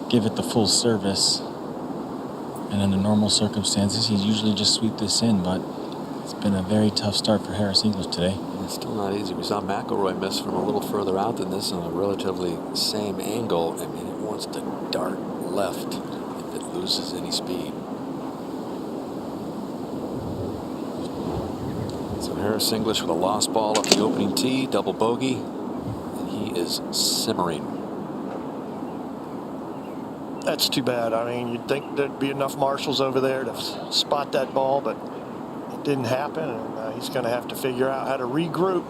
give it the full service. And under normal circumstances, he'd usually just sweep this in, but it's been a very tough start for Harris English today. It's still not easy. We saw McIlroy miss from a little further out than this on a relatively same angle. I mean, it wants to dart left if it loses any speed. So Harris English with a lost ball up the opening tee, double bogey, and he is simmering. That's too bad. I mean, you'd think there'd be enough marshals over there to spot that ball, but it didn't happen, and he's going to have to figure out how to regroup.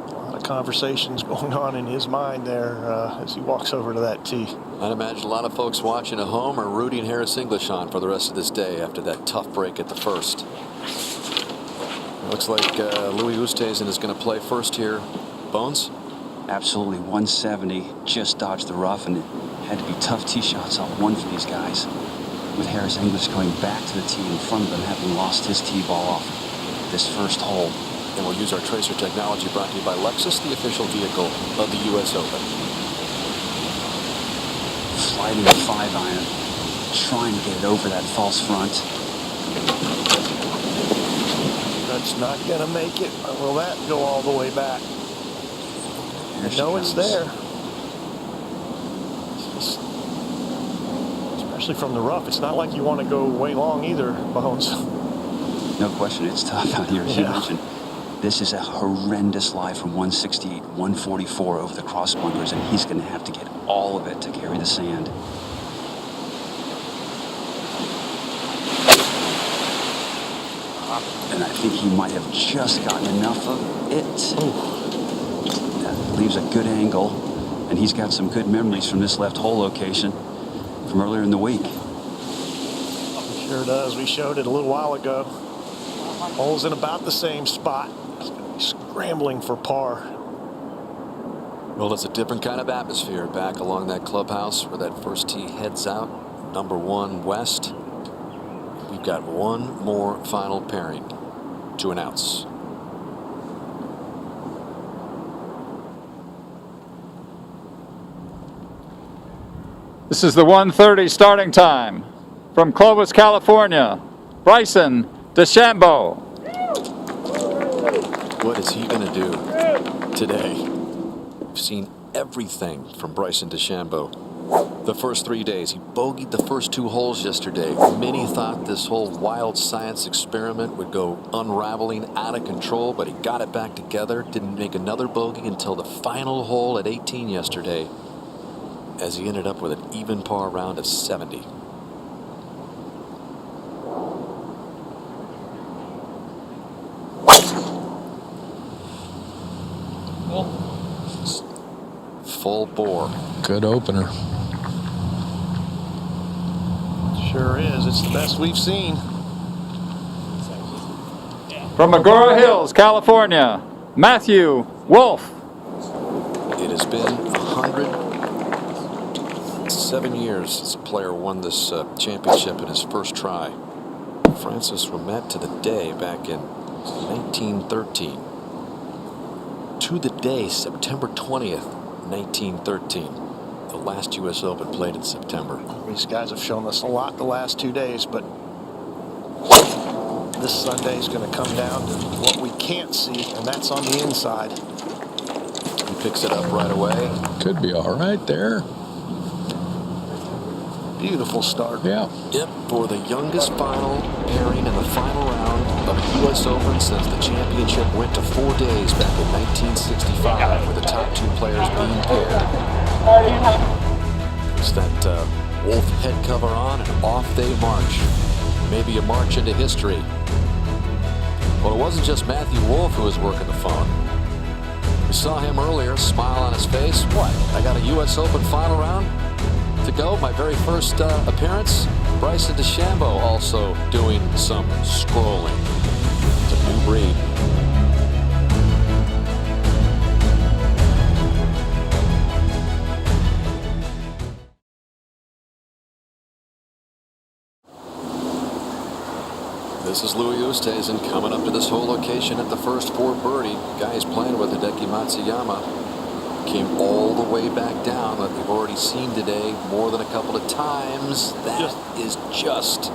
A lot of conversations going on in his mind there as he walks over to that tee. I'd imagine a lot of folks watching at home are rooting Harris English on for the rest of this day after that tough break at the first. Looks like Louis Oosthuizen is going to play first here. Bones? Absolutely, 170, just dodged the rough, and it had to be tough tee shots on one for these guys. With Harris English going back to the tee in front of them, having lost his tee ball off this first hole. And we'll use our tracer technology brought to you by Lexus, the official vehicle of the U.S. Open. Sliding a 5-iron, trying to get it over that false front. That's not going to make it. Will that go all the way back? No, it's there. Especially from the rough. It's not like you want to go way long either, Bones. No question, it's tough out here, as you mentioned. This is a horrendous lie from 168, 144 over the cross bunkers, and he's going to have to get all of it to carry the sand. And I think he might have just gotten enough of it. That leaves a good angle, and he's got some good memories from this left hole location from earlier in the week. Sure does. We showed it a little while ago. Hole's in about the same spot. He's going to be scrambling for par. Well, it's a different kind of atmosphere back along that clubhouse where that first tee heads out. Number 1 west. We've got one more final pairing to announce. This is the 1:30 starting time. From Clovis, California, Bryson DeChambeau. What is he going to do today? We've seen everything from Bryson DeChambeau. The first 3 days, he bogeyed the first 2 holes yesterday. Many thought this whole wild science experiment would go unraveling out of control, but he got it back together. Didn't make another bogey until the final hole at 18 yesterday, as he ended up with an even par round of 70. Full bore. Good opener. Sure is. It's the best we've seen. From Agoura Hills, California, Matthew Wolff. It has been 107 years since a player won this championship in his first try. Francis Ouimet to the day back in 1913. To the day, September 20th, 1913. The last U.S. Open played in September. These guys have shown us a lot the last 2 days, but this Sunday is going to come down to what we can't see, and that's on the inside. He picks it up right away. Could be all right there. Beautiful start. Yeah. Yep, for the youngest final pairing in the final round of the U.S. Open since the championship went to 4 days back in 1965, with the top 2 players being paired. It's that Wolff head cover on, and off they march. Maybe a march into history. Well, it wasn't just Matthew Wolff who was working the phone. We saw him earlier, smile on his face. What? I got a U.S. Open final round to go, my very first appearance. Bryson DeChambeau also doing some scrolling. It's a new breed. This is Louis Oosthuizen coming up to this whole location at the first 4 birdie. Guy he's playing with, Hideki Matsuyama, came all the way back down, like we've already seen today more than a couple of times. That is just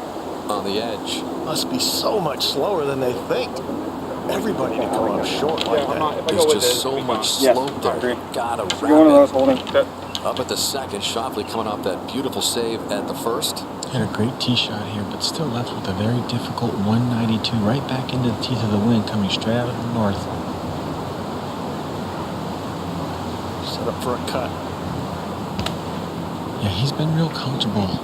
on the edge. Must be so much slower than they think. Everybody to come up short like that. There's just so much slope there. Gotta wrap it. Up at the second, Schauffele coming off that beautiful save at the first. Had a great tee shot here, but still left with a very difficult 192 right back into the teeth of the wind, coming straight out of the north. Set up for a cut. Yeah, he's been real comfortable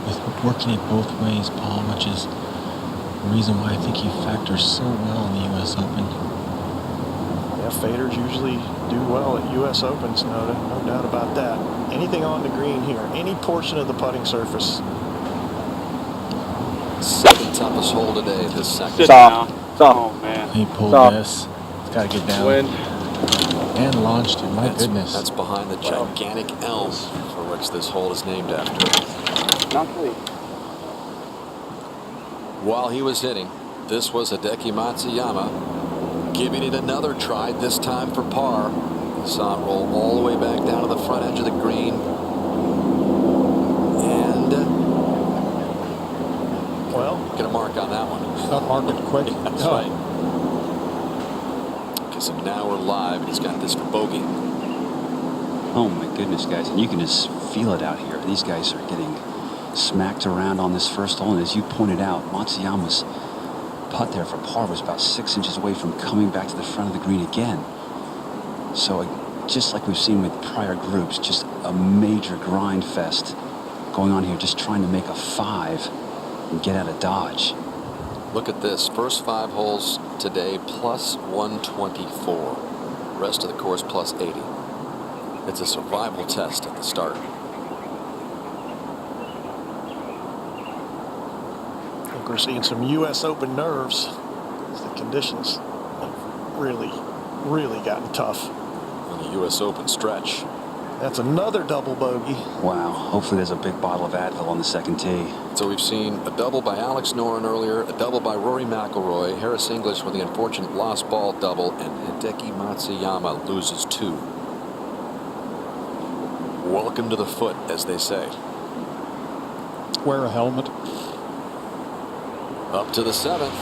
with working it both ways, Paul, which is the reason why I think he factors so well in the U.S. Open. Yeah, faders usually do well at U.S. Opens, no doubt about that. Anything on the green here, any portion of the putting surface. Second toughest hole today, this second. Soft. Oh, man. He pulled this. It's got to get down. Wind. And launched it. My goodness. That's behind the gigantic elm for which this hole is named after. Not really. While he was hitting, this was Hideki Matsuyama giving it another try, this time for par. You saw it roll all the way back down to the front edge of the green. And well, get a mark on that one. Not mark it quick. That's right. Okay, so now we're live, and he's got this for bogey. Oh my goodness, guys, and you can just feel it out here. These guys are getting smacked around on this first hole, and as you pointed out, Matsuyama's putt there for par was about 6 inches away from coming back to the front of the green again. So just like we've seen with prior groups, just a major grind fest going on here, just trying to make a 5 and get out of Dodge. Look at this. First 5 holes today, plus 124. Rest of the course, plus 80. It's a survival test at the start. I think we're seeing some U.S. Open nerves as the conditions have really gotten tough. On the U.S. Open stretch. That's another double bogey. Wow. Hopefully there's a big bottle of Advil on the second tee. So we've seen a double by Alex Noren earlier, a double by Rory McIlroy, Harris English with the unfortunate lost ball double, and Hideki Matsuyama loses 2. Welcome to the foot, as they say. Wear a helmet. Up to the 7th.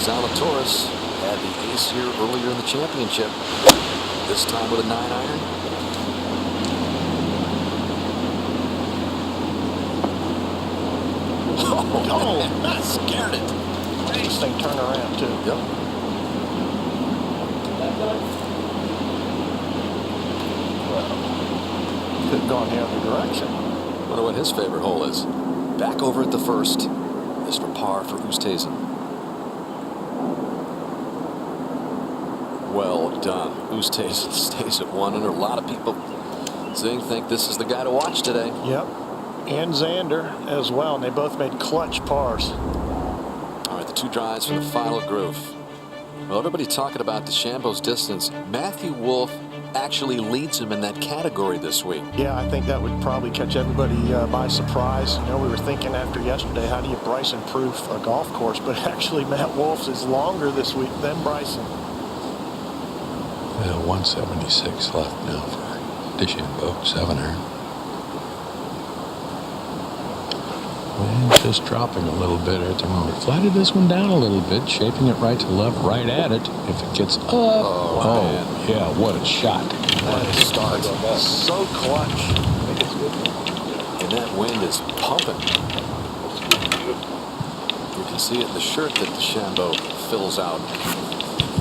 Zalatoris had the ace here earlier in the championship. This time with a 9-iron. Oh, that scared it. This thing turned around, too. Yep. Could have gone the other direction. Wonder what his favorite hole is. Back over at the first. This for par for Oosthuizen. Well done. Oosthuizen stays at 1 under. A lot of people think this is the guy to watch today. Yep. And Xander as well, and they both made clutch pars. All right, the 2 drives for the final groove. Well, everybody talking about DeChambeau's distance. Matthew Wolff actually leads him in that category this week. Yeah, I think that would probably catch everybody by surprise. You know, we were thinking after yesterday, how do you Bryson-proof a golf course? But actually, Matt Wolff's is longer this week than Bryson. 176 left now for DeChambeau, 7-iron. And just dropping a little bit at the moment. Flatted this one down a little bit, shaping it right to left, right at it. If it gets up, yeah, what a shot. What a start. So clutch. And that wind is pumping. You can see it in the shirt that DeChambeau fills out.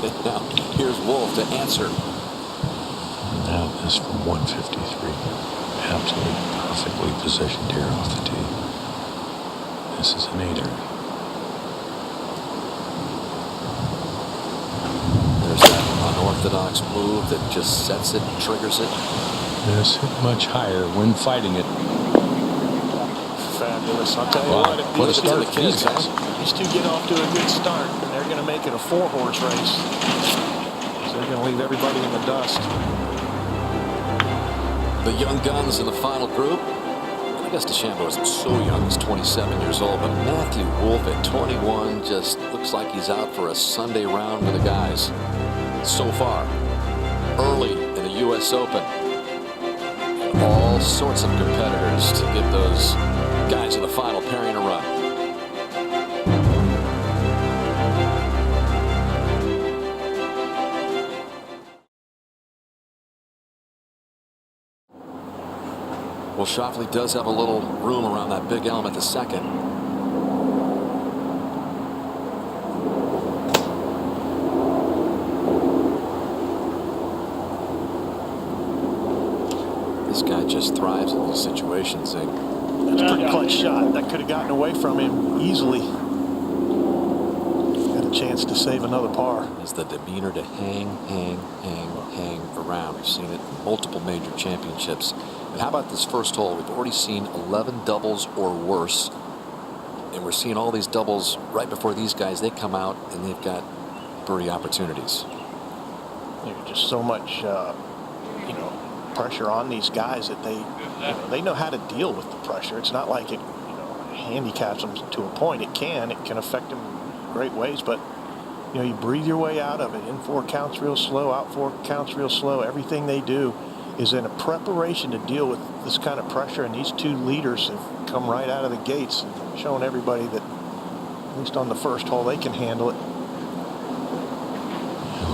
And now here's Wolff to answer. Now this from 153. Absolutely perfectly positioned here off the tee. This is an 8er. There's that unorthodox move that just sets it, triggers it. This hit much higher when fighting it. Fabulous. I'll tell you what a start for these guys. These two get off to a good start, and they're going to make it a 4-horse race. So they're going to leave everybody in the dust. The young guns in the final group. I guess DeChambeau isn't so young. He's 27 years old, but Matthew Wolff at 21 just looks like he's out for a Sunday round with the guys. So far, early in the U.S. Open, and all sorts of competitors to give those guys in the final pairing a run. Well, Schauffele does have a little room around that big elm at the second. This guy just thrives in these situations. That's a pretty clutch shot. That could have gotten away from him easily. Got a chance to save another par. Is the demeanor to hang around. We've seen it in multiple major championships. And how about this first hole? We've already seen 11 doubles or worse. And we're seeing all these doubles right before these guys. They come out and they've got birdie opportunities. There's just so much, pressure on these guys that they know how to deal with the pressure. It's not like it, handicaps them to a point. It can affect them in great ways, but you breathe your way out of it. In 4 counts real slow, out 4 counts real slow. Everything they do is in a preparation to deal with this kind of pressure, and these 2 leaders have come right out of the gates and showing everybody that, at least on the first hole, they can handle it.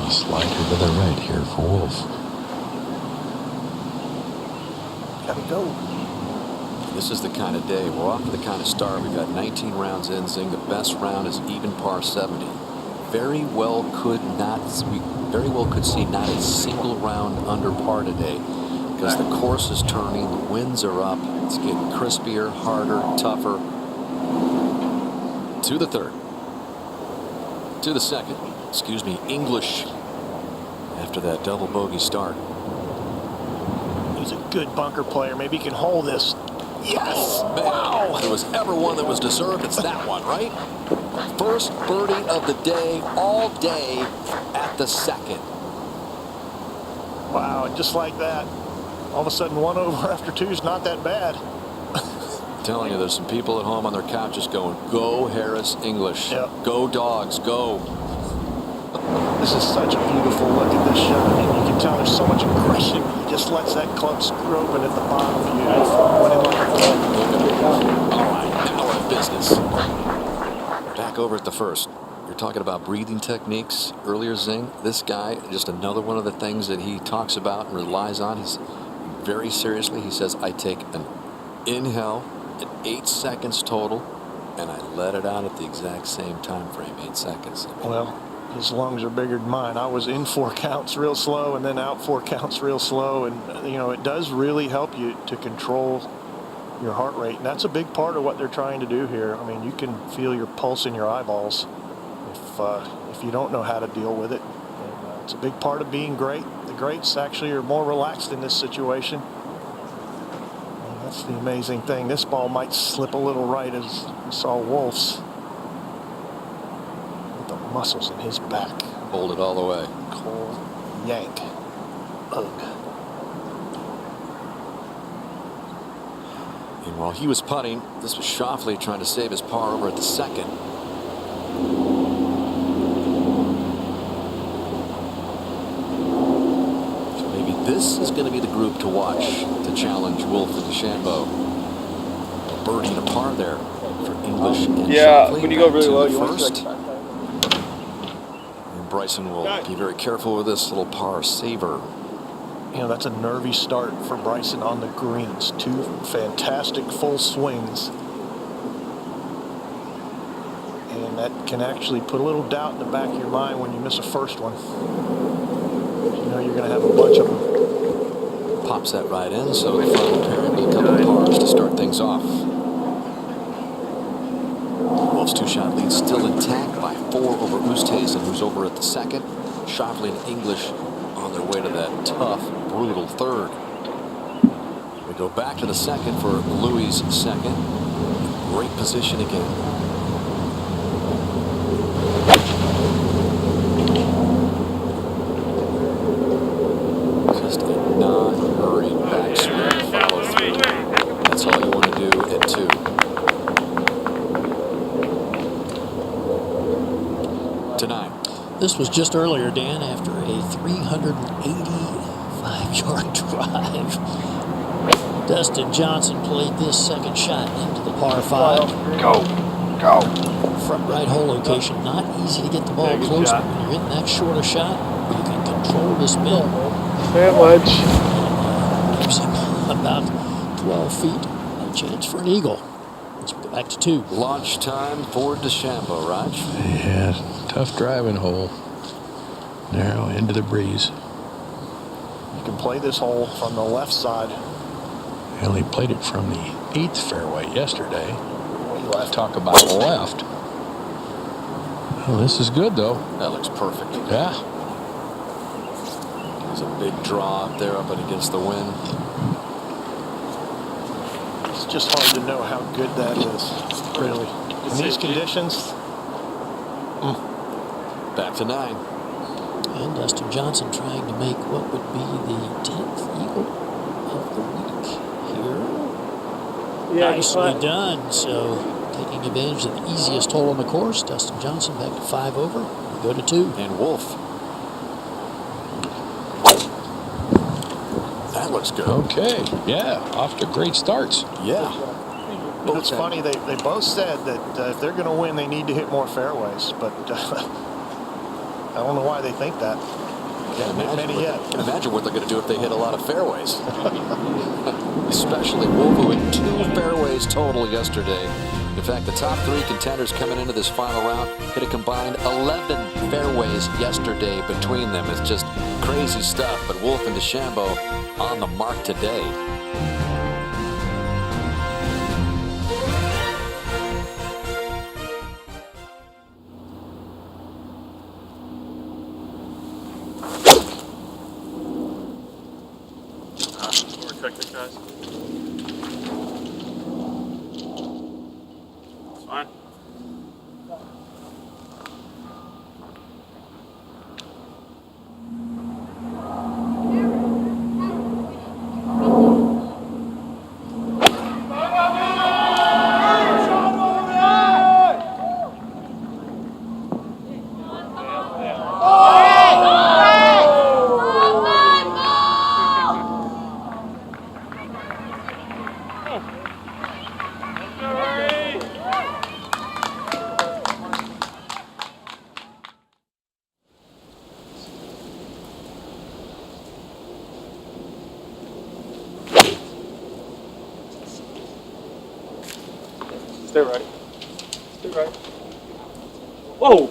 A slider to the right here for Wolf. Gotta go. This is the kind of day. We're off to the kind of start. We've got 19 rounds in. Zing, the best round is even par 70. We very well could see not a single round under par today, because the course is turning, the winds are up, it's getting crispier, harder, tougher. To the third. To the second. Excuse me, English. After that double bogey start. He's a good bunker player. Maybe he can hold this. Yes! Man, wow! If there was ever one that was deserved, it's that one, right? First birdie of the day, all day at the second. Wow, and just like that, all of a sudden 1 over after 2 is not that bad. I'm telling you, there's some people at home on their couches going, go Harris English. Yep. Go Dogs, go. This is such a beautiful look at this shot. I mean, you can tell there's so much aggression. He just lets that club screw open at the bottom. All right, now we're in business. Back over at the first. You're talking about breathing techniques earlier, Zing. This guy, just another one of the things that he talks about and relies on. He's very seriously. He says, I take an inhale at 8 seconds total, and I let it out at the exact same time frame, 8 seconds. Well, his lungs are bigger than mine. I was in 4 counts real slow and then out 4 counts real slow. And, it does really help you to control your heart rate. And that's a big part of what they're trying to do here. I mean, you can feel your pulse in your eyeballs if you don't know how to deal with it. And, it's a big part of being great. The greats actually are more relaxed in this situation. And that's the amazing thing. This ball might slip a little right, as we saw Wolf's. Muscles in his back. Hold it all the way. Cold yank. Ugh. And while he was putting, this was Schauffele trying to save his par over at the second. So maybe this is going to be the group to watch to challenge Wolf and DeChambeau. Birdie to par there for English and Schauffele. When you go really low, you first. want to like Bryson will be very careful with this little par saver. That's a nervy start for Bryson on the greens. 2 fantastic full swings. And that can actually put a little doubt in the back of your mind when you miss a first one. You're going to have a bunch of them. Pops that right in, so the final pairing with a couple of pars to start things off. Wolf's 2-shot lead still intact by 4 over Oosthuizen, who's over at the second. Schauffele and English on their way to that tough, brutal third. We go back to the second for Louis' second. Great position again. Just a non-hurried backswing follow through. That's all you want to do at 2. Tonight. This was just earlier, Dan, after a 385-yard drive. Dustin Johnson played this second shot into the par 5. Go. Front right hole location. Not easy to get the ball close, but when you're hitting that shorter shot, you can control the spin. Sandwich. Gives him about 12 feet. A chance for an eagle. Let's go back to 2. Launch time for DeChambeau, Raj. Yeah, tough driving hole. Narrow into the breeze. You can play this hole from the left side He only played it from the 8th fairway yesterday. Talk about left. Well, this is good, though. That looks perfect. Yeah. There's a big draw up there up and against the wind. It's just hard to know how good that is, really. In these conditions. Back to 9. And Dustin Johnson trying to make what would be the 10th eagle of the week here. Yeah, nicely done. So taking advantage of the easiest hole on the course, Dustin Johnson back to 5 over. We go to 2. And Wolf. That looks good. Okay. Yeah. Off to great starts. Yeah. But it's funny, they both said that if they're going to win, they need to hit more fairways. But I don't know why they think that. Can't imagine what they're going to do if they hit a lot of fairways. Especially Wolf, who hit 2 fairways total yesterday. In fact, the top 3 contenders coming into this final round hit a combined 11 fairways yesterday between them. It's just crazy stuff. But Wolf and DeChambeau on the mark today. Perfect, guys. It's fine. Stay right. Stay right. Whoa!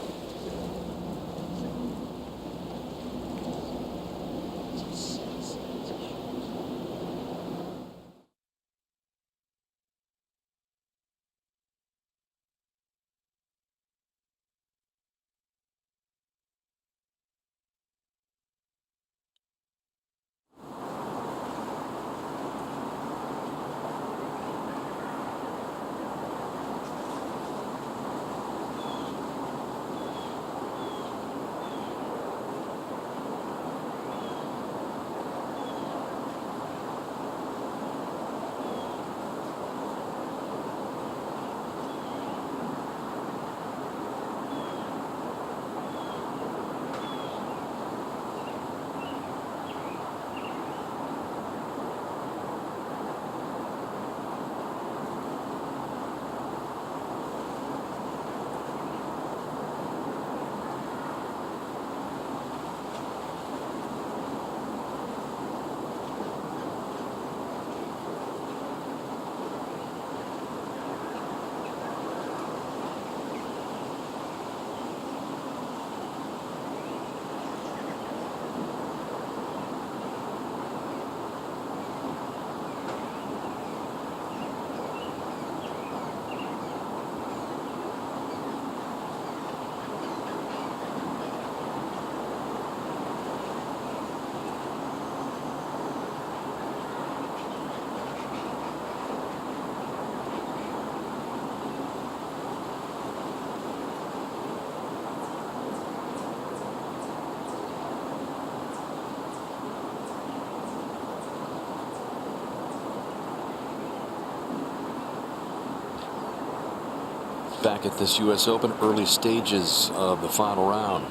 Back at this U.S. Open, early stages of the final round.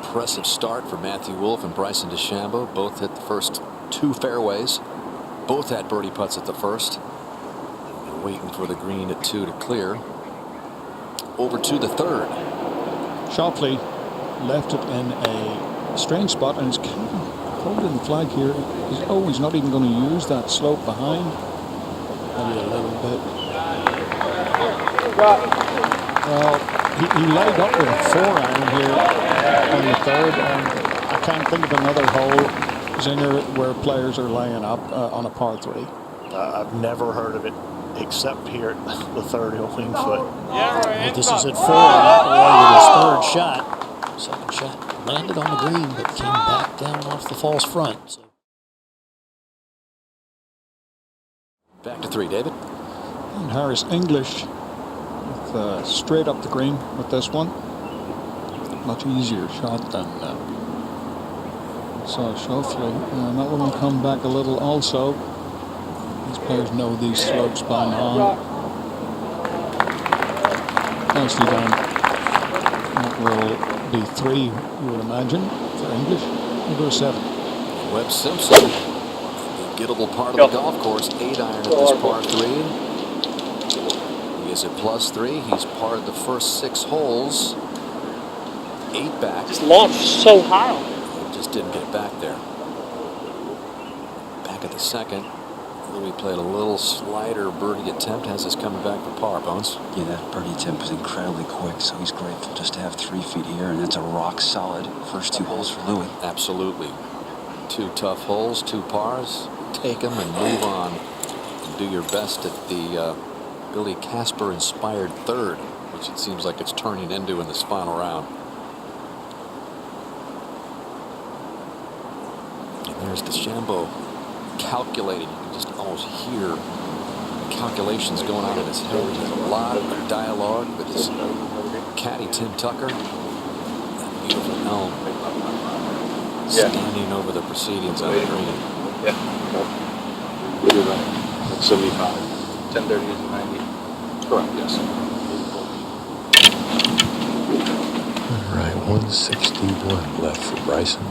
Impressive start for Matthew Wolff and Bryson DeChambeau. Both hit the first 2 fairways. Both had birdie putts at the first. They're waiting for the green at 2 to clear. Over to the 3rd. Schauffele left it in a strange spot, and it's kind of holding the flag here. He's not even going to use that slope behind. Maybe a little bit. Well, he laid up with a 4-iron here on the 3rd, and I can't think of another hole, Zinger, where players are laying up on a par 3. I've never heard of it except here at the 30 at Wingfoot. Well, this is at 4. Rory with his third shot. Second shot landed on the green, but came back down off the false front. So. Back to 3, David. And Harris English with, straight up the green with this one. Much easier shot than saw Schauffele. And that one will come back a little also. These players know these slopes by now. Nicely done. That will be 3, you would imagine, for English. We'll go 7. Webb Simpson, the gettable part of the golf course, 8-iron at this par 3. He is at +3. He's parred the first 6 holes. 8 back. Just launched so high. He just didn't get back there. Back at the second. Louis played a little slider birdie attempt. Has this coming back for par, Bones? Yeah, that birdie attempt was incredibly quick, so he's grateful just to have 3 feet here, and that's a rock solid first 2 holes for Louis. Absolutely. 2 tough holes, 2 pars. Take them and move on. And do your best at the Billy Casper inspired 3rd, which it seems like it's turning into in this final round. And there's DeChambeau calculating. You can just almost hear the calculations going on in his head. There's a lot of dialogue with his caddy Tim Tucker. That beautiful elm standing over the proceedings on the green. Yeah. We do that. That's 75. 1030 is 90. Correct, yes. All right, 161 left for Bryson.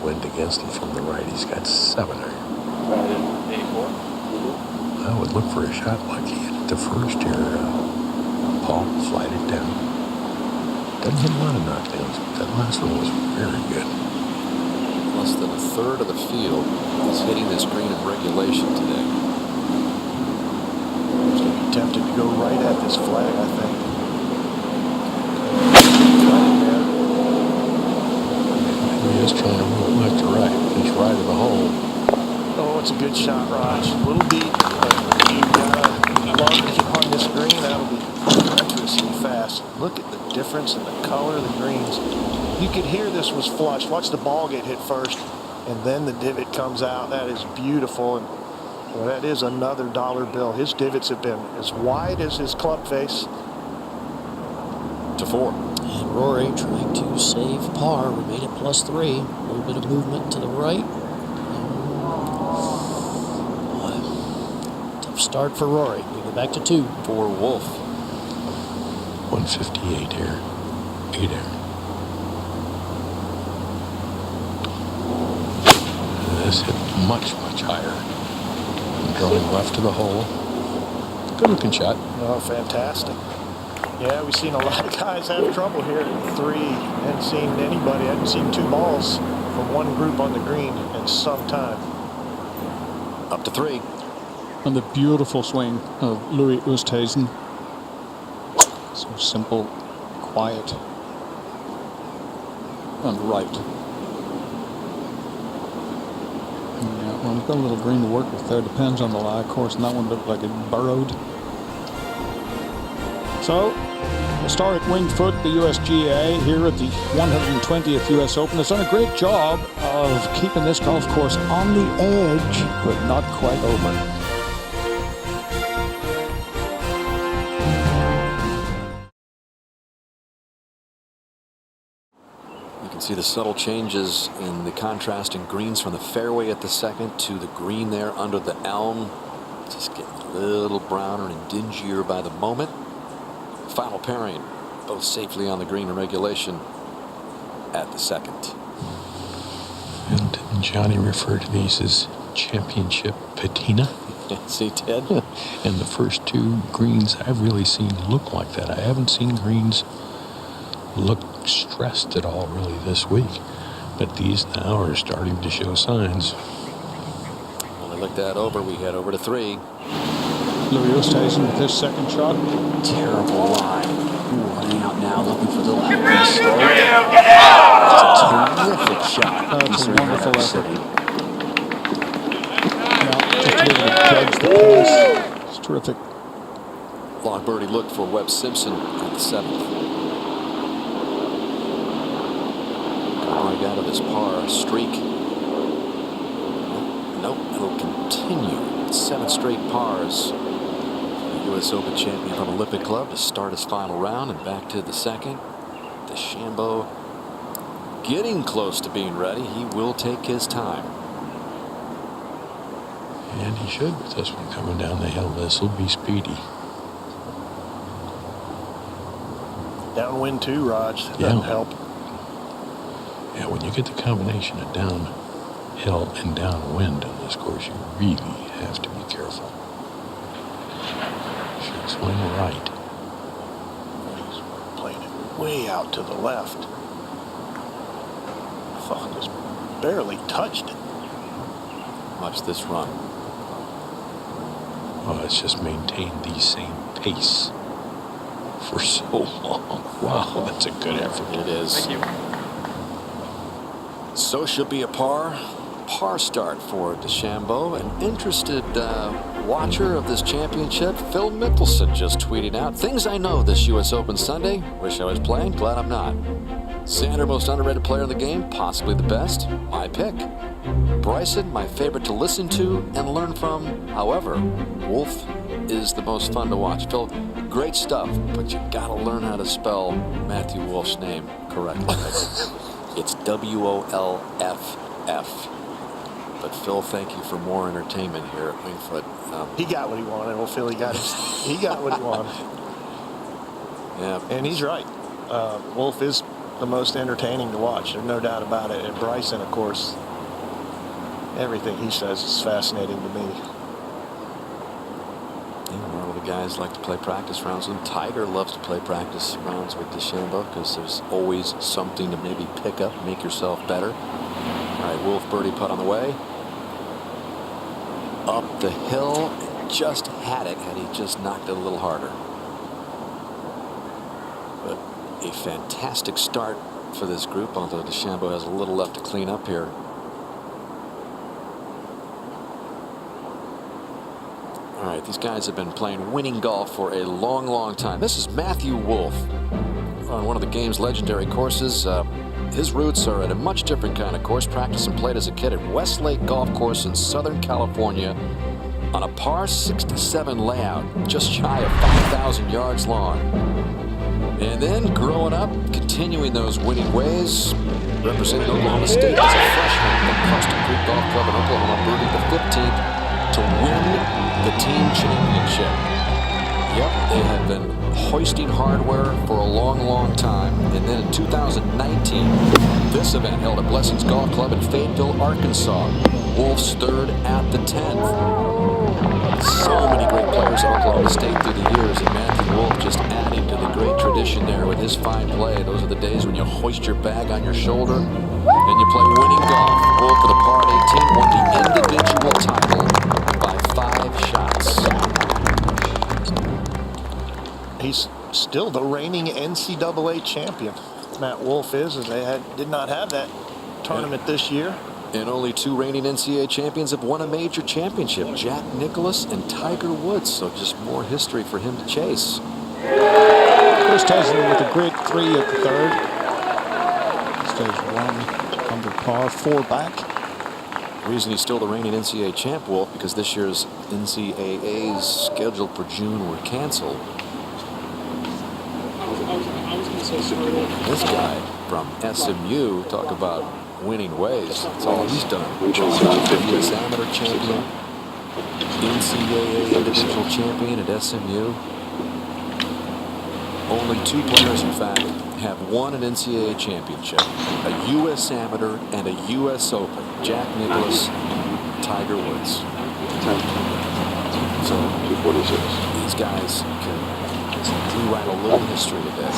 Wind against him from the right. He's got 7-iron. 84. I would look for a shot like he hit the first here. Paul, slide it down. Doesn't hit a lot of knockdowns, but that last one was very good. Less than a third of the field is hitting this green in regulation today. He's tempted to go right at this flag, I think. He is trying to move left to right. He's right of the hole. Oh, it's a good shot, Raj. A little beat. You got a long on this green. That'll be tremendously fast. Look at the difference in the color of the greens. You could hear this was flush. Watch the ball get hit first, and then the divot comes out. That is beautiful, and well, that is another dollar bill. His divots have been as wide as his club face. To 4. And Rory trying to save par. We made it +3. A little bit of movement to the right. Tough start for Rory. We go back to 2. For Wolf. 158 here. 8-iron. This hit much, much higher. Going left to the hole. Good looking shot. Oh, fantastic. Yeah, we've seen a lot of guys have trouble here at 3. Hadn't seen anybody, hadn't seen 2 balls from one group on the green in some time. Up to 3. And the beautiful swing of Louis Oosthuizen. So simple, quiet, and right. Yeah, well, we've got a little green to work with there. Depends on the lie, of course, and that one looked like it burrowed. So, we'll start at Wingfoot, the USGA, here at the 120th US Open. Has done a great job of keeping this golf course on the edge, but not quite over. See the subtle changes in the contrasting greens from the fairway at the second to the green there under the elm. Just getting a little browner and dingier by the moment. Final pairing, both safely on the green in regulation at the second. And Johnny referred to these as championship patina. Yes, he did. And the first 2 greens I've really seen look like that. I haven't seen greens look stressed at all really this week, but these now are starting to show signs. When we look that over, we head over to 3. Louis Oosthuizen with his second shot. Terrible lie. Running out now, looking for the left. That's a terrific shot. That's a wonderful effort. Now, just to be able to judge the pace. It's terrific. Long birdie look for Webb Simpson at the 7th. Coming out of this par streak. Nope, it'll continue. 7 straight pars. The U.S. Open champion from Olympic Club to start his final round and back to the 2nd. DeChambeau getting close to being ready. He will take his time. And he should with this one coming down the hill. This will be speedy. Downwind too, Raj. That doesn't help. Yeah, when you get the combination of downhill and downwind on this course, you really have to be careful. Should swing right. He's playing it way out to the left. Fuck, just barely touched it. Watch this run. Oh, it's just maintained the same pace for so long. Wow, that's a good effort. It is. Thank you. So should be a par start for DeChambeau. An interested watcher of this championship, Phil Mickelson, just tweeting out, "Things I know this U.S. Open Sunday. Wish I was playing. Glad I'm not. Xander, most underrated player in the game, possibly the best. My pick. Bryson, my favorite to listen to and learn from. However, Wolf is the most fun to watch." Phil, great stuff, but you gotta learn how to spell Matthew Wolf's name correctly. It's W-O-L-F-F. But Phil, thank you for more entertainment here at Winged Foot. He got what he wanted. Well, Phil, he got what he wanted. Yeah, and he's right. Wolf is the most entertaining to watch. There's no doubt about it. And Bryson, of course, everything he says is fascinating to me. Yeah, all the guys like to play practice rounds, and Tiger loves to play practice rounds with DeChambeau because there's always something to maybe pick up, make yourself better. All right, Wolf birdie putt on the way. Up the hill, just had it had he just knocked it a little harder. But a fantastic start for this group, although DeChambeau has a little left to clean up here. All right, these guys have been playing winning golf for a long, long time. This is Matthew Wolf on one of the game's legendary courses. His roots are at a much different kind of course. Practiced and played as a kid at Westlake Golf Course in Southern California on a par 67 layout, just shy of 5,000 yards long. And then growing up, continuing those winning ways, representing Oklahoma State as a freshman at Custom Creek Golf Club in Oklahoma, birdie the 15th to win the team championship. Yep, they have been hoisting hardware for a long, long time. And then in 2019, this event held at Blessings Golf Club in Fayetteville, Arkansas. Wolf's third at the 10th. So many great players at Oklahoma State through the years, and Matthew Wolf just adding to the great tradition there with his fine play. Those are the days when you hoist your bag on your shoulder and you play winning golf. Wolf for the par 18 won the individual title by 5 shots. He's still the reigning NCAA champion. Matt Wolf is, as they did not have that tournament this year. And only 2 reigning NCAA champions have won a major championship, Jack Nicklaus and Tiger Woods. So just more history for him to chase. Chris Tyson with a great 3 at the 3rd. Stays 1 under par, 4 back. The reason he's still the reigning NCAA champ, Wolf, because this year's NCAAs scheduled for June were canceled. This guy from SMU, talk about winning ways. That's all he's done. U.S. Amateur champion, NCAA individual champion at SMU. Only 2 players, in fact, have won an NCAA championship: a U.S. Amateur and a U.S. Open. Jack Nicklaus, Tiger Woods. So these guys can rewrite a little history today.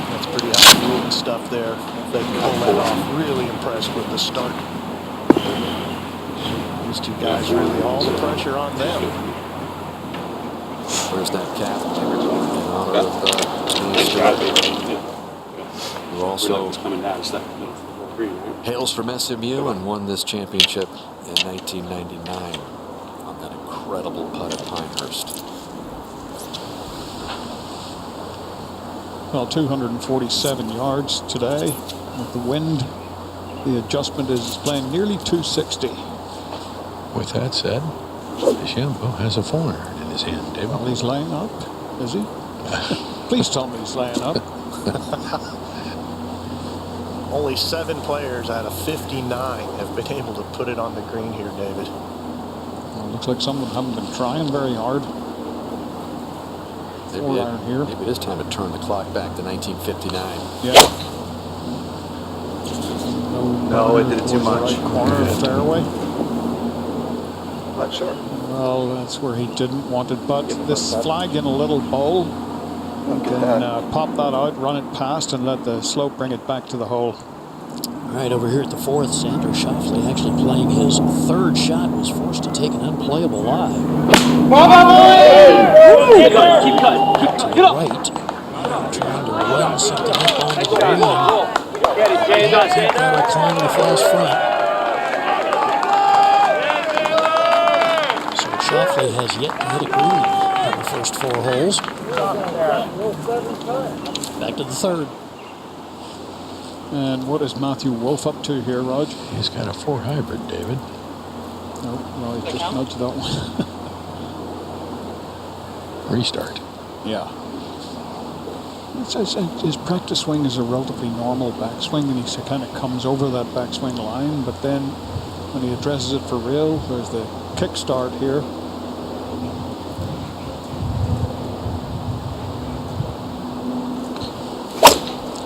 That's pretty highfalutin stuff there. If they pull that off, really impressed with the start. These 2 guys really all the pressure on them. Where's that cap in honor of who also hails from SMU and won this championship in 1999 on that incredible putt at Pinehurst. Well, 247 yards today. With the wind, the adjustment is playing nearly 260. With that said, DeChambeau has a 400 in his hand, David. Well, he's laying up, is he? Please tell me he's laying up. Only 7 players out of 59 have been able to put it on the green here, David. Well, looks like some of them haven't been trying very hard. Maybe it is time to turn the clock back to 1959. Yeah. No, it did it too towards the much. right corner of the fairway. Not sure. Well, that's where he didn't want it, but this flag in a little bowl, you can pop that out, run it past, and let the slope bring it back to the hole. All right, over here at the 4th, Xander Schauffele actually playing his 3rd shot, was forced to take an unplayable lie. Keep cutting. To the right, trying to run something up on the green. He's got to climb the flash front. So Schauffele has yet to hit a green in the first 4 holes. Back to the 3rd. And what is Matthew Wolf up to here, Rog? He's got a 4 hybrid, David. Nope, no, he just nudged that one. Restart. Yeah. His practice swing is a relatively normal backswing, and he kind of comes over that backswing line, but then when he addresses it for real, there's the kickstart here.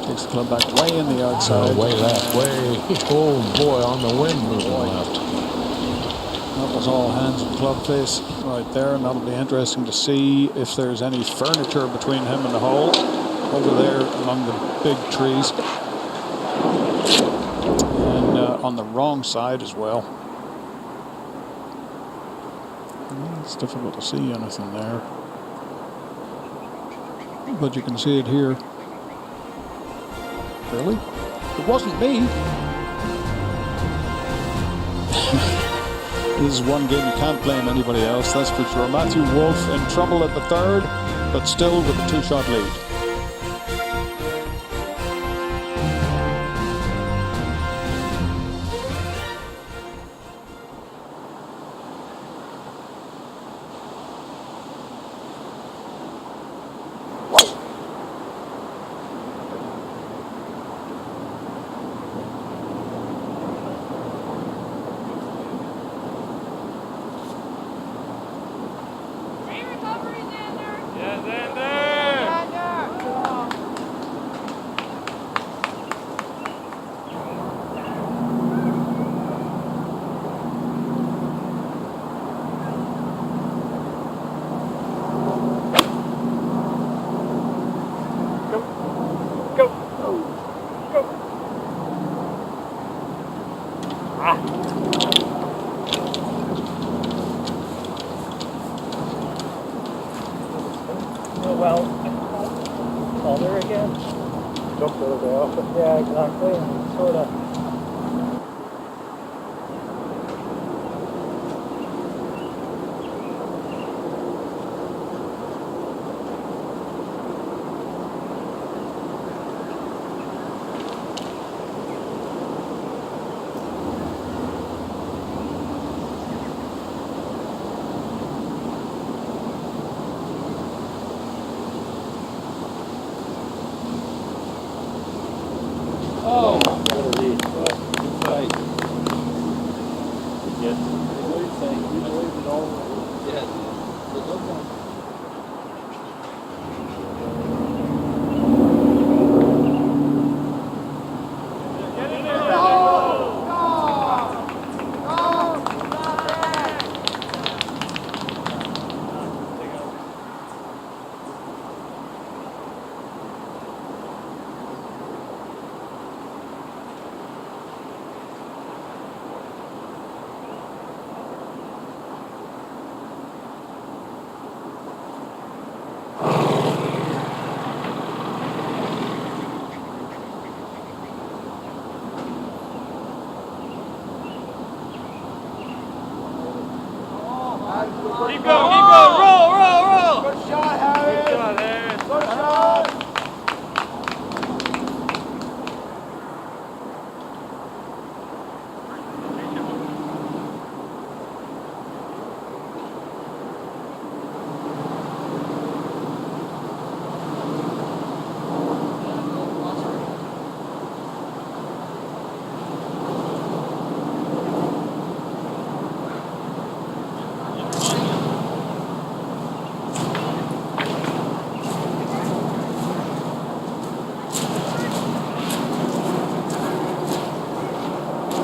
Takes the club back way in the outside. Way left, way. Oh boy, on the wind moving left. That was all hands and club face right there, and that'll be interesting to see if there's any furniture between him and the hole over there among the big trees. And on the wrong side as well. It's difficult to see anything there. But you can see it here. Really? It wasn't me. This is one game you can't blame anybody else, that's for sure. Matthew Wolf in trouble at the 3rd, but still with a 2-shot lead. Well, taller again. Jumped a little bit off it. Yeah, exactly. And sort of. Keep going, roll, roll, roll. Good shot, Harry. Good shot, Harry. Good shot.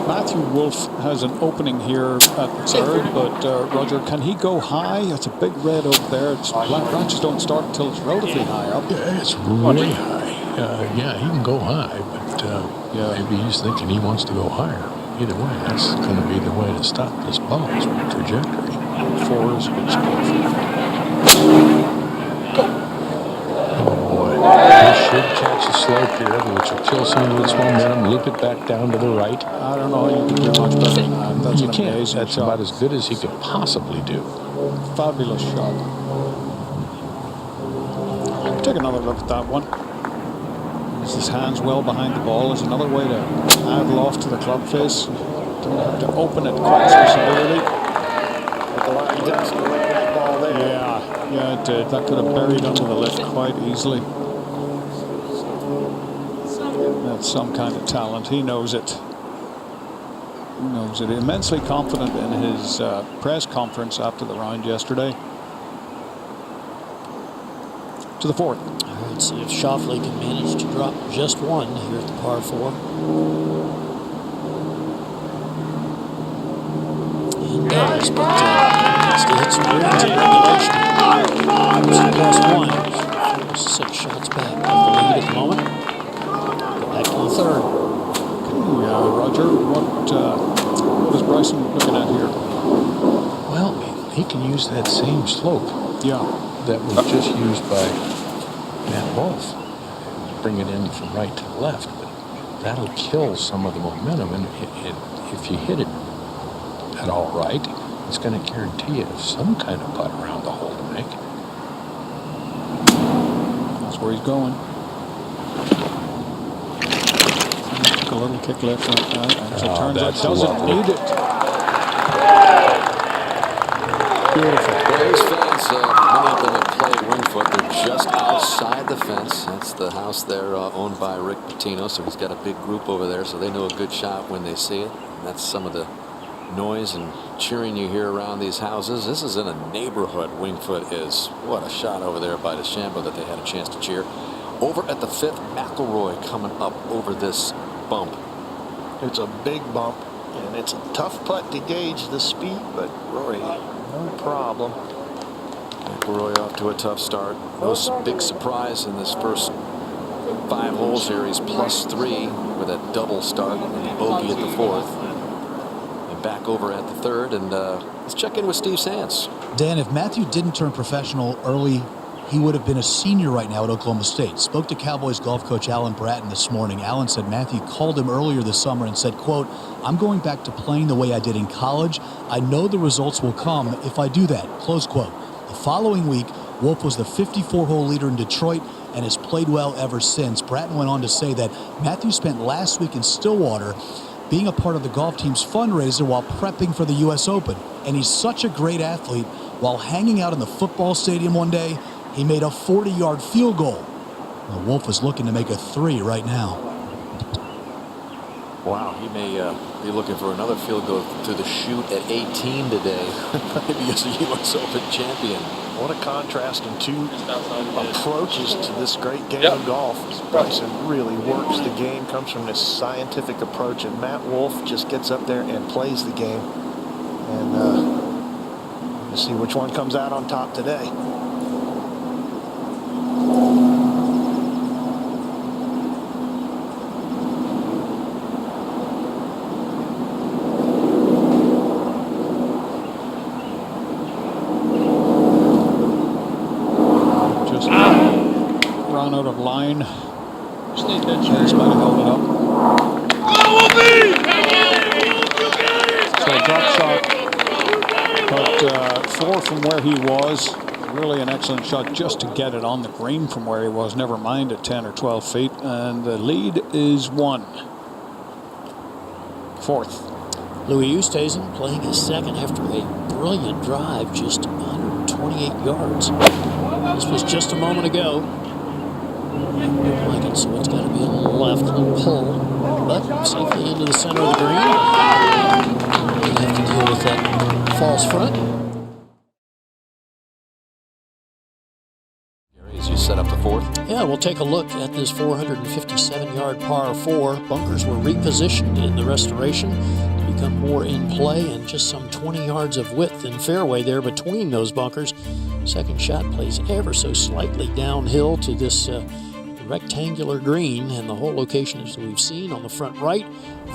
Matthew Wolf has an opening here at the third, but Roger, can he go high? It's a big red over there. Black branches don't start until it's relatively high up. Yeah, it's way high. Yeah, he can go high, but maybe he's thinking he wants to go higher. Either way, that's going to be the way to stop this ball's trajectory. 4 is a good score. He should catch the slope here, which will kill some of this momentum, loop it back down to the right. I don't know. You can do much better than that. That's You an can't. amazing That's shot. about as good as he could possibly do. Fabulous shot. Take another look at that one. Uses his hands well behind the ball. Is another way to add loft to the club face. Don't have to open it quite so severely. But the line does go in that ball there. Yeah, it did. That could have buried under the lift quite easily. That's some kind of talent. He knows it. He knows it. Immensely confident in his press conference after the round yesterday. To the fourth. Let's see if Schauffele can manage to drop just one here at the par 4. He does, but still hits some greens in regulation. +1. 6 shots back off the lead at the moment. Go back to the third. Roger, what is Bryson looking at here? Well, he can use that same slope. Yeah. That was just used by Matt Wolf. Bring it in from right to left, but that'll kill some of the momentum. And if you hit it at all right, it's going to guarantee you some kind of putt around the hole to make. That's where he's going. Took a little kick left like that. As it turns out, doesn't need it. Beautiful. Well, these fans, many of them have played Winged Foot. They're just outside the fence. That's the house there owned by Rick Pitino, so he's got a big group over there, so they know a good shot when they see it. And that's some of the noise and cheering you hear around these houses. This is in a neighborhood, Winged Foot is. What a shot over there by DeChambeau that they had a chance to cheer. Over at the 5th, McIlroy coming up over this bump. It's a big bump, and it's a tough putt to gauge the speed, but Rory, no problem. McIlroy off to a tough start. No big surprise in this first 5 holes here. He's +3 with a double start and a bogey at the 4th. And back over at the 3rd, and let's check in with Steve Sands. Dan, if Matthew didn't turn professional early, he would have been a senior right now at Oklahoma State. Spoke to Cowboys golf coach Alan Bratton this morning. Alan said Matthew called him earlier this summer and said, quote, "I'm going back to playing the way I did in college. I know the results will come if I do that," close quote. The following week, Wolf was the 54-hole leader in Detroit and has played well ever since. Bratton went on to say that Matthew spent last week in Stillwater being a part of the golf team's fundraiser while prepping for the U.S. Open. And he's such a great athlete. While hanging out in the football stadium one day, he made a 40-yard field goal. The Wolf is looking to make a 3 right now. Wow, he may be looking for another field goal to the shoot at 18 today. Maybe as a U.S. Open champion. What a contrast in 2 approaches to this great game of golf. Bryson really works the game, comes from this scientific approach, and Matt Wolf just gets up there and plays the game. And we'll see which one comes out on top today. Out of line. Just might have held it up. So drop shot, but 4 from where he was. Really an excellent shot just to get it on the green from where he was, never mind at 10 or 12 feet. And the lead is 1. Fourth. Louis Oosthuizen playing his second after a brilliant drive, just 128 yards. This was just a moment ago. Didn't like it, so it's got to be a little left, a little pull, but safely into the center of the green. You have to deal with that false front. As you set up the fourth. Yeah, we'll take a look at this 457-yard par 4. Bunkers were repositioned in the restoration to become more in play, and just some 20 yards of width in fairway there between those bunkers. Second shot plays ever so slightly downhill to this rectangular green, and the whole location, as we've seen on the front right,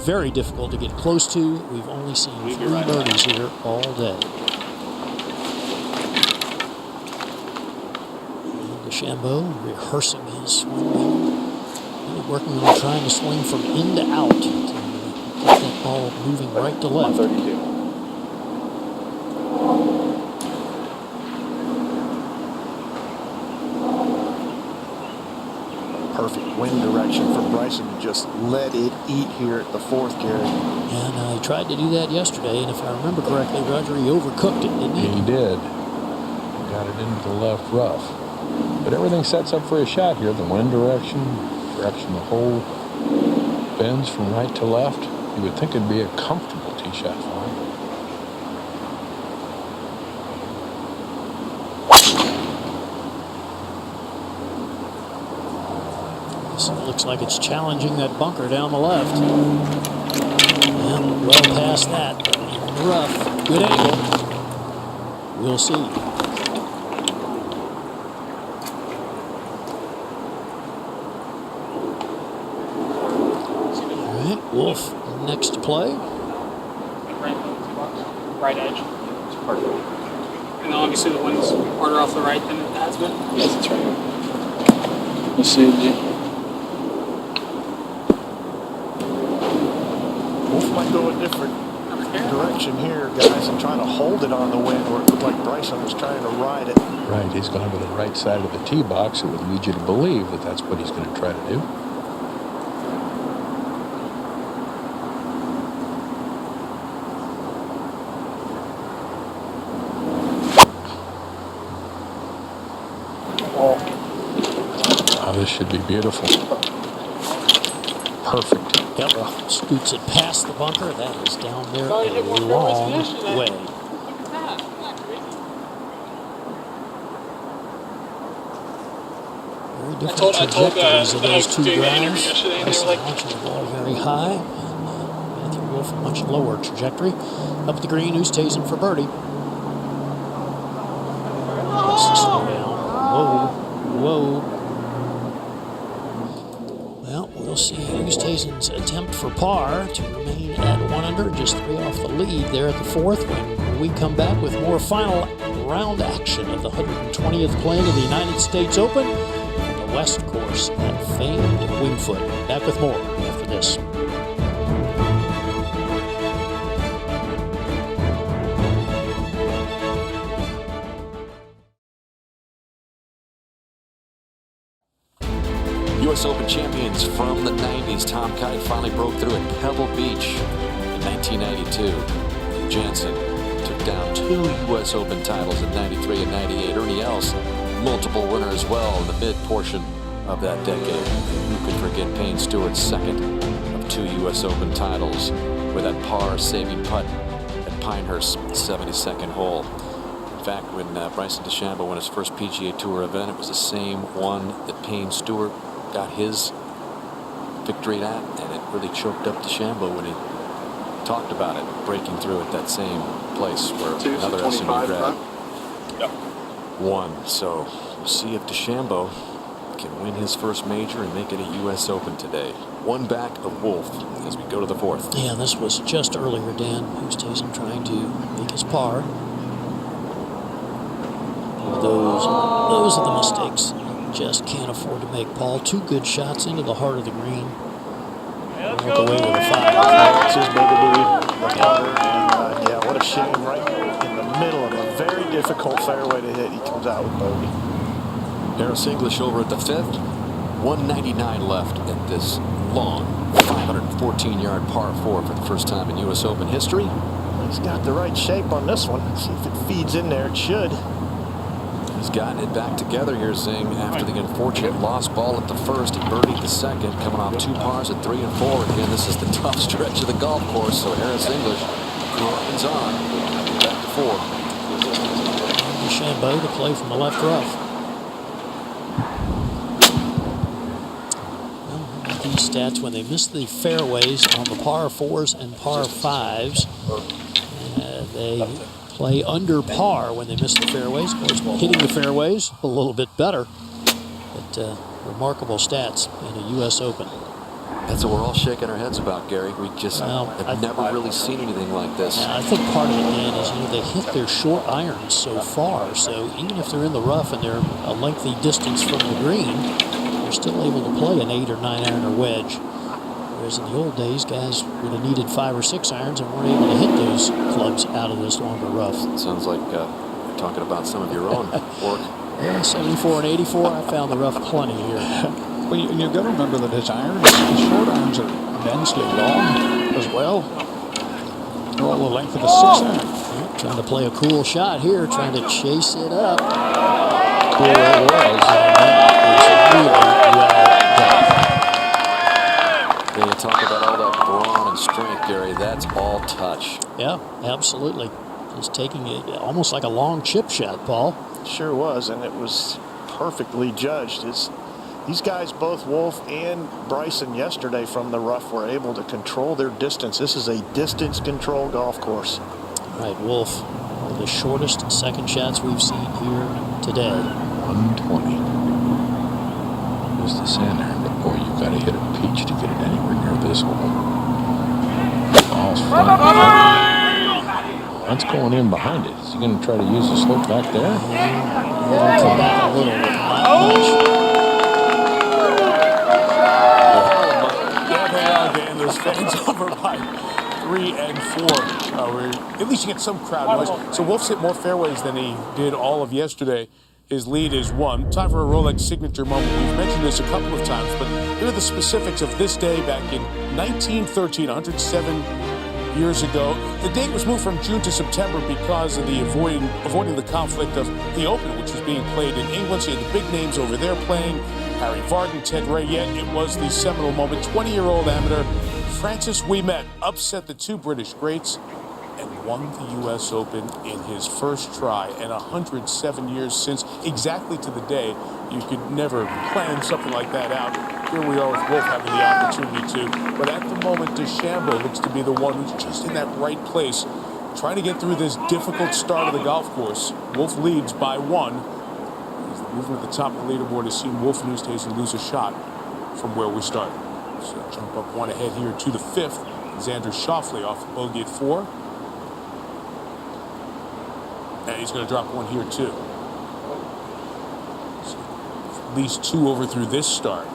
very difficult to get close to. We've only seen 3 birdies here all day. DeChambeau rehearsing his swing, really working on trying to swing from in to out to get that ball moving right to left. Perfect wind direction for Bryson to just let it eat here at the fourth, Gary. And he tried to do that yesterday, and if I remember correctly, Roger, he overcooked it, didn't he? He did. He got it into the left rough. But everything sets up for a shot here. The wind direction the hole bends from right to left. You would think it'd be a comfortable tee shot for him. So it looks like it's challenging that bunker down the left. And well past that, but in the rough. Good angle. We'll see. Wolf next to play. Right edge. It's perfect. And obviously the wind's harder off the right than it has been. Yes, that's right. Let's see, G. Wolf might go a different direction here, guys, and trying to hold it on the wind where it looked like Bryson was trying to ride it. Right, he's gone to the right side of the tee box. It would lead you to believe that that's what he's going to try to do. This should be beautiful. Perfect. Yep. Scoots it past the bunker. That is down there a long way. Very different trajectories of those two guys. Bryson launching the ball very high, and Matthew Wolff a much lower trajectory. Up the green, Oosthuizen for birdie. Let's slow down. Whoa, whoa. Well, we'll see Oosthuizen's attempt for par to remain at 1 under, just 3 off the lead there at the fourth, when we come back with more final round action of the 120th playing of the United States Open on the West Course at famed Wingfoot. Back with more after this. U.S. Open champions from the 90s. Tom Kite finally broke through at Pebble Beach in 1992. Jansen took down 2 U.S. Open titles in 93 and 98. Ernie Els, multiple winner as well in the mid-portion of that decade. Who could forget Payne Stewart's second of 2 U.S. Open titles with that par-saving putt at Pinehurst's 72nd hole. In fact, when Bryson DeChambeau won his first PGA Tour event, it was the same one that Payne Stewart got his victory at, and it really choked up DeChambeau when he talked about it, breaking through at that same place where another SMU grad won. So we'll see if DeChambeau can win his first major and make it a U.S. Open today. One back of Wolff as we go to the fourth. Yeah, this was just earlier, Dan. Oosthuizen trying to make his par. Those are the mistakes. Just can't afford to make. Paul, 2 good shots into the heart of the green. Walk away with a 5. That's his bugaboo. Yeah, what a a shame. Right in the middle of a very difficult fairway to hit, he comes out with bogey. Harris English over at the 5th. 199 left at this long 514-yard par 4 for the first time in U.S. Open history. He's got the right shape on this one. Let's see if it feeds in there. It should. He's gotten it back together here, Zing, after the unfortunate lost ball at the first. He birdied the second, coming off 2 pars at 3 and 4. Again, this is the tough stretch of the golf course, so Harris English grinds on. Back to 4. DeChambeau to play from the left rough. These stats, when they miss the fairways on the par 4s and par 5s, they play under par when they miss the fairways. Of course, hitting the fairways a little bit better, but remarkable stats in a U.S. Open. That's what we're all shaking our heads about, Gary. We just have never really seen anything like this. Yeah, I think part of it, Dan, is they hit their short irons so far, so even if they're in the rough and they're a lengthy distance from the green, still able to play an 8 or 9 iron or wedge, whereas in the old days guys would have needed 5 or 6 irons and weren't able to hit those clubs out of this longer rough. Sounds like you're talking about some of your own work. Yeah, 74 and 84, I found the rough plenty here. Well, you've got to remember that his short irons are immensely long as well. They're all the length of a 6 iron. Yeah, trying to play a cool shot here, trying to chase it up. Cool it was. Yeah, you talk about all that brawn and strength, Gary. That's all touch. Yeah, absolutely. Just taking it almost like a long chip shot, Paul. Sure was, and it was perfectly judged. These guys, both Wolff and Bryson yesterday from the rough, were able to control their distance. This is a distance control golf course. Right, Wolff, one of the shortest second shots we've seen here today. 120. Here's the center, but boy, you've got to hit a peach to get it anywhere near this hole. Ball's flat. That's going in behind it. Is he going to try to use the slope back there? Yeah, come back a little bit. There they are, Dan. Those fans over by 3 and 4. At least you get some crowd noise. So Wolff's hit more fairways than he did all of yesterday. His lead is 1. Time for a Rolex signature moment. We've mentioned this a couple of times, but here are the specifics of this day back in 1913, 107 years ago. The date was moved from June to September because of the avoiding the conflict of the Open, which was being played in England. So you had the big names over there playing, Harry Vardon, Ted Ray. Yet it was the seminal moment. 20-year-old amateur Francis Ouimet upset the 2 British greats and won the U.S. Open in his first try. And 107 years since, exactly to the day, you could never plan something like that out. Here we are with Wolff having the opportunity to. But at the moment, DeChambeau looks to be the one who's just in that right place, trying to get through this difficult start of the golf course. Wolff leads by 1. As the movement at the top of the leaderboard has seen Wolff and Oosthuizen lose a shot from where we started. So jump up 1 ahead here to the 5th. Xander Schauffele off the bogey at 4. And he's going to drop 1 here, too. So at least 2 over through this start.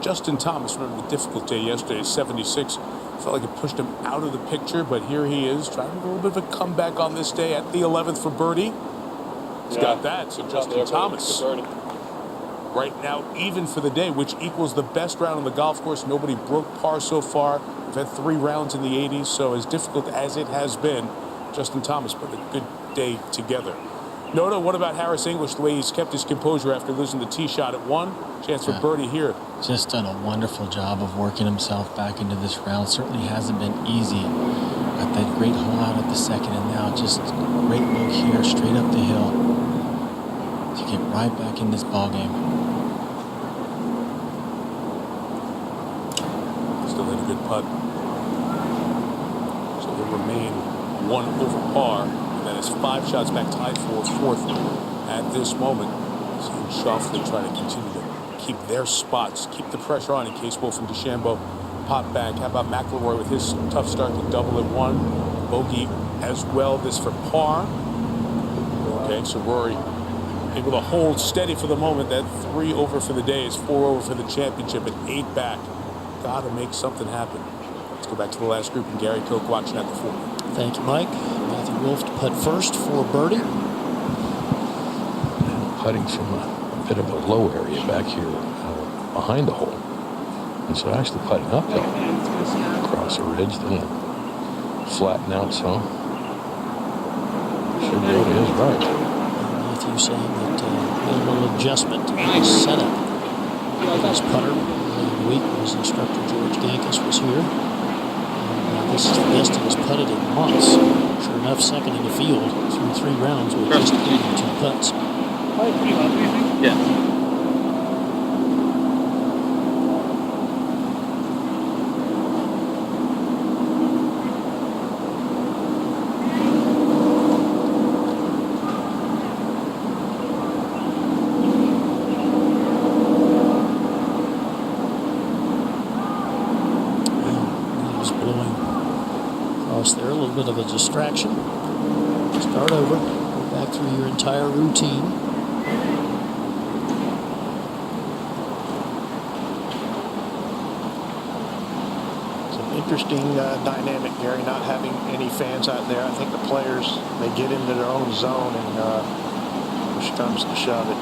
Justin Thomas running a difficult day yesterday, 76. Felt like it pushed him out of the picture, but here he is trying to do a little bit of a comeback on this day at the 11th for birdie. He's got that, so Justin Thomas right now even for the day, which equals the best round on the golf course. Nobody broke par so far. We've had 3 rounds in the 80s, so as difficult as it has been, Justin Thomas put a good day together. Noda, what about Harris English, the way he's kept his composure after losing the tee shot at 1? Chance for birdie here. Just done a wonderful job of working himself back into this round. Certainly hasn't been easy. Got that great hole out at the second, and now just a great look here, straight up the hill to get right back in this ball game. Still hit a good putt. So he'll remain 1 over par. And then it's 5 shots back, tied for 4th at this moment. Seeing Schauffele trying to continue to keep their spots, keep the pressure on in case Wolff and DeChambeau pop back. How about McIlroy with his tough start to double at 1? Bogey as well, this for par. Okay, so Rory able to hold steady for the moment. That 3 over for the day is 4 over for the championship and 8 back. Got to make something happen. Let's go back to the last group and Gary Koch watching at the 4. Thank you, Mike. Matthew Wolf to putt first for birdie. Putting from a bit of a low area back here behind the hole. And so actually putting uphill across a ridge, then flatten out some. Should go to his right. Matthew saying that a little adjustment to the setup. His putter earlier in the week, his instructor George Gankus was here. And, this is the best he has putted in months. Sure enough, second in the field through 3 rounds with just 82 putts. Yeah. There, a little bit of a distraction. Start over, go back through your entire routine. It's an interesting dynamic, Gary, not having any fans out there. I think the players, they get into their own zone, and push comes to shove, it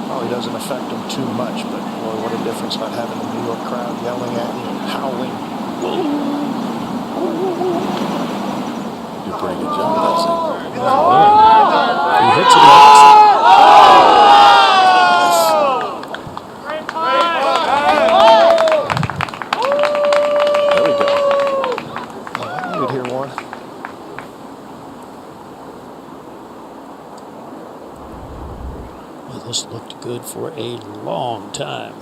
probably doesn't affect them too much, but boy, what a difference not having the New York crowd yelling at you, howling. Do a pretty good job of that thing. He hits it next. There we go. You would hear one. Well, this looked good for a long time.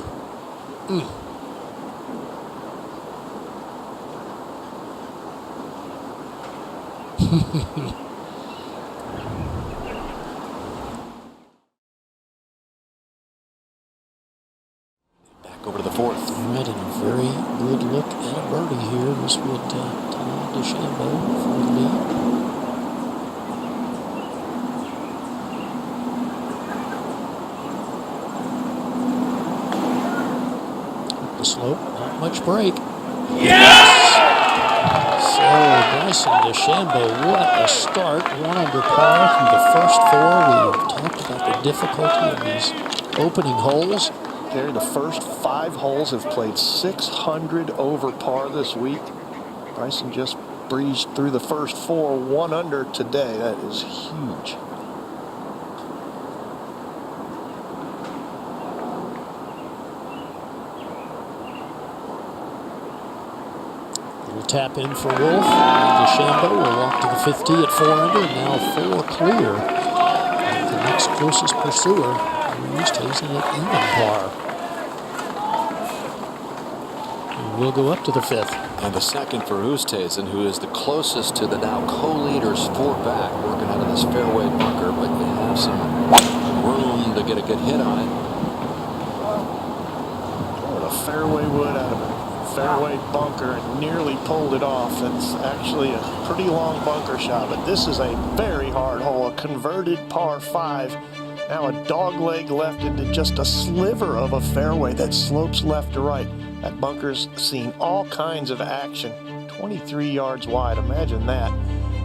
Back over to the 4th. All right, and a very good look at a birdie here. This would Tom DeChambeau for the lead. Up the slope, not much break. Yes! So Bryson DeChambeau, what a start. 1 under par through the first 4. We've talked about the difficulty of these opening holes. Gary, the first 5 holes have played 600 over par this week. Bryson just breezed through the first 4, 1 under today. That is huge. Tap in for Wolf. DeChambeau will walk to the 5th tee at 4 under, and now 4 clear. And the next closest pursuer, Oosthuizen at even par. And we'll go up to the 5th. And the second for Oosthuizen, who is the closest to the now co-leaders 4 back, working out of this fairway bunker, but you have some room to get a good hit on it. What a fairway wood out of it. Fairway bunker and nearly pulled it off. It's actually a pretty long bunker shot, but this is a very hard hole, a converted par 5. Now a dog leg left into just a sliver of a fairway that slopes left to right. That bunker's seen all kinds of action. 23 yards wide, imagine that.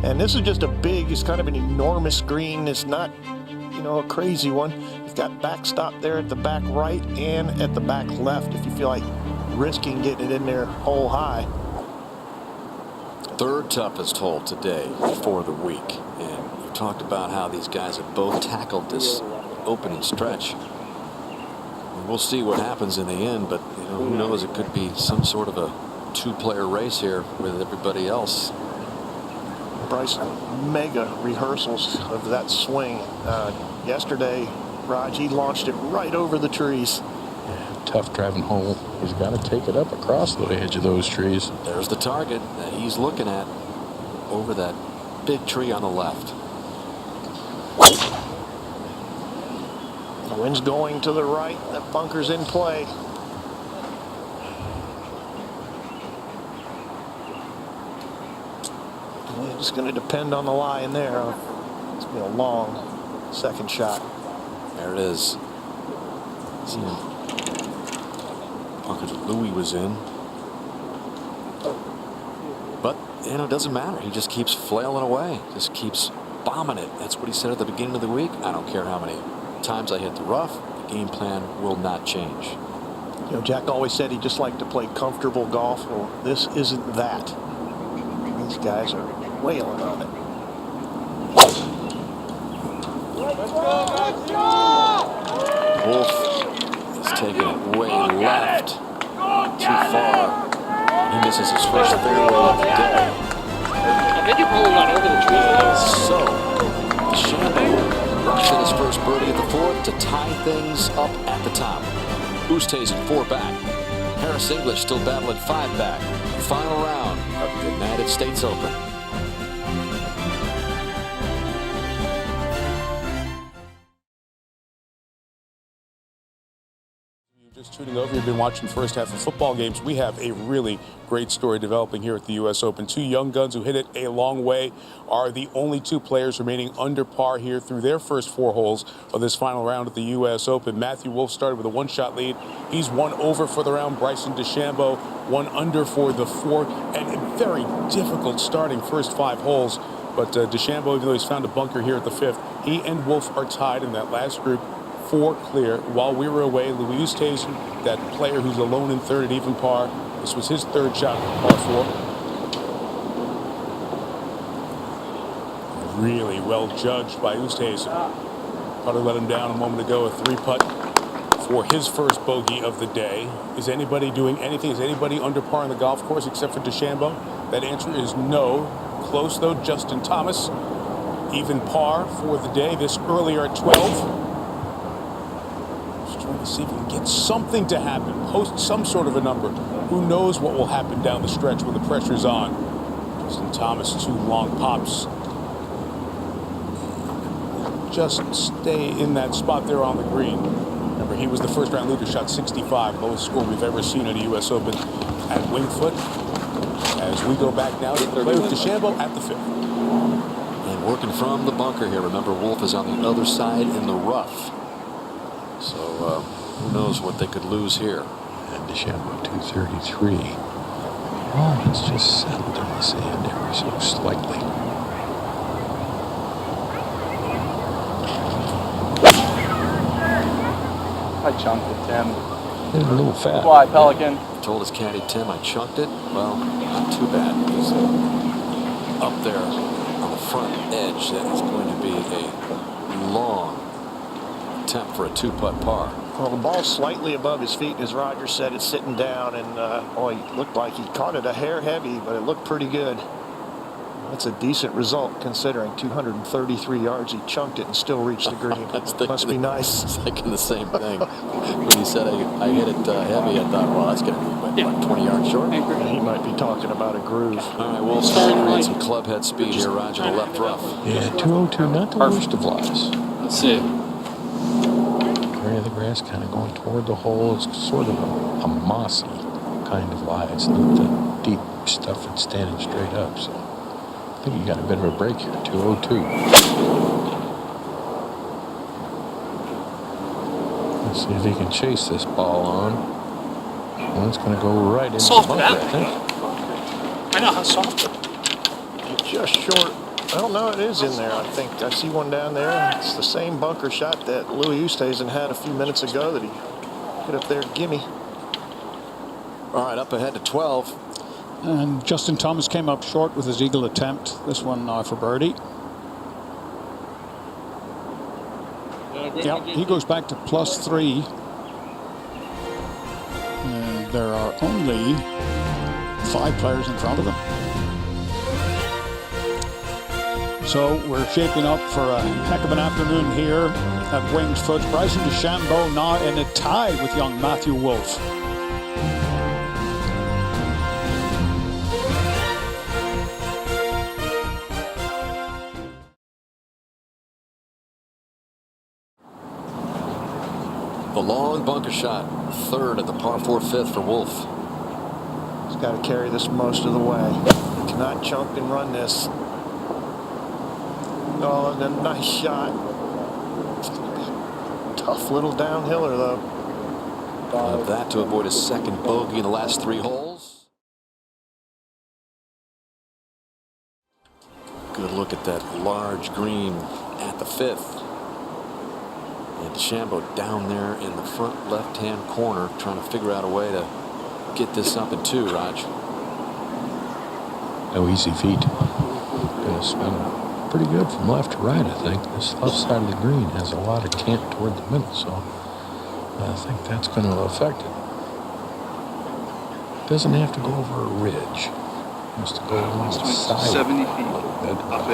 And this is just a big, it's kind of an enormous green. It's not, you know, a crazy one. It's got backstop there at the back right and at the back left if you feel like risking getting it in there hole high. 3rd toughest hole today for the week. And we've talked about how these guys have both tackled this opening stretch. And we'll see what happens in the end, but you know, who knows, it could be some sort of a 2-player race here with everybody else. Bryce, mega rehearsals of that swing. Yesterday, Raj, he launched it right over the trees. Tough driving hole. He's got to take it up across the edge of those trees. There's the target that he's looking at over that big tree on the left. The wind's going to the right. That bunker's in play. It's going to depend on the lie in there. It's going to be a long second shot. There it is. Bunker that Louis was in. But you know, it doesn't matter. He just keeps flailing away, just keeps bombing it. That's what he said at the beginning of the week. I don't care how many times I hit the rough, the game plan will not change. You know, Jack always said he just liked to play comfortable golf. Well, this isn't that. These guys are wailing on it. Wolff is taking it way left, too far. He misses his first fairway of the day. I think you're probably not over the tree. So, DeChambeau rocks in his first birdie at the fourth to tie things up at the top. Oosthuizen 4 back. Harris English still battling 5 back. Final round of the United States Open. Just tuning over, you've been watching the first half of football games. We have a really great story developing here at the U.S. Open. 2 young guns who hit it a long way are the only 2 players remaining under par here through their first 4 holes of this final round at the U.S. Open. Matthew Wolff started with a 1-shot lead. He's 1 over for the round. Bryson DeChambeau 1 under for the 4th. And a very difficult starting first 5 holes. But DeChambeau, even though he's found a bunker here at the 5th, he and Wolff are tied in that last group. 4 clear. While we were away, Louis Oosthuizen, that player who's alone in 3rd at even par, this was his 3rd shot at par 4. Really well judged by Oosthuizen. Probably let him down a moment ago, a 3-putt for his first bogey of the day. Is anybody doing anything? Is anybody under par on the golf course except for DeChambeau? That answer is no. Close though, Justin Thomas. Even par for the day, this earlier at 12. To see if we can get something to happen, post some sort of a number. Who knows what will happen down the stretch when the pressure's on. Justin Thomas, 2 long pops. Just stay in that spot there on the green. Remember, he was the first round leader, shot 65, lowest score we've ever seen at a U.S. Open at Winged Foot. As we go back now to play with DeChambeau at the 5th. And working from the bunker here. Remember, Wolff is on the other side in the rough. So who knows what they could lose here. And DeChambeau 233. Oh, it's just settled in the sand ever so slightly. I chunked it, Tim. It's a little fat. Why, Pelican? He told his caddy, Tim, I chunked it. Well, not too bad. He's up there on the front edge. That is going to be a long attempt for a 2-putt par. Well, the ball's slightly above his feet, as Roger said. It's sitting down, and he looked like he caught it a hair heavy, but it looked pretty good. That's a decent result considering 233 yards. He chunked it and still reached the green. Must be nice. I was thinking the same thing. When he said I hit it heavy, I thought, well, that's going to be what, 20 yards short? He might be talking about a groove. All right, we'll create some club head speed here, Roger, the left rough. Yeah, 202, not the worst of lies. Let's see. Area of the grass kind of going toward the hole. It's sort of a mossy kind of lie. It's not the deep stuff that's standing straight up. So I think you got a bit of a break here. 202. Let's see if he can chase this ball on. Well, it's going to go right into the bunker, I think. I know how soft it is. Just short. Well, no, it is in there. I think I see one down there. It's the same bunker shot that Louis Oosthuizen had a few minutes ago that he put up there. Gimme. All right, up ahead to 12. And Justin Thomas came up short with his eagle attempt. This one for birdie. Yeah, he goes back to +3. And there are only 5 players in front of them. So we're shaping up for a heck of an afternoon here at Winged Foot. Bryson DeChambeau now in a tie with young Matthew Wolff. The long bunker shot, 3rd at the par 4 5th for Wolff. He's got to carry this most of the way. He cannot chunk and run this. Oh, and a nice shot. Tough little downhiller, though. That to avoid a second bogey in the last 3 holes. good look at that large green at the 5th. And DeChambeau down there in the front left-hand corner trying to figure out a way to get this up in 2, Raj. No easy feat. Gonna spin pretty good from left to right, I think. This left side of the green has a lot of cant toward the middle, so I think that's going to affect it. Doesn't have to go over a ridge. Has to go along the side. 70 feet up a.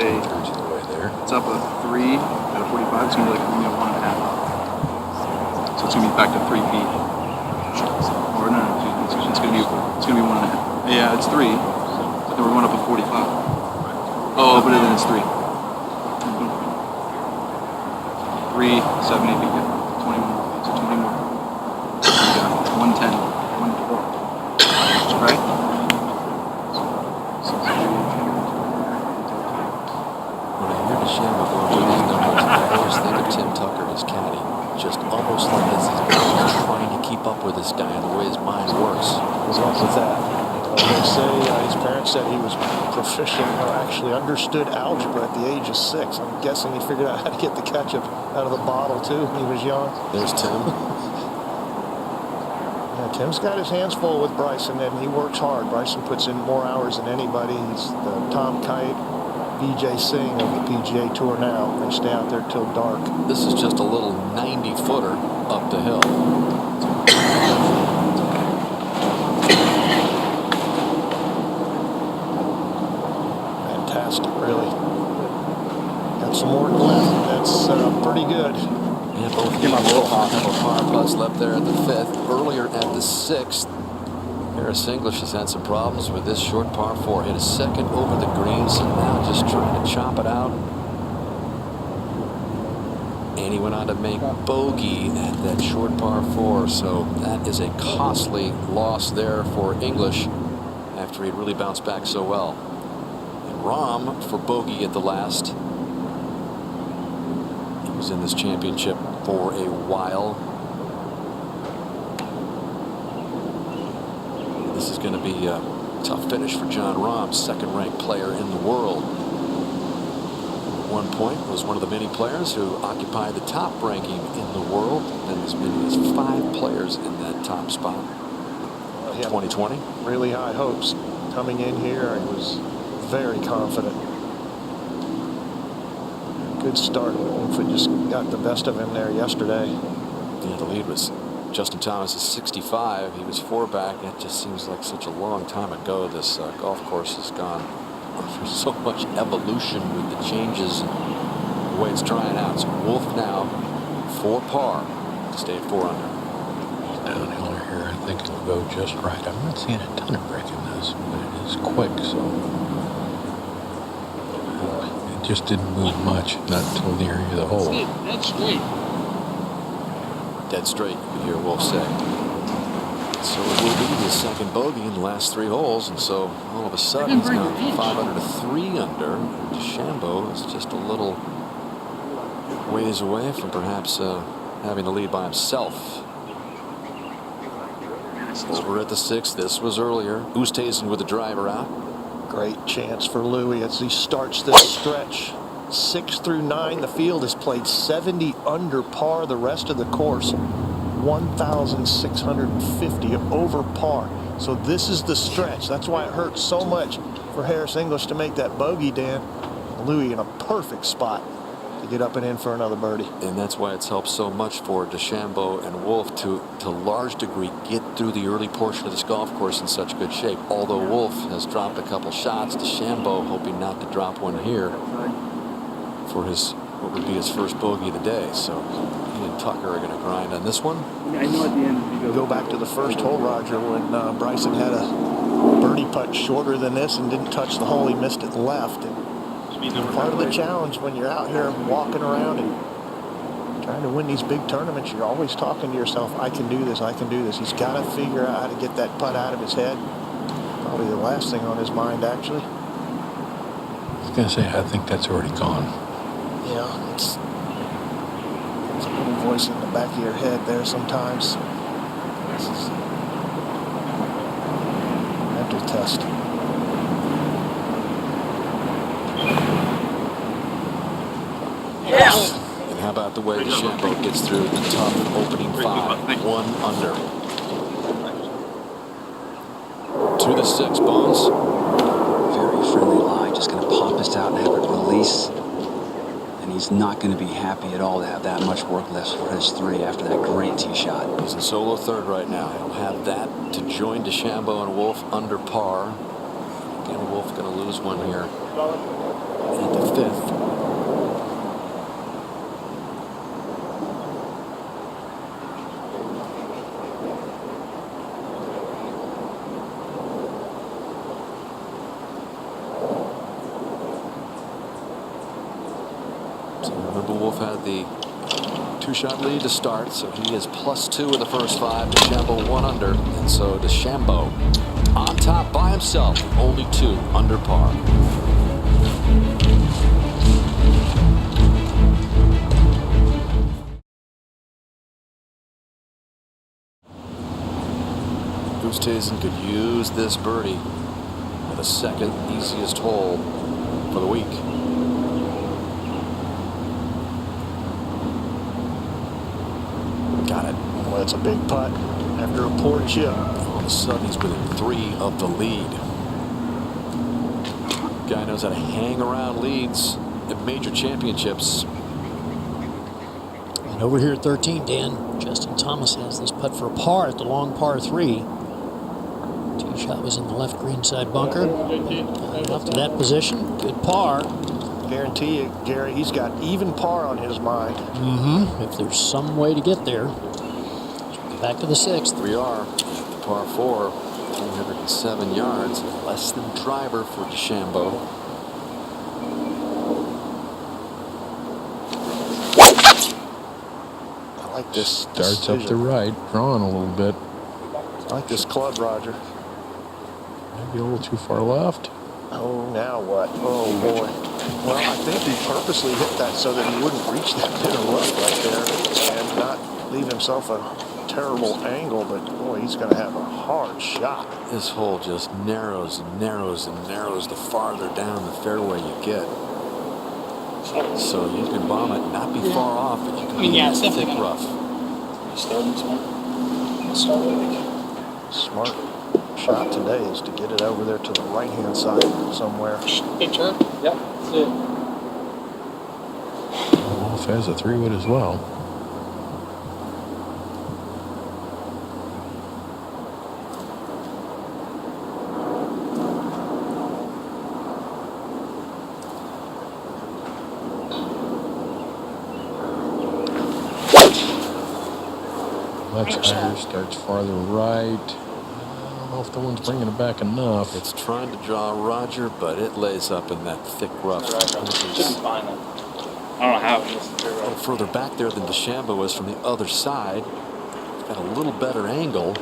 It's up a 3 at a 45. It's gonna be like 1.5. So it's gonna be back to 3 feet. Or no, it's gonna be 1.5. Yeah, it's 3. But then we're going up a 45. Oh, but then it's 3. 3, 70 feet. Yeah. 21 feet. So 20 more. Yeah, 110. 112. Right? When I hear DeChambeau going through these numbers, I always think of Tim Tucker, his caddy. Just almost like this is trying to keep up with this guy and the way his mind works. What's up with that? They say his parents said he was proficient or actually understood algebra at the age of 6. I'm guessing he figured out how to get the ketchup out of the bottle too when he was young. There's Tim. Yeah, Tim's got his hands full with Bryson, and he works hard. Bryson puts in more hours than anybody. He's the Tom Kite, Vijay Singh of the PGA Tour now. They stay out there till dark. This is just a little 90-footer up the hill. Fantastic, really. Got some more left. That's pretty good. And both have a par plus left there at the 5th. Earlier at the 6th, Harris English has had some problems with this short par 4. Hit a second over the greens and now just trying to chop it out. And he went on to make bogey at that short par 4. So that is a costly loss there for English after he really bounced back so well. And Rahm for bogey at the last. He was in this championship for a while. This is going to be a tough finish for Jon Rahm, second-ranked player in the world. At one point was one of the many players who occupied the top ranking in the world, and as many as 5 players in that top spot. 2020. Really high hopes coming in here. He was very confident. Good start. Wingfoot just got the best of him there yesterday. Yeah, the lead was Justin Thomas is 65. He was 4 back. It just seems like such a long time ago. This golf course has gone through so much evolution with the changes and the way it's trying out. So Wolf now 4 par to stay at 4 under. Downhill here, I think it'll go just right. I'm not seeing a ton of break in this, but it is quick, so it just didn't move much, not until the area of the hole. That's straight. Dead straight, you can hear Wolf say. So it will be the second bogey in the last 3 holes, and so all of a sudden he's gone from 5 under to 3 under. DeChambeau is just a little ways away from perhaps having the lead by himself. Over at the 6th, this was earlier. Oosthuizen with the driver out. Great chance for Louis as he starts this stretch. 6 through 9, the field has played 70 under par the rest of the course. 1,650 over par. So this is the stretch. That's why it hurts so much for Harris English to make that bogey, Dan. Louis in a perfect spot to get up and in for another birdie. And that's why it's helped so much for DeChambeau and Wolf to a large degree get through the early portion of this golf course in such good shape. Although Wolf has dropped a couple shots, DeChambeau hoping not to drop one here for his what would be his first bogey of the day. So he and Tucker are going to grind on this one. I know at the end you go back to the first hole, Roger, when Bryson had a birdie putt shorter than this and didn't touch the hole. He missed it left. And part of the challenge when you're out here walking around and trying to win these big tournaments, you're always talking to yourself, I can do this, I can do this. He's got to figure out how to get that putt out of his head. Probably the last thing on his mind, actually. I was going to say, I think that's already gone. Yeah, it's a little voice in the back of your head there sometimes. This is mental test. And how about the way DeChambeau gets through the tough opening 5, 1 under. To the 6, Bones. Very friendly lie, just going to pop this out and have it release. And he's not going to be happy at all to have that much work left for his 3 after that great tee shot. He's in solo 3rd right now. He'll have that to join DeChambeau and Wolff under par. Again, Wolff going to lose one here at the 5th. Wolff had the 2-shot lead to start, so he is +2 in the first 5. DeChambeau 1 under, and so DeChambeau on top by himself, only 2 under par. Oosthuizen could use this birdie at the 2nd easiest hole for the week. Got it. Well, that's a big putt after a poor chip. All of a sudden, he's within 3 of the lead. Guy knows how to hang around leads at major championships. And over here at 13, Dan, Justin Thomas has this putt for a par at the long par 3. Tee shot was in the left green side bunker. Up to that position, good par. Guarantee you, Gary, he's got even par on his mind. If there's some way to get there. Back to the 6th. We are. Par 4, 307 yards. Less than driver for DeChambeau. I like this. Starts up the right, drawing a little bit. I like this club, Roger. Maybe a little too far left. Oh, now what? Oh, boy. Well, I think he purposely hit that so that he wouldn't reach that bit of rough right there and not leave himself a terrible angle, but boy, he's going to have a hard shot. This hole just narrows and narrows and narrows the farther down the fairway you get. So you can bomb it, not be far off, but you can be in thick rough. Smart shot today is to get it over there to the right-hand side somewhere. Picture? Yep, that's it. Wolff has a 3-wood as well. Much higher, starts farther right. I don't know if the one's bringing it back enough. It's trying to draw Roger, but it lays up in that thick rough. Should be fine then. I don't know how it is. A little further back there than DeChambeau is from the other side. He's got a little better angle.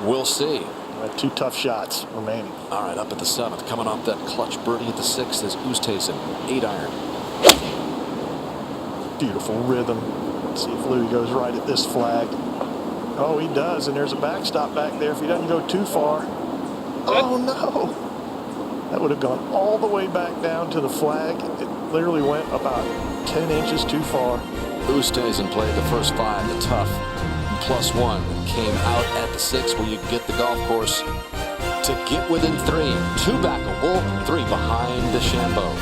We'll see. 2 tough shots remaining. All right, up at the 7th. Coming off that clutch birdie at the 6th is Oosthuizen. 8-iron. Beautiful rhythm. Let's see if Louis goes right at this flag. Oh, he does, and there's a backstop back there if he doesn't go too far. Oh, no. That would have gone all the way back down to the flag. It literally went about 10 inches too far. Oosthuizen played the first 5, the tough, and +1, and came out at the 6th where you can get the golf course to get within 3. 2 back of Wolff, 3 behind DeChambeau.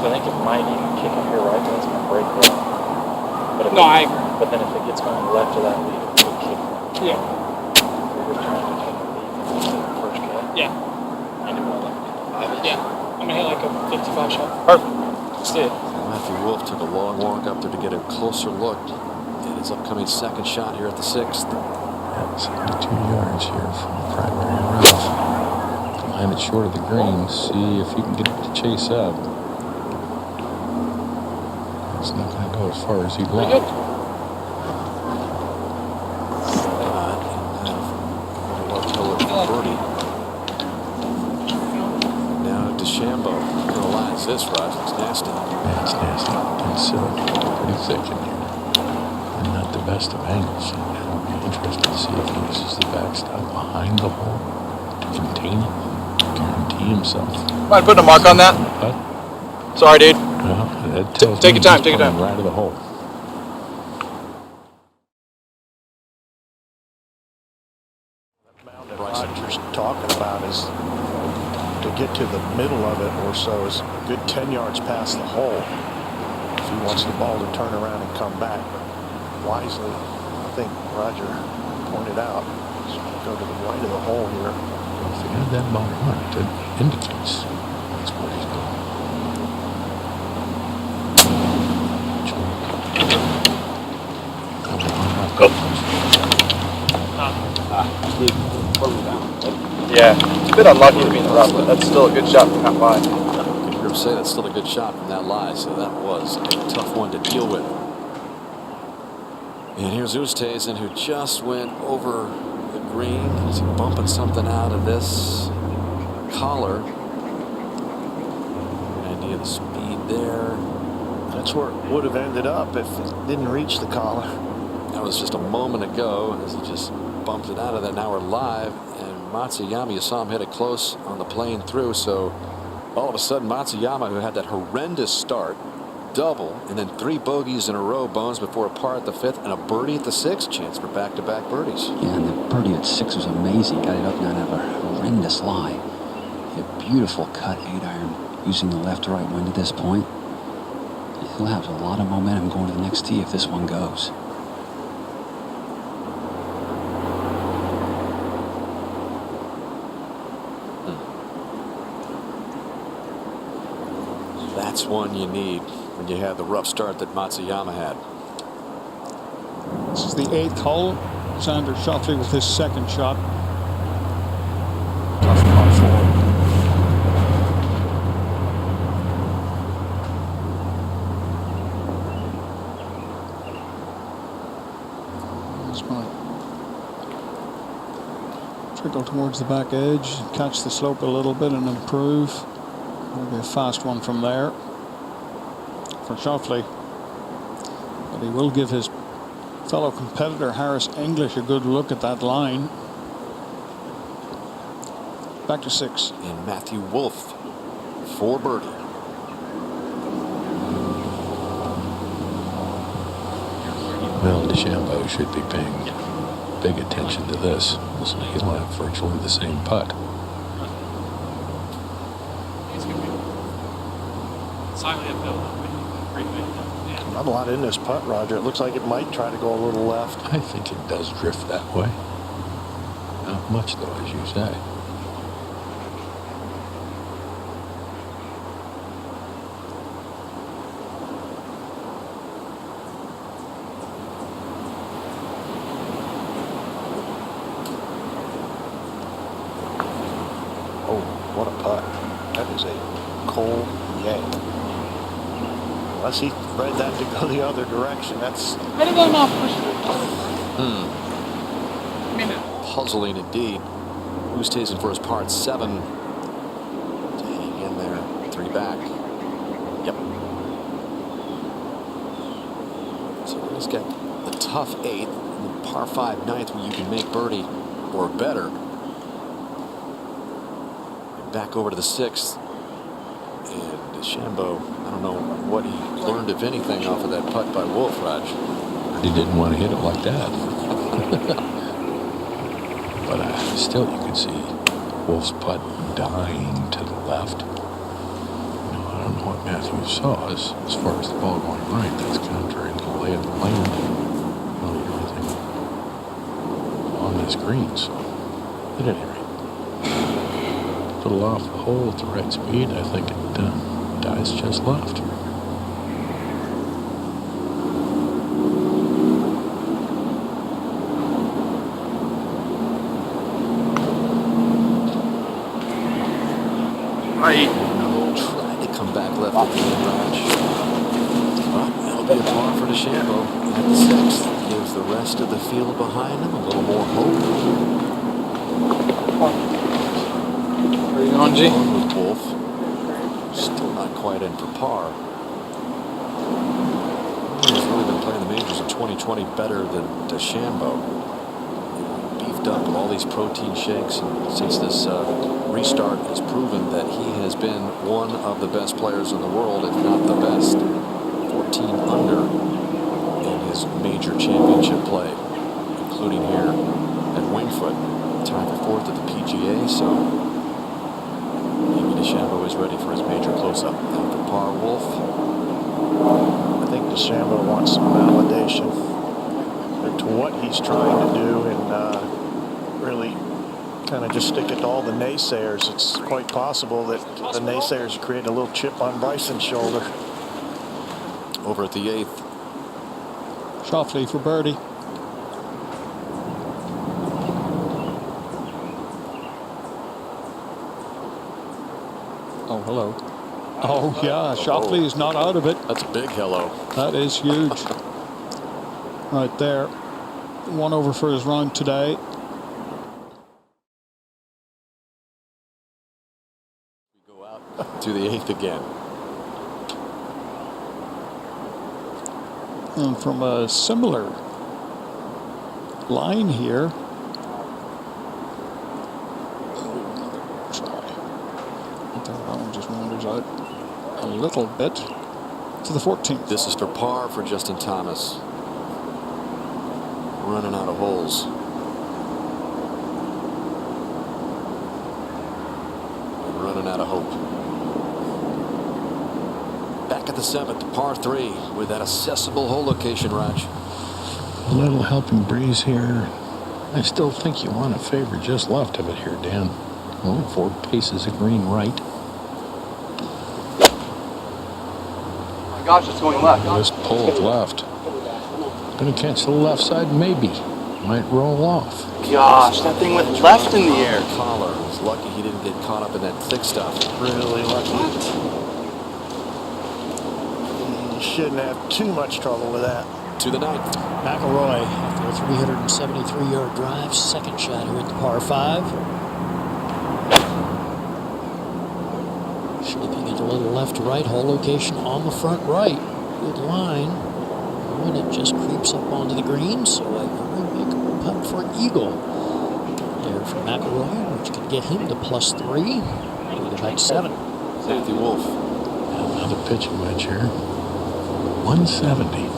So I think it might even kick up here right, but it's going to break there. But if No, I agree. But then if it gets going left of that lead, it will kick that. Yeah. So you're trying to take the lead from the first cut. Yeah. And it will like 55. Yeah. I'm going to hit like a 55 shot. Perfect. Let's do it. Matthew Wolf took a long walk up there to get a closer look at his upcoming second shot here at the 6th. 72 yards here from the primary rough. Line it short of the green. See if you can get it to chase up. It's not going to go as far as he'd like. Now DeChambeau penalizes this rush. It's nasty. Yeah, it's nasty. It's pretty thick in here. And not the best of angles. It'll be interesting to see if he uses the backstop behind the hole to contain it, guarantee himself. Mind putting a mark on that? What? Sorry, dude. Well, that tells Take me your time, he's take your time. playing right of the hole. That Roger's talking about is to get to the middle of it or so is a good 10 yards past the hole if he wants the ball to turn around and come back. But wisely, I think Roger pointed out, go to the right of the hole here. If he had that ball marked, it indicates that's where he's going. Yeah, it's a bit unlucky to be in the rough, but that's still a good shot from that line. You hear him say that's still a good shot from that lie, so that was a tough one to deal with. And here's Oosthuizen, who just went over the green. He's bumping something out of this collar. An idea of the speed there. That's where it would have ended up if it didn't reach the collar. That was just a moment ago as he just bumped it out of that. Now we're live, and Matsuyama, you saw him hit it close on the plane through, so all of a sudden Matsuyama, who had that horrendous start, double, and then 3 bogeys in a row, Bones, before a par at the 5th and a birdie at the 6th, chance for back-to-back birdies. Yeah, and the birdie at 6 was amazing. Got it up and out of a horrendous lie. A beautiful cut 8-iron using the left to right wind at this point. He'll have a lot of momentum going to the next tee if this one goes. That's one you need when you have the rough start that Matsuyama had. This is the 8th hole. Xander Schauffele with his second shot. Tough par 4. He's going to trickle towards the back edge, catch the slope a little bit and improve. It'll be a fast one from there for Schauffele. But he will give his fellow competitor Harris English a good look at that line. Back to 6. And Matthew Wolf for birdie. Well, DeChambeau should be paying big attention to this. Listen, he'll have virtually the same putt. Not a lot in this putt, Roger. It looks like it might try to go a little left. I think it does drift that way. Not much, though, as you say. Oh, what a putt. That is a cold yank. Unless he read that to go the other direction, that's... How did that not push it? Puzzling indeed. Oosthuizen for his part 7. To hang in there. 3 back. Yep. So he's got the tough 8th and the par 5 9th where you can make birdie or better. Back over to the 6th. And DeChambeau, I don't know what he learned, if anything, off of that putt by Wolf, Raj. He didn't want to hit it like that. But still, you could see Wolf's putt dying to the left. I don't don't know what Matthew saw as far as the ball going right. That's contrary to the lay of the land. Really everything on this green. So, at any rate, a little off the hole at the right speed. I think it dies just left. Tried to come back left at the garage. Well, that'll be a par for DeChambeau at the 6th. Gives the rest of the field behind him a little more hope. Where are you going, G? On with Wolf. Still not quite in for par. He's really been playing the majors in 2020 better than DeChambeau. Beefed up with all these protein shakes, and since this restart has proven that he has been one of the best players in the world, if not the best. 14 under in his major championship play, including here at Winged Foot. Tied for 4th at the PGA, so maybe DeChambeau is ready for his major close-up. Now for par, Wolf. I think DeChambeau wants some validation to what he's trying to do, and really kind of just stick it to all the naysayers. It's quite possible that the naysayers create a little chip on Bryson's shoulder. Over at the 8th. Schauffele for birdie. Oh, hello. Oh, yeah. Schauffele is not out of it. That's a big hello. That is huge. Right there. 1 over for his round today. To the 8th again. And from a similar line here. That one just wanders out a little bit to the 14th. This is for par for Justin Thomas. Running out of holes. And running out of hope. Back at the 7th, par 3 with that accessible hole location, Raj. A little helping breeze here. I still think you want to favor just left of it here, Dan. Only 4 paces of green right. Oh my gosh, it's going left. Just pull it left. Gonna catch the left side, maybe. Might roll off. Gosh, that thing went left in the air. Collar was lucky he didn't get caught up in that thick stuff. Really lucky. You shouldn't have too much trouble with that. To the 9th. McIlroy, after a 373-yard drive, second shot here at the par 5. Shaping it a little left to right, hole location on the front right. Good line. And it just creeps up onto the green, so a very big putt for an eagle. There from McIlroy, which could get him to +3. We'll go back to 7. Safety Wolf. Another pitching wedge here. 170.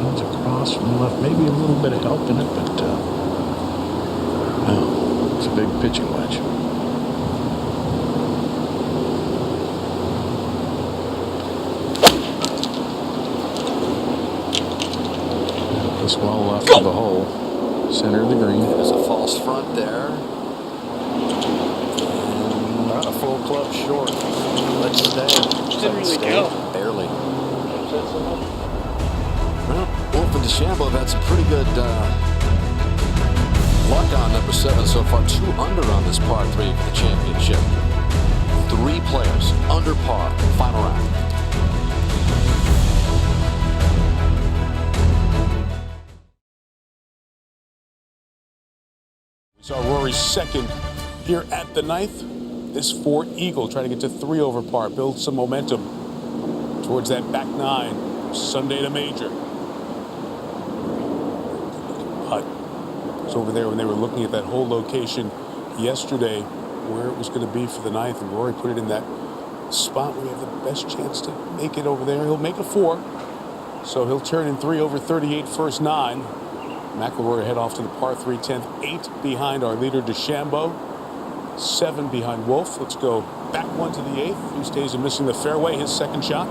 Runs across from the left. Maybe a little bit of help in it, but no, it's a big pitching wedge. This well left of the hole. Center of the green. There's a false front there. Not a full club short. Let's stand. Didn't really go. Barely. Well, Wolf and DeChambeau have had some pretty good luck on number 7 so far. 2 under on this par 3 for the championship. 3 players under par. Final round. We saw Rory's second here at the 9th. This for Eagle, trying to get to 3 over par, build some momentum towards that back 9. Sunday to major. Putt. It's over there when they were looking at that hole location yesterday, where it was going to be for the 9th, and Rory put it in that spot where you have the best chance to make it over there. He'll make a 4, so he'll turn in 3 over 38 first 9. McIlroy head off to the par 3 10th, 8 behind our leader DeChambeau. 7 behind Wolf. Let's go back one to the 8th. Oosthuizen missing the fairway, his second shot.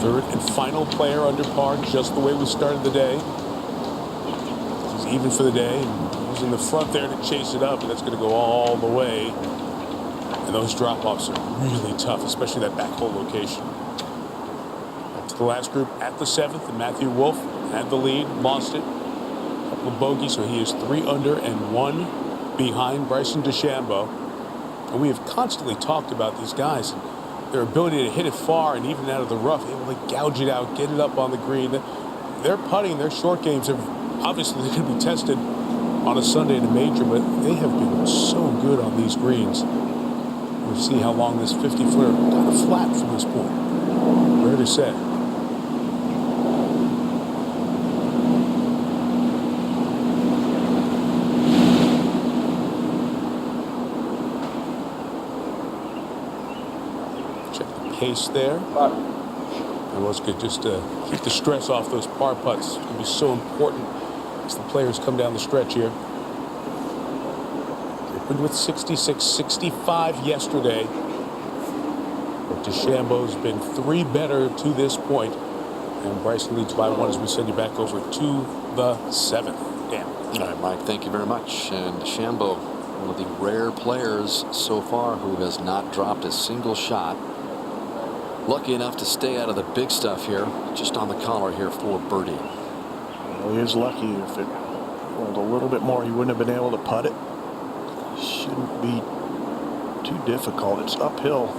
Third and final player under par, just the way we started the day. He's even for the day. He's in the front there to chase it up, and that's going to go all the way. And those drop-offs are really tough, especially that back hole location. Up to the last group at the 7th, and Matthew Wolf had the lead, lost it. A couple of bogeys, so he is 3 under and 1 behind Bryson DeChambeau. And we have constantly talked about these guys and their ability to hit it far and even out of the rough, able to gouge it out, get it up on the green. Their putting, their short games are obviously going to be tested on a Sunday in a major, but they have been so good on these greens. We'll see how long this 50-footer kind of flat from this point. Rare to say. Pace there. That was good, just to keep the stress off those par putts. It's going to be so important as the players come down the stretch here. They opened with 66, 65 yesterday. But DeChambeau's been 3 better to this point. And Bryson leads by 1 as we send you back over to the 7th. Dan. All right, Mike, thank you very much. And DeChambeau, one of the rare players so far who has not dropped a single shot. Lucky enough to stay out of the big stuff here, just on the collar here for birdie. Well, he is lucky. If it rolled a little bit more, he wouldn't have been able to putt it. Shouldn't be too difficult. It's uphill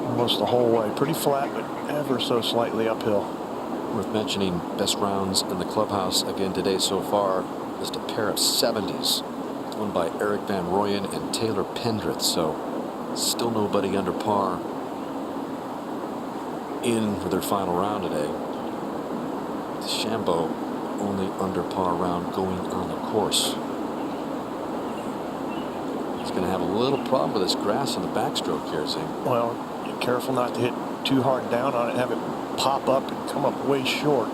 almost the whole way. Pretty flat, but ever so slightly uphill. Worth mentioning, best rounds in the clubhouse again today so far. Just a pair of 70s. Won by Eric Van Rooyen and Taylor Pendrith. So still nobody under par in for their final round today. DeChambeau only under par round going on the course. He's going to have a little problem with this grass on the backstroke here, Zing. Well, be careful not to hit too hard down on it and have it pop up and come up way short.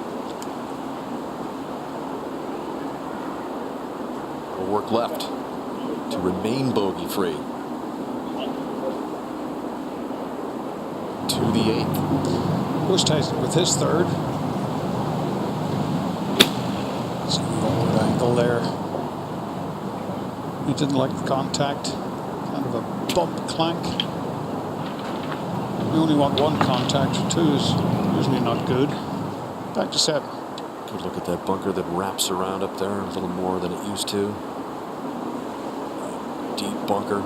Will work left to remain bogey free. To the 8th. Oosthuizen with his 3rd. Some forward angle there. He didn't like the contact. Kind of a bump clank. You only want 1 contact. 2 is usually not good. Back to 7. Good look at that bunker that wraps around up there a little more than it used to. Deep bunker.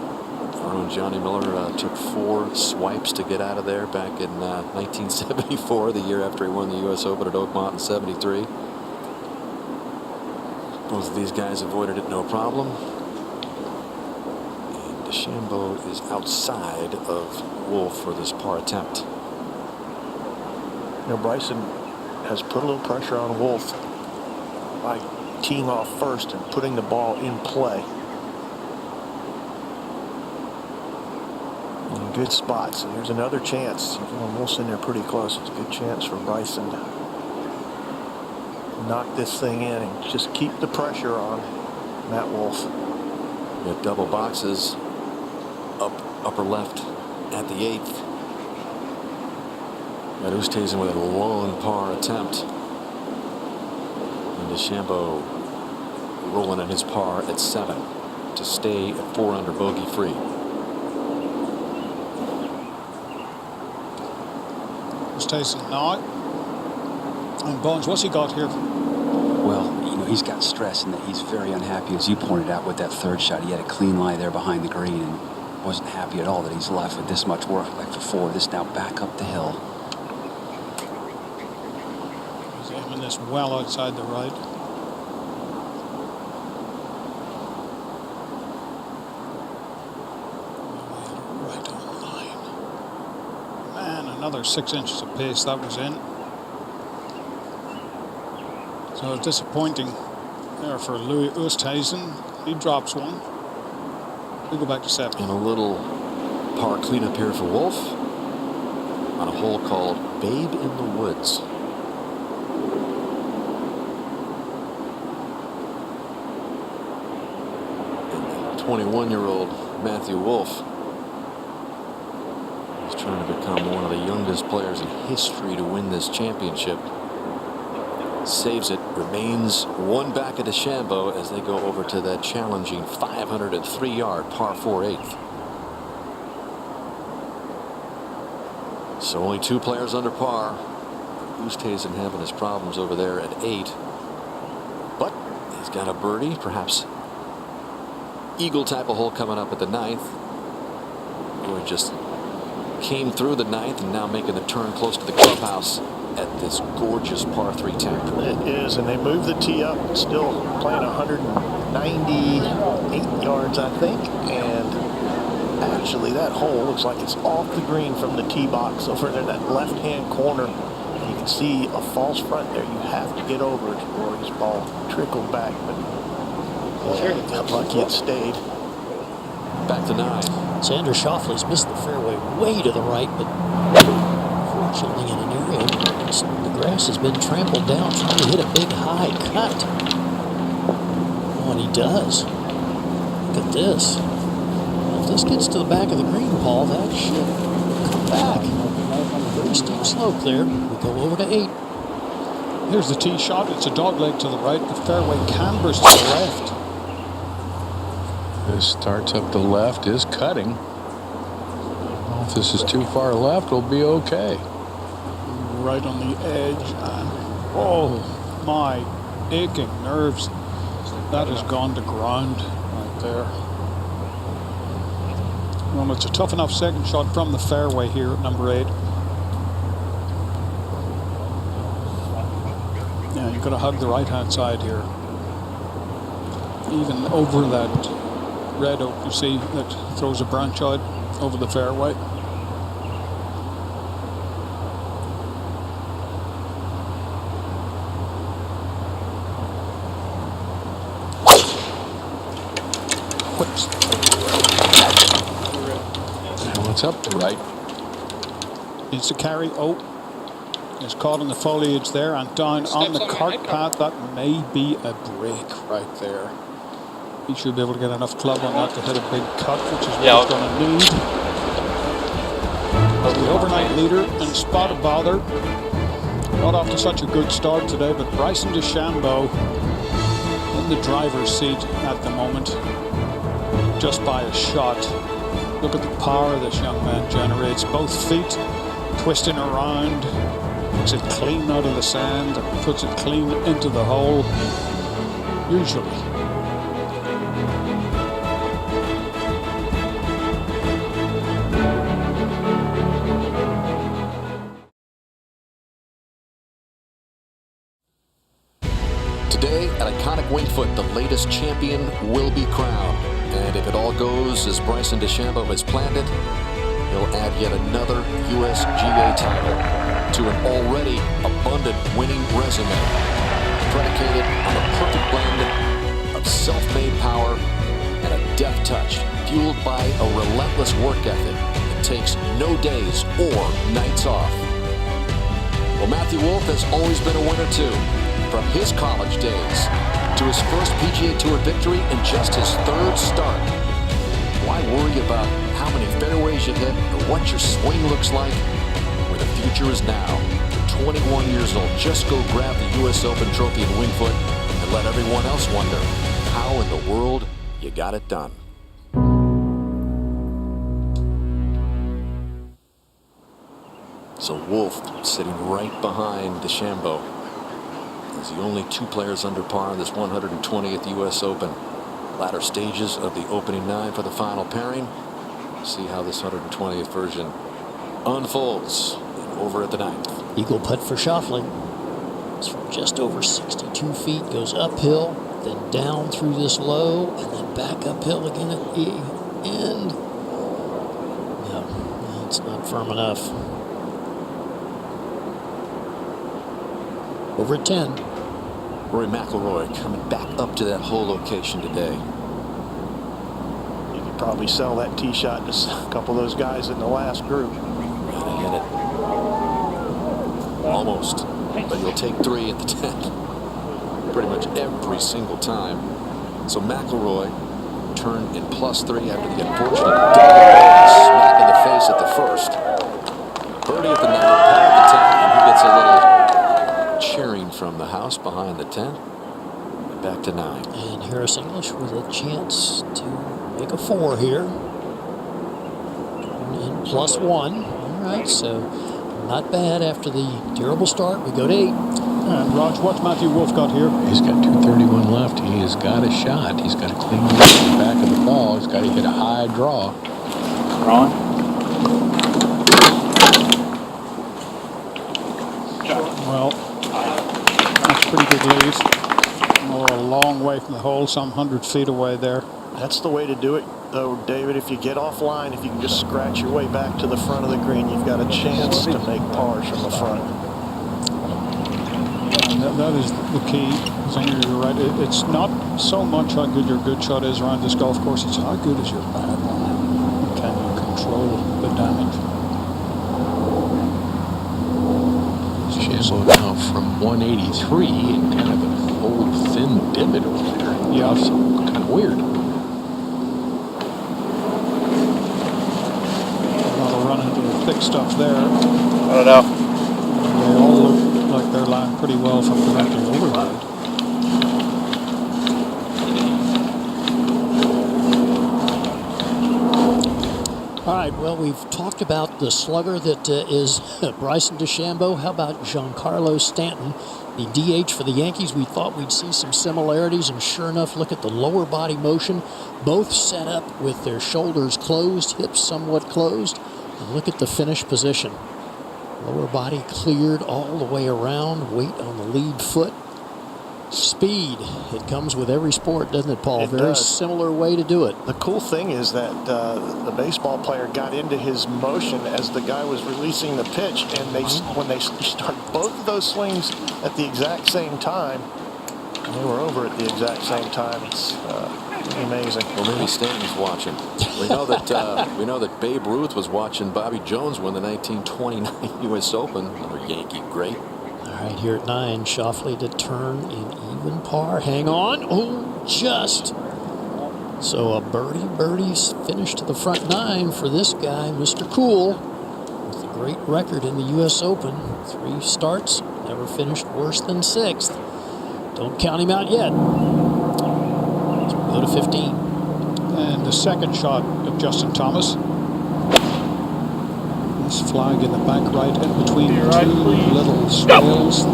And Johnny Miller took 4 swipes to get out of there back in 1974, the year after he won the U.S. Open at Oakmont in '73. Both of these guys avoided it no problem. And DeChambeau is outside of Wolf for this par attempt. You know, Bryson has put a little pressure on Wolf by teeing off first and putting the ball in play. Good spots. And here's another chance. Wolf's in there pretty close. It's a good chance for Bryson to knock this thing in and just keep the pressure on Matt Wolf. We have double boxes up upper left at the 8th. Got Oosthuizen with a long par attempt. And DeChambeau rolling at his par at 7 to stay at 4 under bogey free. Oosthuizen now. And Bones, what's he got here? Well, you know, he's got stress in that he's very unhappy, as you pointed out, with that 3rd shot. He had a clean lie there behind the green and wasn't happy at all that he's left with this much work like for 4. This now back up the hill. He's aiming this well outside the right. Right on the line. Man, another 6 inches of pace that was in. So disappointing there for Louis Oosthuizen. He drops 1. We go back to 7. And a little par cleanup here for Wolf on a hole called Babe in the Woods. 21-year-old Matthew Wolff. He's trying to become one of the youngest players in history to win this championship. Saves it, remains one back of DeChambeau as they go over to that challenging 503-yard par 4 eighth. So only 2 players under par. Oosthuizen having his problems over there at 8. But he's got a birdie, perhaps eagle type of hole coming up at the 9th. Roy just came through the 9th and now making the turn close to the clubhouse at this gorgeous par 3 10. It is, and they moved the tee up. It's still playing 198 yards, I think. And actually, that hole looks like it's off the green from the tee box over in that left-hand corner. You can see a false front there. You have to get over it. Rory's ball trickled back, but got lucky it stayed. Back to 9. Xander Schauffele's missed the fairway way to the right, but fortunately in an area the grass has been trampled down trying to hit a big high cut. Oh, and he does. Look at this. If this gets to the back of the green, Paul, that should come back. Very steep slope there. We go over to 8. Here's the tee shot. It's a dogleg to the right. The fairway cambers to the left. This starts up the left, is cutting. Well, if this is too far left, we'll be okay. Right on the edge. And oh, my aching nerves. That has gone to ground right there. Well, it's a tough enough second shot from the fairway here at number 8. Yeah, you've got to hug the right-hand side here. Even over that red oak, you see, that throws a branch out over the fairway. Now it's up to right. It's a carry. Oh, it's caught in the foliage there and down on the cart path. That may be a break right there. He should be able to get enough club on that to hit a big cut, which is what he's going to need. The overnight leader in spot of bother. Not off to such a good start today, but Bryson DeChambeau in the driver's seat at the moment, just by a shot. Look at the power this young man generates. Both feet twisting around, puts it clean out of the sand, puts it clean into the hole. Usually. Today at Iconic Winged Foot, the latest champion will be crowned. And if it all goes as Bryson DeChambeau has planned it, he'll add yet another USGA title to an already abundant winning resume, predicated on a perfect blend of self-made power and a deft touch, fueled by a relentless work ethic that takes no days or nights off. Well, Matthew Wolff has always been a winner too. From his college days to his first PGA Tour victory in just his 3rd start. Why worry about how many fairways you hit or what your swing looks like when the future is now? You're 21 years old. Just go grab the U.S. Open trophy in Winged Foot and let everyone else wonder how in the world you got it done. So Wolff sitting right behind DeChambeau. He's the only 2 players under par in this 120th U.S. Open. Latter stages of the opening 9 for the final pairing. See how this 120th version unfolds over at the 9th. Eagle putt for Schauffele. It's from just over 62 feet, goes uphill, then down through this low, and then back uphill again at the end. No, it's not firm enough. Over at 10. Rory McIlroy coming back up to that hole location today. You could probably sell that tee shot to a couple of those guys in the last group. Gonna hit it. Almost. But he'll take 3 at the 10th. Pretty much every single time. So McIlroy turn in +3 after the unfortunate double smack in the face at the first. Birdie at the 9, par at the 10, and he gets a little cheering from the house behind the 10. Back to 9. And Harris English with a chance to make a 4 here. And +1. All right, so not bad after the terrible start. We go to 8. And Raj, what's Matthew Wolf got here? He's got 231 left. He has got a shot. He's got to clean the back of the ball. He's got to hit a high draw. Ron? Well, that's a pretty good lead. Oh, a long way from the hole, some 100 feet away there. That's the way to do it, though, David. If you get offline, if you can just scratch your way back to the front of the green, you've got a chance to make pars from the front. That is the key. Zinger, you're right. It's not so much how good your good shot is around this golf course. It's how good is your bad one. Can you control the damage? Shambo now from 183 and kind of a old thin divot over there. Yeah. So kind of weird. Another run into the thick stuff there. I don't know. They all look like they're lying pretty well from directly overhead. All right, well, we've talked about the slugger that is Bryson DeChambeau. How about Giancarlo Stanton, the DH for the Yankees? We thought we'd see some similarities, and sure enough, look at the lower body motion. Both set up with their shoulders closed, hips somewhat closed. And look at the finish position. Lower body cleared all the way around, weight on the lead foot. Speed, it comes with every sport, doesn't it, Paul? It Very does. similar way to do it. The cool thing is that the baseball player got into his motion as the guy was releasing the pitch, and when they start both of those swings at the exact same time, they were over at the exact same time. It's pretty amazing. Well, maybe Stanton's watching. We know that Babe Ruth was watching Bobby Jones win the 1929 U.S. Open. Another Yankee great. All right, here at 9, Schauffele to turn in even par. Hang on. Oh, just. So a birdie's finish to the front 9 for this guy, Mr. Cool, with a great record in the U.S. Open. 3 starts, never finished worse than 6th. Don't count him out yet. So we go to 15. And the second shot of Justin Thomas. This flag in the back right in between two little swales.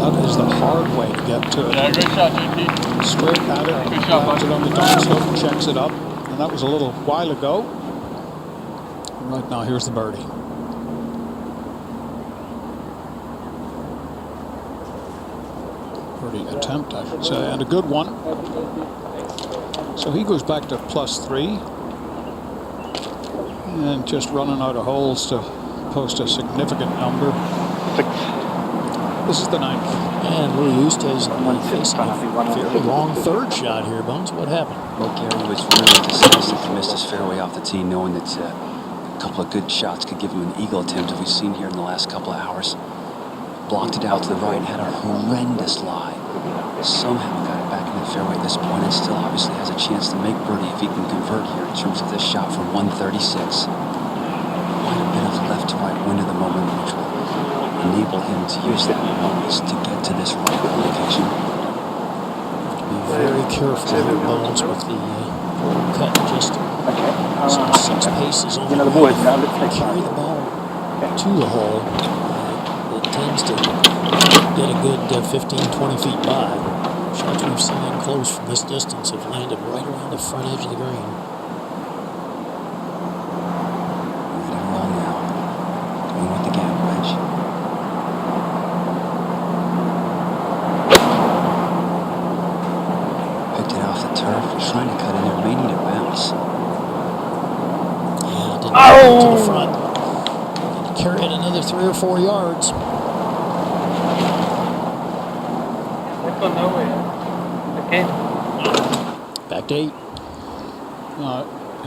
That is the hard way to get to it. Yeah, great shot, JT. Straight at it, Good shot, lands bud. it on the down slope, checks it up. And that was a little while ago. Right now, here's the birdie. Birdie attempt, I should say, and a good one. So he goes back to +3. And just running out of holes to post a significant number. This is the 9th. And Louis Oosthuizen facing a fairly long third shot here, Bones. What happened? Well, Gary was really decisive to miss his fairway off the tee, knowing that a couple of good shots could give him an eagle attempt, as we've seen here in the last couple of hours. Blocked it out to the right and had a horrendous lie. Somehow got it back in the fairway at this point, and still obviously has a chance to make birdie if he can convert here in terms of this shot from 136. Quite a bit of left to right wind at the moment, which will enable him to use that bonus to get to this right location. Be very careful here, Bones, with the cut. Just some 6 paces on the ball. Carry the ball to the hole. It tends to get a good 15, 20 feet by. Shots we've seen in close from this distance have landed right around the front edge of the green. Ready to roll now. Going with the gap wedge. Picked it off the turf. Trying to cut in there. May need a bounce. Yeah, didn't get it to the front. Carry it another 3 or 4 yards. Back to 8.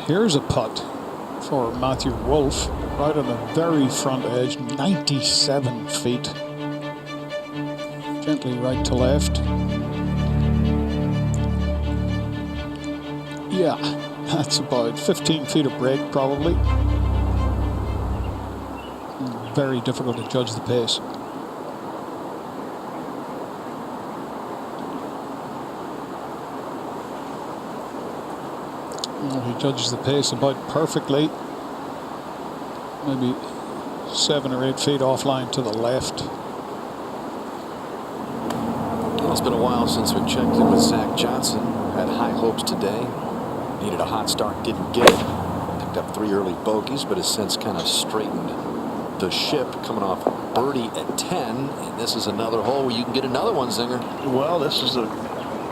Here's a putt for Matthew Wolf, right on the very front edge, 97 feet. Gently right to left. Yeah, that's about 15 feet of break probably. Very difficult to judge the pace. Well, he judges the pace about perfectly. Maybe 7 or 8 feet offline to the left. Well, it's been a while since we checked in with Zach Johnson, who had high hopes today. Needed a hot start, didn't get it. Picked up 3 early bogeys, but has since kind of straightened the ship, coming off birdie at 10. And this is another hole where you can get another one, Zinger. Well, this is a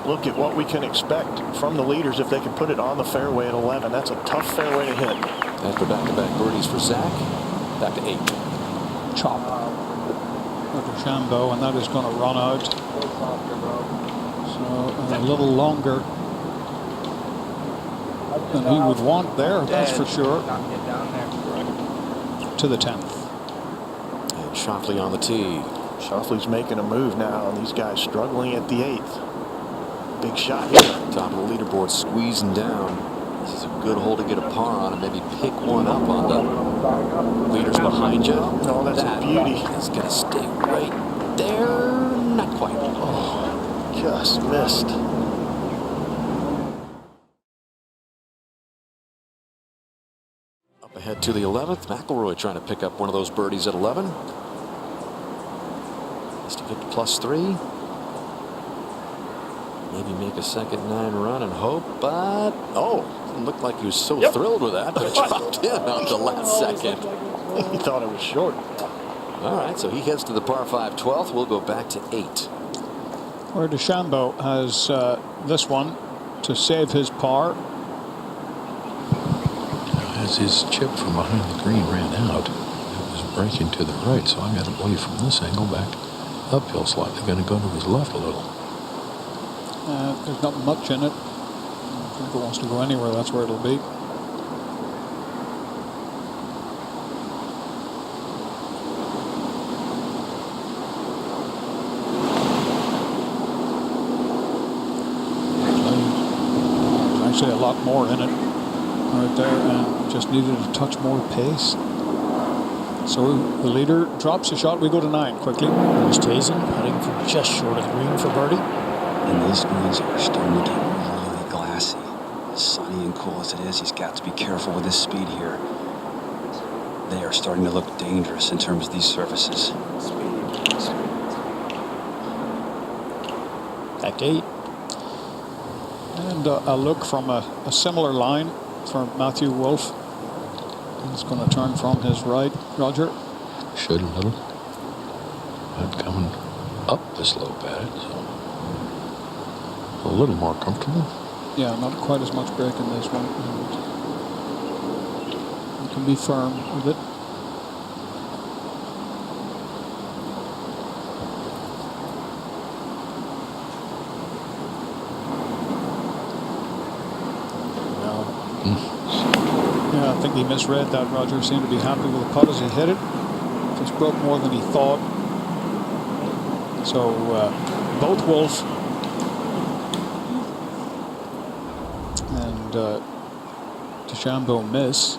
look at what we can expect from the leaders if they can put it on the fairway at 11. That's a tough fairway to hit. After back-to-back birdies for Zach, back to 8. Chop. DeChambeau, and that is going to run out. So a little longer than he would want there, that's for sure. To the 10th. And Schauffele on the tee. Schauffele's making a move now, and these guys struggling at the 8th. Big shot here. Top of the leaderboard, squeezing down. This is a good hole to get a par on and maybe pick one up on the leaders behind you. No, that's a beauty. It's going to stay right there. Not quite. Oh, just missed. Up ahead to the 11th. McIlroy trying to pick up one of those birdies at 11. Has to get to +3. Maybe make a second 9 run and hope, but didn't look like he was so thrilled with that, but it dropped in on the last second. He thought it was short. All right, so he heads to the par 5 12th. We'll go back to 8. Where DeChambeau has this one to save his par. As his chip from behind the green ran out, it was breaking to the right, so I got to believe from this angle back uphill slightly, going to go to his left a little. There's not much in it. If it wants to go anywhere, that's where it'll be. There's actually a lot more in it right there, and just needed a touch more pace. So the leader drops a shot. We go to 9 quickly. There's Tazen putting from just short of the green for birdie. And these greens are starting to get really glassy. As sunny and cool as it is, he's got to be careful with his speed here. They are starting to look dangerous in terms of these surfaces. Back to 8. And a look from a similar line for Matthew Wolff. He's going to turn from his right. Roger? Should a little. I'm coming up the slope at it, so a little more comfortable. Yeah, not quite as much break in this one. And you can be firm with it. Yeah, I think he misread that. Roger seemed to be happy with the putt as he hit it. Just broke more than he thought. So both Wolff and DeChambeau miss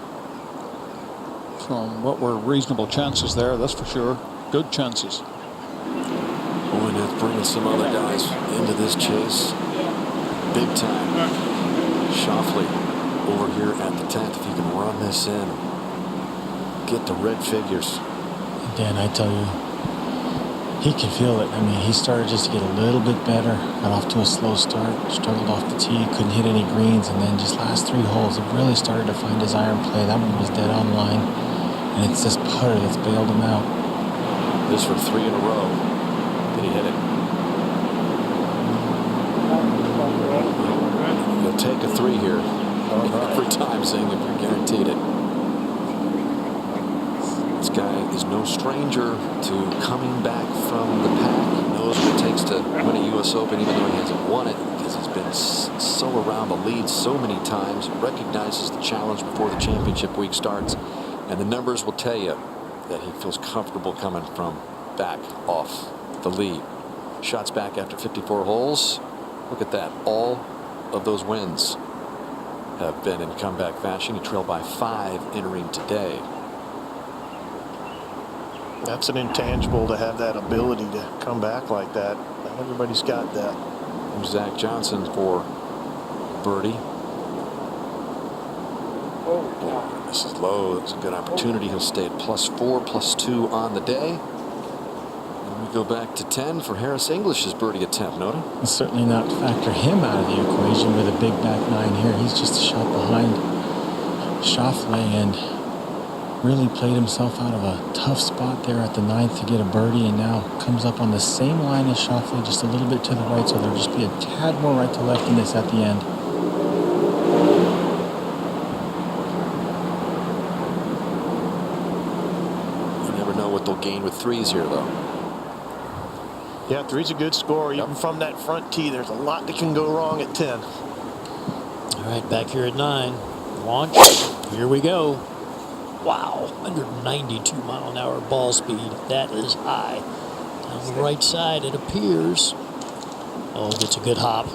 from what were reasonable chances there. That's for sure. Good chances. Boy, that's bringing some other guys into this chase. Big time. Schauffele over here at the 10th. If you can run this in, get the red figures. Dan, I tell you, he can feel it. I mean, he started just to get a little bit better. Got off to a slow start, struggled off the tee, couldn't hit any greens, and then just last 3 holes, it really started to find his iron play. That one was dead on line, and it's this putter that's bailed him out. This for 3 in a row. Did he hit it? You'll take a 3 here. Every time, saying if you're guaranteed it. This guy is no stranger to coming back from the pack. He knows what it takes to win a U.S. Open, even though he hasn't won it, because he's been so around the lead so many times. Recognizes the challenge before the championship week starts, and the numbers will tell you that he feels comfortable coming from back off the lead. Shots back after 54 holes. Look at that. All of those wins have been in comeback fashion. He trailed by 5 entering today. That's an intangible to have that ability to come back like that. Not everybody's got that. Zach Johnson for birdie. Oh, this is low. That's a good opportunity. He'll stay at +4, +2 on the day. And we go back to 10 for Harris English's birdie attempt. Noda? We'll certainly not factor him out of the equation with a big back 9 here. He's just a shot behind Schauffele and really played himself out of a tough spot there at the 9th to get a birdie, and now comes up on the same line as Schauffele, just a little bit to the right, so there'll just be a tad more right to left in this at the end. You never know what they'll gain with 3s here, though. Yeah, 3's a good score. Even from that front tee, there's a lot that can go wrong at 10. All right, back here at 9. Launch. Here we go. Wow, 192-mile-an-hour ball speed. That is high. On the right side, it appears. Oh, gets a good hop.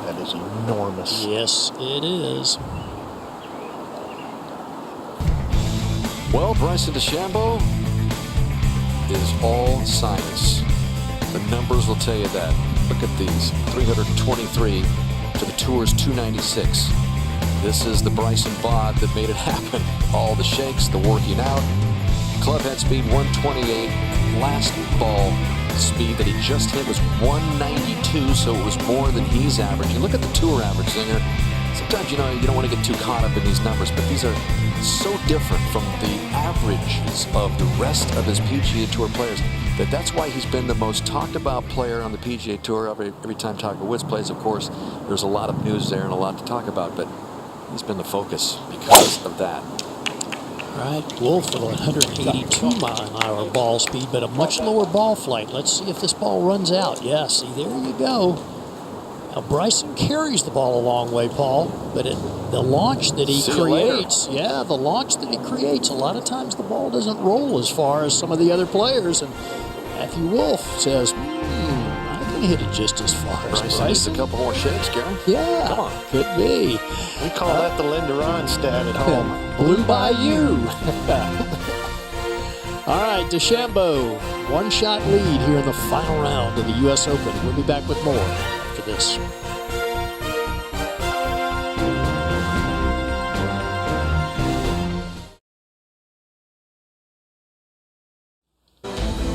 That is enormous. Yes, it is. Well, Bryson DeChambeau is all science. The numbers will tell you that. Look at these. 323 to the Tour's 296. This is the Bryson bod that made it happen. All the shakes, the working out. Club head speed 128. Last ball speed that he just hit was 192, so it was more than he's averaging. Look at the Tour average, Zinger. Sometimes, you know, you don't want to get too caught up in these numbers, but these are so different from the averages of the rest of his PGA Tour players that's why he's been the most talked about player on the PGA Tour. Every time Tiger Woods plays, of course, there's a lot of news there and a lot to talk about, but he's been the focus because of that. All right, Wolf with a 182-mile-an-hour ball speed, but a much lower ball flight. Let's see if this ball runs out. Yeah, see, there you go. Now, Bryson carries the ball a long way, Paul, but the launch that he creates, the launch that he creates, a lot of times the ball doesn't roll as far as some of the other players, and Matthew Wolf says, I can hit it just as far as Bryson. Needs a couple more shakes, Gary. Yeah, come on. Could be. We call that the Linda Ronstadt at home. Blew by you. All right, DeChambeau, 1-shot lead here in the final round of the U.S. Open. We'll be back with more after this.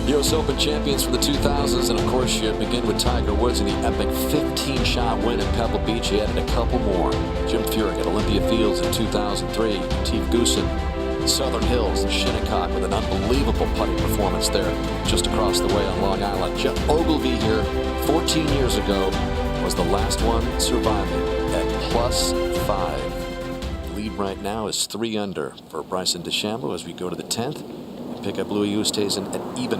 U.S. Open champions from the 2000s, and of course you begin with Tiger Woods and the epic 15-shot win at Pebble Beach. He added a couple more. Jim Furyk at Olympia Fields in 2003. Steve Goosen, Southern Hills, and Shinnecock with an unbelievable putting performance there just across the way on Long Island. Jeff Ogilvy here 14 years ago was the last one surviving at +5. The lead right now is 3 under for Bryson DeChambeau as we go to the 10th. Pick up Louis Oosthuizen at even.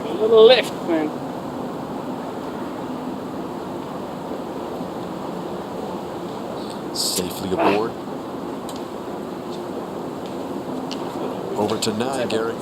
A little lift, man. Safely aboard. Over to 9, Gary.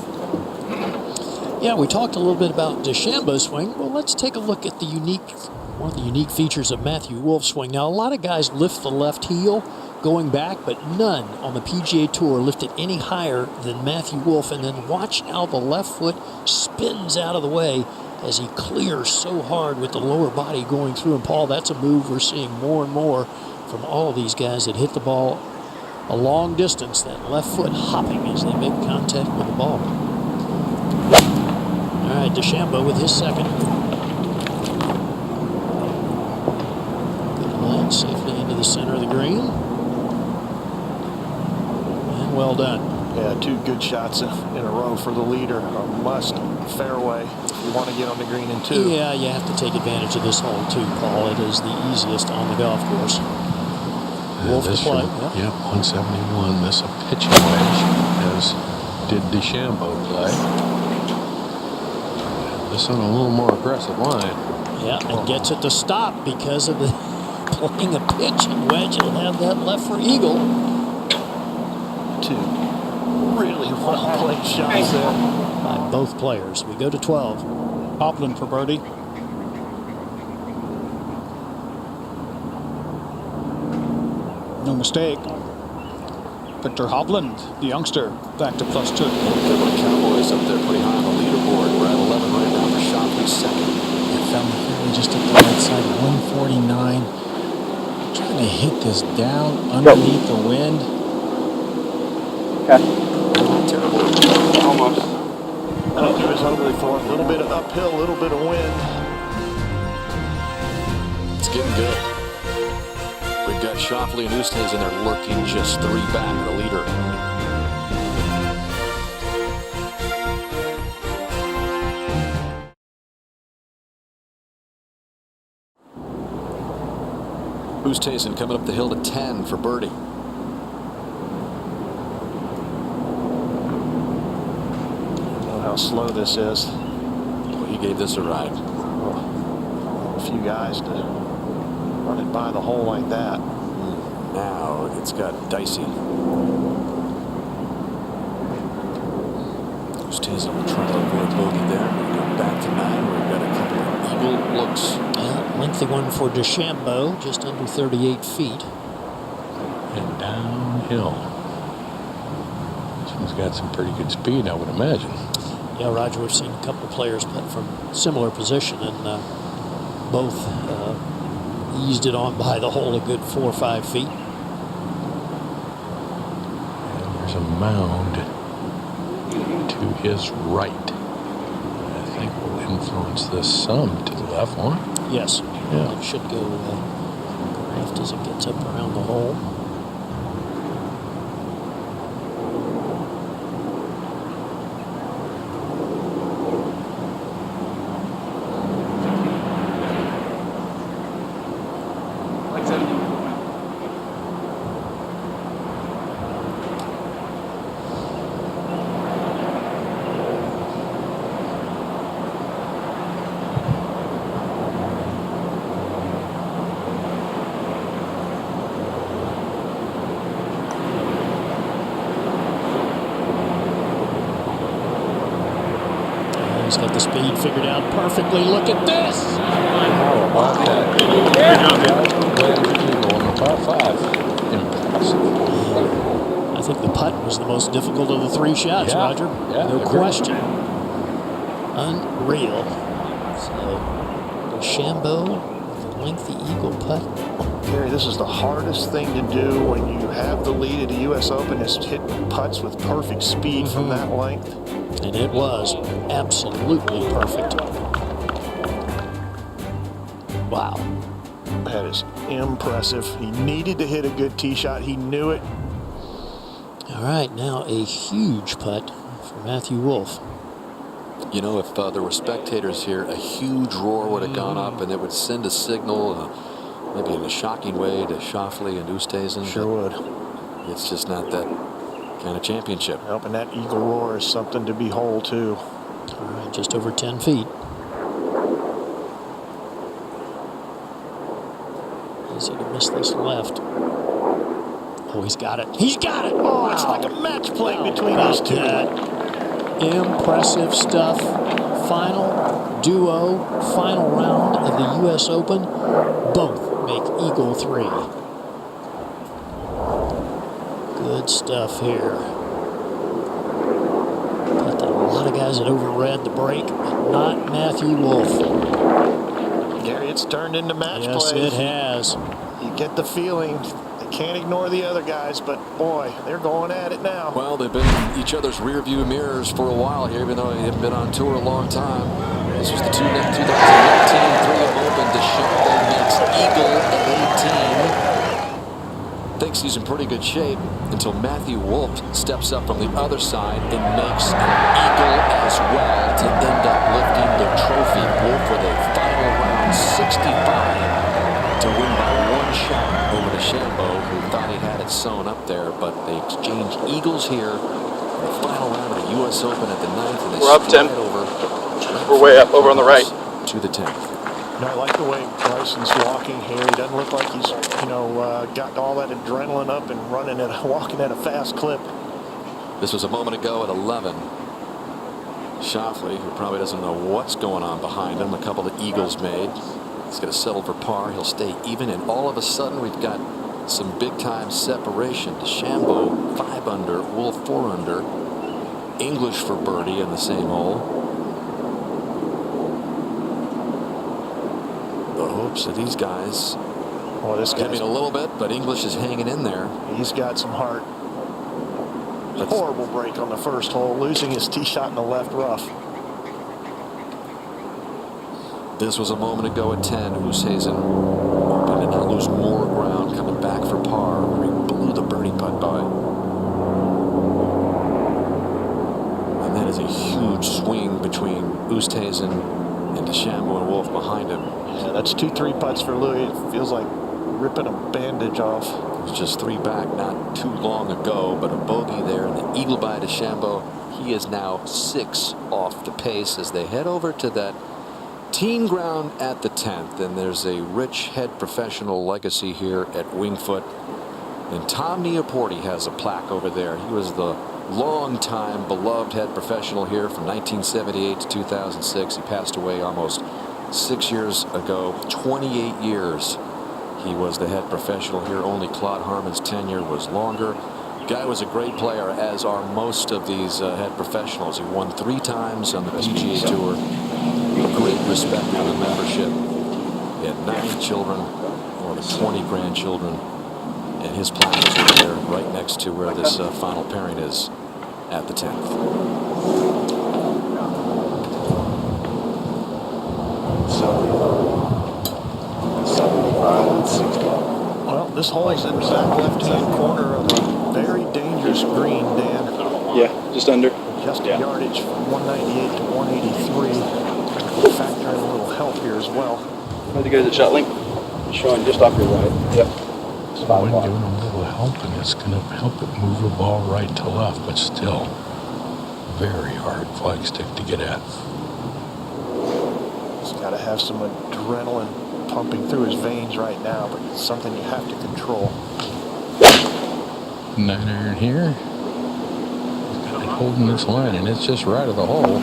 Yeah, we talked a little bit about DeChambeau's swing. Well, let's take a look at one of the unique features of Matthew Wolf's swing. Now, a lot of guys lift the left heel going back, but none on the PGA Tour lifted any higher than Matthew Wolf. And then watch how the left foot spins out of the way as he clears so hard with the lower body going through. And Paul, that's a move we're seeing more and more from all of these guys that hit the ball a long distance, that left foot hopping as they make contact with the ball. All right, DeChambeau with his second. Good line safely into the center of the green. Well done. Yeah, 2 good shots in a row for the leader. A must fairway if you want to get on the green in 2. Yeah, you have to take advantage of this hole too, Paul. It is the easiest on the golf course. Wolf to play. Yep, 171. This a pitching wedge, as did DeChambeau play. This on a little more aggressive line. Yeah, and gets it to stop because of the playing a pitching wedge. He'll have that left for eagle. 2 really well-played shots there by both players. We go to 12. Hovland for birdie. No mistake. Victor Hovland, the youngster, back to +2. Couple of Cowboys up there pretty high on the leaderboard. We're at 11 right now for Shoffley second. I found the fairway just up the right side, 149. Trying to hit this down underneath the wind. Okay. Terrible. Almost. It was ugly for him. A little bit of uphill, a little bit of wind. It's getting good. We've got Shoffley and Oosthuizen there lurking just 3 back, the leader. Oosthuizen coming up the hill to 10 for birdie. How slow this is. Well, he gave this a ride. A few guys to run it by the hole like that. Now it's got dicey. Oosthuizen will try to avoid bogey there. We go back to 9. We've got a couple of eagle looks. Lengthy one for DeChambeau, just under 38 feet. And downhill. This one's got some pretty good speed, I would imagine. Yeah, Roger, we've seen a couple of players putt from similar position, and both eased it on by the hole a good 4 or 5 feet. And there's a mound to his right. I think will influence this some to the left one. Yes. Yeah. It should go left as it gets up around the hole. He's got the speed figured out perfectly. Look at this! How about that? Eagle on the par 5. Impressive. I think the putt was the most difficult of the 3 shots, Yeah. Roger. Yeah, No agreed. question. Unreal. So, DeChambeau, the lengthy eagle putt. Gary, this is the hardest thing to do when you have the lead at a U.S. Open is hit putts with perfect speed from that length. And it was absolutely perfect. Wow. That is impressive. He needed to hit a good tee shot. He knew it. All right, now a huge putt for Matthew Wolff. You know, if there were spectators here, a huge roar would have gone up, and it would send a signal, maybe in a shocking way, to Shoffley and Oosthuizen. Sure would. It's just not that kind of championship. Nope, and that eagle roar is something to behold, too. All right, just over 10 feet. Easy to miss this left. Oh, he's got it. He's got it! Oh, it's like a match play between those two. Impressive stuff. Final duo, final round of the U.S. Open. Both make Eagle 3. Good stuff here. But a lot of guys that overread the break, but not Matthew Wolff. Gary, it's turned into match play. Yes, it has. You get the feeling they can't ignore the other guys, but boy, they're going at it now. Well, they've been in each other's rearview mirrors for a while here, even though they haven't been on tour a long time. This was the 2019 3M Open. DeChambeau meets Eagle at 18. Thinks he's in pretty good shape until Matthew Wolff steps up from the other side and makes an eagle as well to end up lifting the trophy. Wolff with a final round 65 to win by 1 shot over DeChambeau, who thought he had it sewn up there, but they exchanged eagles here in the final round of the U.S. Open at the 9th, and they We're up 10. over. We're way up over on the right. To the 10th. I like the way Bryson's walking here. He doesn't look like he's, got all that adrenaline up and walking at a fast clip. This was a moment ago at 11. Shoffley, who probably doesn't know what's going on behind him, a couple of eagles made. He's going to settle for par. He'll stay even, and all of a sudden we've got some big-time separation. DeChambeau 5 under, Wolf 4 under. English for birdie in the same hole. The hopes of these guys. Well, this guy's a little bit, but English is hanging in there. He's got some heart. Horrible break on the first hole, losing his tee shot in the left rough. This was a moment ago at 10. Oosthuizen hoping to not lose more ground, coming back for par. He blew the birdie putt by. And that is a huge swing between Oosthuizen and DeChambeau and Wolf behind him. Yeah, that's 2-3 putts for Louis. It feels like ripping a bandage off. It was just 3 back not too long ago, but a bogey there, and the eagle by DeChambeau. He is now 6 off the pace as they head over to that teen ground at the 10th, and there's a rich head professional legacy here at Wingfoot. And Tom Neoporti has a plaque over there. He was the long-time beloved head professional here from 1978 to 2006. He passed away almost 6 years ago. 28 years he was the head professional here. Only Claude Harmon's tenure was longer. Guy was a great player, as are most of these head professionals. He won 3 times on the PGA Tour. Great respect for the membership. He had 9 children, more than 20 grandchildren, and his plaque is right there, right next to where this final pairing is at the 10th. Well, this hole is in the back left-hand corner of a very dangerous green, Dan. Yeah, just under. Just a yardage from 198 to 183. Factor in a little help here as well. Where the guys at shot link? Showing just off your right. Yep. When doing a little helping, it's going to help it move the ball right to left, but still very hard flagstick to get at. He's got to have some adrenaline pumping through his veins right now, but it's something you have to control. 9-iron here. Holding this line, and it's just right of the hole.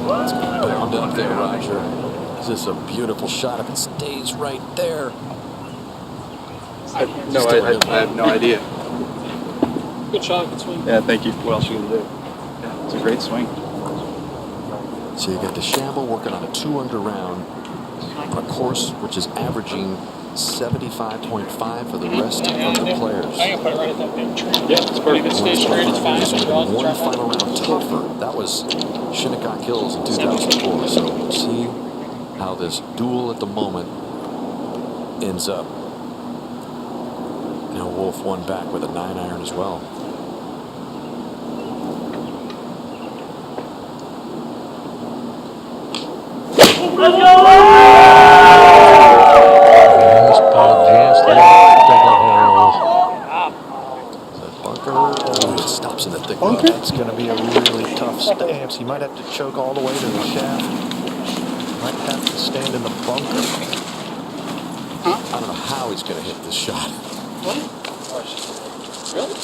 It's bound up there, Roger. This is a beautiful shot if it stays right there. I have no idea. Good shot, good swing. Yeah, thank you. What else are you going to do? Yeah, it's a great swing. So you got DeChambeau working on a 2-under round on a course which is averaging 75.5 for the rest of the players. I'm going to put it right at that big tree. Yeah, it's pretty good stage straight. It's fine. One final round tougher. That was Shinnecock Hills in 2004. So we'll see how this duel at the moment ends up. Now Wolf one back with a 9-iron as well. Let's go! It stops in the thick rough. It's going to be a really tough stance. He might have to choke all the way to the shaft. Might have to stand in the bunker. I don't know how he's going to hit this shot. What? Really?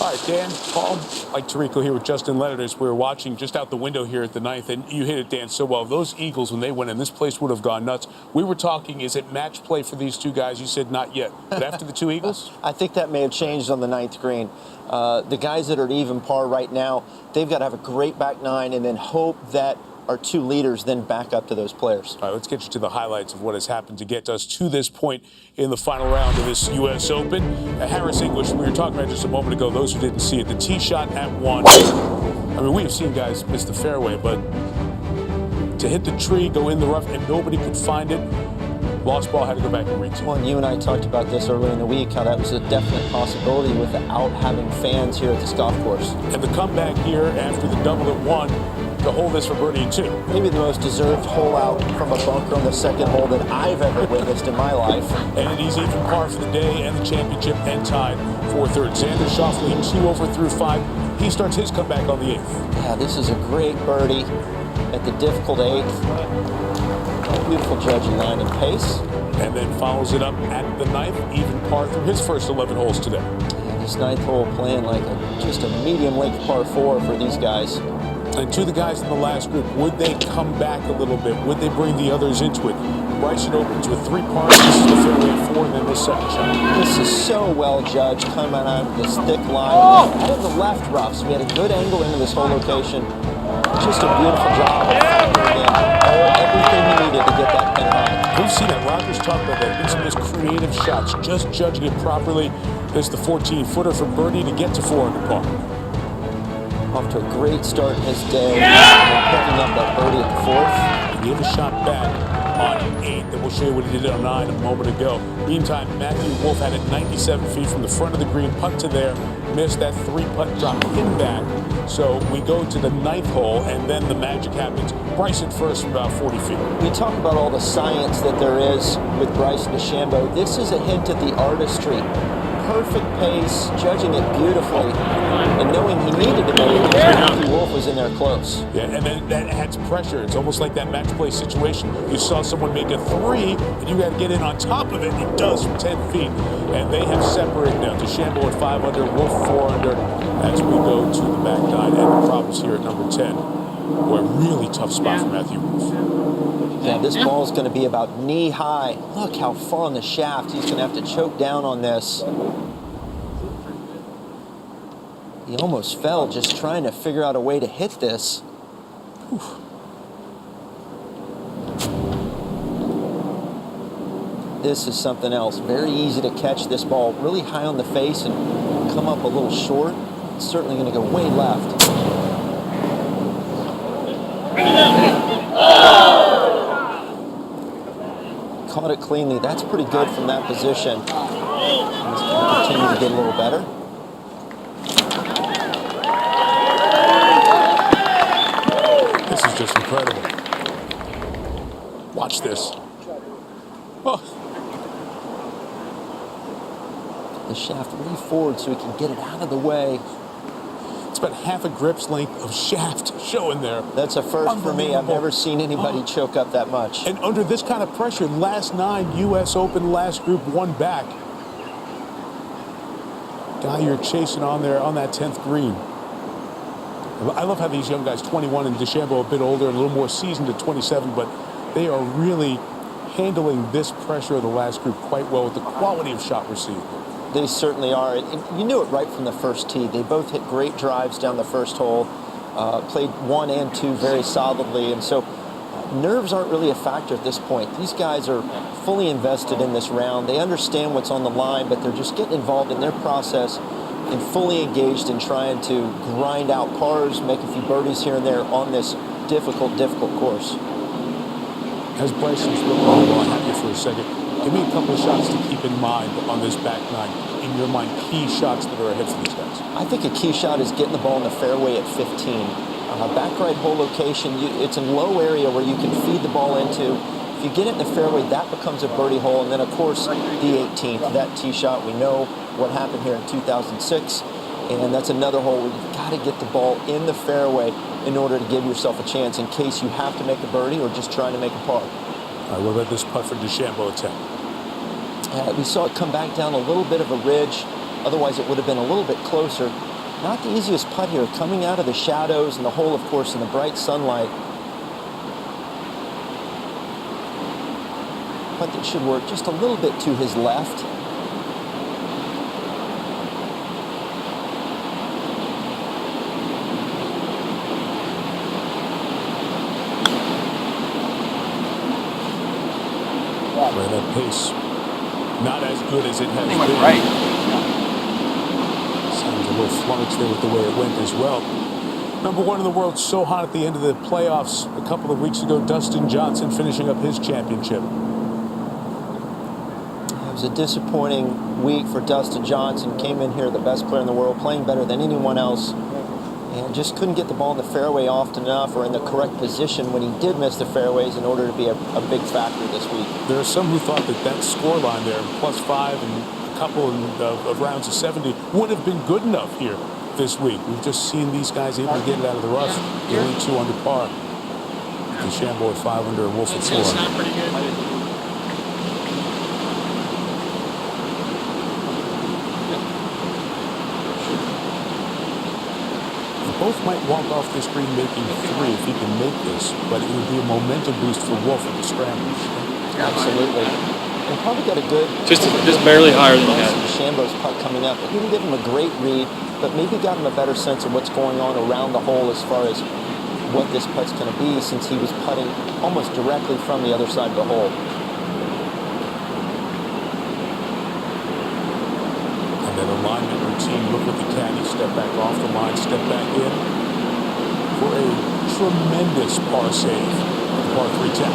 All right, Dan, Paul, Mike Tirico here with Justin Leonard as we're watching just out the window here at the 9th, and you hit it, Dan, so well. Those Eagles, when they went in, this place would have gone nuts. We were talking, is it match play for these two guys? You said not yet. But after the 2 Eagles? I think that may have changed on the 9th green. The guys that are at even par right now, they've got to have a great back 9 and then hope that our 2 leaders then back up to those players. All right, let's get you to the highlights of what has happened to get us to this point in the final round of this U.S. Open. Harris English, we were talking about just a moment ago, those who didn't see it, the tee shot at 1. I mean, we have seen guys miss the fairway, but to hit the tree, go in the rough, and nobody could find it, lost ball, had to go back and retee. Well, and you and I talked about this earlier in the week, how that was a definite possibility without having fans here at this golf course. And the comeback here after the double at 1 to hold this for birdie at 2. Maybe the most deserved hole out from a bunker on the 2nd hole that I've ever witnessed in my life. And he's even par for the day and the championship and tied for 3rd. Xander Schauffele 2 over through 5. He starts his comeback on the 8th. Yeah, this is a great birdie at the difficult 8th. Beautiful judging line and pace. And then follows it up at the 9th, even par through his first 11 holes today. Yeah, this 9th hole playing like just a medium length par 4 for these guys. And to the guys in the last group, would they come back a little bit? Would they bring the others into it? Bryson opens with 3 pars. This is the fairway at 4, and then this second shot. This is so well judged, coming out of this thick line. Out of the left rough, so we had a good angle into this whole location. Just a beautiful job of factoring in everything he needed to get that pin high. We've seen that. Rogers talked about that. It's some of those creative shots, just judging it properly. There's the 14-footer for birdie to get to 4 under par. Off to a great start in his day, and picking up that birdie at 4th. He gave a shot back on 8, and we'll show you what he did on 9 a moment ago. Meantime, Matthew Wolff had it 97 feet from the front of the green, putt to there, missed that 3-putt drop pin back. So we go to the 9th hole, and then the magic happens. Bryson first from about 40 feet. We talk about all the science that there is with Bryson DeChambeau. This is a hint at the artistry. Perfect pace, judging it beautifully, and knowing he needed to make it because Matthew Wolff was in there close. Yeah, and then that adds pressure. It's almost like that match play situation. You saw someone make a 3, and you got to get in on top of it, and he does from 10 feet. And they have separated now. DeChambeau at 5 under, Wolff 4 under, as we go to the back 9, and the problems here at number 10. Boy, really tough spot for Matthew Wolff. Yeah, this ball is going to be about knee high. Look how far on the shaft. He's going to have to choke down on this. He almost fell just trying to figure out a way to hit this. Whew. This is something else. Very easy to catch this ball really high on the face and come up a little short. It's certainly going to go way left. Caught it cleanly. That's pretty good from that position. He's going to continue to get a little better. This is just incredible. Watch this. Oh. The shaft way forward so he can get it out of the way. It's about half a grip's length of shaft showing there. That's a first for me. I've never seen anybody choke up that much. And under this kind of pressure, last 9 U.S. Open, last group, 1 back. Guy you're chasing on there on that 10th green. I love how these young guys, 21 and DeChambeau a bit older and a little more seasoned at 27, but they are really handling this pressure of the last group quite well with the quality of shot we're seeing. They certainly are. And you knew it right from the first tee. They both hit great drives down the first hole, played 1 and 2 very solidly, and so nerves aren't really a factor at this point. These guys are fully invested in this round. They understand what's on the line, but they're just getting involved in their process and fully engaged in trying to grind out pars, make a few birdies here and there on this difficult course. As Bryson's looking on the line, have you for a second. Give me a couple of shots to keep in mind on this back 9. In your mind, key shots that are ahead for these guys. I think a key shot is getting the ball in the fairway at 15. Back right hole location, it's a low area where you can feed the ball into. If you get it in the fairway, that becomes a birdie hole. And then, of course, the 18th, that tee shot, we know what happened here in 2006. And that's another hole where you've got to get the ball in the fairway in order to give yourself a chance in case you have to make a birdie or just trying to make a par. All right, what about this putt for DeChambeau at 10? We saw it come back down a little bit of a ridge. Otherwise, it would have been a little bit closer. Not the easiest putt here, coming out of the shadows and the hole, of course, in the bright sunlight. Putt that should work just a little bit to his left. Where that pace, not as good as it has been. Right. Sounds a little flummoxed there with the way it went as well. Number 1 in the world, so hot at the end of the playoffs a couple of weeks ago, Dustin Johnson finishing up his championship. It was a disappointing week for Dustin Johnson. Came in here the best player in the world, playing better than anyone else. And just couldn't get the ball in the fairway often enough or in the correct position when he did miss the fairways in order to be a big factor this week. There are some who thought that scoreline there, +5 and a couple of rounds of 70, would have been good enough here this week. We've just seen these guys able to get it out of the rough. They're only 2 under par. DeChambeau at 5 under and Wolff at 4. It's not pretty good. Wolf might walk off this green making 3 if he can make this, but it would be a momentum boost for Wolf at the scramble. Absolutely. And probably got a good... Just barely higher than he had. DeChambeau's putt coming up. It didn't give him a great read, but maybe got him a better sense of what's going on around the hole as far as what this putt's going to be, since he was putting almost directly from the other side of the hole. And then alignment routine, look at the caddy, step back off the line, step back in for a tremendous par save at the par 3 tap.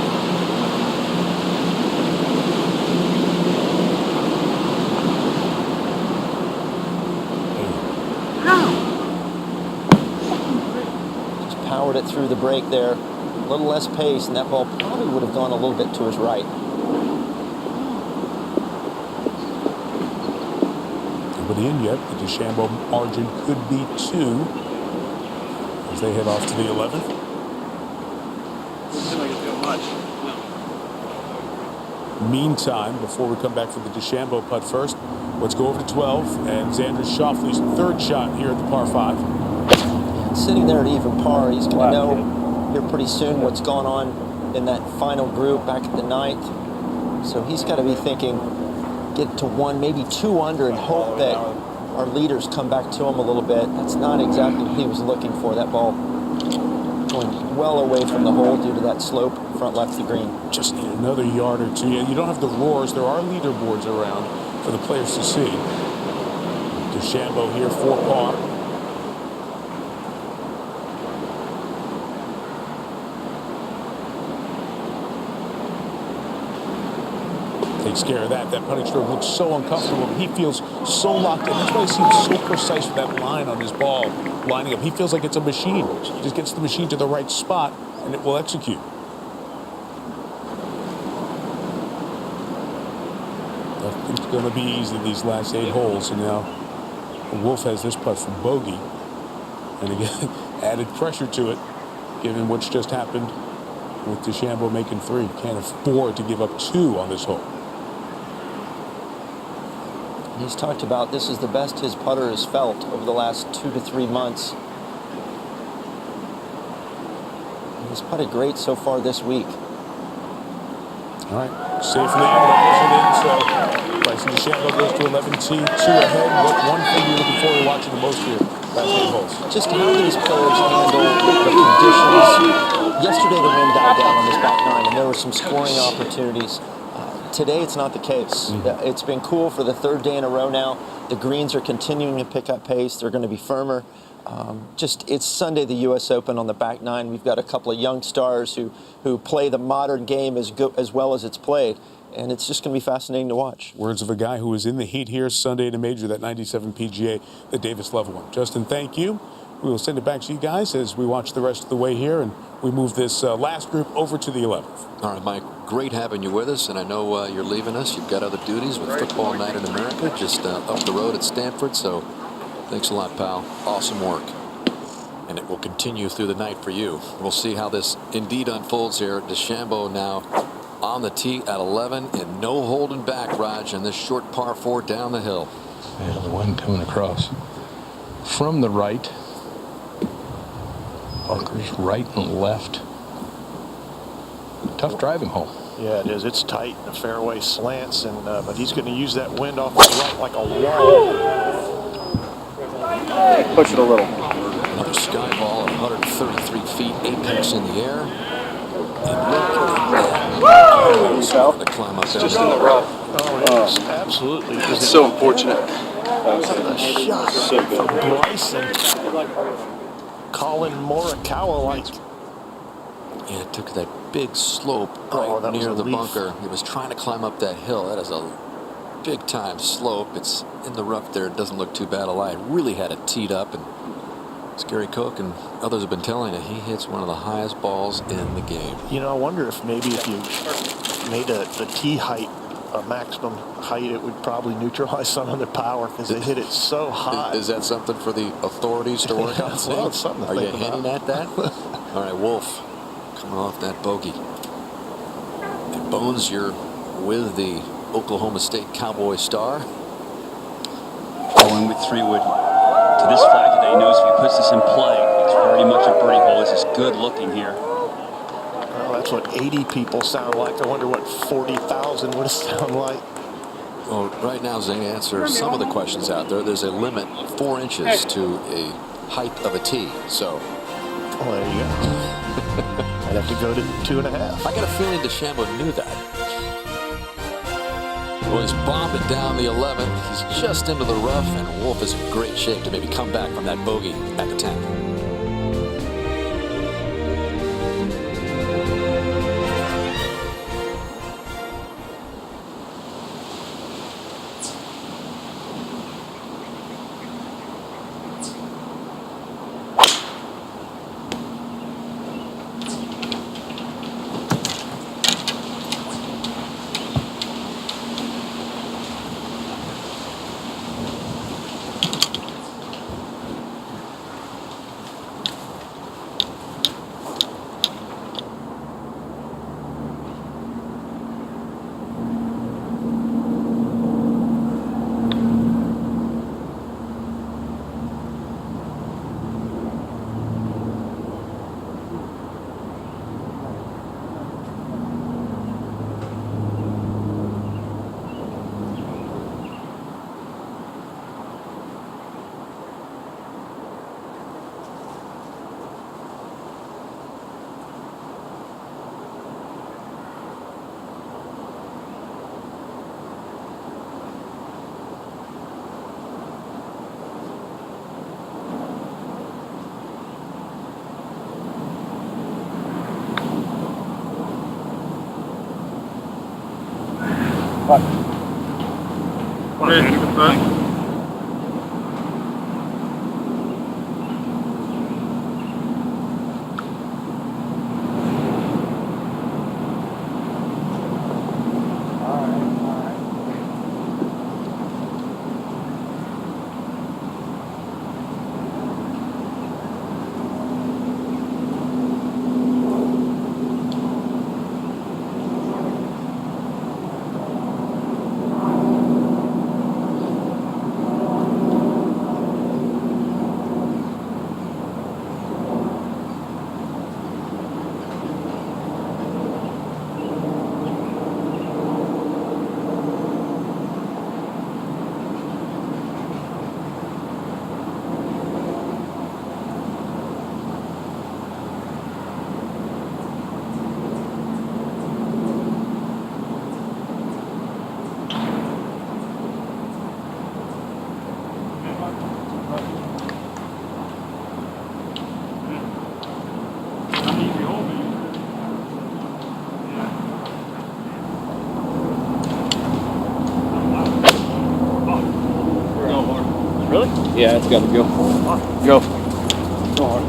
Powered it through the break there. A little less pace, and that ball probably would have gone a little bit to his right. Nobody in yet. The DeChambeau margin could be 2 as they head off to the 11th. Doesn't seem like it's doing much. Meantime, before we come back for the DeChambeau putt first, let's go over to 12 and Xander Schauffele's 3rd shot here at the par 5. Sitting there at even par, he's going to know here pretty soon what's gone on in that final group back at the 9th. So he's got to be thinking, get to 1, maybe 2 under, and hope that our leaders come back to him a little bit. That's not exactly what he was looking for. That ball going well away from the hole due to that slope front left to green. Just need another yard or 2. You don't have the roars. There are leaderboards around for the players to see. DeChambeau here for par. Takes care of that. That putting stroke looks so uncomfortable. He feels so locked in. That's why he seems so precise with that line on his ball lining up. He feels like it's a machine. He just gets the machine to the right spot, and it will execute. Nothing's going to be easy these last 8 holes. And now Wolf has this putt from bogey. And again, added pressure to it, given what's just happened with DeChambeau making 3. Can't afford to give up 2 on this hole. He's talked about this is the best his putter has felt over the last 2 to 3 months. He's putted great so far this week. All right, safely in. So Bryson DeChambeau goes to 11T, 2 ahead. What one thing you're looking forward to watching the most here last 8 holes? Just how these players handle the conditions. Yesterday the wind died down on this back 9, and there were some scoring opportunities. Today it's not the case. It's been cool for the 3rd day in a row now. The greens are continuing to pick up pace. They're going to be firmer. It's Sunday, the U.S. Open on the back 9. We've got a couple of young stars who play the modern game as well as it's played. And it's just going to be fascinating to watch. Words of a guy who was in the heat here Sunday in a major, that 97 PGA, the Davis level one. Justin, thank you. We will send it back to you guys as we watch the rest of the way here, and we move this last group over to the 11th. All right, Mike, great having you with us, and I know you're leaving us. You've got other duties with Football Night in America just up the road at Stanford, so thanks a lot, pal. Awesome work. And it will continue through the night for you. We'll see how this indeed unfolds here. DeChambeau now on the tee at 11, and no holding back, Raj, in this short par 4 down the hill. Yeah, the wind coming across from the right. Bunkers right and left. Tough driving hole. Yeah, it is. It's tight. The fairway slants, and but he's going to use that wind off his right like a wall. Push it a little. Another sky ball at 133 feet, apex in the air. And to climb up it's just in the rough. Oh, yes, absolutely. It's so unfortunate. A shot from Bryson. Colin Morikawa-like. Yeah, it took that big slope right near the bunker. He was trying to climb up that hill. That is a big-time slope. It's in the rough there. It doesn't look too bad. I really had it teed up, and Gary Cook and others have been telling you he hits one of the highest balls in the game. You know, I wonder if maybe if you made the tee height a maximum height, it would probably neutralize some of the power because they hit it so high. Is that something for the authorities to work on? Well, it's something to Are you think hinting about. at that? All right, Wolf coming off that bogey. And Bones, you're with the Oklahoma State Cowboy star. Going with 3 wood to this flag today. Knows if he puts this in play, It's very much a birdie hole. This is good looking here. Well, that's what 80 people sound like. I wonder what 40,000 would sound like. Well, right now, Zane, answer some of the questions out there. There's a limit of 4 inches to a height of a tee. So, well, there you go. I'd have to go to 2.5. I got a feeling DeChambeau knew that. Well, he's bombing down the 11th. He's just into the rough, and Wolff is in great shape to maybe come back from that bogey at the 10th. Really? Yeah, it's got to go. Go. Go hard.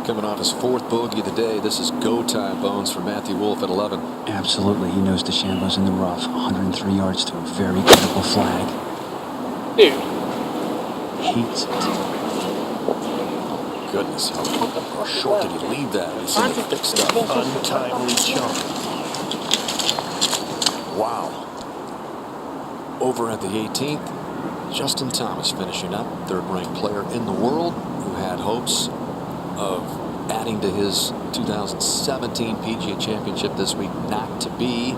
Coming off his 4th bogey of the day, this is go time, Bones, for Matthew Wolff at 11. Absolutely. He knows DeChambeau's in the rough. 103 yards to a very critical flag. Dude. Heats it. Goodness, how short did he leave that? He's in the thick stuff. Untimely jump. Wow. Over at the 18th, Justin Thomas finishing up, 3rd-ranked player in the world who had hopes of adding to his 2017 PGA Championship this week, not to be.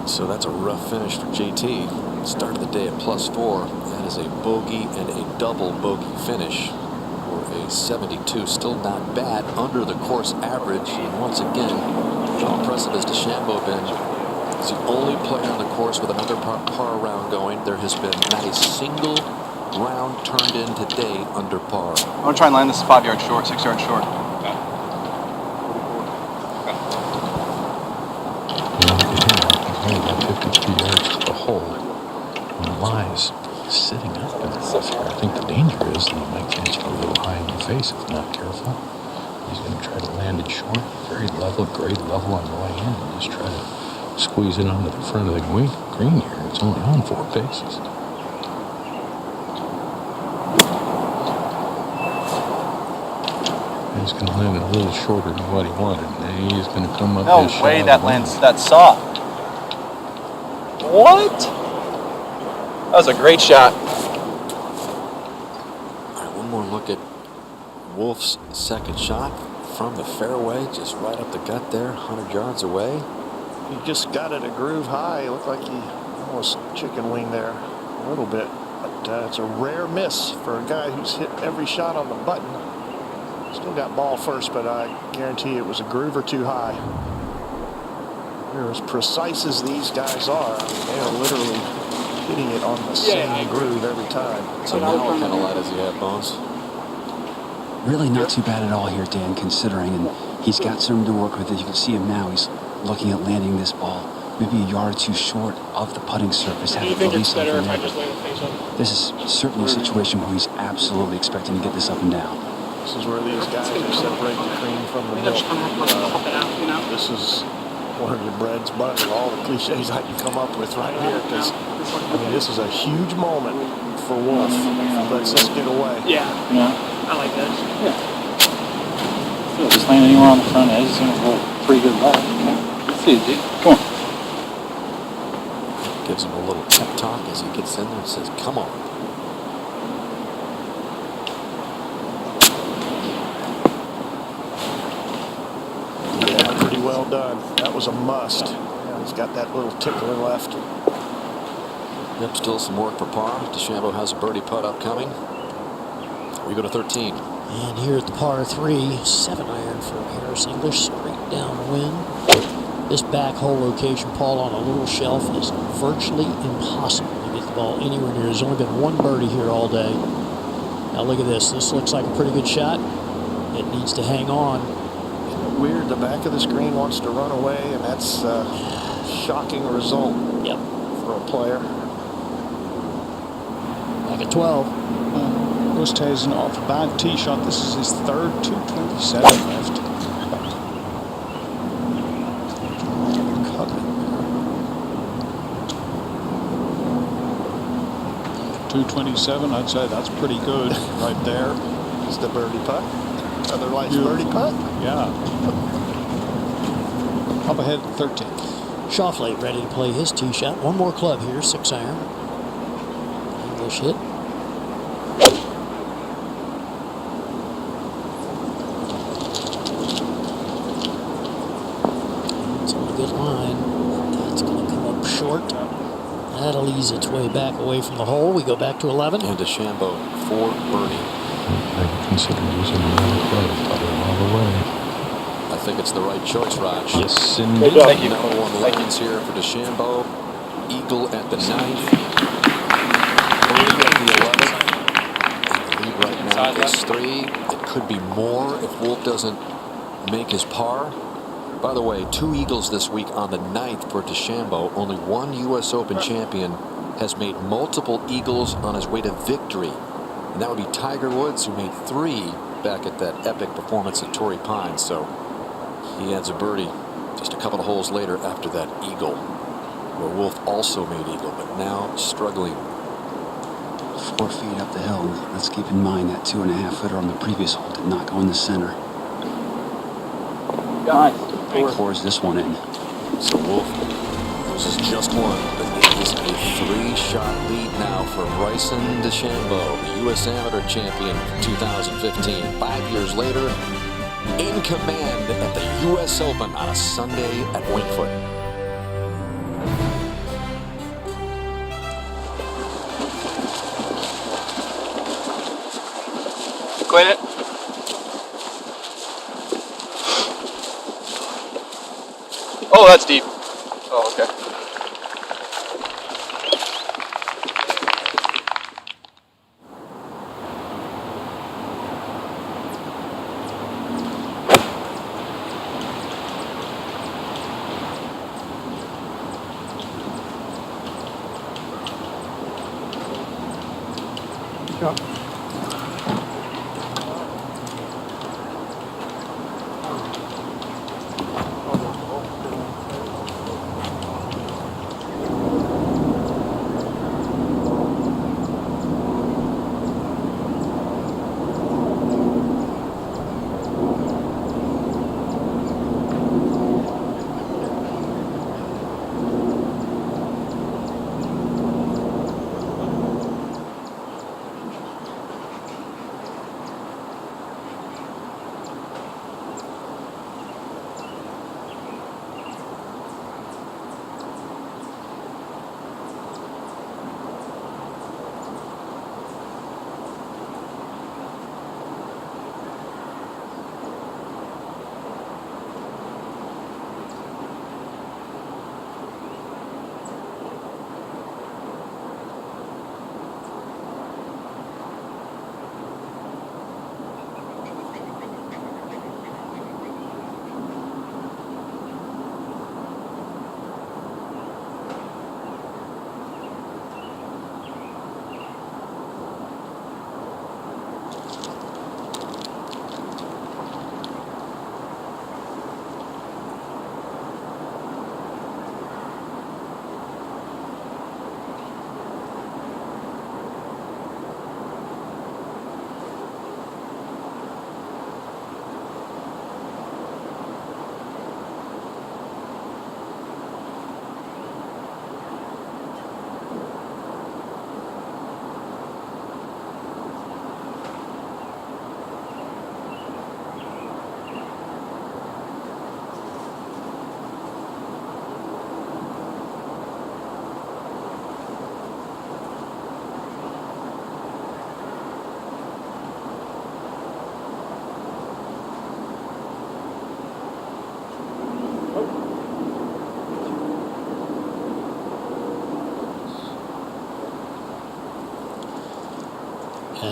So that's a rough finish for JT. Started the day at +4. That is a bogey and a double bogey finish for a 72. Still not bad, under the course average. And once again, how impressive has DeChambeau been? He's the only player on the course with another par round going. There has been not a single round turned in today under par. I'm going to try and land this 5 yards short, 6 yards short. Only about 53 yards to the hole. When lies sitting up in the rough here, I think the danger is that he might catch it a little high in the face if not careful. He's going to try to land it short, very level, grade level on the way in, and just try to squeeze it onto the front of the green here. It's only on 4 paces. he's going to land it a little shorter than what he wanted. And he's going to come up No just way shy that of lands that soft. What? That was a great shot. All right, one more look at Wolff's second shot from the fairway, just right up the gut there, 100 yards away. He just got it a groove high. It looked like he almost chicken winged there a little bit. But it's a rare miss for a guy who's hit every shot on the button. Still got ball first, but I guarantee it was a groove or two high. They're as precise as these guys are. I mean, they are literally hitting it on the same groove every time. So now what kind of lie does he have, Bones? Really not too bad at all here, Dan, considering. And he's got some to work with. As you can see him now, he's looking at landing this ball maybe a yard or two short of the putting surface. Do you think it's better if I just lay the face up? This is certainly a situation where he's absolutely expecting to get this up and down. This is where these guys are separating the cream from the milk. This is one of your bread's butter, all the cliches I can come up with right here, because I mean, this is a huge moment for Wolff. Let's just get away. Yeah, I like that. Yeah. Just land anywhere on the front edge, it's going to roll pretty good left. Let's see, dude. Come on. Gives him a little pep talk as he gets in there and says, come on. Yeah, pretty well done. That was a must. Yeah, he's got that little tickler left. Yep, still some work for par. DeChambeau has a birdie putt upcoming. We go to 13. And here at the par 3, 7-iron for Harris English, straight downwind. This back hole location, Paul, on a little shelf is virtually impossible to get the ball anywhere near. There's only been one birdie here all day. Now look at this. This looks like a pretty good shot. It needs to hang on. Isn't it weird? The back of the screen wants to run away, and that's a shocking result for a player. Back at 12. Oosthuizen off a bad tee shot. This is his third, 227 left. 227, I'd say that's pretty good right there. Is the birdie putt? Otherwise, birdie putt? Yeah. Up ahead at 13. Schauffele ready to play his tee shot. One more club here, 6-iron. English hit. It's on a good line. That's going to come up short. That'll ease its way back away from the hole. We go back to 11. And DeChambeau for birdie. I consider using the wrong club. Putter all the way. I think it's the right choice, Raj. Yes, indeed. Thank you. Number one lands here for DeChambeau. Eagle at the 9th. Birdie at the 11th. And the lead right now is 3. It could be more if Wolff doesn't make his par. By the way, 2 eagles this week on the 9th for DeChambeau. Only one U.S. Open champion has made multiple eagles on his way to victory. And that would be Tiger Woods, who made 3 back at that epic performance at Torrey Pines. So he adds a birdie just a couple of holes later after that eagle, where Wolff also made eagle, but now struggling. 4 feet up the hill. Let's keep in mind that 2.5-footer on the previous hole did not go in the center. Nice. Pours this one in. So Wolff loses just one, but it is a 3-shot lead now for Bryson DeChambeau, the U.S. Amateur champion from 2015. 5 years later, in command at the U.S. Open on a Sunday at Winged Foot. Clean it. Oh, that's deep. Oh, okay.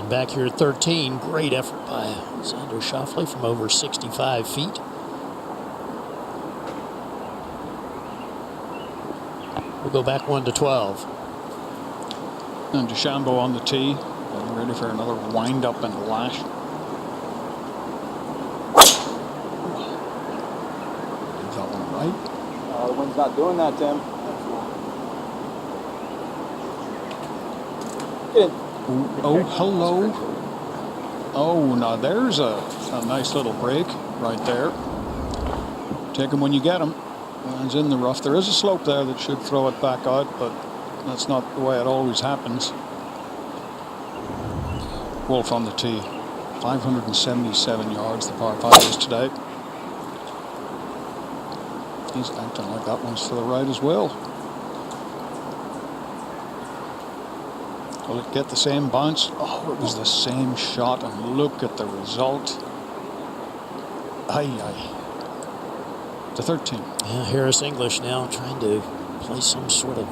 And back here at 13, great effort by Xander Schauffele from over 65 feet. We'll go back 1 to 12. And DeChambeau on the tee, getting ready for another wind up and lash. Is that one right? The wind's not doing that, Tim. Oh, hello. Oh, now there's a nice little break right there. Take them when you get them. It's in the rough. There is a slope there that should throw it back out, but that's not the way it always happens. Wolff on the tee. 577 yards, the par 5 is today. He's acting like that one's to the right as well. Will it get the same bounce? Oh, it was the same shot, and look at the result. Aye. To 13. Yeah, Harris English now trying to play some sort of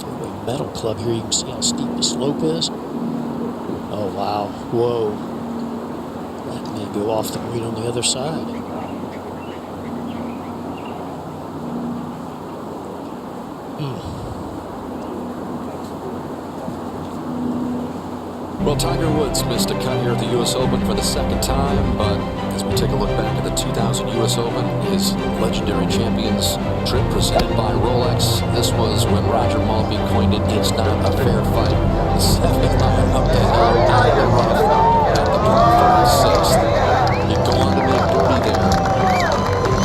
fairway metal club here. You can see how steep the slope is. Oh, wow. Whoa. That may go off the green on the other side. Well, Tiger Woods missed a cut here at the U.S. Open for the second time, but as we take a look back at the 2000 U.S. Open, his legendary champions trip presented by Rolex, this was when Roger Maltbie coined it, "It's not a fair fight." The 7-iron up the hill, Tiger rough at the par 6th. He'd go on to make birdie there,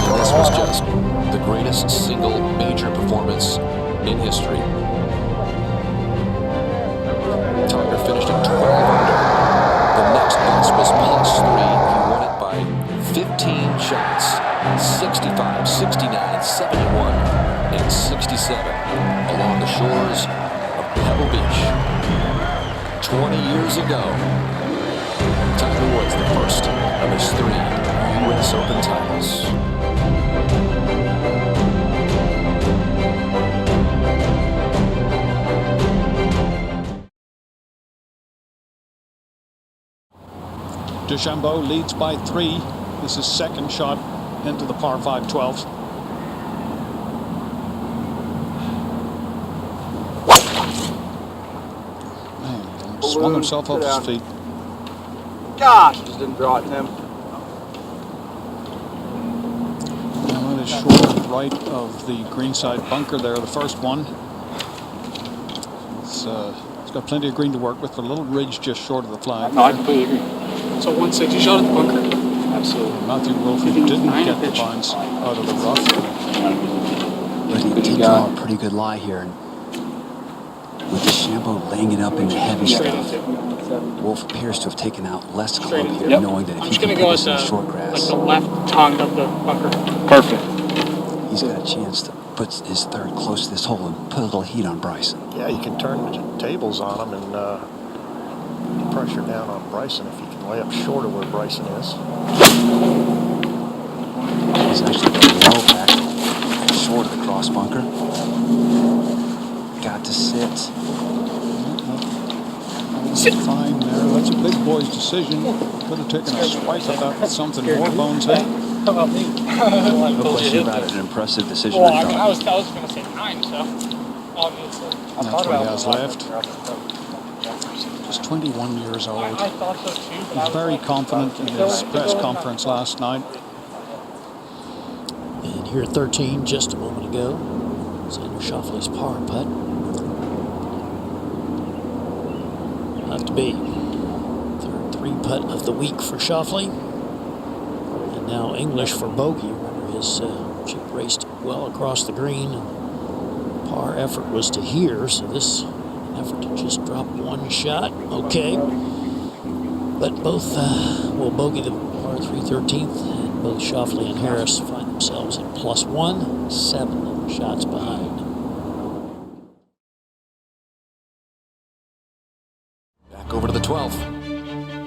and this was just the greatest single major performance in history. Tiger finished at 12 under. The next best was +3. He won it by 15 shots. 65, 69, 71, and 67 along the shores of Pebble Beach. 20 years ago, Tiger Woods, the first of his 3 U.S. Open titles. DeChambeau leads by 3. This is second shot into the par 5 12th. Man, swung himself off his feet. Gosh, just didn't draw it, Tim. Now that is short right of the greenside bunker there, the first one. It's got plenty of green to work with, but a little ridge just short of the flag. No, I completely agree. So 160 shot at the bunker? Absolutely. Matthew Wolff didn't get the bounce out of the rough. But he did draw a pretty good lie here. And with DeChambeau laying it up in the heavy stuff, Wolff appears to have taken out less club here, knowing that if he can put this in short grass, like the left tongue of the bunker. Perfect. he's got a chance to put his 3rd close to this hole and put a little heat on Bryson. Yeah, you can turn the tables on him and put pressure down on Bryson if he can lay up short of where Bryson is. He's actually going low back, short of the cross bunker. Got to sit. Fine there. That's a big boy's decision. Could have taken a swipe at that with something more bones in. How about me? No question about it. An impressive decision. Well, I was going to say 9, so obviously. That's what he has left. Just 21 years old. I thought so too. He's very confident in his press conference last night. And here at 13, just a moment ago, Xander Schauffele's par putt. Not to be. 3rd 3-putt of the week for Schauffele. And now English for bogey. Remember his chip raced well across the green. And par effort was to here, so this effort to just drop 1 shot. Okay. But both will bogey the par 3 13th, and both Schauffele and Harris find themselves at +1, 7 shots behind. Back over to the 12th.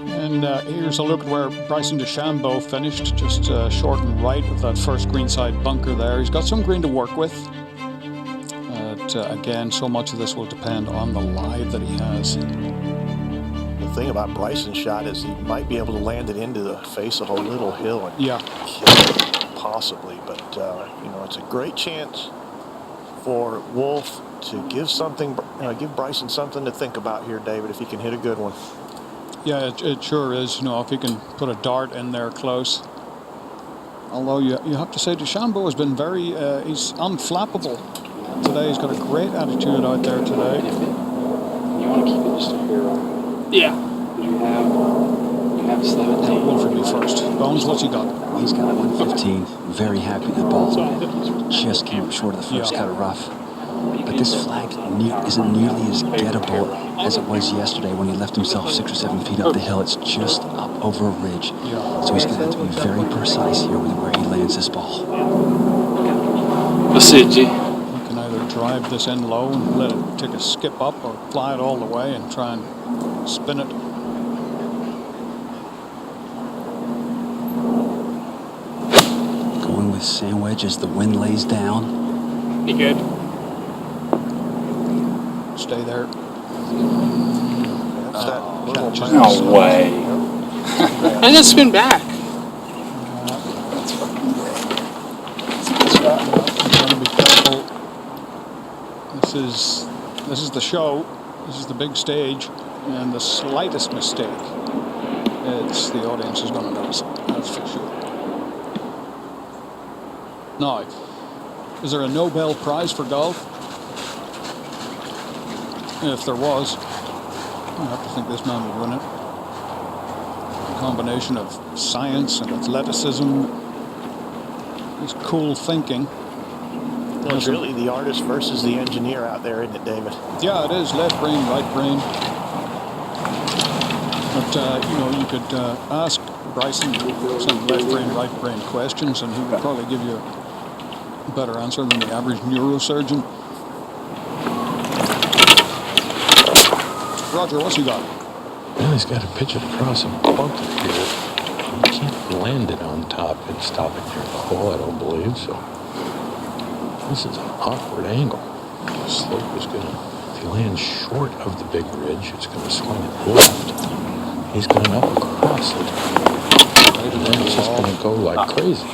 And here's a look at where Bryson DeChambeau finished, just short and right of that first greenside bunker there. He's got some green to work with. Again, so much of this will depend on the lie that he has. The the thing about Bryson's shot is he might be able to land it into the face of a little hill and yeah, kill it, possibly. But you know, it's a great chance for Wolf to give Bryson something to think about here, David, if he can hit a good one. yeah, it sure is. You know, if he can put a dart in there close. Although you have to say DeChambeau has been very, he's unflappable today. He's got a great attitude out there today. You want to keep it just a hair on. Yeah. You have 17. Wolf will be first. Bones, what's he got? He's got 115. Very happy with the ball. Just came up short of the first cut of rough. But this flag isn't nearly as gettable as it was yesterday when he left himself 6 or 7 feet up the hill. It's just up over a ridge. So he's going to have to be very precise here with where he lands this ball. Let's see it, G. You can either drive this in low and let it take a skip up, or fly it all the way and try and spin it. Going with sandwich as the wind lays down. Be good. Stay there. No way. And then spin back. Gotta be careful. This is the show. This is the big stage, and the slightest mistake, the audience is going to notice it. That's for sure. Now, is there a Nobel Prize for golf? If there was, I have to think this man would win it. A combination of science and athleticism, this cool thinking. Well, it's really the artist versus the engineer out there, isn't it, David? Yeah, it is. Left brain, right brain. But, you know, you could ask Bryson some left brain, right brain questions, and he would probably give you a better answer than the average neurosurgeon. Roger, what's he got? Well, he's got to pitch it across a bunker here. He can't land it on top and stop it near the hole, I don't believe. So this is an awkward angle. The slope is going to, if he lands short of the big ridge, it's going to swing it left. He's going up across it. And then it's just going to go like crazy.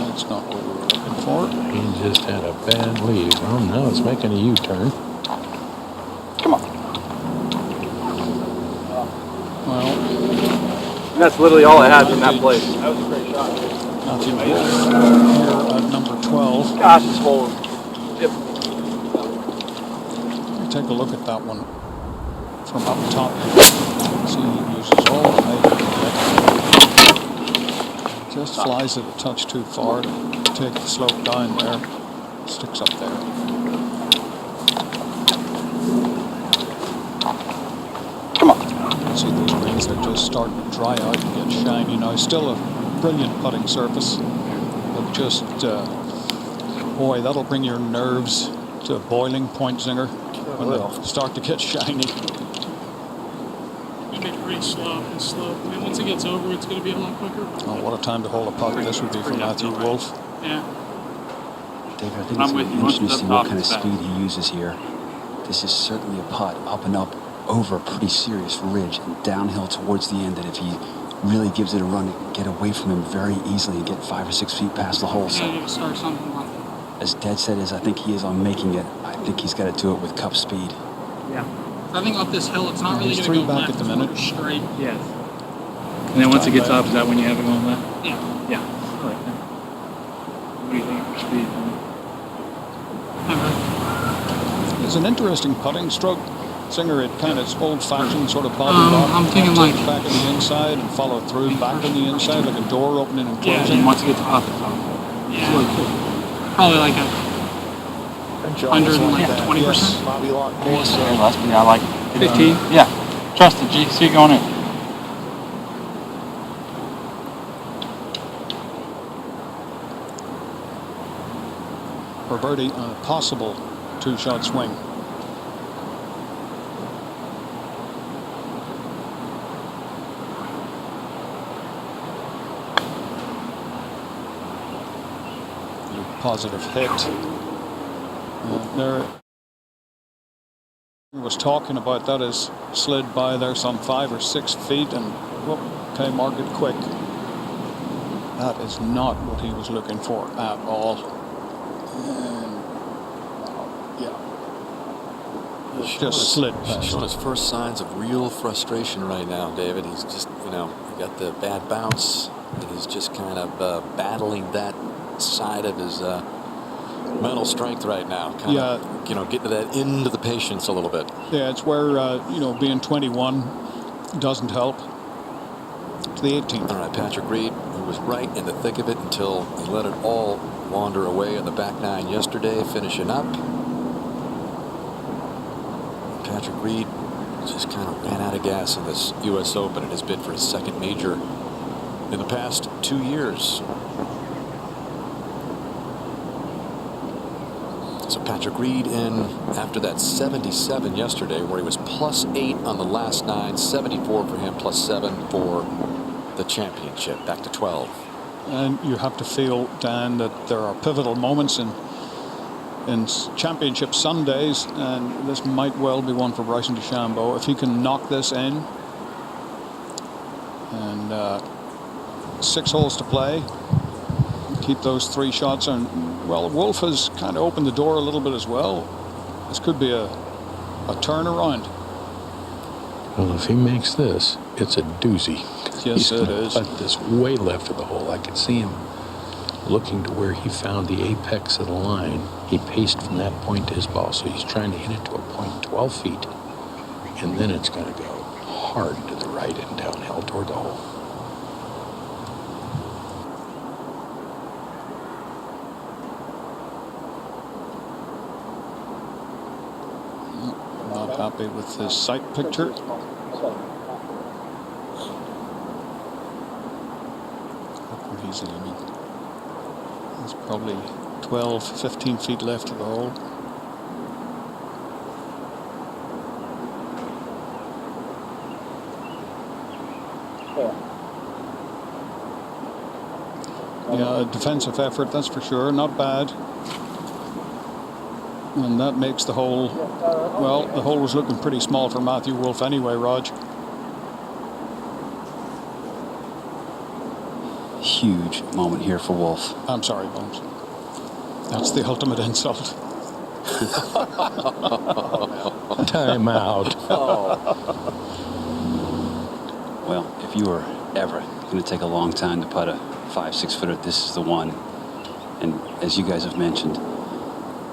That's not what we were looking for. He just had a bad lead. Well, now it's making a U-turn. And that's literally all I had from that place. That was a great shot. Matthew Wolf here at number 12. Gosh, this hole. Yep. Take a look at that one from up top. See, he uses all the height. Just flies it a touch too far to take the slope down there. Sticks up there. See those greens, they're just starting to dry out and get shiny now. Still a brilliant putting surface, but just, boy, that'll bring your nerves to a boiling point, Zinger, when they start to get shiny. It'll be pretty slow and slow. And once it gets over, it's going to be a lot quicker. Oh, what a time to hold a putt this would be for Matthew Wolf. Yeah. David, I think it's going to be interesting to see what kind of speed he uses here. This is certainly a putt up and up over a pretty serious ridge and downhill towards the end, that if he really gives it a run, it can get away from him very easily and get 5 or 6 feet past the hole. So, Yeah, you can start something like that. as dead set as I think he is on making it, I think he's got to do it with cup speed. Yeah. I think up this hill, it's not really He's going to 3 go back left. at the minute. Straight. Yes. And then once it gets up, is that when you have it going left? Yeah. Yeah. I like that. What do you think for speed? It's an interesting putting stroke. Singer, it kind of old-fashioned sort of body lock. I'm thinking like back on the inside and follow through back on the inside, like a door opening and Yeah, closing. and once it gets up, it's up. Yeah. Probably like a 120%. Bobby Lock more so. Gillespie, I like 15? Yeah. Trust it, G. See it going in. For birdie on a possible 2-shot swing. Positive hit. There was talking about. That has slid by there some 5 or 6 feet, and whoop, okay, mark it quick. That is not what he was looking for at all. And, just slid past. Showing his first signs of real frustration right now, David. He's just, he got the bad bounce, and he's just kind of battling that side of his mental strength right now. Kind of, getting to that end of the patience a little bit. Yeah, it's where, being 21 doesn't help. To the 18th. All right, Patrick Reed, who was right in the thick of it until he let it all wander away on the back nine yesterday, finishing up. Patrick Reed just kind of ran out of gas in this U.S. Open in his bid for his second major in the past 2 years. So Patrick Reed in after that 77 yesterday, where he was +8 on the last 9, 74 for him, +7 for the championship, back to 12. And you have to feel, Dan, that there are pivotal moments in championship Sundays, and this might well be one for Bryson DeChambeau. If he can knock this in, and 6 holes to play, keep those 3 shots, and well, Wolf has kind of opened the door a little bit as well. This could be a turnaround. Well, if he makes this, it's a doozy. Yes, it is. But this way left of the hole, I could see him looking to where he found the apex of the line. He paced from that point to his ball, so he's trying to hit it to a point 12 feet, and then it's going to go hard to the right and downhill toward the hole. Not happy with his sight picture. Look where he's aiming. There's probably 12, 15 feet left of the hole. Yeah, a defensive effort, that's for sure. Not bad. And that makes the hole, well, the hole was looking pretty small for Matthew Wolff anyway, Rog. Huge moment here for Wolff. I'm sorry, Bones. That's the ultimate insult. Time out. Well, if you were ever going to take a long time to putt a 5-6 footer, this is the one. And as you guys have mentioned,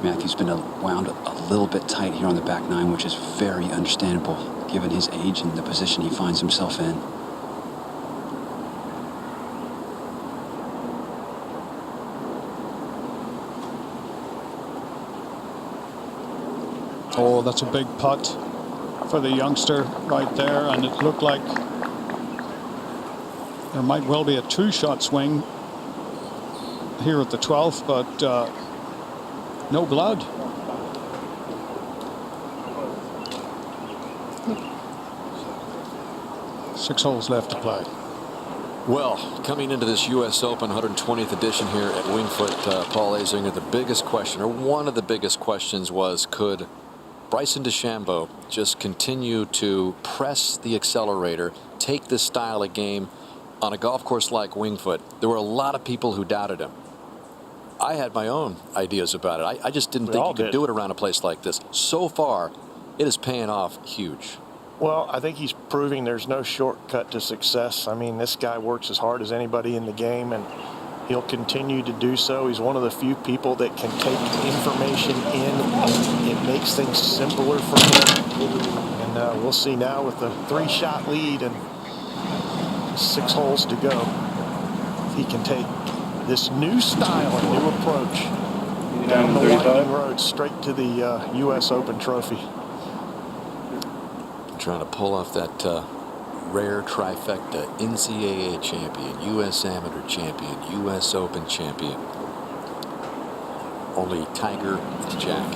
Matthew's been wound a little bit tight here on the back nine, which is very understandable given his age and the position he finds himself in. Oh, that's a big putt for the youngster right there, and it looked like there might well be a 2-shot swing here at the 12th, but no blood. Six holes left to play. Well, coming into this U.S. Open 120th edition here at Winged Foot, Paul Azinger, the biggest question, or one of the biggest questions, was could Bryson DeChambeau just continue to press the accelerator, take this style of game on a golf course like Winged Foot? There were a lot of people who doubted him. I had my own ideas about it. I just didn't think you could do it around a place like this. So far, it is paying off huge. Well, I think he's proving there's no shortcut to success. I mean, this guy works as hard as anybody in the game, and he'll continue to do so. He's one of the few people that can take information in, and it makes things simpler for him. And we'll see now with the 3-shot lead and 6 holes to go, if he can take this new style and new approach down the winding road straight to the U.S. Open trophy. Trying to pull off that rare trifecta: NCAA champion, U.S. Amateur champion, U.S. Open champion. Only Tiger and Jack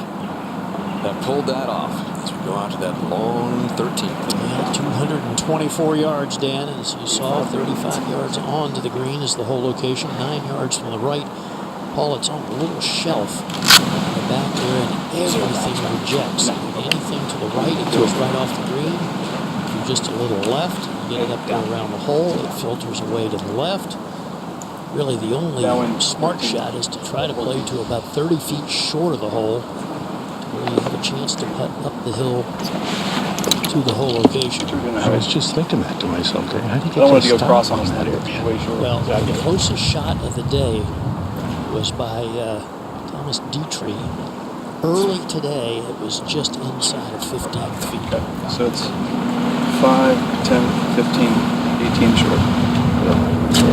that pulled that off as we go out to that long 13th. Yeah, 224 yards, Dan, as you saw, 35 yards onto the green is the hole location, 9 yards from the right. Paul, it's on a little shelf in the back there, and everything rejects. Anything to the right, it goes right off the green. If you're just a little left, you get it up there around the hole, it filters away to the left. Really, the only smart shot is to try to play to about 30 feet short of the hole, where you have a chance to putt up the hill to the hole location. I was just thinking that to myself. How do you I don't want get to to go cross stop on on that that area. area? Way short. Well, the closest shot of the day was by Thomas Dietrich. Early today, it was just inside of 15 feet. So it's 5, 10, 15, 18 short. So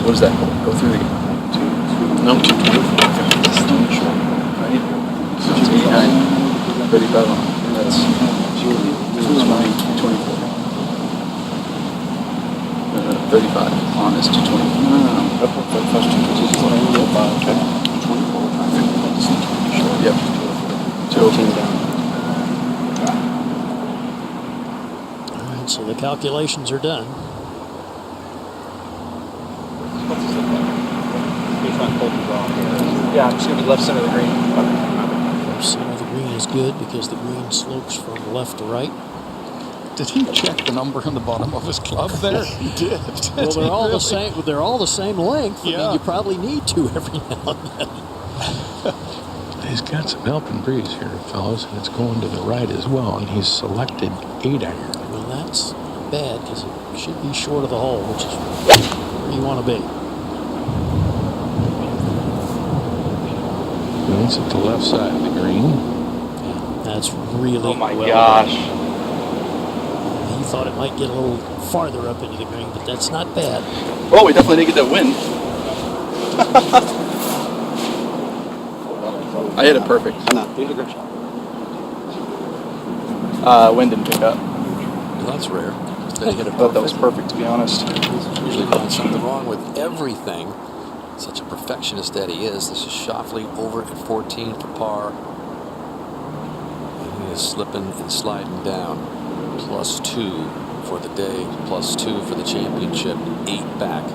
what is that? Go through the game. 2, no, 2, 15 short. Right? 35 on. And that's 24. 35 on is 220. No. That's 225. Okay. 24. Yep. 218 down. All right, so the calculations are done. Yeah, I'm just going to be left center of the green. Left center of the green is good because the green slopes from left to right. Did he check the number on the bottom of his club there? He did. Well, they're all the same. They're all the same length. Yeah. I mean, you probably need to every now and then. He's got some helping breeze here, fellas, and it's going to the right as well, and he's selected 8-iron. Well, that's bad because it should be short of the hole, which is where you want to be. And it's at the left side of the green. Yeah, that's really Oh my well gosh. done. He thought it might get a little farther up into the green, but that's not bad. Well, we definitely didn't get that wind. I hit it perfect. No, you hit a great shot. Wind didn't pick up. Well, that's rare. Did he hit it I thought that was perfect, to be honest. Usually find something wrong with everything. Such a perfectionist that he is. This is Schauffele over at 14 for par. And he is slipping and sliding down. +2 for the day, +2 for the championship. 8 back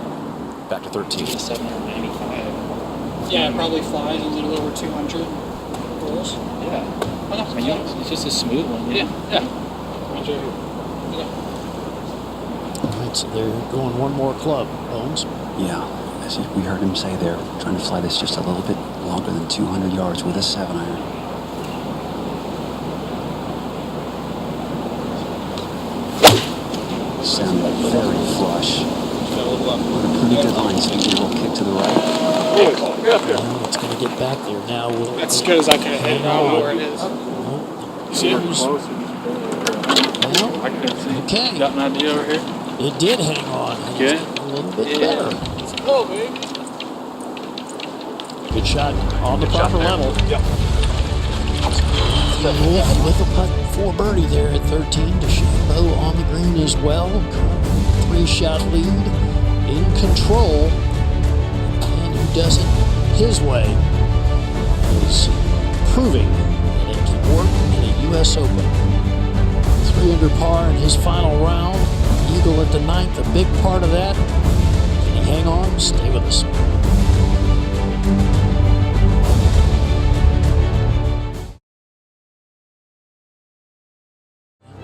to 13. 795. Yeah, it probably flies a little over 200 rolls. Yeah. Oh, no, It's just a smooth one. yeah. All right, so they're going one more club, Bones. Yeah, as we heard him say, they're trying to fly this just a little bit longer than 200 yards with a 7-iron. Sounded very flush. With a pretty good line, so you get a little kick to the right. Well, it's going to get back there now. That's as good as I could have hit. I don't know where it is. You see it? Okay. Got an idea over here? It did hang on. And it's getting a little bit better. Let's go, baby. Good shot on the proper level. Yep. With a putt for birdie there at 13. DeChambeau on the green as well. 3-shot lead. In control. And who does it his way is proving that it can work in a U.S. Open. 3 under par in his final round. Eagle at the 9th, a big part of that. Can he hang on? Stay with us.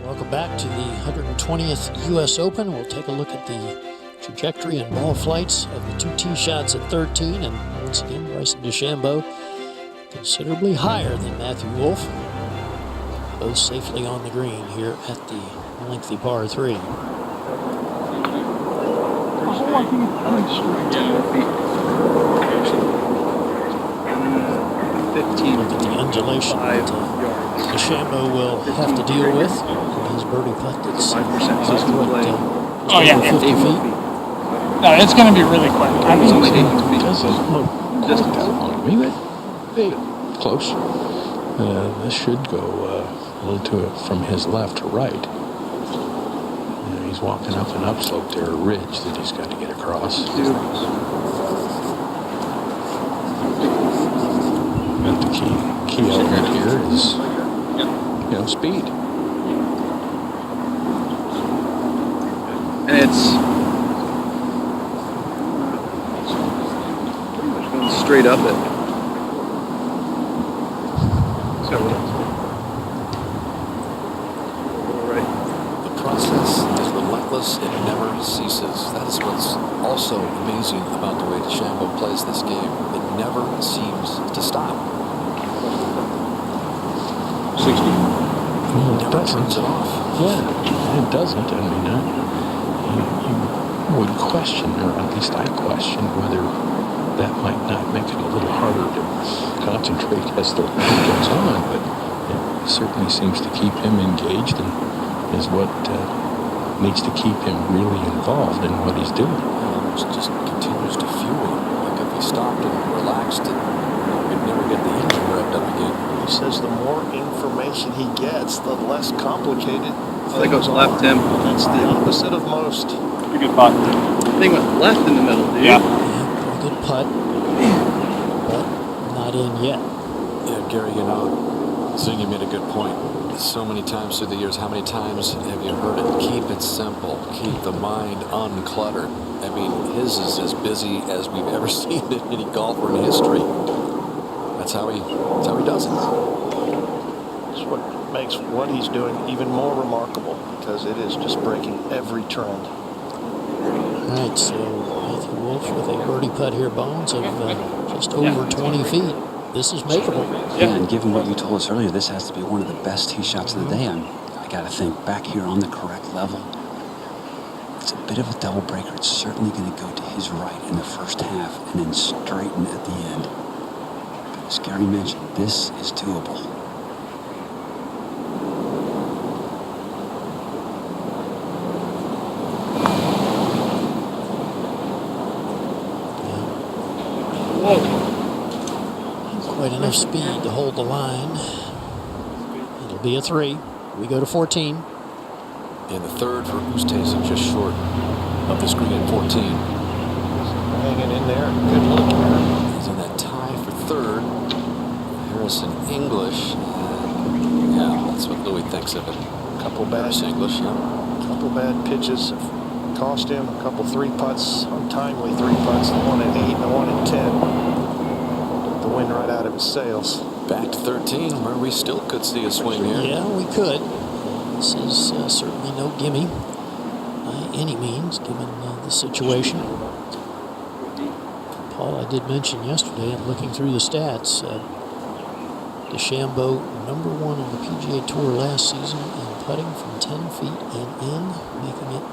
Welcome back to the 120th U.S. Open. We'll take a look at the trajectory and ball flights of the 2 tee shots at 13. And once again, Bryson DeChambeau considerably higher than Matthew Wolff. Both safely on the green here at the lengthy par 3. Look at the undulation that DeChambeau will have to deal with. His birdie putt that's just 50 feet. No, it's going to be really quick. I mean, Doesn't look quite that long. I mean, close. This should go a little to from his left to right. He's walking up an upslope there, a ridge that he's got to get across. But the key element here is, speed. And it's straight up it. So, The process is relentless. It never ceases. That is what's also amazing about the way DeChambeau plays this game. It never seems to stop. 60. Well, it doesn't. Turns it off. Yeah, it doesn't. I mean, you would question, or at least I question, whether that might not make it a little harder to concentrate as the week goes on, but it certainly seems to keep him engaged and is what needs to keep him really involved in what he's doing. It just continues to fuel him. Like if he stopped and relaxed, he'd never get the engine revved up again. He says the more information he gets, the less complicated. I think it was left, Tim. That's the opposite of most. Pretty good putt. I think it went left in the middle, dude. Yeah, pretty good putt, but not in yet. Yeah, Gary, you know, Zing, you made a good point. So many times through the years, how many times have you heard it? Keep it simple. Keep the mind uncluttered. I mean, his is as busy as we've ever seen in any golfer in history. That's how he does it. That's what makes what he's doing even more remarkable, because it is just breaking every trend. All right, so Matthew Wolff with a birdie putt here, Bones, of just over 20 feet. This is makeable. Yeah, and given what you told us earlier, this has to be one of the best tee shots of the day. I got to think, back here on the correct level, it's a bit of a double breaker. It's certainly going to go to his right in the first half and then straighten at the end. But as Gary mentioned, this is doable. Quite enough speed to hold the line. It'll be a 3. We go to 14. And the third for Oosthuizen, just short of the screen at 14. Hanging in there. Good look here. He's in that tie for third. Harrison English. Yeah, that's what Louis thinks of it. Couple bad Harrison English, yeah. Couple bad pitches have cost him. A couple 3-putts, untimely 3-putts. The one at 8 and the one at 10. The wind right out of his sails. Back to 13, where we still could see a swing here. Yeah, we could. This is certainly no gimme by any means, given the situation. Paul, I did mention yesterday, I'm looking through the stats. DeChambeau, #1 on the PGA Tour last season in putting from 10 feet and in, making it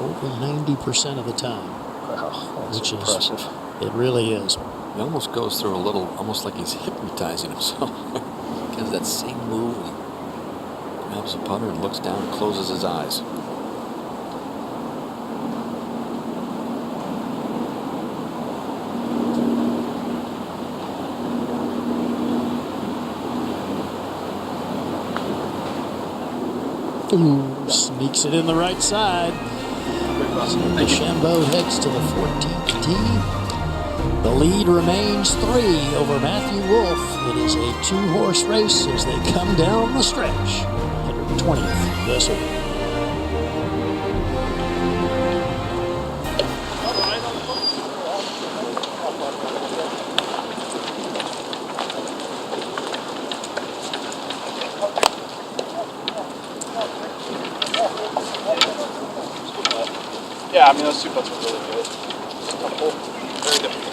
over 90% of the time. Wow, that's which impressive. Is, it really is. He almost goes through a little, almost like he's hypnotizing himself. He has that same move. And grabs the putter and looks down and closes his eyes. Ooh, sneaks it in the right side. So DeChambeau heads to the 14th tee. The lead remains 3 over Matthew Wolff. It is a 2-horse race as they come down the stretch. 120th this week. Yeah, I mean, those 2 putts were really good. Very difficult.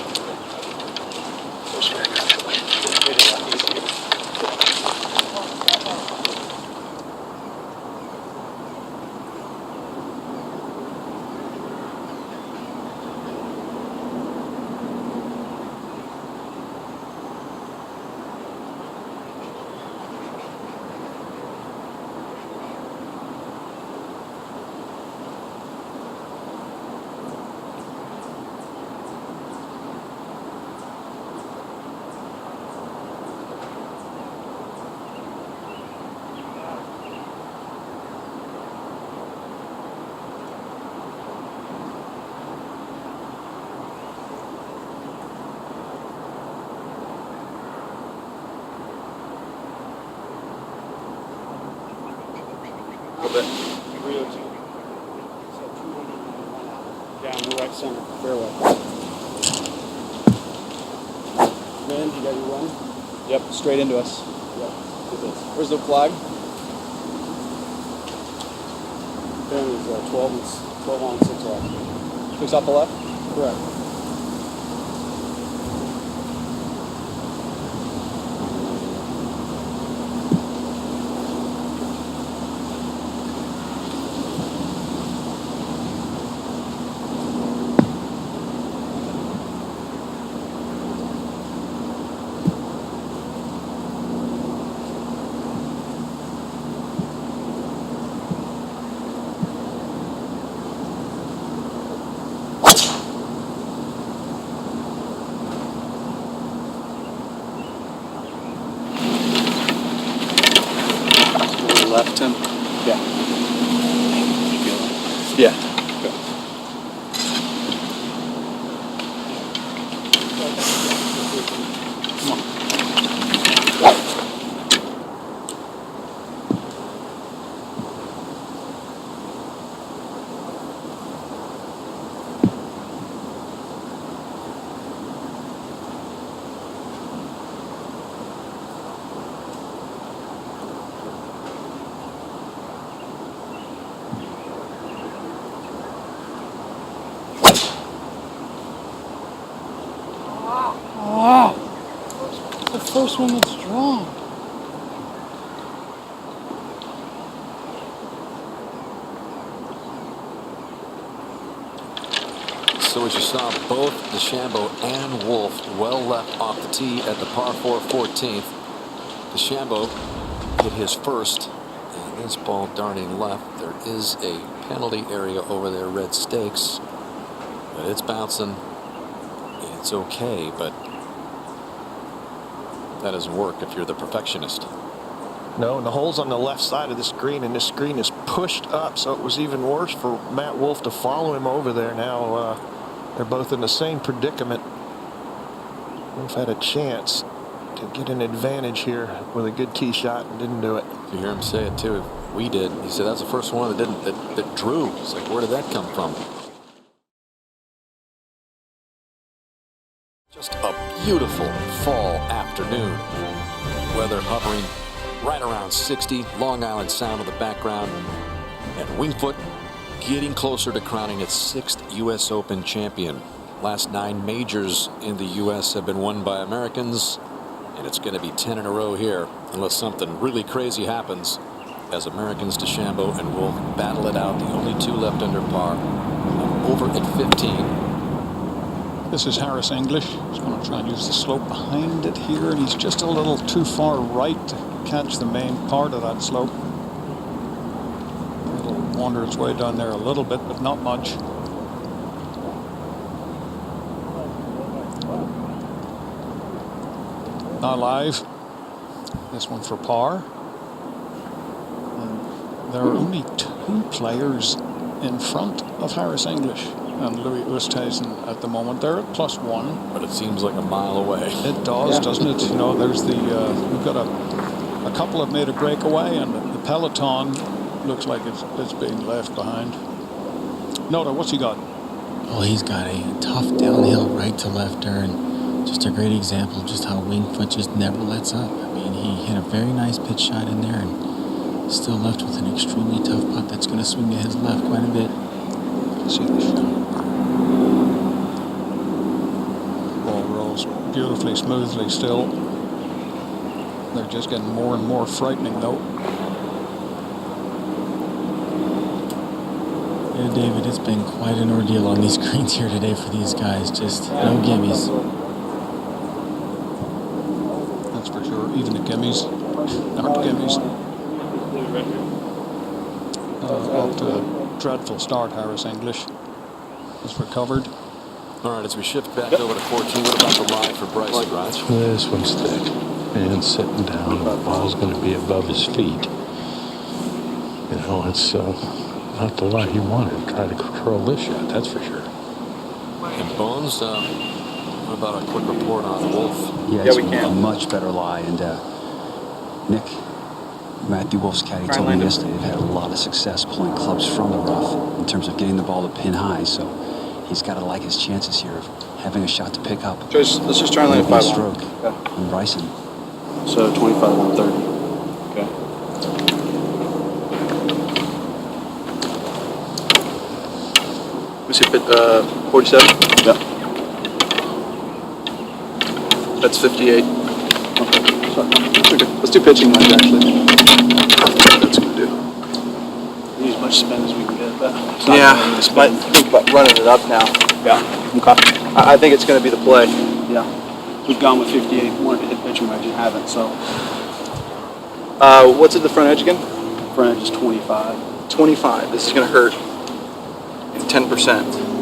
little bit. 302. Down the right center fairway. wind, you got your run? Yep, straight into us. Yep. Where's the flag? Then is 12 on 6 off. 6 off the left? Correct. Left, Tim? Yeah. Yeah. The first one that's drawn. So as you saw, both DeChambeau and Wolf well left off the tee at the par 4 14th. DeChambeau hit his first, and this ball darting left. There is a penalty area over there, red stakes, but it's bouncing. It's okay, but that doesn't work if you're the perfectionist. No, and the hole's on the left side of this green, and this green is pushed up, so it was even worse for Matt Wolf to follow him over there. Now they're both in the same predicament. Wolf had a chance to get an advantage here with a good tee shot and didn't do it. You hear him say it too. We did. He said that's the first one that didn't, that drew. It's like, where did that come from? Just a beautiful fall afternoon. Weather hovering right around 60. Long Island Sound in the background. And Winged Foot getting closer to crowning its 6th U.S. Open champion. Last 9 majors in the U.S. have been won by Americans. And it's going to be 10 in a row here unless something really crazy happens as Americans DeChambeau and Wolf battle it out. The only 2 left under par. Over at 15. This is Harris English. He's going to try and use the slope behind it here, and he's just a little too far right to catch the main part of that slope. It'll wander its way down there a little bit, but not much. Now live. This one for par. And there are only 2 players in front of Harris English and Louis Oosthuizen at the moment. They're at +1. But it seems like a mile away. It does, doesn't it? You know, there's the we've got a couple have made a breakaway, and the peloton looks like it's being left behind. Nota, what's he got? Well, he's got a tough downhill right to left turn. Just a great example of just how Winged Foot just never lets up. I mean, he hit a very nice pitch shot in there and still left with an extremely tough putt that's going to swing to his left quite a bit. See the shot. Ball rolls beautifully, smoothly still. They're just getting more and more frightening, though. Yeah, David, it's been quite an ordeal on these greens here today for these guys. Just no gimmies. That's for sure. Even the gimmies aren't gimmies. Off to a dreadful start, Harris English has recovered. All right, as we shift back over to 14, what about the lie for Bryson, Raj? This one's thick. And sitting down, the ball's going to be above his feet. You know, it's not the lie he wanted. Try to control this shot, that's for sure. And Bones, what about a quick report on Wolf? Yeah, it's a much better lie. And Nick, Matthew Wolf's caddy told me yesterday they've had a lot of success pulling clubs from the rough in terms of getting the ball to pin high. So he's got to like his chances here of having a shot to pick up. Let's just try and land a 5 stroke on Bryson. So 25, 130. Okay. Let me see, 47? Yep. That's 58. Okay. So, let's do pitching wedge, actually. That's going to do. Use as much spin as we can get. But Yeah, I think about running it up now. Yeah. Okay. I think it's going to be the play. Yeah. We've gone with 58. Wanted to hit pitching wedge and haven't. So What's at the front edge again? front edge is 25. 25. This is going to hurt. 10%.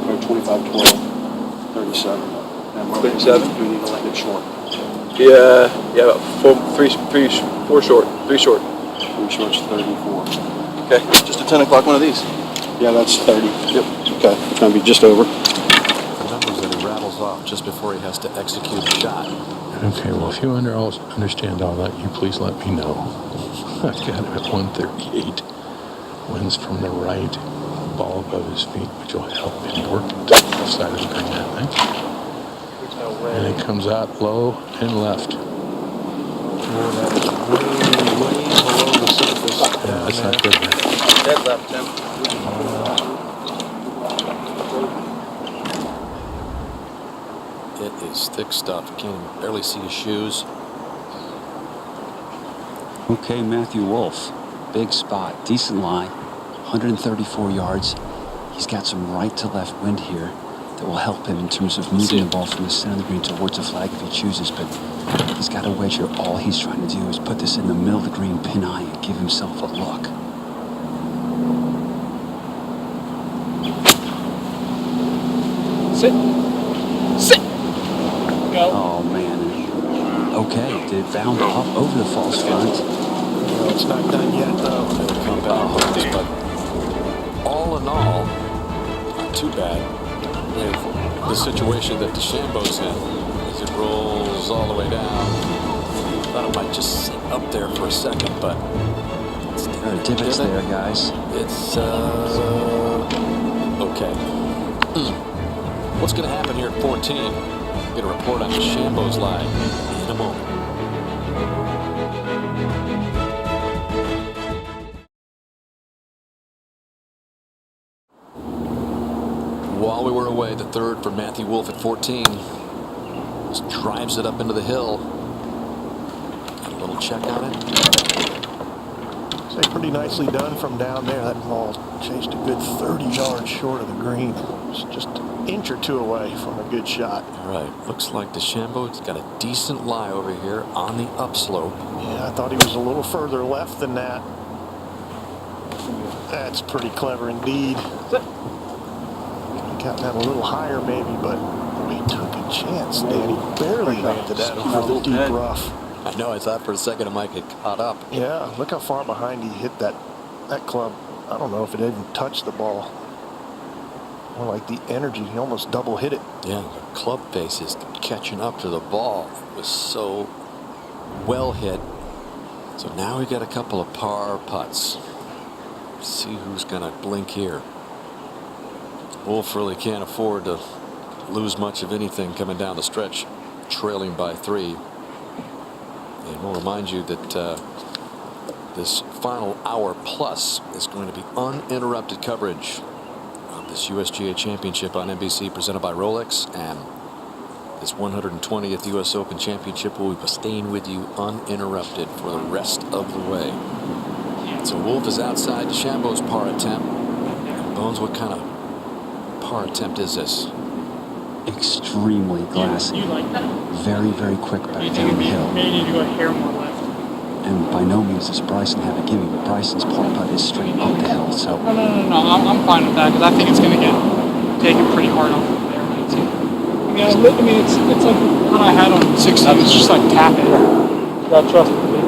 Or 25, 12, 37. And we're 37? we need to land it short. Yeah, about 4 short. 3 short. 3 short's 34. Okay, just a 10 o'clock one of these. Yeah, that's 30. Yep. Okay, it's going to be just over. Numbers that he rattles off just before he has to execute a shot. Okay, well, if you understand all that, you please let me know. I've got him at 138. Winds from the right, ball above his feet, which will help him work to the left side of the green, I think. And it comes out low and left. Way below the surface. Yeah, that's not good. Dead left, Tim. It is thick stuff. You can't barely see his shoes. Okay, Matthew Wolf. Big spot, decent lie, 134 yards. He's got some right to left wind here that will help him in terms of moving the ball from the center of the green towards the flag if he chooses, but he's got a wedge here. All he's trying to do is put this in the middle of the green pin eye and give himself a look. Sit. Sit. Go. Oh, man. Okay, did it bound up over the false front? No, it's not done yet, though. It'll come back hooked, but all in all, not too bad. With the situation that DeChambeau's in, as it rolls all the way down, thought it might just sit up there for a second, but it's There are divots there, guys. It's okay. What's going to happen here at 14? Get a report on DeChambeau's line in a moment. While we were away, the third for Matthew Wolf at 14. Just drives it up into the hill. Got a little check on it. Say pretty nicely done from down there. That ball chased a good 30 yards short of the green. It's just an inch or two away from a good shot. All right, looks like DeChambeau's got a decent lie over here on the upslope. Yeah, I thought he was a little further left than that. That's pretty clever indeed. Got that a little higher maybe, but he took a chance, Danny. Barely landed that over the deep rough. I know, I thought for a second it might get caught up. Yeah, look how far behind he hit that club. I don't know if it even touched the ball. More like the energy, he almost double hit it. Yeah, the club face is catching up to the ball. It was so well hit. So now we got a couple of par putts. See who's gonna blink here. Wolf really can't afford to lose much of anything coming down the stretch, trailing by 3. And we'll remind you that this final hour plus is going to be uninterrupted coverage of this USGA Championship on NBC, presented by Rolex, and this 120th U.S. Open Championship will be staying with you uninterrupted for the rest of the way. So Wolf is outside DeChambeau's par attempt. And Bones, what kind of par attempt is this? Extremely glassy. You like that? Very, very quick back You think downhill. maybe you do a hair more left? And by no means does Bryson have a gimme, but Bryson's par putt is straight up the hill. So No. I'm fine with that because I think it's going to get taken pretty hard off of there. Yeah, I mean, it's like what I had on 16. It's just like tap it. You got to trust me.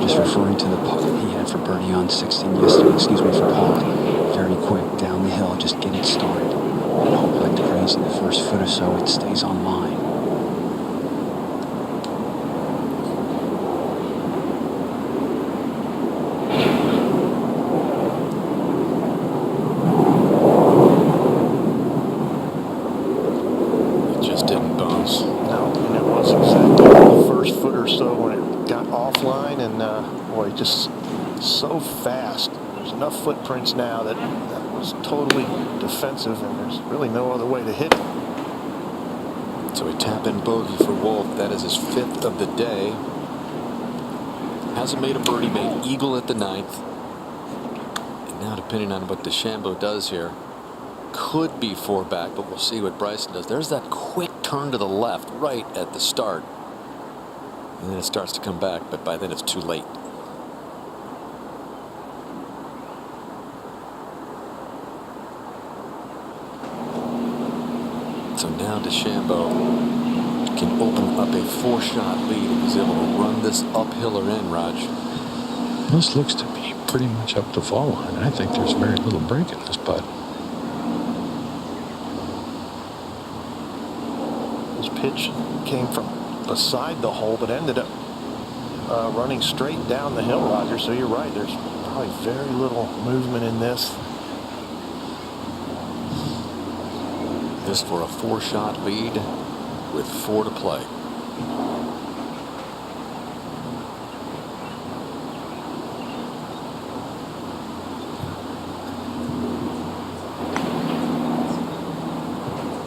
just referring to the putt that he had for birdie on 16 yesterday, excuse me, for par. Very quick down the hill, just get it started. And hope like crazy the first foot or so it stays on line. footprints now that was totally defensive, and there's really no other way to hit it. So a tap-in bogey for Wolff. That is his 5th of the day. Hasn't made a birdie, made eagle at the 9th. And now, depending on what DeChambeau does here, could be 4 back, but we'll see what Bryson does. There's that quick turn to the left right at the start. And then it starts to come back, but by then it's too late. So now DeChambeau can open up a 4-shot lead if he's able to run this uphill or in, Raj. This looks to be pretty much up the fall line. I think there's very little break in this putt. This pitch came from beside the hole, but ended up running straight down the hill, Roger. So you're right. There's probably very little movement in this. This for a 4-shot lead with 4 to play.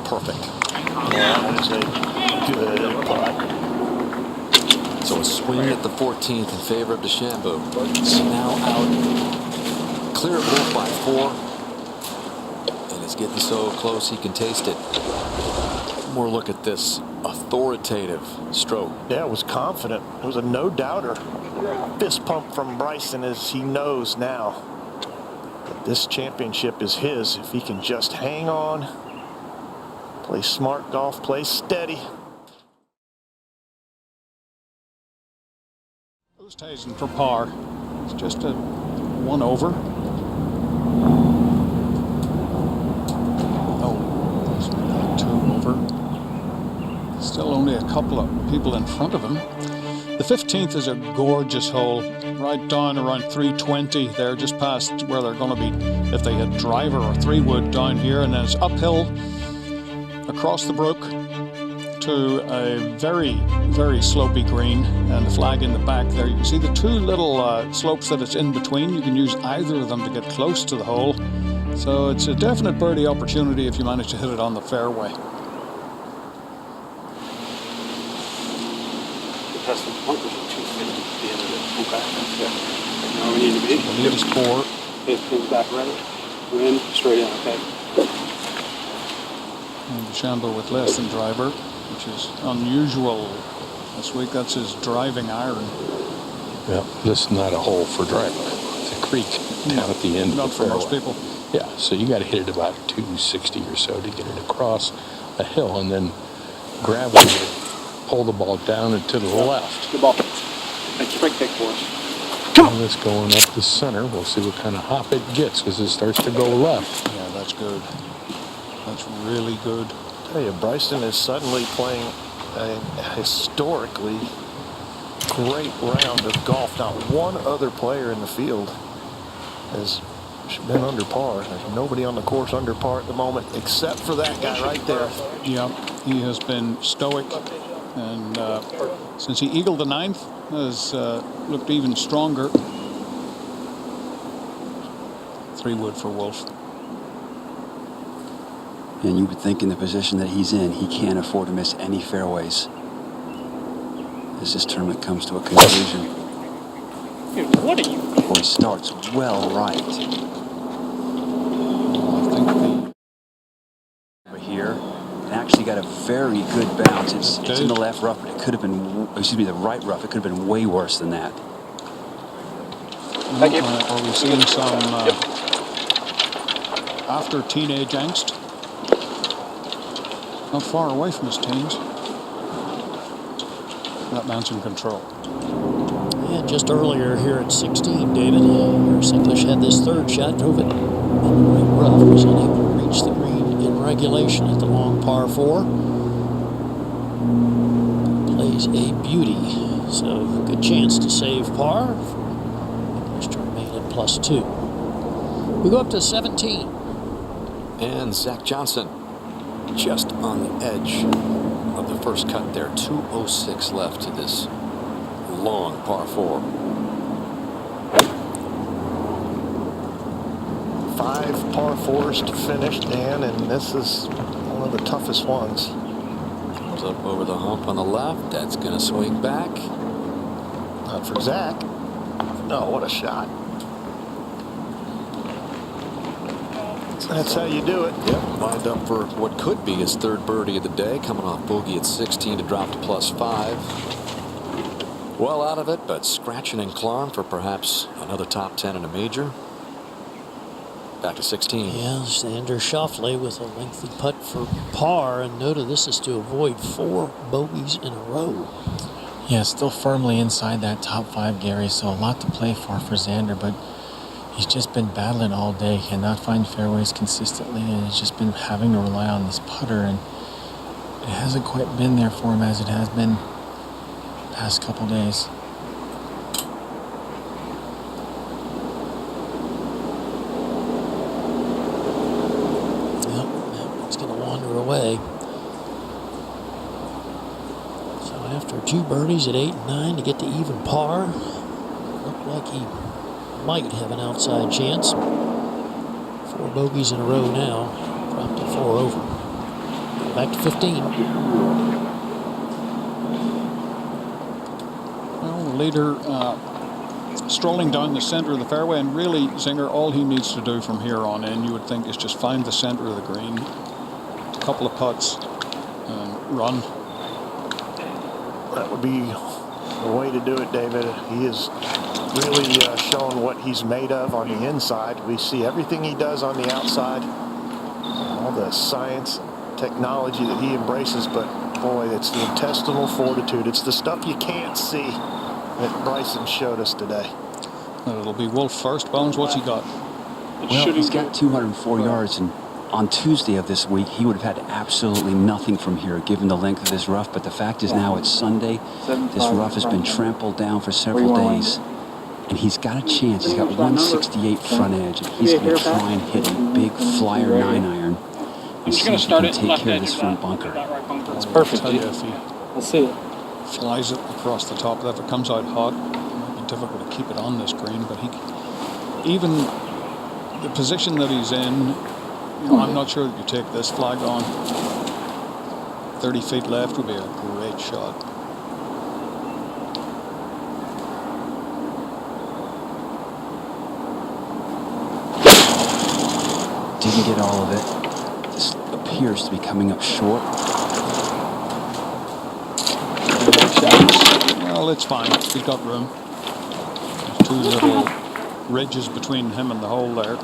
Perfect. Yeah, that is a good putt. So a swing at the 14th in favor of DeChambeau. Now out. Clear of Wolff by 4. And it's getting so close he can taste it. More look at this authoritative stroke. Yeah, it was confident. It was a no-doubter. Fist pump from Bryson as he knows now that this championship is his if he can just hang on, play smart golf, play steady. Oosthuizen for par. It's just a 1 over. Oh, it's not 2 over. Still only a couple of people in front of him. The 15th is a gorgeous hole, right down around 320 there, just past where they're going to be if they had driver or 3-wood down here, and then it's uphill across the brook to a very, very slopey green, and the flag in the back there. You can see the 2 little slopes that it's in between. You can use either of them to get close to the hole. So it's a definite birdie opportunity if you manage to hit it on the fairway. That's the bunkers at 250 at the end of it. Okay. Yeah. Now we need to be. The lead is 4. Hit pins back ready. Wind straight in. Okay. And DeChambeau with less than driver, which is unusual this week. That's his driving iron. Yeah, this is not a hole for driving. It's a creek down at the end of the fairway. Not for most people. Yeah, so you got to hit it about 260 or so to get it across a hill, and then gravity will pull the ball down and to the left. Good ball. Thanks. Strike take for us. And it's going up the center. We'll see what kind of hop it gets as it starts to go left. Yeah, that's good. That's really good. I tell you, Bryson is suddenly playing a historically great round of golf. Not one other player in the field has been under par. There's nobody on the course under par at the moment except for that guy right there. Yeah, he has been stoic, and since he eagled the 9th, has looked even stronger. 3-wood for Wolff. And you would think in the position that he's in, he can't afford to miss any fairways as this tournament comes to a conclusion. Dude, what are you? Or he starts well right. Over here, and actually got a very good bounce. It's in the left rough, but it could have been, excuse me, the right rough. It could have been way worse than that. Are we seeing some after teenage angst? Not far away from his teens. That man's in control. And just earlier here at 16, David, Harris English had this 3rd shot, drove it in the right rough, was unable to reach the green in regulation at the long par 4. Plays a beauty, so good chance to save par. English to remain at +2. We go up to 17. And Zach Johnson just on the edge of the first cut there. 2:06 left to this long par 4. 5 par 4s to finish, Dan, and this is one of the toughest ones. Comes up over the hump on the left. That's going to swing back. Not for Zach. No, what a shot. That's how you do it. Yep, lined up for what could be his 3rd birdie of the day, coming off bogey at 16 to drop to +5. Well out of it, but scratching and clawing for perhaps another top 10 in a major. Back to 16. Yeah, Xander Schauffele with a lengthy putt for par, and note this is to avoid 4 bogeys in a row. Yeah, still firmly inside that top 5, Gary, so a lot to play for Xander, but he's just been battling all day, cannot find fairways consistently, and he's just been having to rely on this putter, and it hasn't quite been there for him as it has been the past couple days. Yep, it's going to wander away. So after 2 birdies at 8 and 9 to get to even par, looked like he might have an outside chance. 4 bogeys in a row now. Dropped to 4 over. Back to 15. Well, the leader strolling down the center of the fairway, and really, Zinger, all he needs to do from here on in, you would think, is just find the center of the green, a couple of putts, and run. That would be the way to do it, David. He is really showing what he's made of on the inside. We see everything he does on the outside, all the science, technology that he embraces, but boy, it's the intestinal fortitude. It's the stuff you can't see that Bryson showed us today. And it'll be Wolf first. Bones, what's he got? Well, he's got 204 yards, and on Tuesday of this week, he would have had absolutely nothing from here, given the length of this rough. But the fact is now it's Sunday. This rough has been trampled down for several days, and he's got a chance. He's got 168 front edge, and he's going to try and hit a big flyer 9-iron and see if he can take care of this front bunker. That's perfect. Let's see it. Flies it across the top of that. If it comes out hot, it might be difficult to keep it on this green, but even the position that he's in, you know, I'm not sure that you take this flag on. 30 feet left would be a great shot. Didn't get all of it. This appears to be coming up short. Well, it's fine. He's got room. There's 2 little ridges between him and the hole there.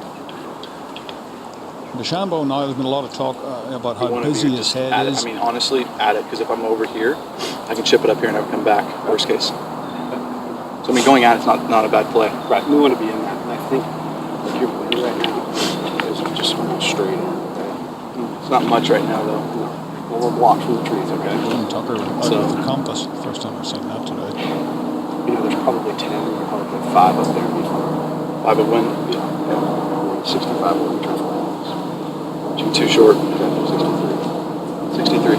DeChambeau now, there's been a lot of talk about how busy his head is. I mean, honestly, add it, because if I'm over here, I can chip it up here and never come back, worst case. So, I mean, going at it's not a bad play. Right, we want to be in that. I think like you're playing right now is just going straight in. It's not much right now, though. No. Well, we're blocked from the trees, okay? And Tucker out of the compass. First time I've seen that today. You know, there's probably 10 or probably 5 up there before. 5 would win? Yeah. 65 will return for Too short. 63.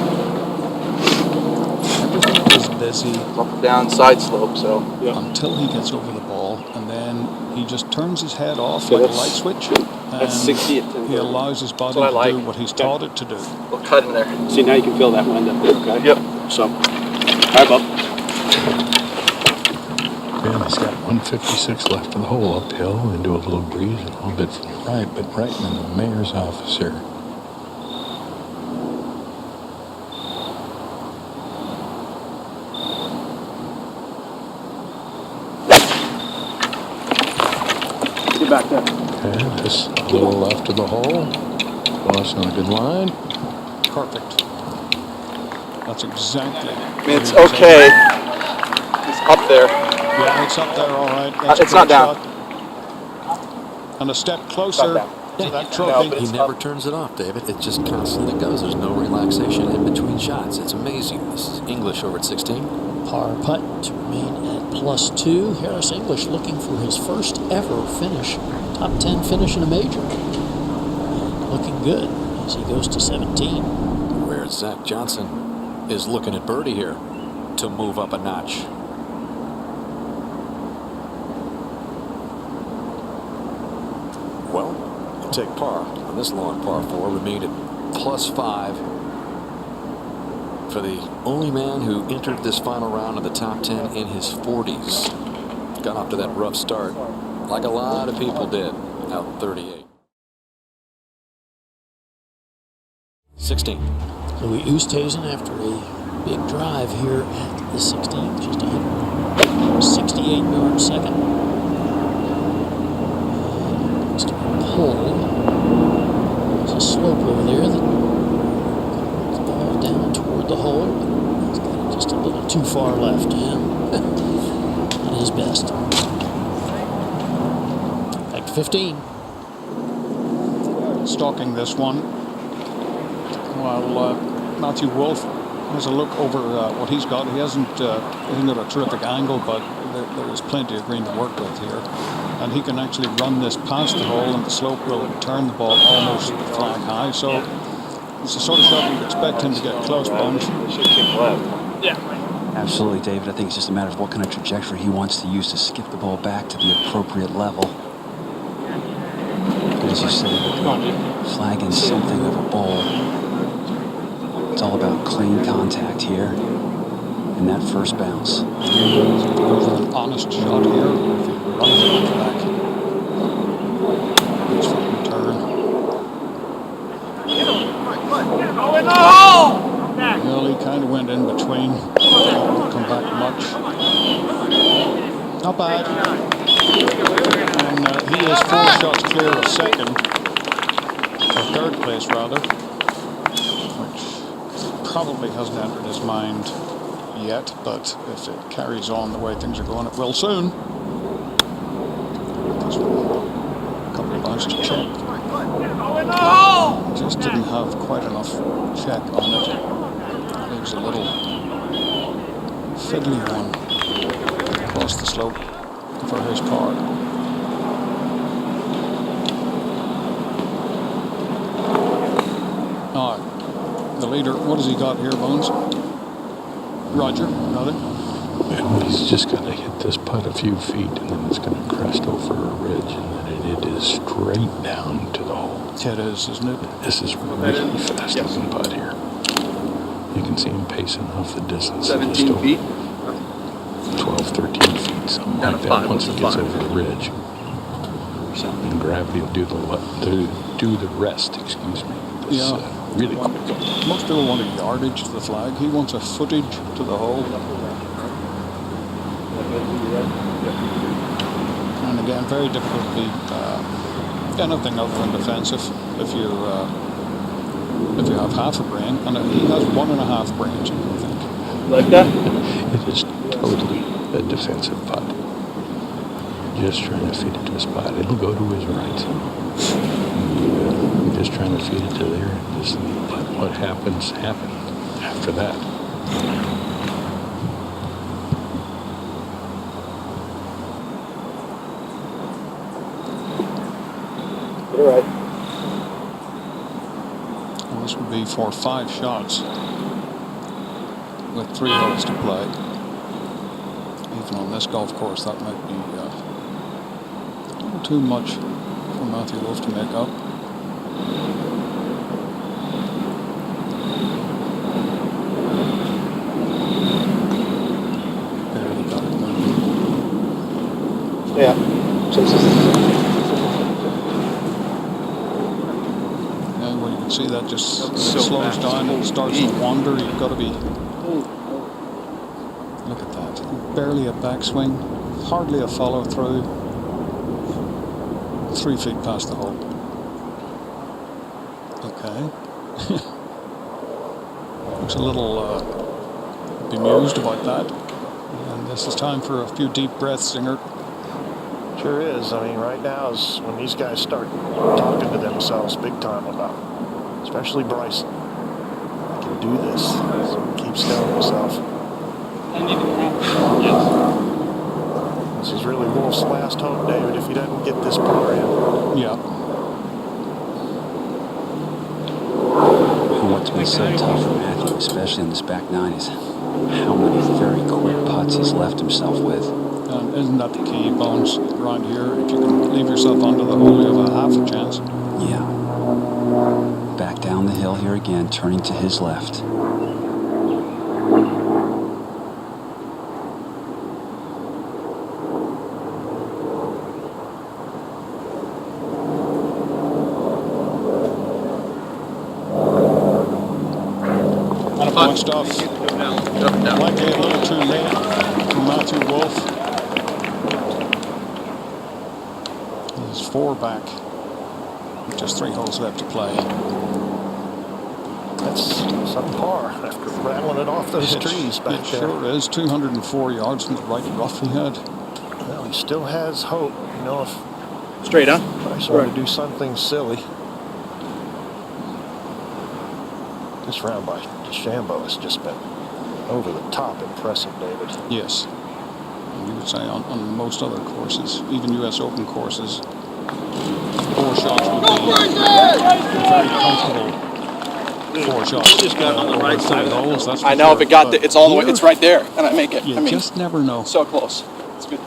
Everything is busy. Up and down, side slope, so. Until he gets over the ball, and then he just turns his head off like a light switch. That's 60 at 10. He allows his body That's what I to like. do what he's taught it to do. We'll cut in there. See, now you can feel that wind up there, okay? Yep. So, all right, Bob. Ben, he's got 156 left in the hole uphill, and do a little breeze and a little bit from the right, but right in the mayor's office here. Get back there. Okay, just a little left of the hole. Cross on a good line. Perfect. That's exactly. I mean, it's okay. It's up there. Yeah, it's up there, all right. That's It's a not great down. shot. And a step closer to that trophy. He never turns it off, David. It just constantly goes. There's no relaxation in between shots. It's amazing. This is English over at 16. Par putt to remain at +2. Harris English looking for his first ever finish, top 10 finish in a major. And looking good as he goes to 17. Where Zach Johnson is looking at birdie here to move up a notch. Well, take par on this long par 4. Remained at +5 for the only man who entered this final round of the top 10 in his 40s. Got off to that rough start, like a lot of people did, out 38. 16. Louis Oosthuizen after a big drive here at the 16th, just 168 yards second. Just a pull. There's a slope over there that puts the ball down toward the hole. It's got it just a little too far left. Yeah. Not his best. Back to 15. Stalking this one. While Matthew Wolf has a look over what he's got. He hasn't got a terrific angle, but there is plenty of green to work with here. And he can actually run this past the hole, and the slope will turn the ball almost flag high. So it's the sort of shot you'd expect him to get close, Bones. Absolutely, David. I think it's just a matter of what kind of trajectory he wants to use to skip the ball back to the appropriate level. But as you say, flagging something of a ball. It's all about clean contact here and that first bounce. Go for an honest shot here. If he runs it back, it's fucking turn. Go in the hole! Well, he kind of went in between. Didn't come back much. Not bad. And he is 4 shots clear of second, or third place rather, which probably hasn't entered his mind yet, but if it carries on the way things are going, it will soon. This one, a couple of lines to check. Just didn't have quite enough check on it. Leaves a little fiddly one across the slope for his par. All right. The leader, what has he got here, Bones? Roger, nothing? He's just got to hit this putt a few feet, and then it's going to crest over a ridge, and then it is straight down to the hole. It is, isn't it? This is really fast looking putt here. You can see him pacing off the distance. 17 feet? 12, 13 feet, something like that, once it gets over the ridge. And gravity will do the rest, excuse me. This, really quick. Most people want a yardage to the flag. He wants a footage to the hole. And again, very difficult to be anything other than defensive if you have half a brain. And he has 1.5 brains, I think. Like that? It is totally a defensive putt. Just trying to feed it to a spot. It'll go to his right. I'm just trying to feed it to there. Just let what happens happen after that. You're right. And this would be for 5 shots with 3 holes to play. Even on this golf course, that might be a little too much for Matthew Wolf to make up. Barely got it moving. Yeah. And when you can see that just So slows fast. down and starts to wander, you've got to be... Look at that. Barely a backswing, hardly a follow through. 3 feet past the hole. Okay. Looks a little bemused about that. And this is time for a few deep breaths, Singer. Sure is. I mean, right now is when these guys start talking to themselves big time about, especially Bryson. I can do this. So he keeps telling himself. This is really Wolf's last hope, David, if he doesn't get this par in. Yeah. And what's been so tough for Matthew, especially in this back 9, is how many very quick putts he's left himself with. And isn't that the key, Bones, around here? If you can leave yourself under the hole, you have a half a chance. Yeah. Back down the hill here again, turning to his left. Punched off. Likely a little too late from Matthew Wolf. He's 4 back. Just 3 holes left to play. That's some par after rattling it off those trees back there. Sure is. 204 yards from the right rough he had. Well, he still has hope. You know, if straight, huh? I sort of do something silly. This round by DeChambeau has just been over the top impressive, David. Yes. You would say on most other courses, even U.S. Open courses, 4 shots would be very comfortable. 4 shots. Just got on the right side of the holes. That's I know if it got it's all the way. It's right there, and I make it. You I mean, just never know. So close. It's good.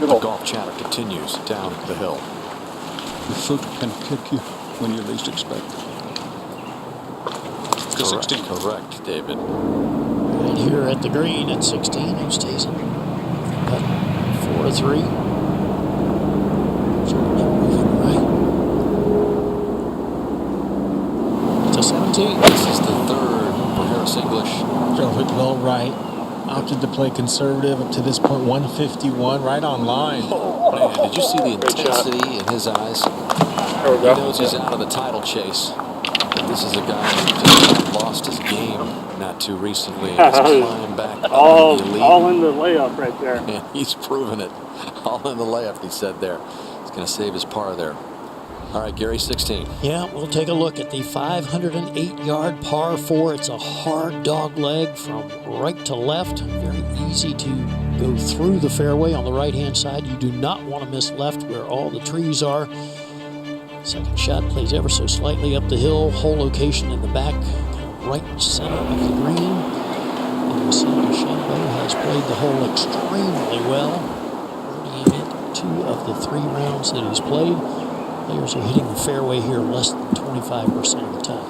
The golf chatter continues down the hill. The foot can kick you when you least expect it. Correct, correct, David. And here at the green at 16, who stays in? 4-3. Moving right. To 17. This is the third for Harris English. Drove it well right. Opted to play conservative up to this point. 151, right on line. Man, did you see the intensity in his eyes? There we He go. knows he's out of the title chase. This is a guy who just lost his game not too recently. And he's climbing back up all, in the elite. all in the layup right there. And he's proven it. All in the layup, he said there. He's going to save his par there. All right, Gary, 16. Yeah, we'll take a look at the 508-yard par 4. It's a hard dog leg from right to left. Very easy to go through the fairway on the right-hand side. You do not want to miss left where all the trees are. Second shot plays ever so slightly up the hill. Hole location in the back, right center of the green. And we see DeChambeau has played the hole extremely well. Birdieing it 2 of the 3 rounds that he's played. Players are hitting the fairway here less than 25% of the time.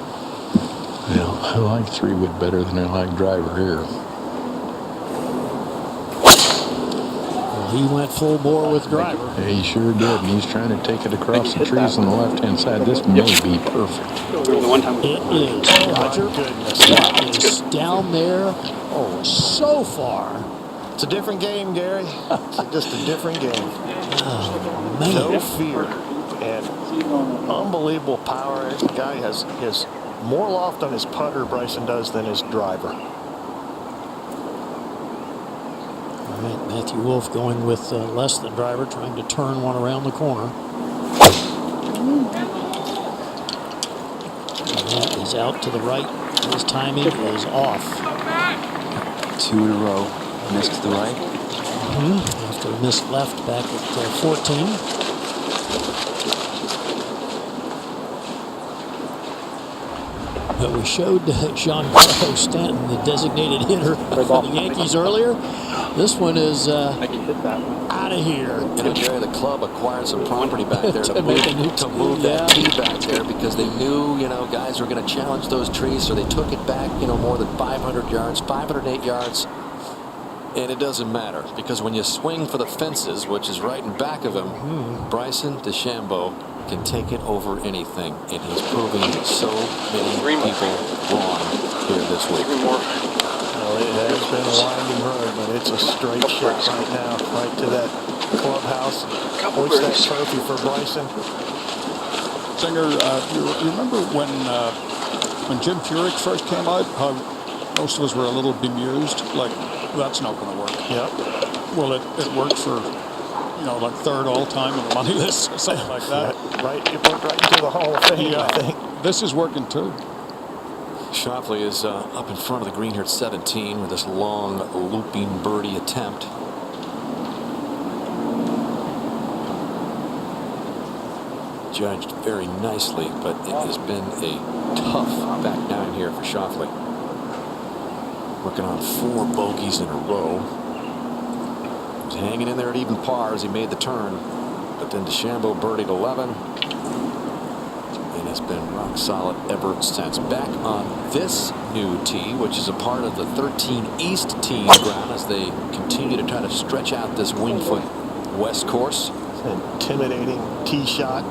Well, I like 3-wood better than I like driver here. He went full bore with driver. Yeah, he sure did, and he's trying to take it across the trees on the left-hand side. This may be perfect. It is, Roger. It is down there. Oh, so far. It's a different game, Gary. It's just a different game. Oh, man. No fear and unbelievable power. The guy has more loft on his putter, Bryson does, than his driver. All right, Matthew Wolf going with less than driver, trying to turn one around the corner. And that is out to the right. His timing is off. 2 in a row. Missed to the right. After a missed left back at 14. But we showed Giancarlo Stanton, the designated hitter for the Yankees earlier. This one is out of here. And Gary, the club acquired some property back there to move that tee back there because they knew, guys were going to challenge those trees, so they took it back, more than 500 yards, 508 yards. And it doesn't matter because when you swing for the fences, which is right in back of him, Bryson DeChambeau can take it over anything, and he's proving so many people wrong here this week. Well, it has been a winding road, but it's a straight shot right now, right to that clubhouse. Hoist that trophy for Bryson. Singer, you remember when Jim Furyk first came out, how most of us were a little bemused, like, that's not going to work. Yep. Well, it worked for, like 3rd all-time on the money list or something like that. Right, it worked right into the Hall of Fame, I think. This is working too. Schauffele is up in front of the green here at 17 with this long looping birdie attempt. Judged very nicely, but it has been a tough back 9 here for Schauffele. Working on 4 bogeys in a row. He's hanging in there at even par as he made the turn. But then DeChambeau birdied 11. has been rock solid ever since. Back on this new tee, which is a part of the 13 East teeing ground as they continue to try to stretch out this Wingfoot West course. Intimidating tee shot.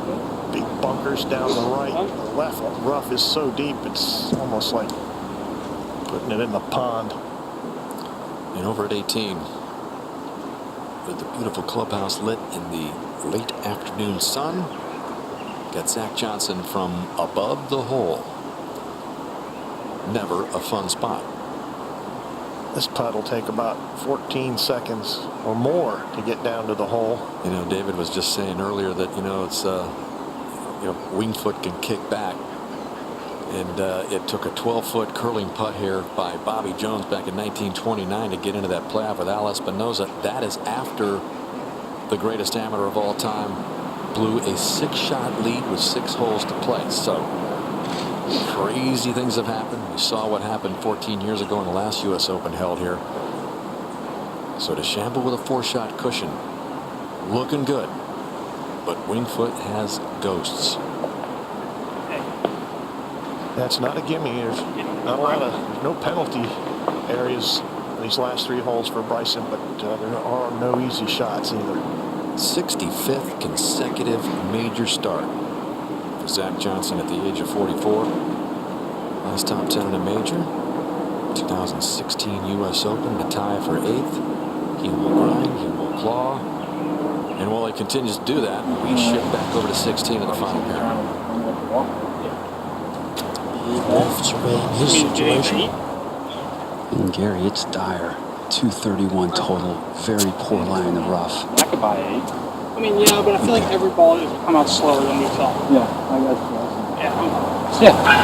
Big bunkers down the right. The left rough is so deep, it's almost like putting it in the pond. And over at 18, with the beautiful clubhouse lit in the late afternoon sun, got Zach Johnson from above the hole. Never a fun spot. This putt will take about 14 seconds or more to get down to the hole. You know, David was just saying earlier that, it's, Wingfoot can kick back. And it took a 12-foot curling putt here by Bobby Jones back in 1929 to get into that playoff with Al Espinosa. That is after the greatest amateur of all time blew a 6-shot lead with 6 holes to play. So crazy things have happened. We saw what happened 14 years ago in the last U.S. Open held here. So DeChambeau with a 4-shot cushion. Looking good. But Wingfoot has ghosts. That's not a gimme. There's not a lot of, no penalty areas in these last 3 holes for Bryson, but there are no easy shots either. 65th consecutive major start for Zach Johnson at the age of 44. Last top 10 in a major. 2016 U.S. Open, the tie for 8th. He will grind, he will claw. And while he continues to do that, we shift back over to 16 in the final pair. Wolf surveying his situation. And Gary, it's dire. 231 total. Very poor lie in the rough. I could buy 8. I mean, yeah, but I feel like every ball is come out slower than we thought. Yeah, I got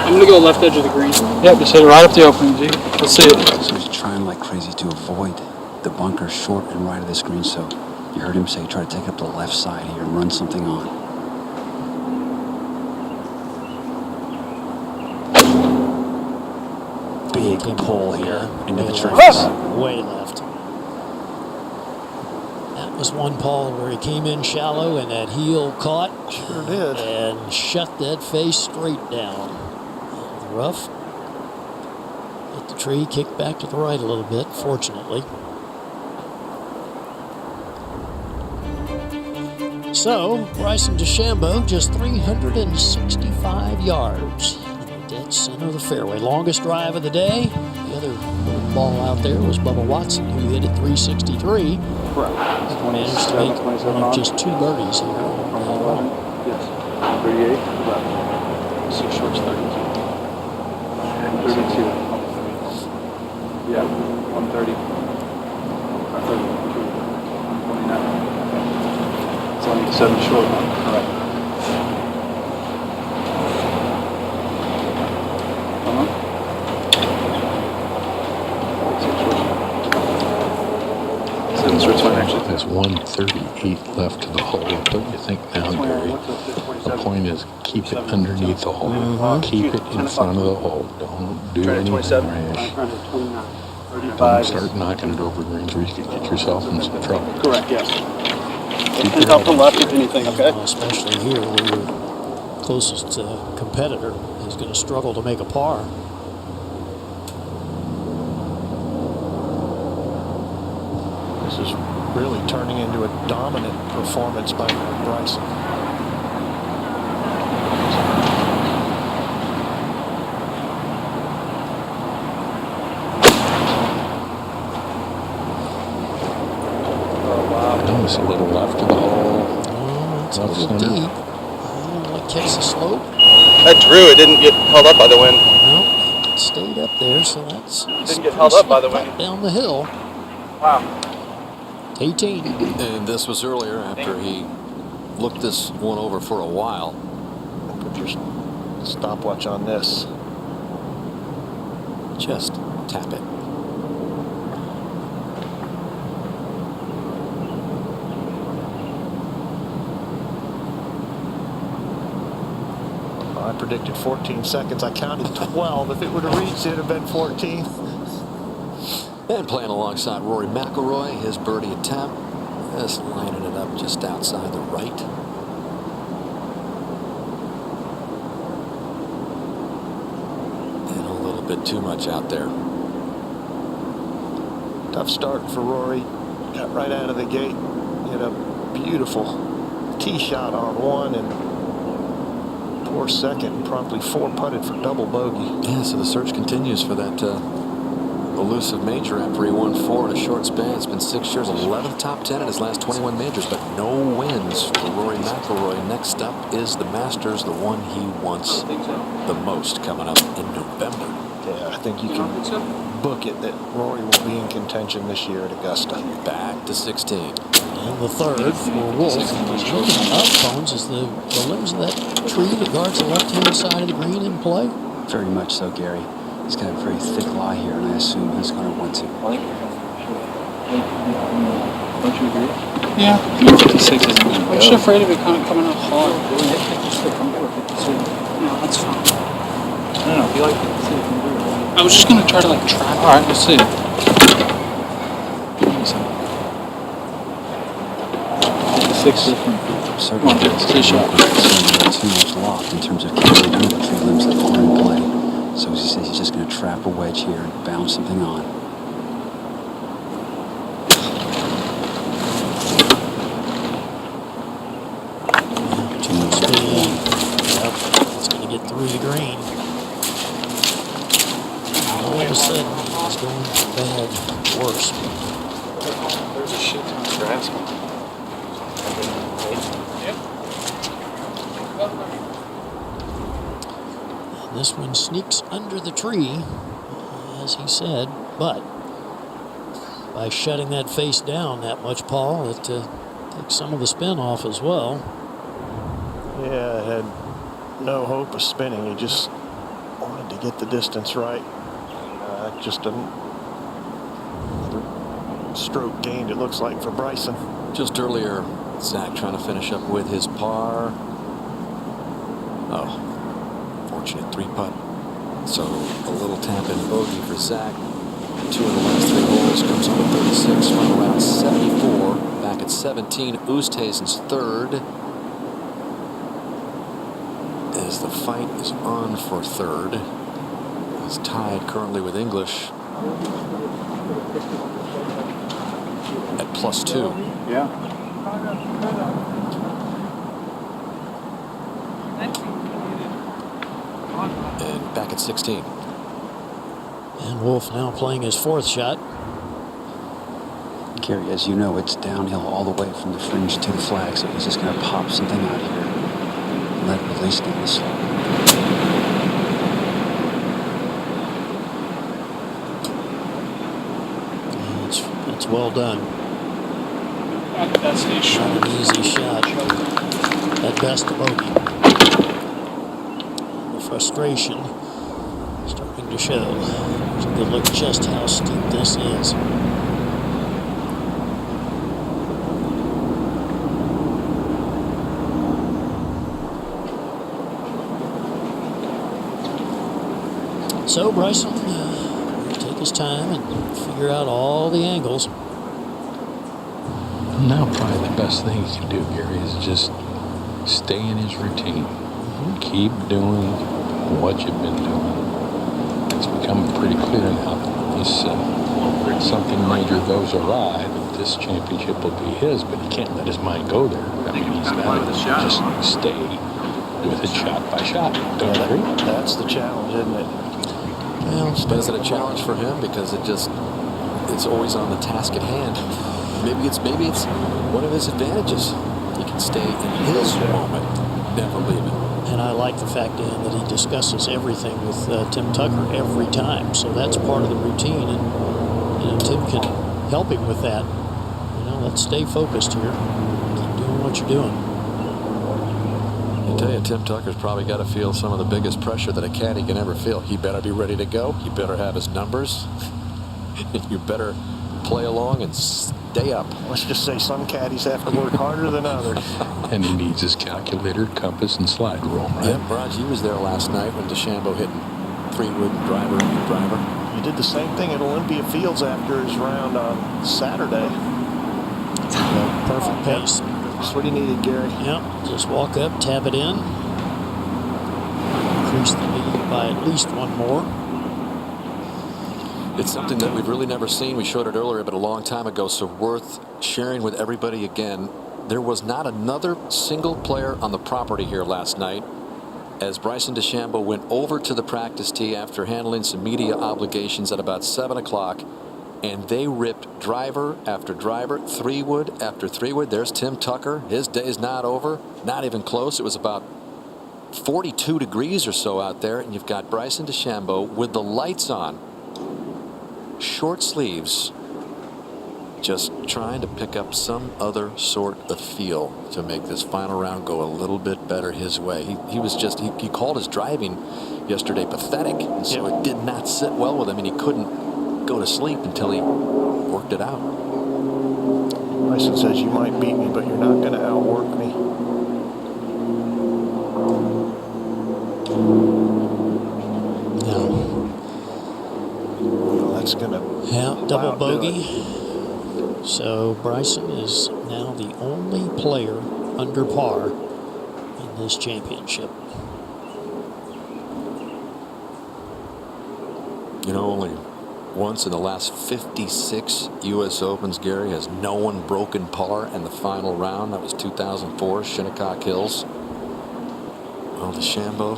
I'm going to go left edge of the green. Yeah, just hit it right up the opening, G. Let's see it. So he's trying like crazy to avoid the bunker short and right of the screen. So you heard him say try to take up the left side here and run something on. Big pull here into the trees. Way left. That was one, Paul, where he came in shallow and that heel caught. Sure did. And shut that face straight down. The rough. Hit the tree, kicked back to the right a little bit, fortunately. So, Bryson DeChambeau, just 365 yards. Dead center of the fairway. Longest drive of the day. The other ball out there was Bubba Watson, who hit it 363. Correct. Managed to make just 2 birdies here. Yes. 38 left. 6 shorts, 32. 32. Yeah, 130. 129. It's only 7 short. Correct. There's 138 left to the hole. Don't you think now, Gary? The point is keep it underneath the hole. Keep it in front of the hole. Don't do anything rash. Don't start knocking it over greens where you could get yourself in some trouble. Correct, yes. Keep And up the left if anything, okay? Especially here where your closest competitor is going to struggle to make a par. This is really turning into a dominant performance by Bryson. Notice a little left of the hole. It's a little deep. Like catch the slope. That drew. It didn't get held up by the wind. No, it stayed up there, so that's Didn't get held up by the wind. down the hill. Wow. 18. And this was earlier after he looked this one over for a while. Put your stopwatch on this. Just tap it. I predicted 14 seconds. I counted 12. If it would have reached, it would have been 14. And playing alongside Rory McIlroy, his birdie attempt. Just lining it up just outside the right. bit too much out there. Tough start for Rory. Got right out of the gate. He had a beautiful tee shot on one and poor second, and promptly 4-putted for double bogey. Yeah, so the search continues for that elusive major after he won 4 in a short span. It's been 6 years, 11th top 10 in his last 21 majors, but no wins for Rory McIlroy. Next up is the Masters, the one he wants the most, coming up in November. Yeah, I think you can book it that Rory will be in contention this year at Augusta. Back to 16. And the third for Wolf. Looking up, Bones, is the limbs of that tree that guards the left-hand side of the green in play? Very much so, Gary. He's got a very thick lie here, and I assume he's going to want to. Don't you agree? Yeah. 56 isn't going to I'm just afraid of it kind of coming up hard. No, that's fine. No, if you like 56, I was just going to try to like trap it. Alright, let's see. Certainly, too much loft in terms of carrying under the tree limbs that are in play. So as he says, he's just going to trap a wedge here and bounce something on. Too much speed. Yep, it's going to get through the green. And all of a sudden, it's going bad, worse. There's a shit ton of grass. This one sneaks under the tree, as he said, but by shutting that face down that much, Paul, it takes some of the spin off as well. Yeah, it had no hope of spinning. He just wanted to get the distance right. Just another stroke gained, it looks like, for Bryson. Just earlier, Zach trying to finish up with his par. Oh. Fortunate 3-putt. So a little tap in bogey for Zach. 2 in the last 3 holes. Comes home at 36. Final round 74. Back at 17. Oosthuizen's third. As the fight is on for third. He's tied currently with English at +2. Yeah. And back at 16. And Wolf now playing his 4th shot. Gary, as you know, it's downhill all the way from the fringe to the flag, so he's just going to pop something out here and let it release down the slope. It's well done. That's an easy shot. Not an easy shot. At best, a bogey. The frustration starting to show. There's a good look at just how steep this is. So Bryson will take his time and figure out all the angles. Now probably the best thing he can do, Gary, is just stay in his routine. Keep doing what you've been doing. It's becoming pretty clear now that something major goes awry, that this championship will be his, but he can't let his mind go there. I mean, he's got to just stay with it shot by shot. Don't you agree? That's the challenge, isn't it? Well, but is it a challenge for him because it's always on the task at hand? Maybe it's one of his advantages. He can stay in his moment, never leave it. And I like the fact, Dan, that he discusses everything with Tim Tucker every time. So that's part of the routine, and Tim can help him with that. Let's stay focused here. Keep doing what you're doing. I tell you, Tim Tucker's probably got to feel some of the biggest pressure that a caddy can ever feel. He better be ready to go. You better have his numbers. You better play along and stay up. Let's just say some caddies have to work harder than others. And he needs his calculator, compass, and slide rule, right? Yep, Raj, he was there last night when DeChambeau hit 3-wood driver. He did the same thing at Olympia Fields after his round on Saturday. Perfect pace. That's what he needed, Gary. Yep, just walk up, tap it in. Increase the lead by at least one more. It's something that we've really never seen. We showed it earlier, but a long time ago, so worth sharing with everybody again. There was not another single player on the property here last night as Bryson DeChambeau went over to the practice tee after handling some media obligations at about 7 o'clock, and they ripped driver after driver, 3-wood after 3-wood. There's Tim Tucker. His day's not over, not even close. It was about 42 degrees or so out there, and you've got Bryson DeChambeau with the lights on, short sleeves, just trying to pick up some other sort of feel to make this final round go a little bit better his way. He called his driving yesterday pathetic, and so it did not sit well with him, and he couldn't go to sleep until he worked it out. Bryson says, you might beat me, but you're not going to outwork me. Well, that's going to... Yeah, double bogey. So Bryson is now the only player under par in this championship. You know, only once in the last 56 U.S. Opens, Gary, has no one broken par in the final round. That was 2004, Shinnecock Hills. Well, DeChambeau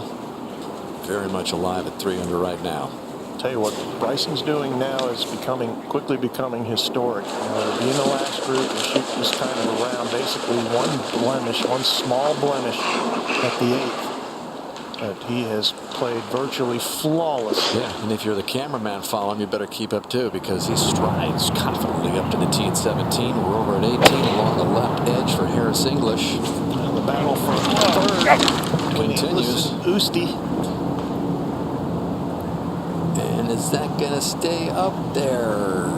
very much alive at 3 under right now. Tell you what Bryson's doing now is quickly becoming historic. To be in the last group and shoot this kind of a round, basically one small blemish at the 8th. But he has played virtually flawless. Yeah, and if you're the cameraman following, you better keep up too, because he strides confidently up to the tee at 17. We're over at 18 along the left edge for Harris English. And the battle for third continues. Usti. And is that going to stay up there?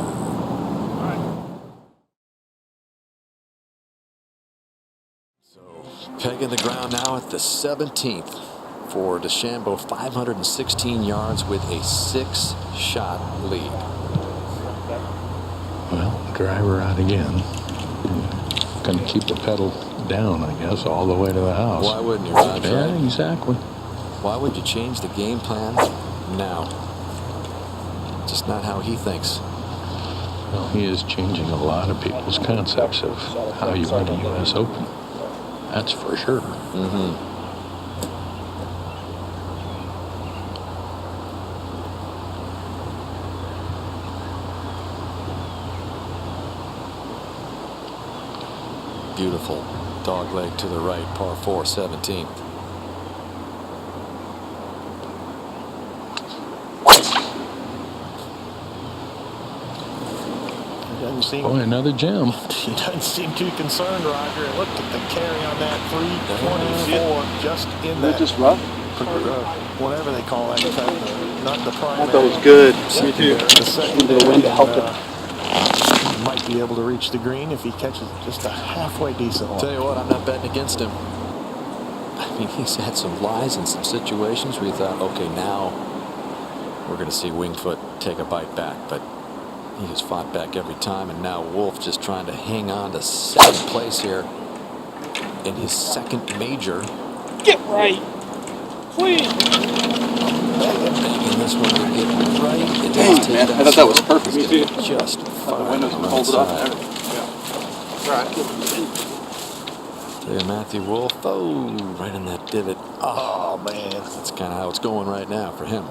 So pegging the ground now at the 17th for DeChambeau, 516 yards with a 6-shot lead. Well, driver out again. Going to keep the pedal down, I guess, all the way to the house. Why wouldn't you, Roger? Yeah, exactly. Why would you change the game plan now? Just not how he thinks. Well, he is changing a lot of people's concepts of how you win a U.S. Open. That's for sure. Mm-hmm. Beautiful dog leg to the right, par 4, 17th. Boy, another gem. He doesn't seem too concerned, Roger. Look at the carry on that 324, just in that. Just rough? Whatever they call that. Not the primary. I thought it was good. Me too. The second Into the wind to help it. Might be able to reach the green if he catches just a halfway decent one. Tell you what, I'm not betting against him. I mean, he's had some lies in some situations where you thought, okay, now we're going to see Winged Foot take a bite back, but he has fought back every time, and now Wolff just trying to hang on to 7th place here in his 2nd major. Get right, please. Making this one to get right. Dang, man, I thought that was perfect. Me too. Just the windows would hold it up and everything. Yeah. All right. Yeah, Matthew Wolff. Oh, right in that divot. Oh, man. That's kind of how it's going right now for him.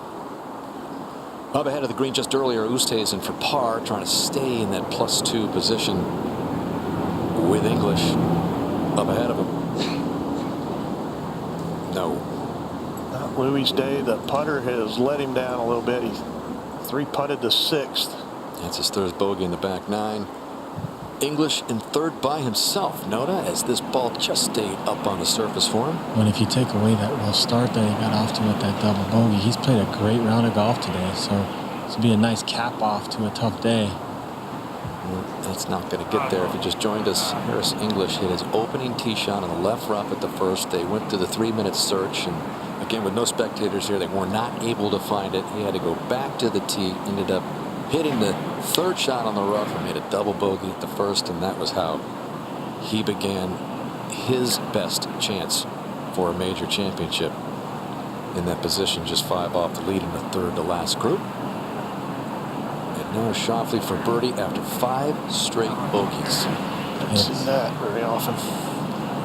Up ahead of the green just earlier, Oosthuizen for par, trying to stay in that +2 position with English up ahead of him. No. Not Louis' day. The putter has let him down a little bit. He's 3-putted to 6th. That's his 3rd bogey in the back 9. English in 3rd by himself, Noda, as this ball just stayed up on the surface for him. But if you take away that well start that he got off to with that double bogey, he's played a great round of golf today. So this will be a nice cap off to a tough day. Well, that's not going to get there. If you just joined us, Harris English hit his opening tee shot on the left rough at the first. They went through the 3-minute search, and again, with no spectators here, they were not able to find it. He had to go back to the tee, ended up hitting the 3rd shot on the rough and made a double bogey at the first, and that was how he began his best chance for a major championship in that position, just 5 off the lead in the 3rd to last group. Now Schauffele for birdie after 5 straight bogeys. Haven't seen that very often.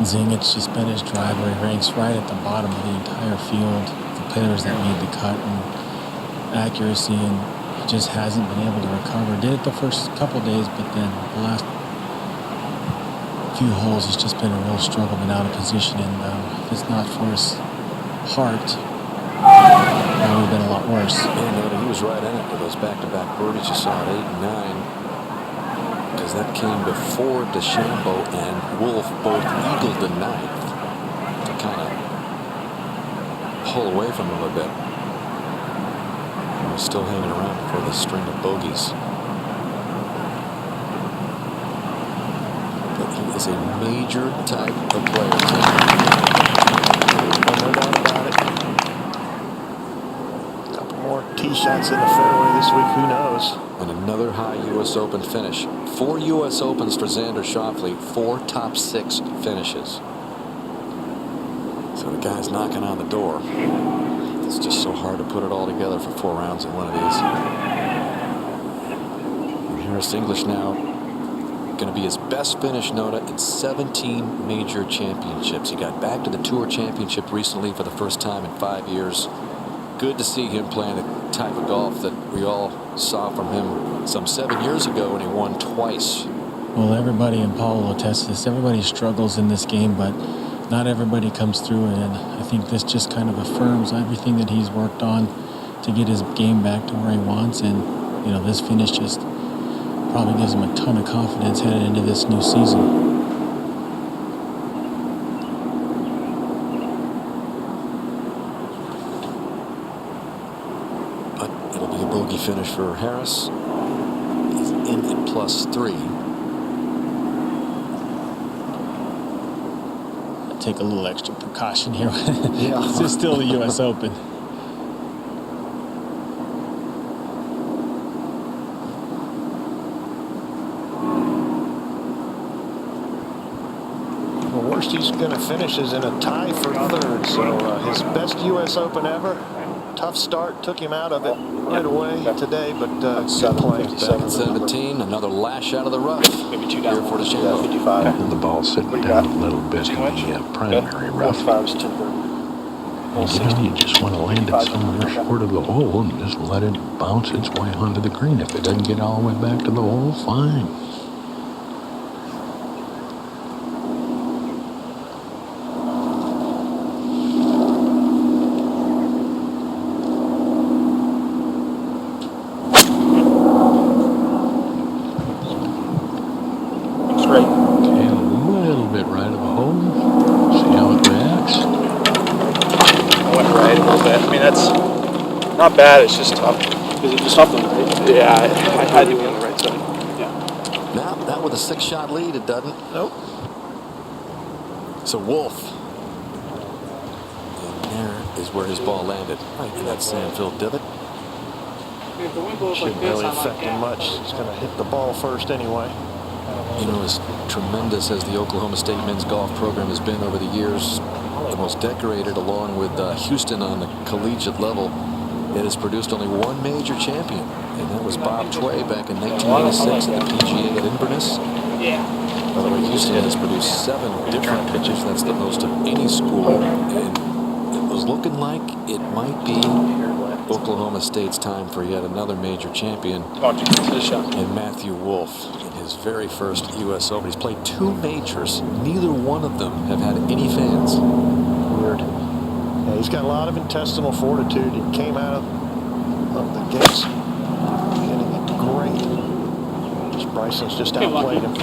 Zingich just been his driver. He ranks right at the bottom of the entire field. The players that made the cut and accuracy, and he just hasn't been able to recover. Did it the first couple days, but then the last few holes has just been a real struggle, been out of position, and if it's not for his heart, it would have been a lot worse. And he was right in it with those back-to-back birdies you saw at 8 and 9. Because that came before DeChambeau and Wolf both eagled the 9th to kind of pull away from him a bit. He's still hanging around for the string of bogeys. But he is a major type of player. No doubt about it. A couple more tee shots in the fairway this week, who knows? And another high U.S. Open finish. 4 U.S. Opens for Xander Schauffele, 4 top 6 finishes. So the guy's knocking on the door. It's just so hard to put it all together for 4 rounds in one of these. And Harris English now going to be his best finish, Nona, in 17 major championships. He got back to the Tour Championship recently for the first time in 5 years. Good to see him playing the type of golf that we all saw from him some 7 years ago when he won twice. Well, everybody, and Paul will attest to this, everybody struggles in this game, but not everybody comes through it, and I think this just kind of affirms everything that he's worked on to get his game back to where he wants, and you know, this finish just probably gives him a ton of confidence headed into this new season. Finish for Harris. He's in at +3. Take a little extra precaution here. Yeah. This is still the U.S. Open. The worst he's going to finish is in a tie for 3rd. So his best U.S. Open ever. Tough start, took him out of it right away today, but good play. 17, another lash out of the rough. Maybe 2 down for DeChambeau. 55. And the ball sitting down a little bit in the primary rough. You just want to land it somewhere short of the hole and just let it bounce its way onto the green. If it doesn't get all the way back to the hole, fine. Not bad, it's just tough. Is it just off the right? Yeah, I had to be on the right side. Yeah. Now, that with a 6-shot lead, it doesn't. Nope. So Wolf. And there is where his ball landed. Right in that sand-filled divot. Shouldn't really affect him much. He's going to hit the ball first anyway. You know, as tremendous as the Oklahoma State men's golf program has been over the years, the most decorated, along with Houston on the collegiate level, it has produced only one major champion, and that was Bob Tway back in 1986 at the PGA at Inverness. By the way, Houston has produced 7 different pitchers. That's the most of any school, and it was looking like it might be Oklahoma State's time for yet another major champion in Matthew Wolff in his very first U.S. Open. He's played 2 majors. Neither one of them have had any fans. Weird. Yeah, he's got a lot of intestinal fortitude. He came out of the gates hitting it great. Just Bryson's just outplayed him.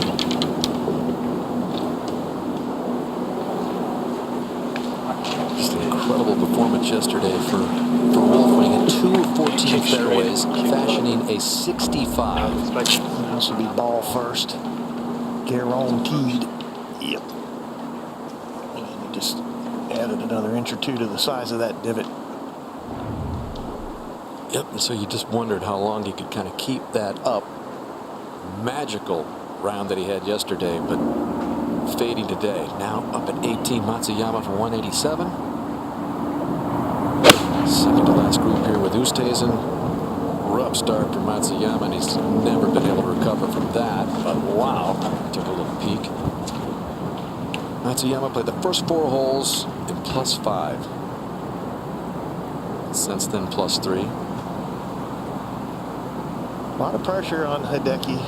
Just an incredible performance yesterday for Wolff, winning at 2 of 14 fairways, fashioning a 65. This will be ball first. Guaranteed. Yep. And he just added another inch or 2 to the size of that divot. Yep, and so you just wondered how long he could kind of keep that up. Magical round that he had yesterday, but fading today. Now up at 18, Matsuyama for 187. Second to last group here with Oosthuizen, rough start for Matsuyama, and he's never been able to recover from that. But wow, took a little peek. Matsuyama played the first 4 holes in +5. Since then, +3. A lot of pressure on Hideki,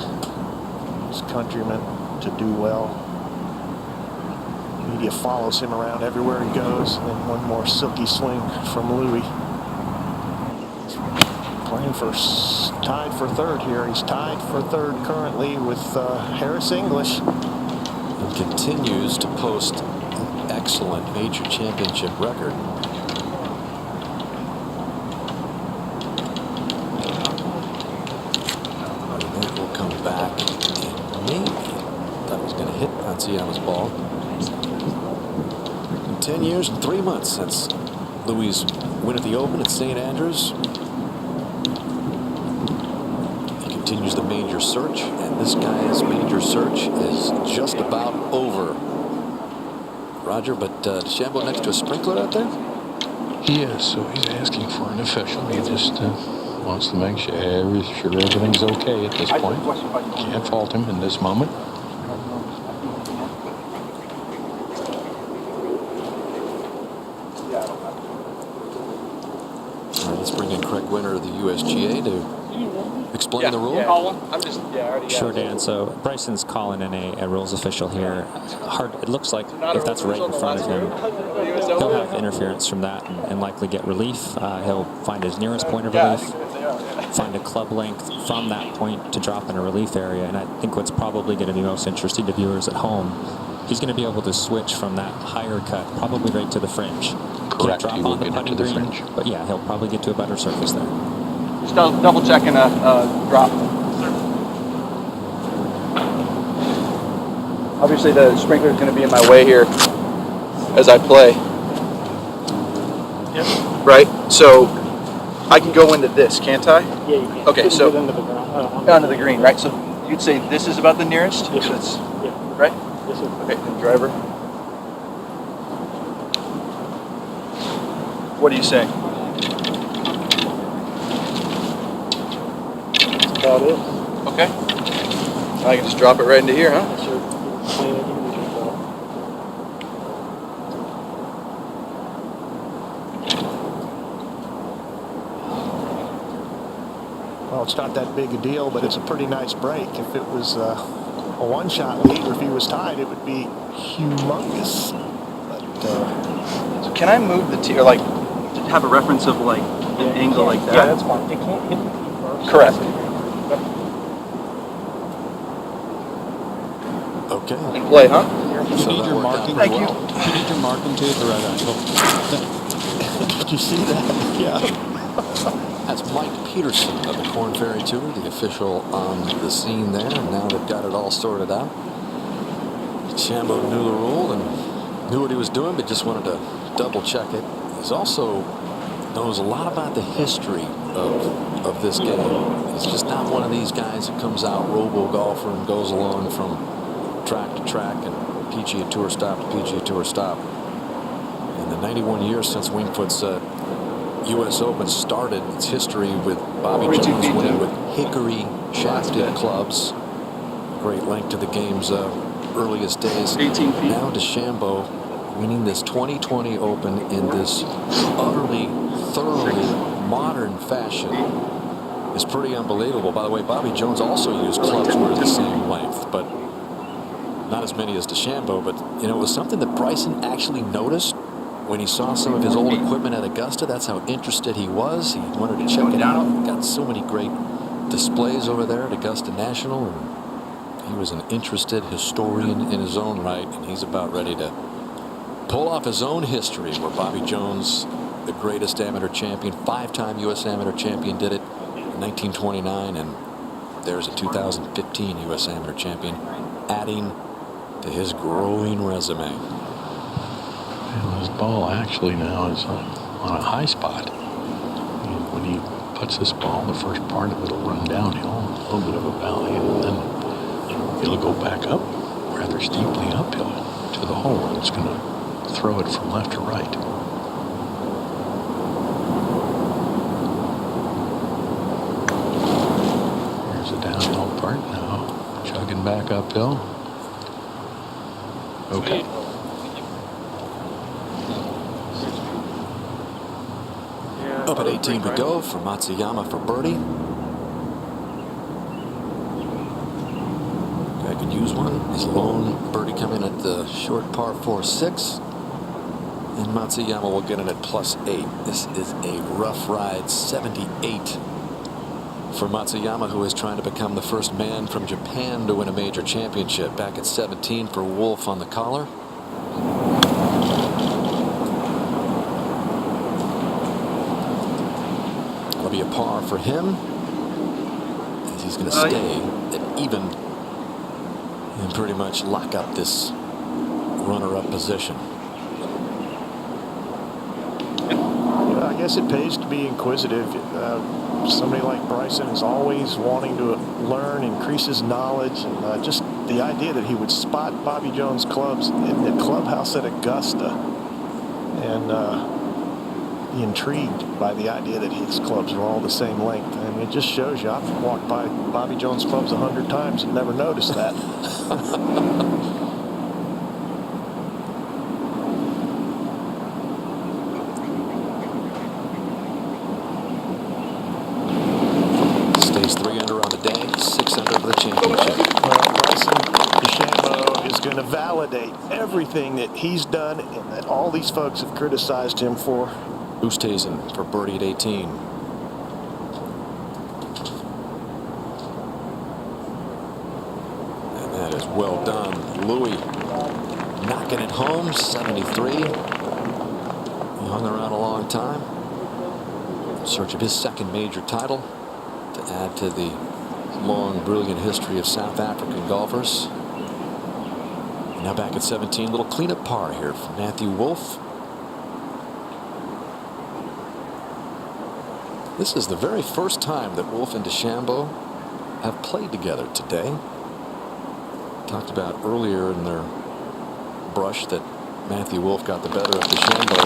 his countryman, to do well. Media follows him around everywhere he goes. And then one more silky swing from Louis. Playing for tied for 3rd here. He's tied for 3rd currently with Harris English. And continues to post an excellent major championship record. Will come back and maybe that was going to hit Matsuyama's ball. 10 years and 3 months since Louis' win at the Open at St. Andrews. He continues the major search, and this guy's major search is just about over. Roger, but DeChambeau next to a sprinkler out there? He is, so he's asking for an official. He just wants to make sure everything's okay at this point. Can't fault him in this moment. All right, let's bring in Craig Winter of the USGA to explain the rule. I'm just, already Sure, Dan. So Bryson's calling in a rules official here. Hard. It looks like if that's right in front of him, he'll have interference from that and likely get relief. He'll find his nearest point of relief, find a club length from that point to drop in a relief area. And I think what's probably going to be most interesting to viewers at home, he's going to be able to switch from that higher cut, probably right to the fringe. Correct. Drop He on will the get putting into the green, fringe. but yeah, he'll probably get to a better surface there. Just double checking a drop. Obviously the sprinkler is going to be in my way here as I play. Yep. Right? So I can go into this, can't I? Yeah, you can. Okay, so Get into the ground. onto the green, right? So you'd say this is about the nearest? Yes, sir. That's, Yeah. right? Yes, sir. Okay, then driver. What do you say? That's about it. Okay. I can just drop it right into here, huh? Yes, sir. Plain and easy. Well, it's not that big a deal, but it's a pretty nice break. If it was a one-shot lead, or if he was tied, it would be humongous. But, so can I move the tee, or like have a reference of like an angle like that? Yeah, that's fine. It can't hit the tee first. Correct. Okay. And play, huh? You need your marking. Thank you. You need your marking too at the right angle. Did you see that? Yeah. That's Mike Peterson of the Korn Ferry Tour, the official on the scene there. And now they've got it all sorted out. DeChambeau knew the rule and knew what he was doing, but just wanted to double check it. He's also knows a lot about the history of this game. He's just not one of these guys who comes out robo golfer and goes along from track to track and PGA Tour stop to PGA Tour stop. In the 91 years since Winged Foot's U.S. Open started its history with Bobby Jones winning with hickory shafted clubs. Great link to the game's earliest days. 18 feet. Now DeChambeau winning this 2020 Open in this utterly, thoroughly modern fashion is pretty unbelievable. By the way, Bobby Jones also used clubs that were the same length, but not as many as DeChambeau. But, you know, it was something that Bryson actually noticed when he saw some of his old equipment at Augusta. That's how interested he was. He wanted to check it out. Got so many great displays over there at Augusta National. And he was an interested historian in his own right, and he's about ready to pull off his own history where Bobby Jones, the greatest amateur champion, 5-time U.S. amateur champion, did it in 1929, and there's a 2015 U.S. amateur champion adding to his growing resume. And his ball actually now is on a high spot. When he puts this ball, the first part of it will run downhill, a little bit of a valley, and then it'll go back up rather steeply uphill to the hole, and it's going to throw it from left to right. back uphill. Okay. Up at 18 to go for Matsuyama for birdie. Guy could use one. His lone birdie coming at the short par 4-6. And Matsuyama will get in at +8. This is a rough ride, 78 for Matsuyama, who is trying to become the first man from Japan to win a major championship. Back at 17 for Wolff on the collar. That'll be a par for him, as he's going to stay at even and pretty much lock up this runner-up position. I guess it pays to be inquisitive. Somebody like Bryson is always wanting to learn, increase his knowledge, and just the idea that he would spot Bobby Jones clubs in the clubhouse at Augusta and be intrigued by the idea that his clubs are all the same length. And it just shows you, I've walked by Bobby Jones clubs 100 times and never noticed that. Stays 3 under on the day, 6 under for the championship. Well, Bryson DeChambeau is going to validate everything that he's done and that all these folks have criticized him for. Oosthuizen for birdie at 18. And that is well done. Louis knocking it home, 73. He hung around a long time in search of his second major title to add to the long, brilliant history of South African golfers. And now back at 17, little cleanup par here for Matthew Wolff. This is the very first time that Wolff and DeChambeau have played together today. Talked about earlier in their brush that Matthew Wolff got the better of DeChambeau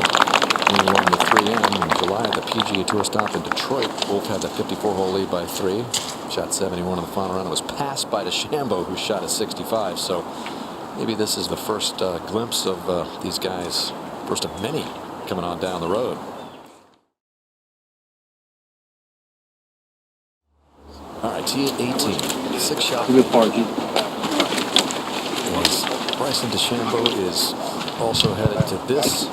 when he won the 3M in July at the PGA Tour stop in Detroit. Wolff had the 54-hole lead by 3, shot 71 in the final round. It was passed by DeChambeau, who shot a 65. So maybe this is the first glimpse of these guys, first of many coming on down the road. All right, tee at 18. 6 shot. Good party. Bryson DeChambeau is also headed to this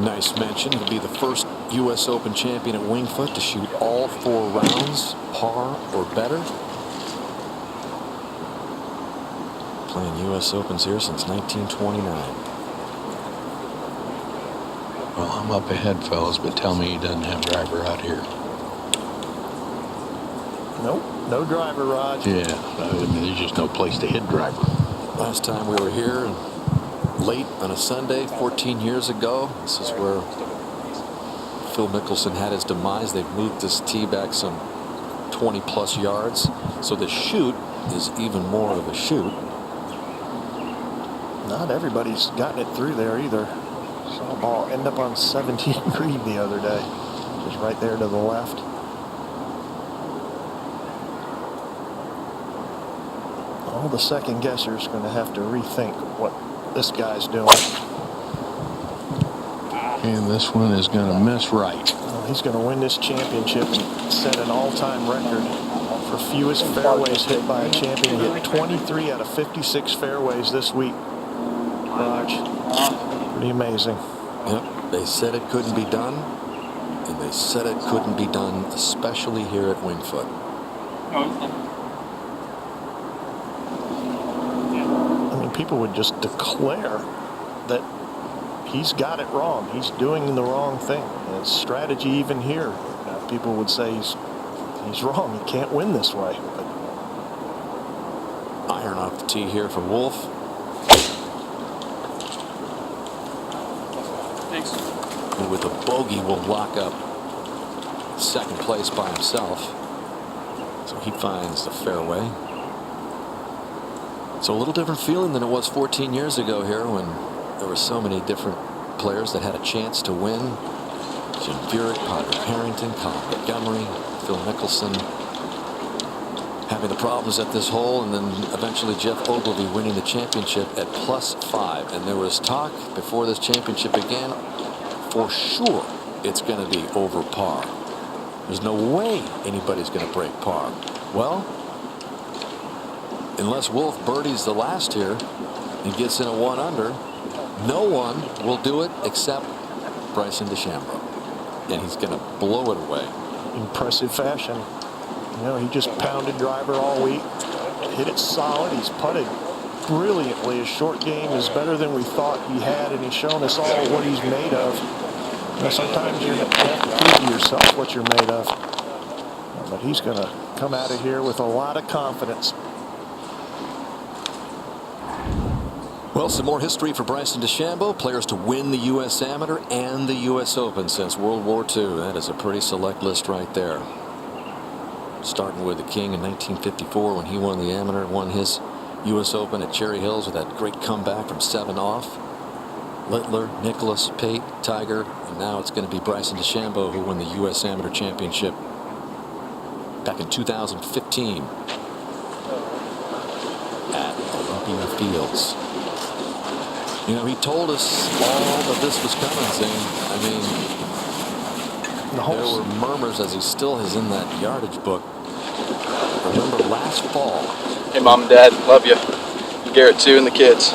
nice mention. He'll be the first U.S. Open champion at Winged Foot to shoot all 4 rounds, par or better. Playing U.S. Opens here since 1929. Well, I'm up ahead, fellas, but tell me he doesn't have driver out here. Nope, no driver, Rod. Yeah, I mean, there's just no place to hit driver. Last time we were here late on a Sunday 14 years ago, this is where Phil Mickelson had his demise. They've moved this tee back some 20+ yards, so the shoot is even more of a shoot. Not everybody's gotten it through there either. Saw a ball end up on 17 green the other day, just right there to the left. All the second guessers going to have to rethink what this guy's doing. And this one is going to miss right. He's going to win this championship and set an all-time record for fewest fairways hit by a champion. He hit 23 out of 56 fairways this week. Raj, pretty amazing. Yep, they said it couldn't be done, and they said it couldn't be done, especially here at Winged Foot. People would just declare that he's got it wrong. He's doing the wrong thing. And it's strategy even here. People would say he's wrong. He can't win this way. But iron off the tee here for Wolff. Thanks. And with a bogey will lock up second place by himself. So he finds the fairway. So a little different feeling than it was 14 years ago here when there were so many different players that had a chance to win. Jim Furyk, Padraig Harrington, Colin Montgomery, Phil Mickelson. having the problems at this hole, and then eventually Jeff Ogilvy winning the championship at +5. And there was talk before this championship began, for sure it's going to be over par. There's no way anybody's going to break par. Well, unless Wolff birdies the last here and gets in a 1 under, no one will do it except Bryson DeChambeau. And he's going to blow it away. Impressive fashion. You know, he just pounded driver all week, hit it solid. He's putted brilliantly. His short game is better than we thought he had, and he's shown us all what he's made of. You know, sometimes you have to prove to yourself what you're made of. But he's going to come out of here with a lot of confidence. Well, some more history for Bryson DeChambeau. Players to win the U.S. Amateur and the U.S. Open since World War II. That is a pretty select list right there. Starting with the King in 1954 when he won the Amateur, won his U.S. Open at Cherry Hills with that great comeback from 7 off. Littler, Nicholas, Pate, Tiger, and now it's going to be Bryson DeChambeau who won the U.S. Amateur Championship back in 2015 at Olympia Fields. You know, he told us all of this was coming, Zane. I mean, there were murmurs, as he still is in that yardage book. Remember last fall. Hey, Mom and Dad, love you. Garrett, too, and the kids.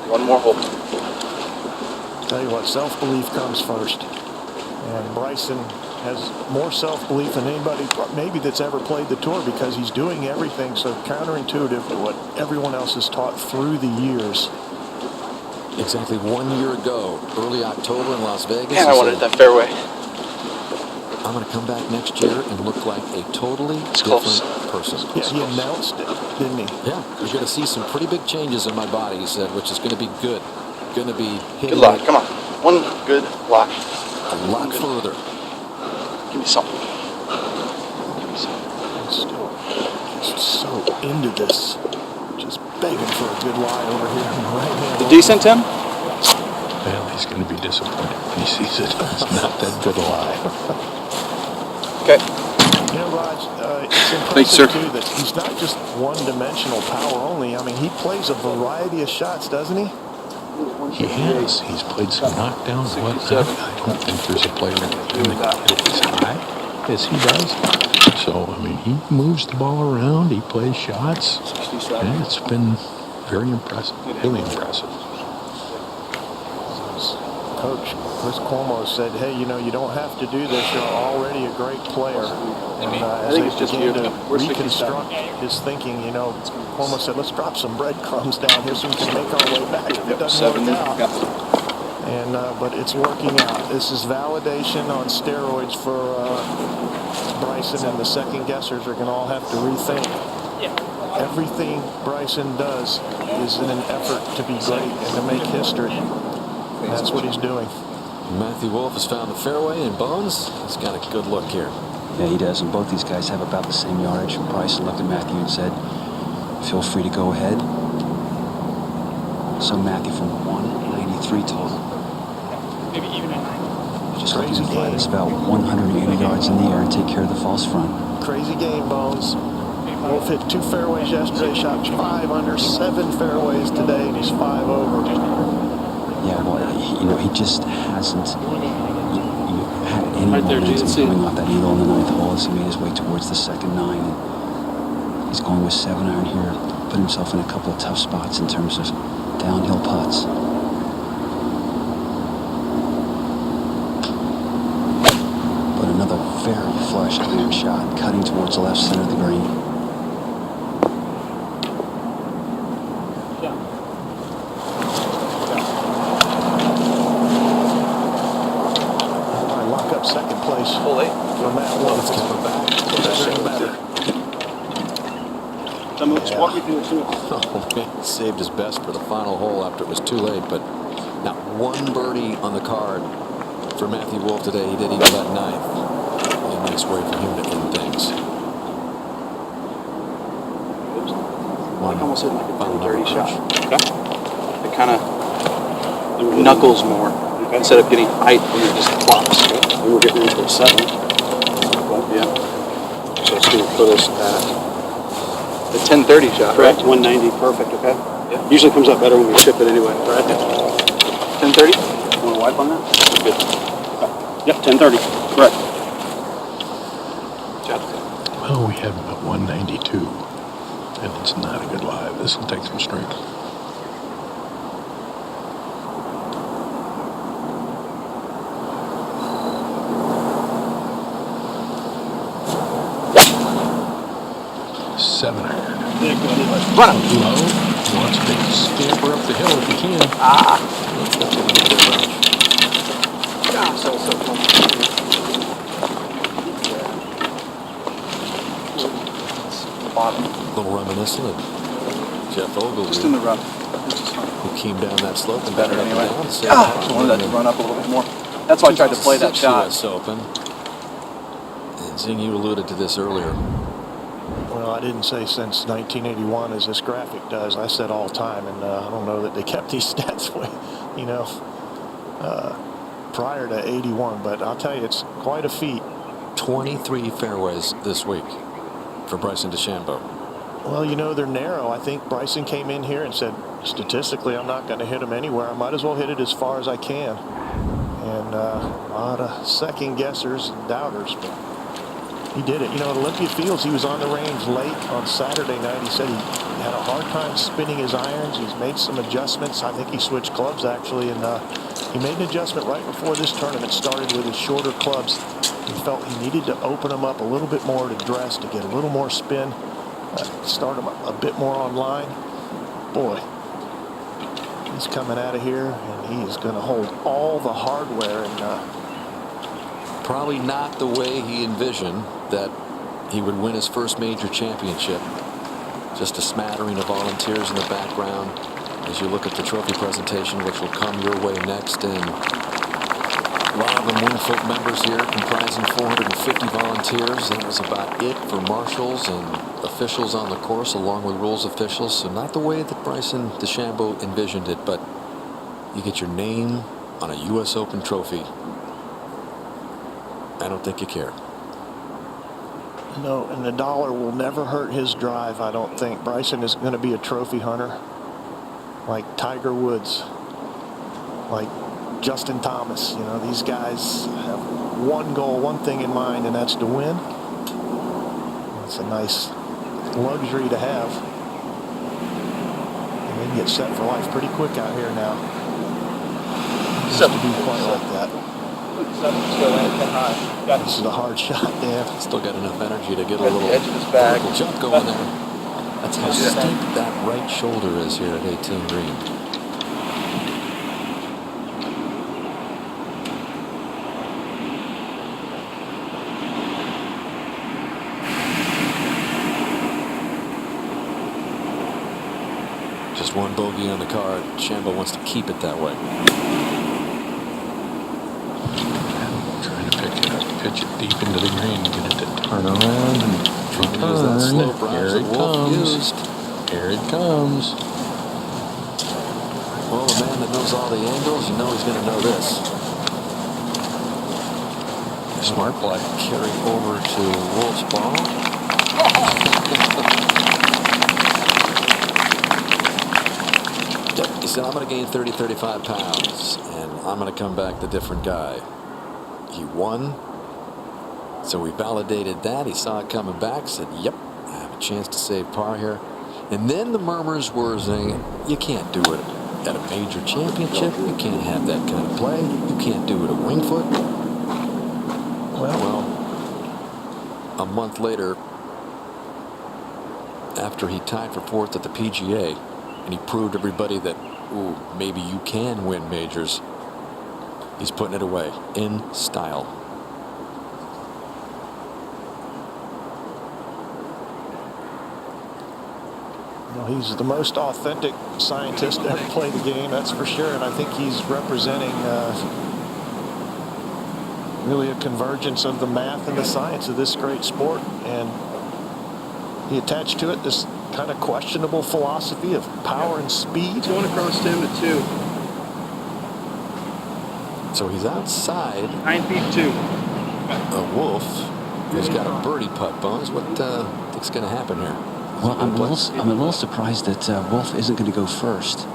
One more hole. Tell you what, self-belief comes first. And Bryson has more self-belief than anybody maybe that's ever played the tour, because he's doing everything so counterintuitive to what everyone else has taught through the years. Exactly 1 year ago, early October in Las Vegas. Man, I wanted that fairway. I'm going to come back next year and look like a totally different person. Yeah, he announced it, didn't he? Yeah, you're going to see some pretty big changes in my body, he said, which is going to be good. Going to be hitting good luck. Come on. One good lock. A lot further. Give me something. I'm still just so into this. Just begging for a good lie over here on the right hand. The decent, Tim? Well, he's going to be disappointed when he sees it. It's not that good a lie. Okay. You know, Raj, it's Thanks, sir. impressive, too, that he's not just one-dimensional power only. I mean, he plays a variety of shots, doesn't he? He has. He's played some knockdowns. I don't think there's a player in the game as high as he does. So, I mean, he moves the ball around. He plays shots. And it's been very impressive. Really impressive. Coach Chris Cuomo said, hey, you know, you don't have to do this. You're already a great player. And as they began to reconstruct his thinking, you know, Cuomo said, let's drop some breadcrumbs down here so we can make our way back if it doesn't work out. And, but it's working out. This is validation on steroids for Bryson, and the second guessers are going to all have to rethink. Everything Bryson does is in an effort to be great and to make history. And that's what he's doing. Matthew Wolff has found the fairway, and Bones has got a good look here. Yeah, he does, and both these guys have about the same yardage. Bryson looked at Matthew and said, feel free to go ahead. So Matthew from 193 total. Maybe even at 9. Just looking to fly this about 180 yards in the air and take care of the false front. Crazy game, Bones. Wolff hit 2 fairways yesterday, shot 5 under, 7 fairways today, and he's 5 over. Yeah, well, you know, he just hasn't had any momentum coming off that eagle in the 9th hole as he made his way towards the second 9. And he's going with 7-iron here, put himself in a couple of tough spots in terms of downhill putts. But another very flush iron shot, cutting towards the left center of the green. Second place for Matt Wolff. Let's keep it back. Better and better. Walk me through it too. Oh, man. Saved his best for the final hole after it was too late, but not one birdie on the card for Matthew Wolff today. He did equal that 9th. A nice way for him to end things. One almost hit like a dirty shot. Okay. It kind of knuckles more instead of getting height when it just plops. We were getting into a 7. Yeah. to put us at The 1030 shot, correct right? 190. Perfect. Okay. Yeah. Usually comes out better when we ship it anyway. Right. 1030? Want to wipe on that? Good. Yep. 1030. Correct. Well, we have him at 192, and it's not a good live. This will take some strength. Seven iron. Run him. Low. Wants to scamper up the hill if he can. A little reminiscent of Jeff Ogilvy. Just in the run. Who came down that slope and Better batted anyway. up and down. I wanted that to run up a little bit more. That's why I tried to play that 2006 shot. US Open. And Zing, you alluded to this earlier. Well, I didn't say since 1981, as this graphic does. I said all time, and I don't know that they kept these stats way, prior to 81. But I'll tell you, it's quite a feat. 23 fairways this week for Bryson DeChambeau. Well, they're narrow. I think Bryson came in here and said, statistically, I'm not going to hit him anywhere. I might as well hit it as far as I can. And a lot of second guessers and doubters, but he did it. At Olympia Fields, he was on the range late on Saturday night. He said he had a hard time spinning his irons. He's made some adjustments. I think he switched clubs, actually, and he made an adjustment right before this tournament started with his shorter clubs. He felt he needed to open them up a little bit more to dress, to get a little more spin, start them a bit more on line. Boy, he's coming out of here, and he is going to hold all the hardware. And probably not the way he envisioned that he would win his first major championship. Just a smattering of volunteers in the background as you look at the trophy presentation, which will come your way next. And a lot of them Wingfoot members here, comprising 450 volunteers. That was about it for marshals and officials on the course, along with rules officials. So not the way that Bryson DeChambeau envisioned it, but you get your name on a U.S. Open trophy. I don't think you care. No, and the dollar will never hurt his drive, I don't think. Bryson is going to be a trophy hunter like Tiger Woods, like Justin Thomas. These guys have one goal, one thing in mind, and that's to win. It's a nice luxury to have. And they get set for life pretty quick out here now. Used to be quite like that. This is a hard shot, Dan. Still got enough energy to get a At the little edge of his back. jump going there. That's how steep that right shoulder is here at 18 green. Just one bogey on the card. Chambo wants to keep it that way. Pitch it deep into the green, get it to turn around and Use that slow brush Here that it Wolf comes. used. Here it comes. Well, a man that knows all the angles, you know he's going to know this. Smart play. Carry over to Wolf's ball. Yep, he said, I'm going to gain 30, 35 pounds, and I'm going to come back the different guy. He won. So we validated that. He saw it coming back, said, yep, I have a chance to save par here. And then the murmurs were saying, you can't do it at a major championship. You can't have that kind of play. You can't do it at Wingfoot. Well, a month later, after he tied for fourth at the PGA, and he proved everybody that, ooh, maybe you can win majors, he's putting it away in style. He's the most authentic scientist to ever play the game, that's for sure. And I think he's representing really a convergence of the math and the science of this great sport. And he attached to it this kind of questionable philosophy of power and speed. Going across him at 2. So he's outside. 9 feet 2. A Wolf. He's got a birdie putt, Bones. What think's going to happen here? Well, I'm a little surprised that Wolf isn't going to go first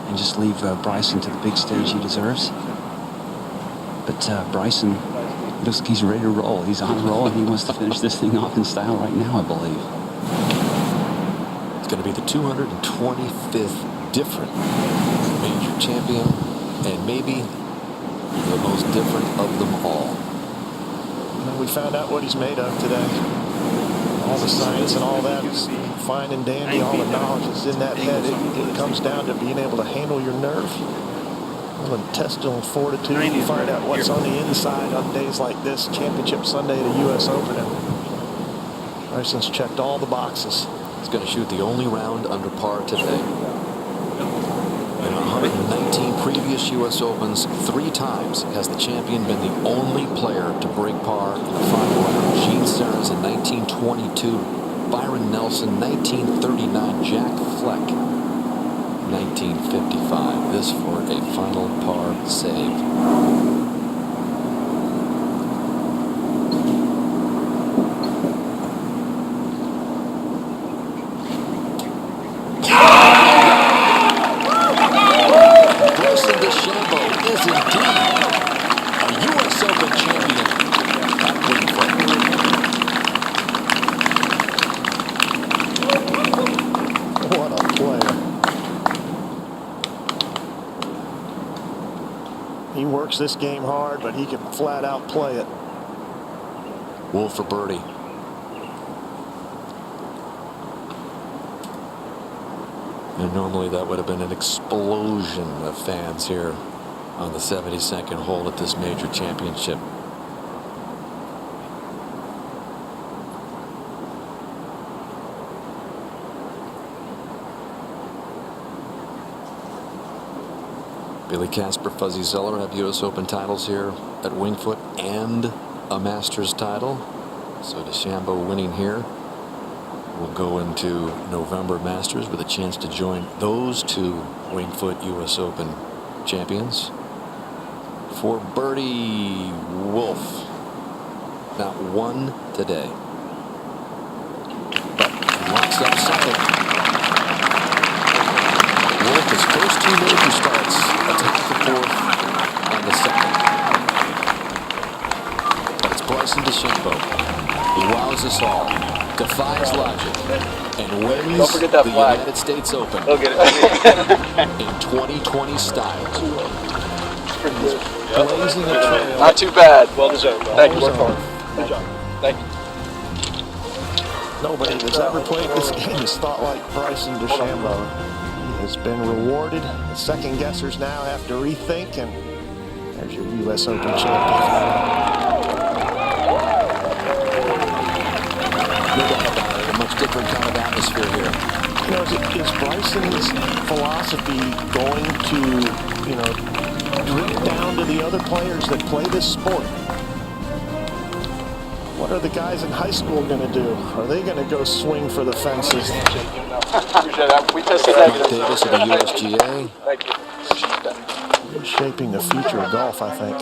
and just leave Bryson to the big stage he deserves. But Bryson looks like he's ready to roll. He's on a roll, and he wants to finish this thing off in style right now, I believe. It's going to be the 225th different major champion, and maybe the most different of them all. We found out what he's made of today. All the science and all that is fine and dandy. All the knowledge is in that head. It comes down to being able to handle your nerve. Intestinal fortitude. You find out what's on the inside on days like this. Championship Sunday at the U.S. Open. And Bryson's checked all the boxes. He's going to shoot the only round under par today. In 119 previous U.S. Opens, 3 times has the champion been the only player to break par in the final round. Gene Sara's in 1922, Byron Nelson 1939, Jack Fleck 1955. This for a final par save. This game hard, but he can flat out play it. Wolf for birdie. And normally that would have been an explosion of fans here on the 72nd hole at this major championship. Billy Casper, Fuzzy Zoeller have U.S. Open titles here at Winged Foot and a Masters title. So DeChambeau winning here will go into November Masters with a chance to join those 2 Winged Foot U.S. Open champions. For birdie, Wolf. Not one today. But he locks up second. Wolf, his first 2 major starts, atop the 4th and the 2nd. But it's Bryson DeChambeau. He wows us all, defies logic, and wins the United States Open in 2020 style. Blazing a trail. Not too bad. Well deserved. Thank you. Work hard. Good job. Thank you. Nobody that's ever played this game has thought like Bryson DeChambeau. Has been rewarded. The second guessers now have to rethink, and there's your U.S. Open champion. A much different kind of atmosphere here. You know, is Bryson's philosophy going to, drip down to the other players that play this sport? What are the guys in high school going to do? Are they going to go swing for the fences? We tested that. Mike Davis of the USGA. Shaping the future of golf, I think.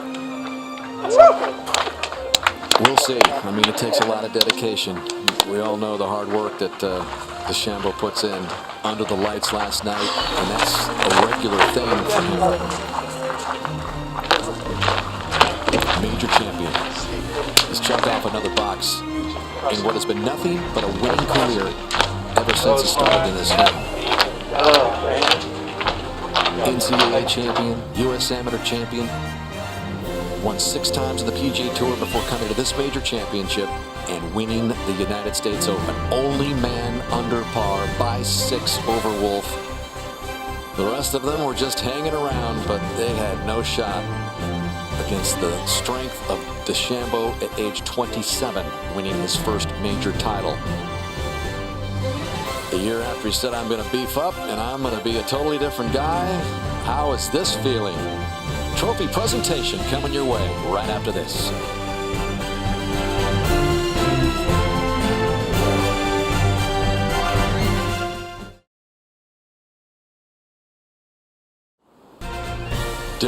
We'll see. I mean, it takes a lot of dedication. We all know the hard work that DeChambeau puts in under the lights last night, and that's a regular thing for him. Major champion. He's checked off another box in what has been nothing but a winning career ever since he started in this game. NCAA champion, U.S. Amateur champion, won 6 times on the PGA Tour before coming to this major championship and winning the United States Open. Only man under par by 6 over Wolf. The rest of them were just hanging around, but they had no shot against the strength of DeChambeau at age 27, winning his first major title. A year after he said, I'm going to beef up and I'm going to be a totally different guy. How is this feeling? Trophy presentation coming your way right after this.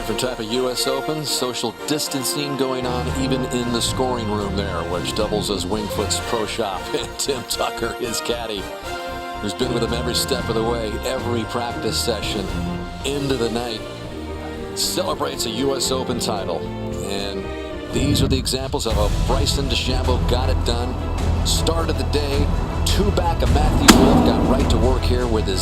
Different type of U.S. Open. Social distancing going on even in the scoring room there, which doubles as Wingfoot's pro shop. And Tim Tucker, his caddy, who's been with him every step of the way, every practice session, into the night, celebrates a U.S. Open title. And these are the examples of how Bryson DeChambeau got it done. Started the day, two back of Matthew Wolff, got right to work here with his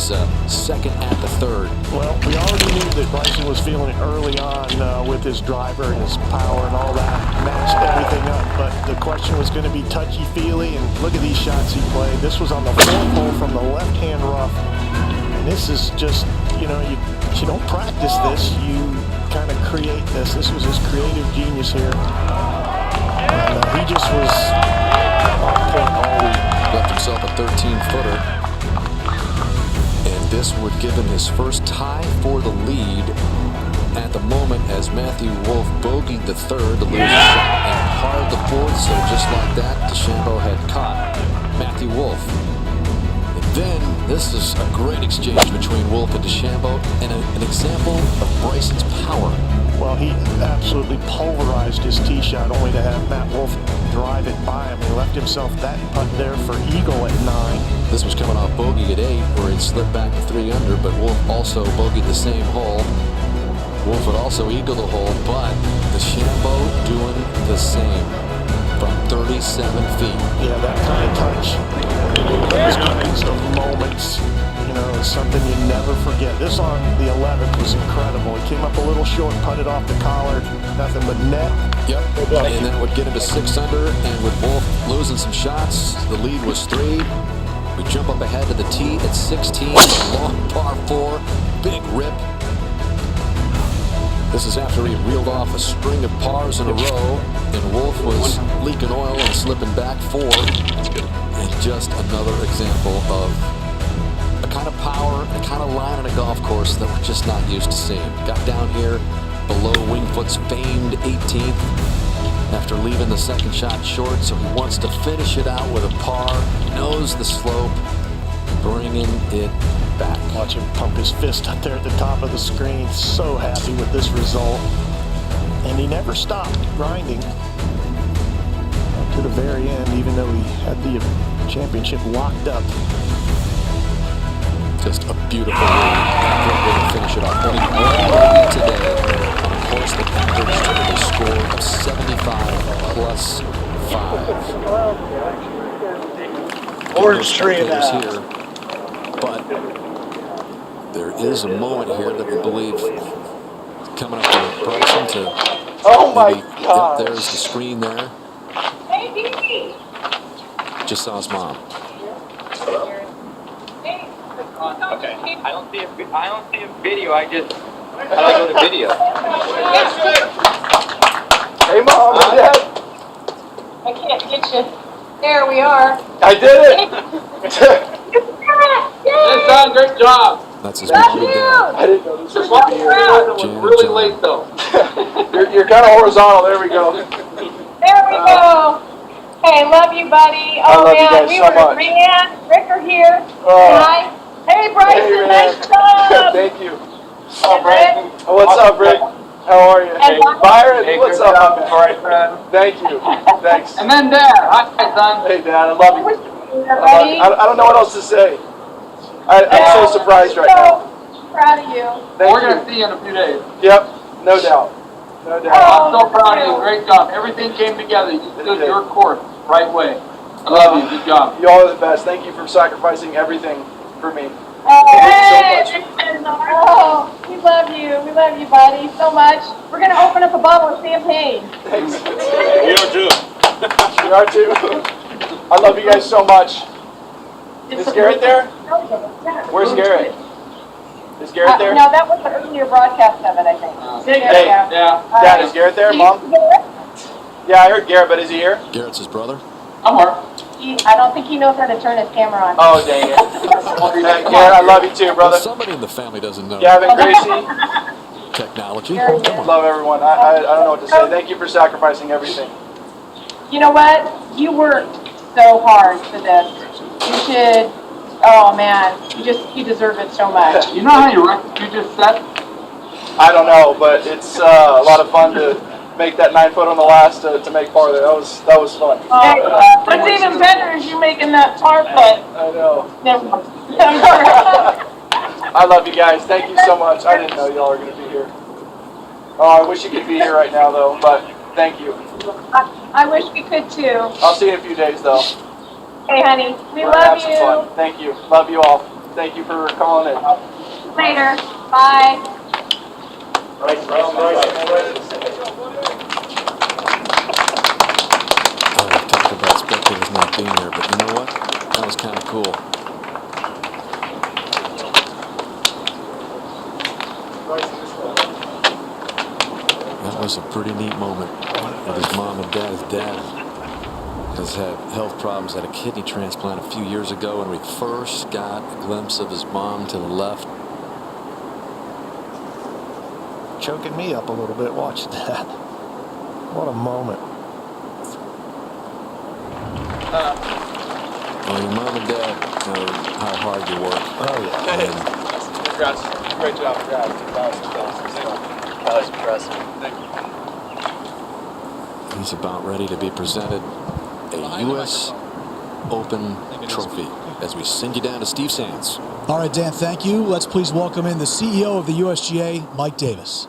second at the third. Well, we already knew that Bryson was feeling it early on with his driver and his power and all that, matched everything up. But the question was going to be touchy-feely, and look at these shots he played. This was on the fourth hole from the left-hand rough. And this is just, you know, you don't practice this, you kind of create this. This was his creative genius here. And he just was on point all week. Left himself a 13-footer. And this would give him his first tie for the lead at the moment as Matthew Wolff bogeyed the third to lose a shot and parred the fourth. So just like that, DeChambeau had caught Matthew Wolff. And then this is a great exchange between Wolff and DeChambeau and an example of Bryson's power. Well, he absolutely pulverized his tee shot, only to have Matt Wolff drive it by him. He left himself that putt there for eagle at 9. This was coming off bogey at 8, where he'd slipped back to 3 under, but Wolff also bogeyed the same hole. Wolff would also eagle the hole, but DeChambeau doing the same from 37 feet. Yeah, that kind of touch, those kinds of moments, you know, is something you never forget. This on the 11th was incredible. He came up a little short, putted off the collar, nothing but net. Yep, and then it would get him to 6 under, and with Wolff losing some shots, the lead was 3. We jump up ahead to the tee at 16, long par 4, big rip. This is after he reeled off a string of pars in a row, and Wolff was leaking oil and slipping back 4. And just another example of a kind of power, a kind of line on a golf course that we're just not used to seeing. Got down here below Wingfoot's famed 18th after leaving the second shot short, so he wants to finish it out with a par, knows the slope, bringing it back. Watch him pump his fist up there at the top of the screen. So happy with this result. And he never stopped grinding to the very end, even though he had the championship locked up. Just a beautiful way to finish it off. Only one today on a course that averaged a score of 75 plus 5. Orange tree in that. Here, but there is a moment here that we believe coming up to Bryson to. Oh my God! Yep, there's the screen there. Just saw his mom. Okay. I don't see a video. How do I go to video? Hey, Mom and Dad. I can't get you. There we are. I did it. Yes, son, great job. That's his mom and dad. I didn't know this was Walk going to be around. It was really late though. You're kind of horizontal. There we go. There we go. Hey, love you, buddy. I love you guys we so were much. Rick are here. Hi. Hey, Bryson, Hey, nice job. Thank you. Oh, Bryson. What's up, Rick? How are you? Hey, Byron, Hey, what's good up? job, Bryson. Thank you. Thanks. And then Dad. Hi, son. Hey, Dad, I love you. Buddy. I don't know what else to say. I'm so surprised right now. Proud of you. We're going to see you in a few days. Yep, no doubt. No doubt. I'm so proud of you. Great job. Everything came together. You stood your course right way. I love you. Good job. You all are the best. Thank you for sacrificing everything for me. Oh, Thank you oh, we love you. We love you, buddy, so much. We're going to open up a bottle of champagne. Thanks. We are too. You are too. I love you guys so much. Is Garrett there? Where's Garrett? Is Garrett there? No, that was the earlier broadcast of it, I think. Hey, Dad, is Garrett there? Mom? Yeah, I heard Garrett, but is he here? Garrett's his brother. I'm here. I don't think he knows how to turn his camera on. Oh, dang it. Hey, Garrett, I love you too, brother. Somebody in the family doesn't know. Gavin, Gracie, Technology. love everyone. I don't know what to say. Thank you for sacrificing everything. You know what? You worked so hard for this. You should, oh man, you deserve it so much. You know how many records you just set? I don't know, but it's a lot of fun to make that 9 foot on the last to make par there. That was fun. What's even better is you making that par putt. I know. Never mind. I love you guys. Thank you so much. I didn't know y'all were going to be here. Oh, I wish you could be here right now, though, but thank you. I wish we could too. I'll see you in a few days, though. Hey, honey, we We're gonna love have some you. fun. Thank you. Love you all. Thank you for calling in. Later. Bye. I've talked about spectators not being here, but you know what? That was kind of cool. That was a pretty neat moment with his mom and dad. His dad has had health problems, had a kidney transplant a few years ago, and we first got a glimpse of his mom to the left. Choking me up a little bit watching that. What a moment. Well, your mom and dad know how hard you work. Oh, yeah. Congrats. Great job, guys. That was impressive. Thank you. He's about ready to be presented a U.S. Open trophy as we send you down to Steve Sands. All right, Dan, thank you. Let's please welcome in the CEO of the USGA, Mike Davis.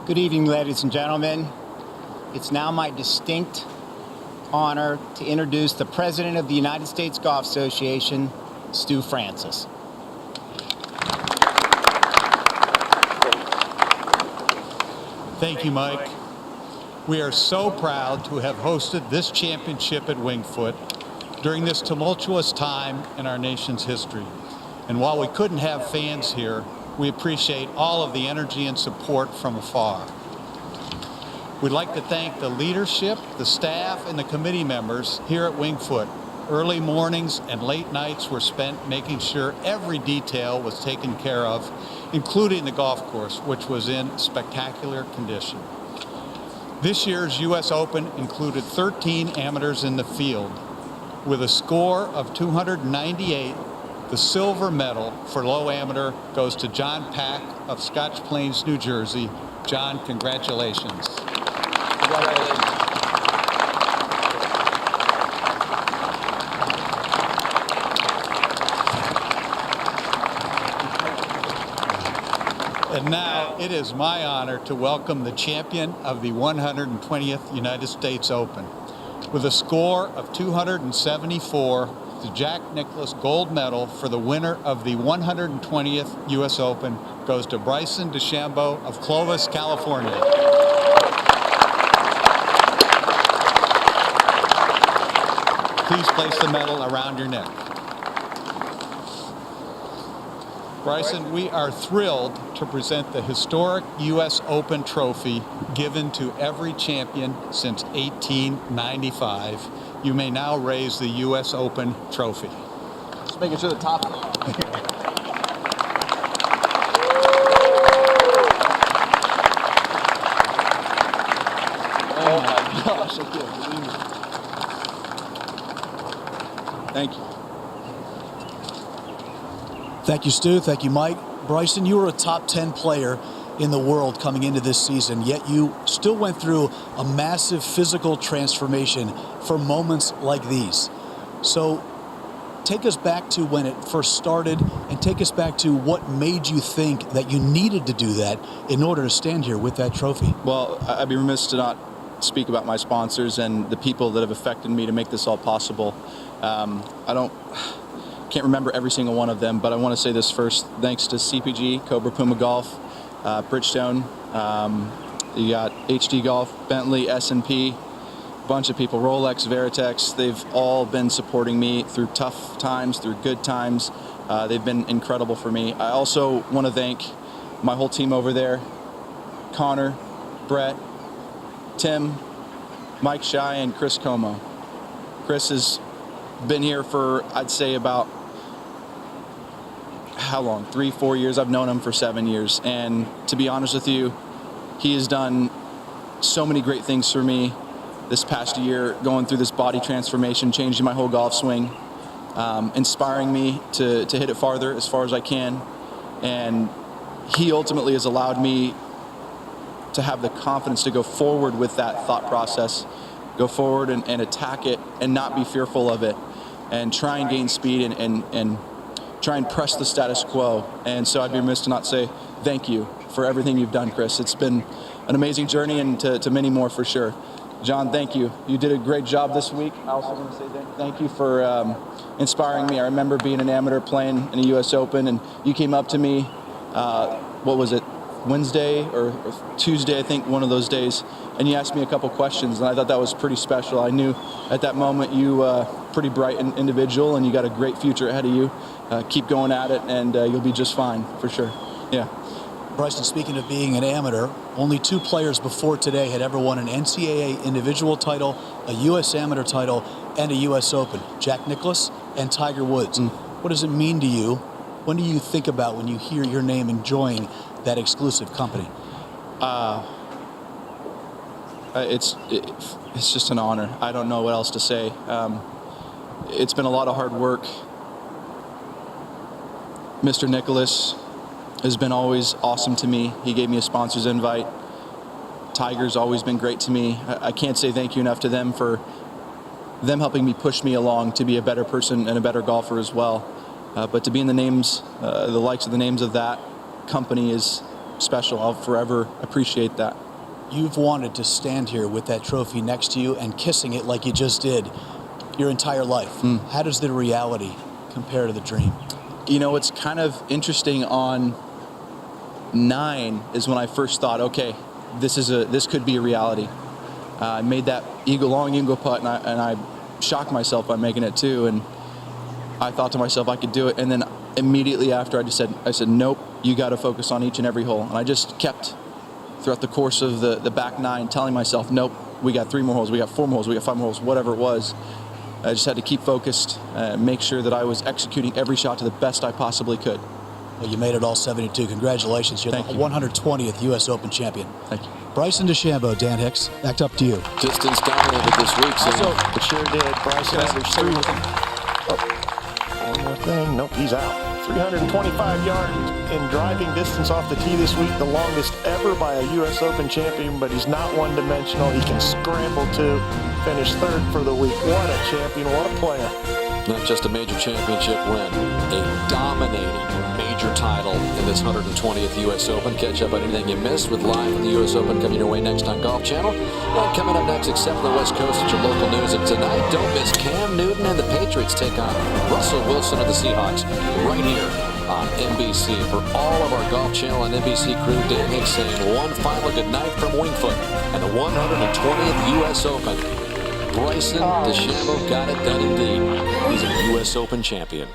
Good evening, ladies and gentlemen. It's now my distinct honor to introduce the President of the United States Golf Association, Stu Francis. Thank you, Mike. We are so proud to have hosted this championship at Winged Foot during this tumultuous time in our nation's history. And while we couldn't have fans here, we appreciate all of the energy and support from afar. We'd like to thank the leadership, the staff, and the committee members here at Winged Foot. Early mornings and late nights were spent making sure every detail was taken care of, including the golf course, which was in spectacular condition. This year's U.S. Open included 13 amateurs in the field. With a score of 298, the silver medal for low amateur goes to John Pack of Scotch Plains, New Jersey. John, congratulations. And now it is my honor to welcome the champion of the 120th United States Open. With a score of 274, the Jack Nicklaus Gold Medal for the winner of the 120th U.S. Open goes to Bryson DeChambeau of Clovis, California. Please place the medal around your neck. Bryson, we are thrilled to present the historic U.S. Open trophy given to every champion since 1895. You may now raise the U.S. Open trophy. Just making sure the top. Oh my gosh, I can't believe it. Thank you. Thank you, Stu. Thank you, Mike. Bryson, you were a top 10 player in the world coming into this season, yet you still went through a massive physical transformation for moments like these. So take us back to when it first started and take us back to what made you think that you needed to do that in order to stand here with that trophy. Well, I'd be remiss to not speak about my sponsors and the people that have affected me to make this all possible. Can't remember every single one of them, but I want to say this first. Thanks to CPG, Cobra Puma Golf, Bridgestone, you got HD Golf, Bentley, S&P, a bunch of people, Rolex, Veritex. They've all been supporting me through tough times, through good times. They've been incredible for me. I also want to thank my whole team over there, Connor, Brett, Tim, Mike Shy, and Chris Como. Chris has been here for, I'd say, about how long? 3-4 years. I've known him for 7 years. And to be honest with you, he has done so many great things for me this past year, going through this body transformation, changing my whole golf swing, inspiring me to hit it farther as far as I can. And he ultimately has allowed me to have the confidence to go forward with that thought process, go forward and attack it and not be fearful of it, and try and gain speed and try and press the status quo. And so I'd be remiss to not say thank you for everything you've done, Chris. It's been an amazing journey, and to many more for sure. John, thank you. You did a great job this week. I also want to say thank you for inspiring me. I remember being an amateur playing in a U.S. Open, and you came up to me, what was it, Wednesday or Tuesday, I think, one of those days, and you asked me a couple questions, and I thought that was pretty special. I knew at that moment you pretty bright individual, and you got a great future ahead of you. Keep going at it, and you'll be just fine, for sure. Yeah. Bryson, speaking of being an amateur, only 2 players before today had ever won an NCAA individual title, a U.S. amateur title, and a U.S. Open. Jack Nicklaus and Tiger Woods. What does it mean to you? When do you think about when you hear your name enjoying that exclusive company? It's just an honor. I don't know what else to say. It's been a lot of hard work. Mr. Nicklaus has been always awesome to me. He gave me a sponsor's invite. Tiger's always been great to me. I can't say thank you enough to them for them helping me push me along to be a better person and a better golfer as well. But to be in the names, the likes of the names of that company is special. I'll forever appreciate that. You've wanted to stand here with that trophy next to you and kissing it like you just did your entire life. How does the reality compare to the dream? You know, it's kind of interesting. On 9 is when I first thought, okay, this could be a reality. I made that long eagle putt, and I shocked myself by making it too. And I thought to myself, I could do it. And then immediately after, I said, nope, you got to focus on each and every hole. And I just kept throughout the course of the back 9 telling myself, nope, we got 3 more holes, we got 4 more holes, we got 5 more holes, whatever it was. I just had to keep focused, make sure that I was executing every shot to the best I possibly could. Well, you made it all 72. Congratulations. You're the 120th U.S. Open champion. Thank you. Bryson DeChambeau, Dan Hicks, back up to you. Distance dominated this week. So it sure did. Bryson averaged 3. One more thing. Nope, he's out. 325 yards in driving distance off the tee this week, the longest ever by a U.S. Open champion, but he's not one-dimensional. He can scramble to finish 3rd for the week. What a champion, what a player. Not just a major championship win, a dominating major title in this 120th U.S. Open. Catch up on anything you missed with Live from the U.S. Open coming your way next on Golf Channel. And coming up next, except for the West Coast, at your local news. And tonight, don't miss Cam Newton and the Patriots take on Russell Wilson of the Seahawks right here on NBC. For all of our Golf Channel and NBC crew, Dan Hicks saying one final good night from Winged Foot and the 120th U.S. Open. Bryson DeChambeau got it done indeed. He's a U.S. Open champion.